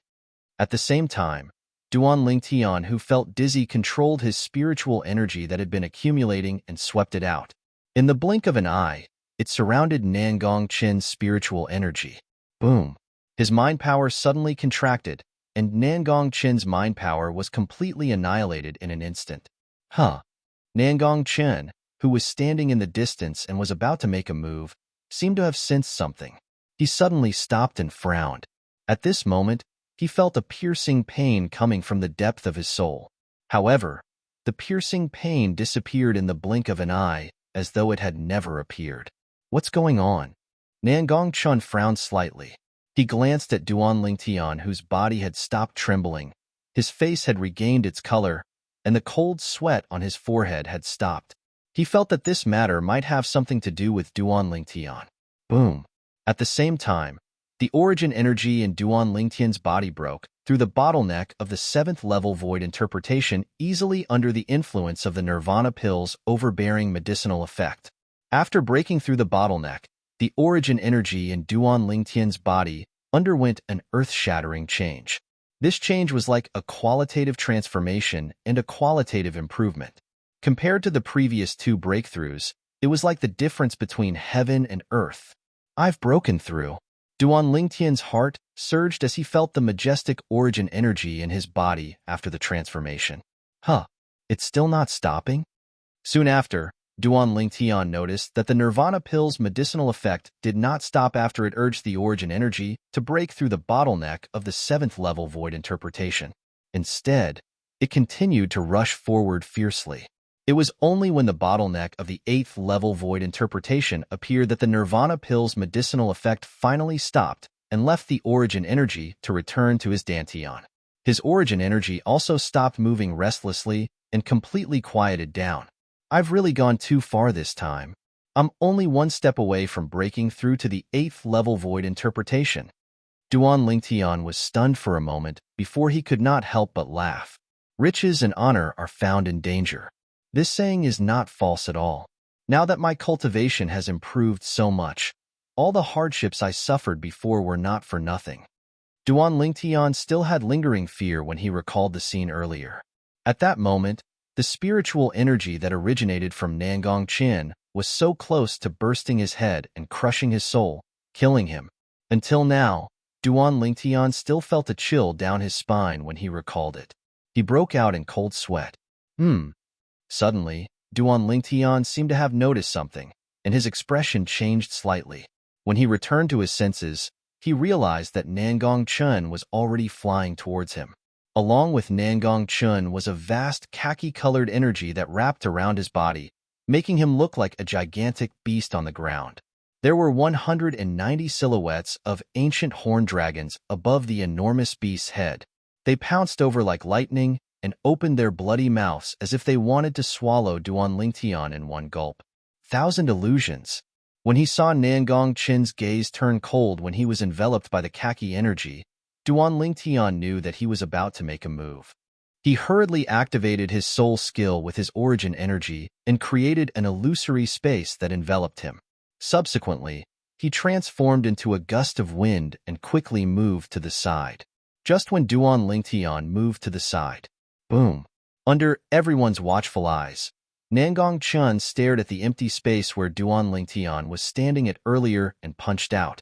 At the same time, Duan Lingtian, who felt dizzy, controlled his spiritual energy that had been accumulating and swept it out. In the blink of an eye, it surrounded Nangong Chen's spiritual energy. Boom! His mind power suddenly contracted, and Nangong Chen's mind power was completely annihilated in an instant. Nangong Chen, who was standing in the distance and was about to make a move, seemed to have sensed something. He suddenly stopped and frowned. At this moment, he felt a piercing pain coming from the depth of his soul. However, the piercing pain disappeared in the blink of an eye, as though it had never appeared. What's going on? Nangong Chun frowned slightly. He glanced at Duan Lingtian, whose body had stopped trembling. His face had regained its color, and the cold sweat on his forehead had stopped. He felt that this matter might have something to do with Duan Lingtian. Boom! At the same time, the origin energy in Duan Lingtian's body broke, through the bottleneck of the 7th-level void interpretation easily under the influence of the nirvana pill's overbearing medicinal effect. After breaking through the bottleneck, the origin energy in Duan Lingtian's body underwent an earth-shattering change. This change was like a qualitative transformation and a qualitative improvement. Compared to the previous two breakthroughs, it was like the difference between heaven and earth. I've broken through. Duan Lingtian's heart surged as he felt the majestic origin energy in his body after the transformation. It's still not stopping? Soon after, Duan Lingtian noticed that the nirvana pill's medicinal effect did not stop after it urged the origin energy to break through the bottleneck of the 7th-level void interpretation. Instead, it continued to rush forward fiercely. It was only when the bottleneck of the 8th-level void interpretation appeared that the nirvana pill's medicinal effect finally stopped and left the origin energy to return to his dantian. His origin energy also stopped moving restlessly and completely quieted down. I've really gone too far this time. I'm only one step away from breaking through to the 8th-level void interpretation. Duan Lingtian was stunned for a moment before he could not help but laugh. Riches and honor are found in danger. This saying is not false at all. Now that my cultivation has improved so much, all the hardships I suffered before were not for nothing. Duan Lingtian still had lingering fear when he recalled the scene earlier. At that moment, the spiritual energy that originated from Nangong Qin was so close to bursting his head and crushing his soul, killing him. Until now, Duan Lingtian still felt a chill down his spine when he recalled it. He broke out in cold sweat. Suddenly, Duan Lingtian seemed to have noticed something, and his expression changed slightly. When he returned to his senses, he realized that Nangong Chun was already flying towards him. Along with Nangong Chun was a vast khaki-colored energy that wrapped around his body, making him look like a gigantic beast on the ground. There were 190 silhouettes of ancient horned dragons above the enormous beast's head. They pounced over like lightning and opened their bloody mouths as if they wanted to swallow Duan Lingtian in one gulp. 1,000 illusions. When he saw Nangong Chin's gaze turn cold when he was enveloped by the khaki energy, Duan Lingtian knew that he was about to make a move. He hurriedly activated his soul skill with his origin energy and created an illusory space that enveloped him. Subsequently, he transformed into a gust of wind and quickly moved to the side. Just when Duan Lingtian moved to the side, boom! Under everyone's watchful eyes, Nangong Chun stared at the empty space where Duan Lingtian was standing at earlier and punched out.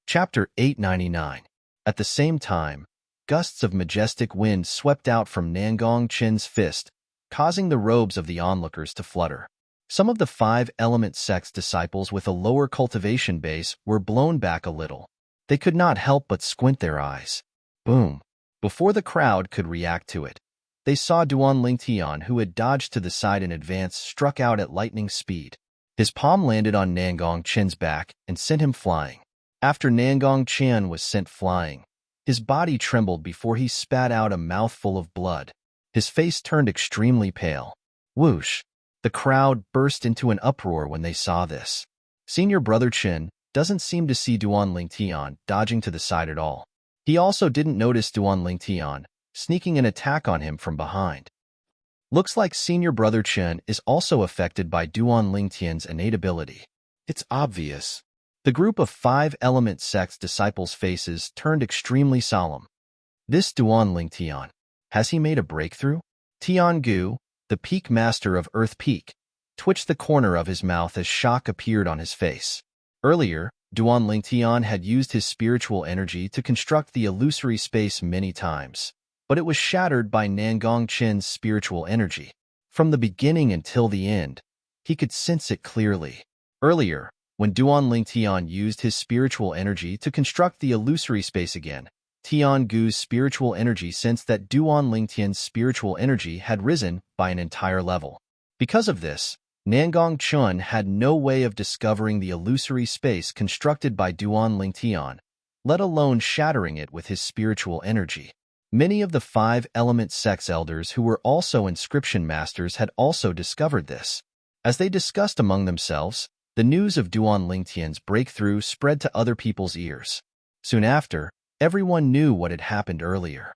Chapter 899. At the same time, gusts of majestic wind swept out from Nangong Chin's fist, causing the robes of the onlookers to flutter. Some of the 5-element sect's disciples with a lower cultivation base were blown back a little. They could not help but squint their eyes. Boom! Before the crowd could react to it, they saw Duan Lingtian, who had dodged to the side in advance, struck out at lightning speed. His palm landed on Nangong Chin's back and sent him flying. After Nangong Chin was sent flying, his body trembled before he spat out a mouthful of blood. His face turned extremely pale. Whoosh! The crowd burst into an uproar when they saw this. Senior Brother Chin doesn't seem to see Duan Lingtian dodging to the side at all. He also didn't notice Duan Lingtian sneaking an attack on him from behind. Looks like Senior Brother Chin is also affected by Duan Lingtian's innate ability. It's obvious. The group of 5-element sect's disciples' faces turned extremely solemn. This Duan Lingtian, has he made a breakthrough? Tian Gu, the peak master of Earth Peak, twitched the corner of his mouth as shock appeared on his face. Earlier, Duan Lingtian had used his spiritual energy to construct the illusory space many times, but it was shattered by Nangong Chin's spiritual energy. From the beginning until the end, he could sense it clearly. Earlier, when Duan Lingtian used his spiritual energy to construct the illusory space again, Tian Gu's spiritual energy sensed that Duan Lingtian's spiritual energy had risen by an entire level. Because of this, Nangong Chun had no way of discovering the illusory space constructed by Duan Lingtian, let alone shattering it with his spiritual energy. Many of the 5-element sect's elders who were also inscription masters had also discovered this. As they discussed among themselves, The news of Duan Lingtian's breakthrough spread to other people's ears. Soon after, everyone knew what had happened earlier.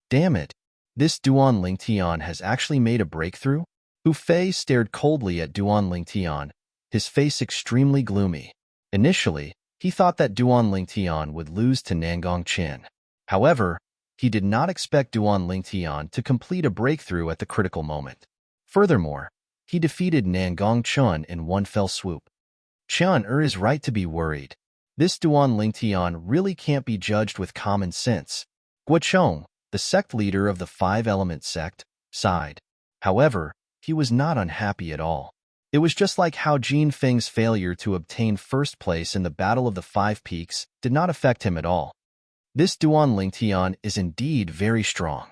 Damn it! This Duan Lingtian has actually made a breakthrough? Hu Fei stared coldly at Duan Lingtian, his face extremely gloomy. Initially, he thought that Duan Lingtian would lose to Nangong Chen. However, he did not expect Duan Lingtian to complete a breakthrough at the critical moment. Furthermore, he defeated Nangong Chen in one fell swoop. Chen is right to be worried. This Duan Lingtian really can't be judged with common sense. Guochong, the sect leader of the Five-Element sect, sighed. However, he was not unhappy at all. It was just like how Jin Feng's failure to obtain first place in the Battle of the Five Peaks did not affect him at all. This Duan Lingtian is indeed very strong.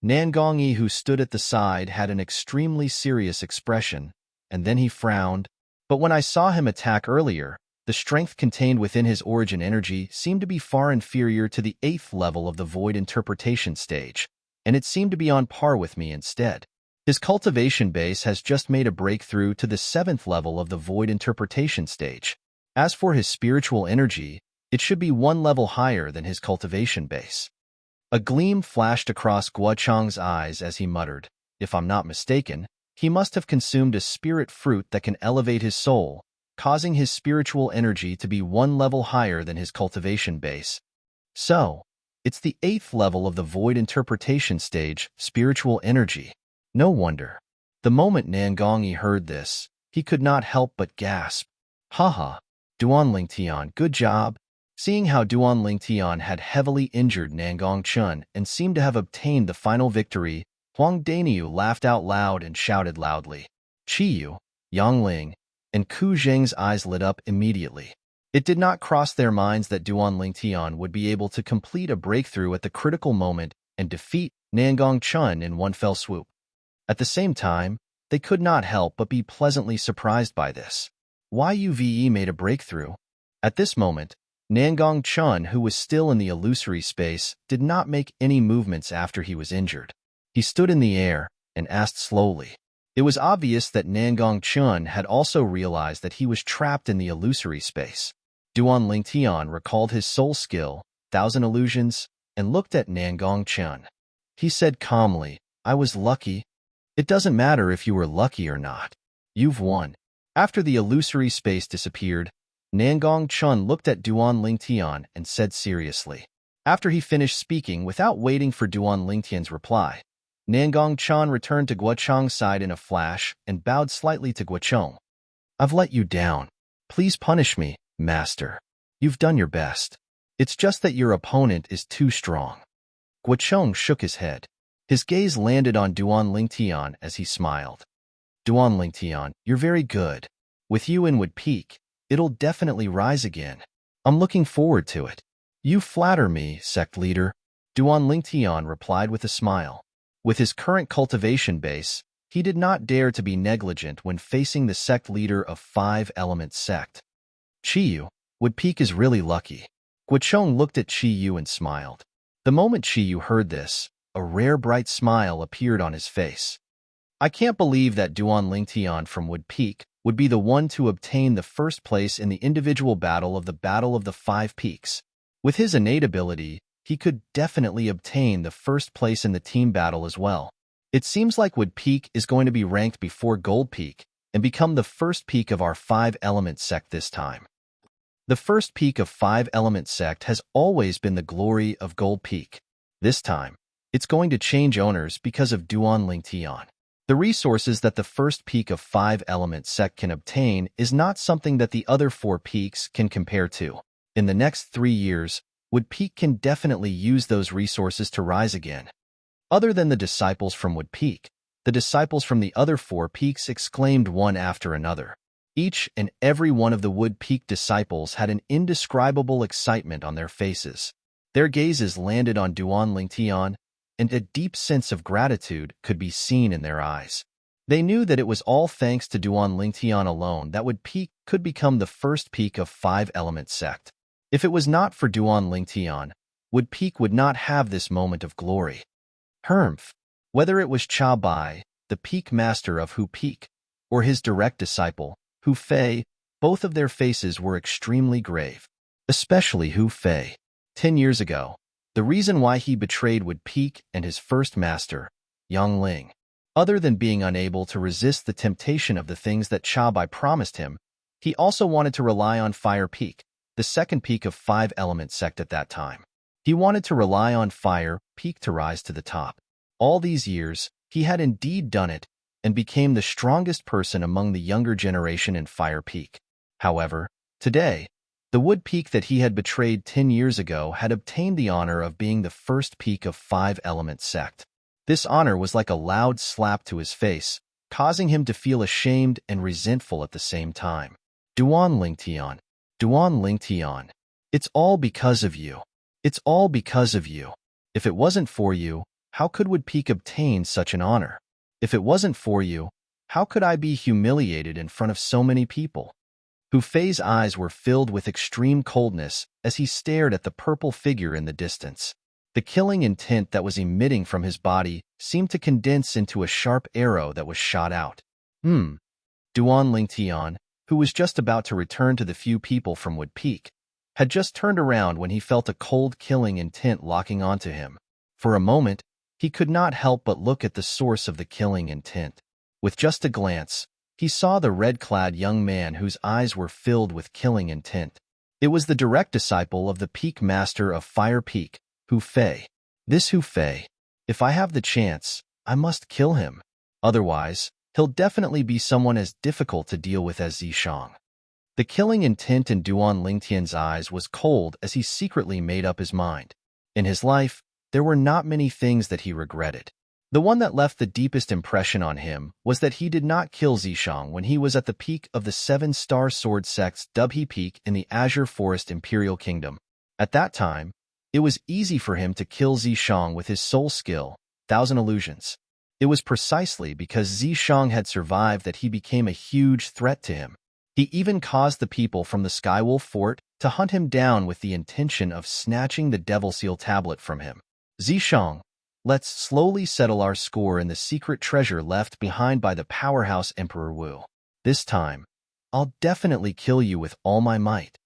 Nangong Yi, who stood at the side, had an extremely serious expression, and then he frowned. But when I saw him attack earlier, the strength contained within his origin energy seemed to be far inferior to the 8th level of the Void Interpretation stage, and it seemed to be on par with me instead. His cultivation base has just made a breakthrough to the 7th level of the Void Interpretation stage. As for his spiritual energy, it should be one level higher than his cultivation base. A gleam flashed across Guochang's eyes as he muttered, "If I'm not mistaken, he must have consumed a spirit fruit that can elevate his soul, causing his spiritual energy to be one level higher than his cultivation base. So, it's the 8th level of the Void Interpretation stage, spiritual energy. No wonder." The moment Nangongyi heard this, he could not help but gasp. Haha, Duan Lingtian, good job. Seeing how Duan Lingtian had heavily injured Nangong Chen and seemed to have obtained the final victory, Huang Daniu laughed out loud and shouted loudly. Qiyu, Yang Ling, and Ku Zheng's eyes lit up immediately. It did not cross their minds that Duan Lingtian would be able to complete a breakthrough at the critical moment and defeat Nangong Chen in one fell swoop. At the same time, they could not help but be pleasantly surprised by this. Yuve made a breakthrough. At this moment, Nangong Chen, who was still in the illusory space, did not make any movements after he was injured. He stood in the air and asked slowly. It was obvious that Nangong Chen had also realized that he was trapped in the illusory space. Duan Lingtian recalled his soul skill, Thousand Illusions, and looked at Nangong Chen. He said calmly, "I was lucky. It doesn't matter if you were lucky or not. You've won." After the illusory space disappeared, Nangong Chen looked at Duan Lingtian and said seriously. After he finished speaking without waiting for Duan Lingtian's reply, Nangong Chen returned to Guochang's side in a flash and bowed slightly to Guochang. "I've let you down. Please punish me, master. You've done your best. It's just that your opponent is too strong." Guochang shook his head. His gaze landed on Duan Lingtian as he smiled. "Duan Lingtian, you're very good. With you in Wood Peak, it'll definitely rise again. I'm looking forward to it." "You flatter me, sect leader," Duan Lingtian replied with a smile. With his current cultivation base, he did not dare to be negligent when facing the sect leader of Five-Element sect. "Qiyu, Wood Peak is really lucky." Guochong looked at Qiyu and smiled. The moment Qiyu heard this, a rare bright smile appeared on his face. "I can't believe that Duan Lingtian from Wood Peak would be the one to obtain the first place in the individual Battle of the Five Peaks. With his innate ability, he could definitely obtain the first place in the team battle as well. It seems like Wood Peak is going to be ranked before Gold Peak and become the first peak of our Five-Element sect this time. The first peak of Five-Element sect has always been the glory of Gold Peak. This time, it's going to change owners because of Duan Lingtian. The resources that the first peak of Five-Element sect can obtain is not something that the other 4 peaks can compare to. In the next 3 years, Wood Peak can definitely use those resources to rise again. Other than the disciples from Wood Peak, the disciples from the other 4 peaks exclaimed one after another. Each and every one of the Wood Peak disciples had an indescribable excitement on their faces. Their gazes landed on Duan Lingtian, and a deep sense of gratitude could be seen in their eyes. They knew that it was all thanks to Duan Lingtian alone that Wood Peak could become the first peak of Five-Element sect. If it was not for Duan Lingtian, Wood Peak would not have this moment of glory. Hermf, whether it was Cha Bai, the peak master of Hu Peak, or his direct disciple, Hu Fei, Both of their faces were extremely grave, especially Hu Fei. 10 years ago, the reason why he betrayed Wood Peak and his first master, Yang Ling, other than being unable to resist the temptation of the things that Chabai promised him, he also wanted to rely on Fire Peak, the second peak of five-element sect at that time. He wanted to rely on Fire Peak to rise to the top. All these years, he had indeed done it and became the strongest person among the younger generation in Fire Peak. However, today, the Wood Peak that he had betrayed 10 years ago had obtained the honor of being the first peak of five-element sect. This honor was like a loud slap to his face, causing him to feel ashamed and resentful at the same time. Duan Lingtian, Duan Lingtian, it's all because of you. It's all because of you. If it wasn't for you, how could Wood Peak obtain such an honor? If it wasn't for you, how could I be humiliated in front of so many people? Hu Fei's eyes were filled with extreme coldness as he stared at the purple figure in the distance. The killing intent that was emitting from his body seemed to condense into a sharp arrow that was shot out. Duan Lingtian, who was just about to return to the few people from Wood Peak, had just turned around when he felt a cold killing intent locking onto him. For a moment, he could not help but look at the source of the killing intent. With just a glance, he saw the red-clad young man whose eyes were filled with killing intent. It was the direct disciple of the Peak Master of Fire Peak, Hu Fei. This Hu Fei, if I have the chance, I must kill him. Otherwise, he'll definitely be someone as difficult to deal with as Zishang. The killing intent in Duan Lingtian's eyes was cold as he secretly made up his mind. In his life, there were not many things that he regretted. The one that left the deepest impression on him was that he did not kill Zishang when he was at the peak of the seven-star sword sect's Dubhe Peak in the Azure Forest Imperial Kingdom. At that time, it was easy for him to kill Zishang with his soul skill, Thousand Illusions. It was precisely because Zishang had survived that he became a huge threat to him. He even caused the people from the Skywolf Fort to hunt him down with the intention of snatching the Devil Seal tablet from him. Zishang, let's slowly settle our score in the secret treasure left behind by the powerhouse Emperor Wu. This time, I'll definitely kill you with all my might.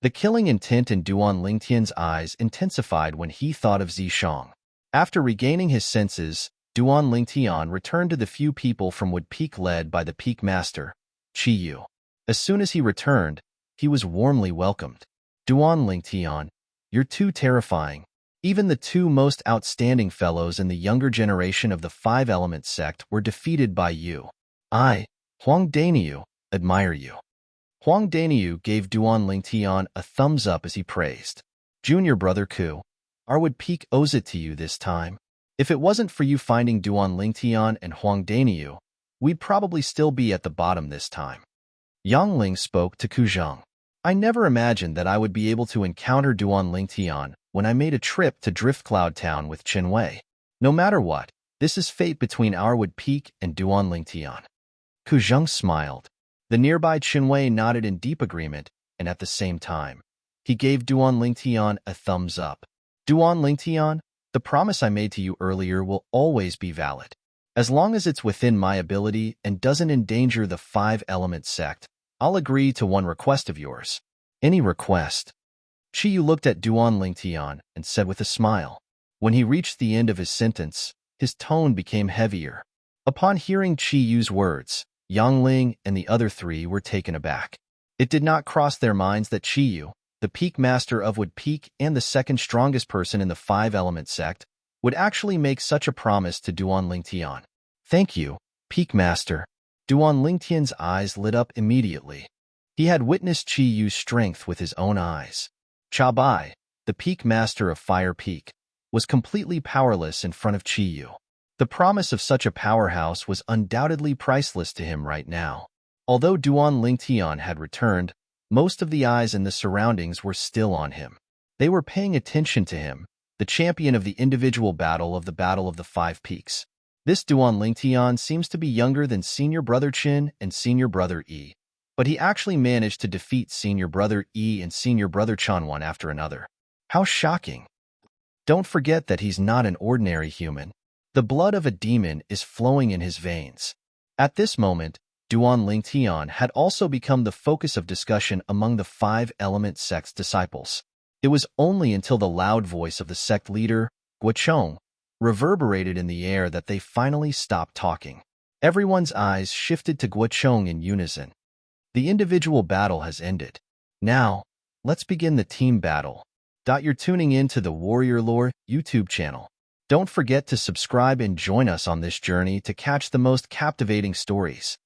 The killing intent in Duan Lingtian's eyes intensified when he thought of Zishang. After regaining his senses, Duan Lingtian returned to the few people from Wood Peak led by the Peak Master, Chi Yu. As soon as he returned, he was warmly welcomed. Duan Lingtian, you're too terrifying. Even the two most outstanding fellows in the younger generation of the five-element sect were defeated by you. I, Huang Daniu, admire you. Huang Daniu gave Duan Lingtian a thumbs up as he praised. Junior brother Ku, our Wood Peak owes it to you this time. If it wasn't for you finding Duan Lingtian and Huang Daniu, we'd probably still be at the bottom this time. Yang Ling spoke to Ku Zheng. I never imagined that I would be able to encounter Duan Lingtian when I made a trip to Driftcloud Town with Chen Wei. No matter what, this is fate between our Wood Peak and Duan Lingtian. Ku Zheng smiled. The nearby Chen Wei nodded in deep agreement, and at the same time, he gave Duan Lingtian a thumbs up. Duan Lingtian, the promise I made to you earlier will always be valid. As long as it's within my ability and doesn't endanger the five-element sect, I'll agree to one request of yours. Any request? Chi Yu looked at Duan Lingtian and said with a smile. When he reached the end of his sentence, his tone became heavier. Upon hearing Chi Yu's words, Yang Ling and the other three were taken aback. It did not cross their minds that Chi Yu, the Peak Master of Wood Peak and the second strongest person in the five-element sect, would actually make such a promise to Duan Lingtian. Thank you, Peak Master. Duan Lingtian's eyes lit up immediately. He had witnessed Chi Yu's strength with his own eyes. Chabai, the Peak Master of Fire Peak, was completely powerless in front of Chi Yu. The promise of such a powerhouse was undoubtedly priceless to him right now. Although Duan Lingtian had returned, most of the eyes in the surroundings were still on him. They were paying attention to him, the champion of the individual Battle of the Five Peaks. This Duan Lingtian seems to be younger than Senior Brother Qin and Senior Brother Yi, but he actually managed to defeat Senior Brother Yi and Senior Brother Chan one after another. How shocking! Don't forget that he's not an ordinary human. The blood of a demon is flowing in his veins. At this moment, Duan Ling Tian had also become the focus of discussion among the five-element sect's disciples. It was only until the loud voice of the sect leader, Guochong, reverberated in the air that they finally stopped talking. Everyone's eyes shifted to Guochong in unison. The individual battle has ended. Now, let's begin the team battle. You're tuning in to the Warrior Lore YouTube channel. Don't forget to subscribe and join us on this journey to catch the most captivating stories.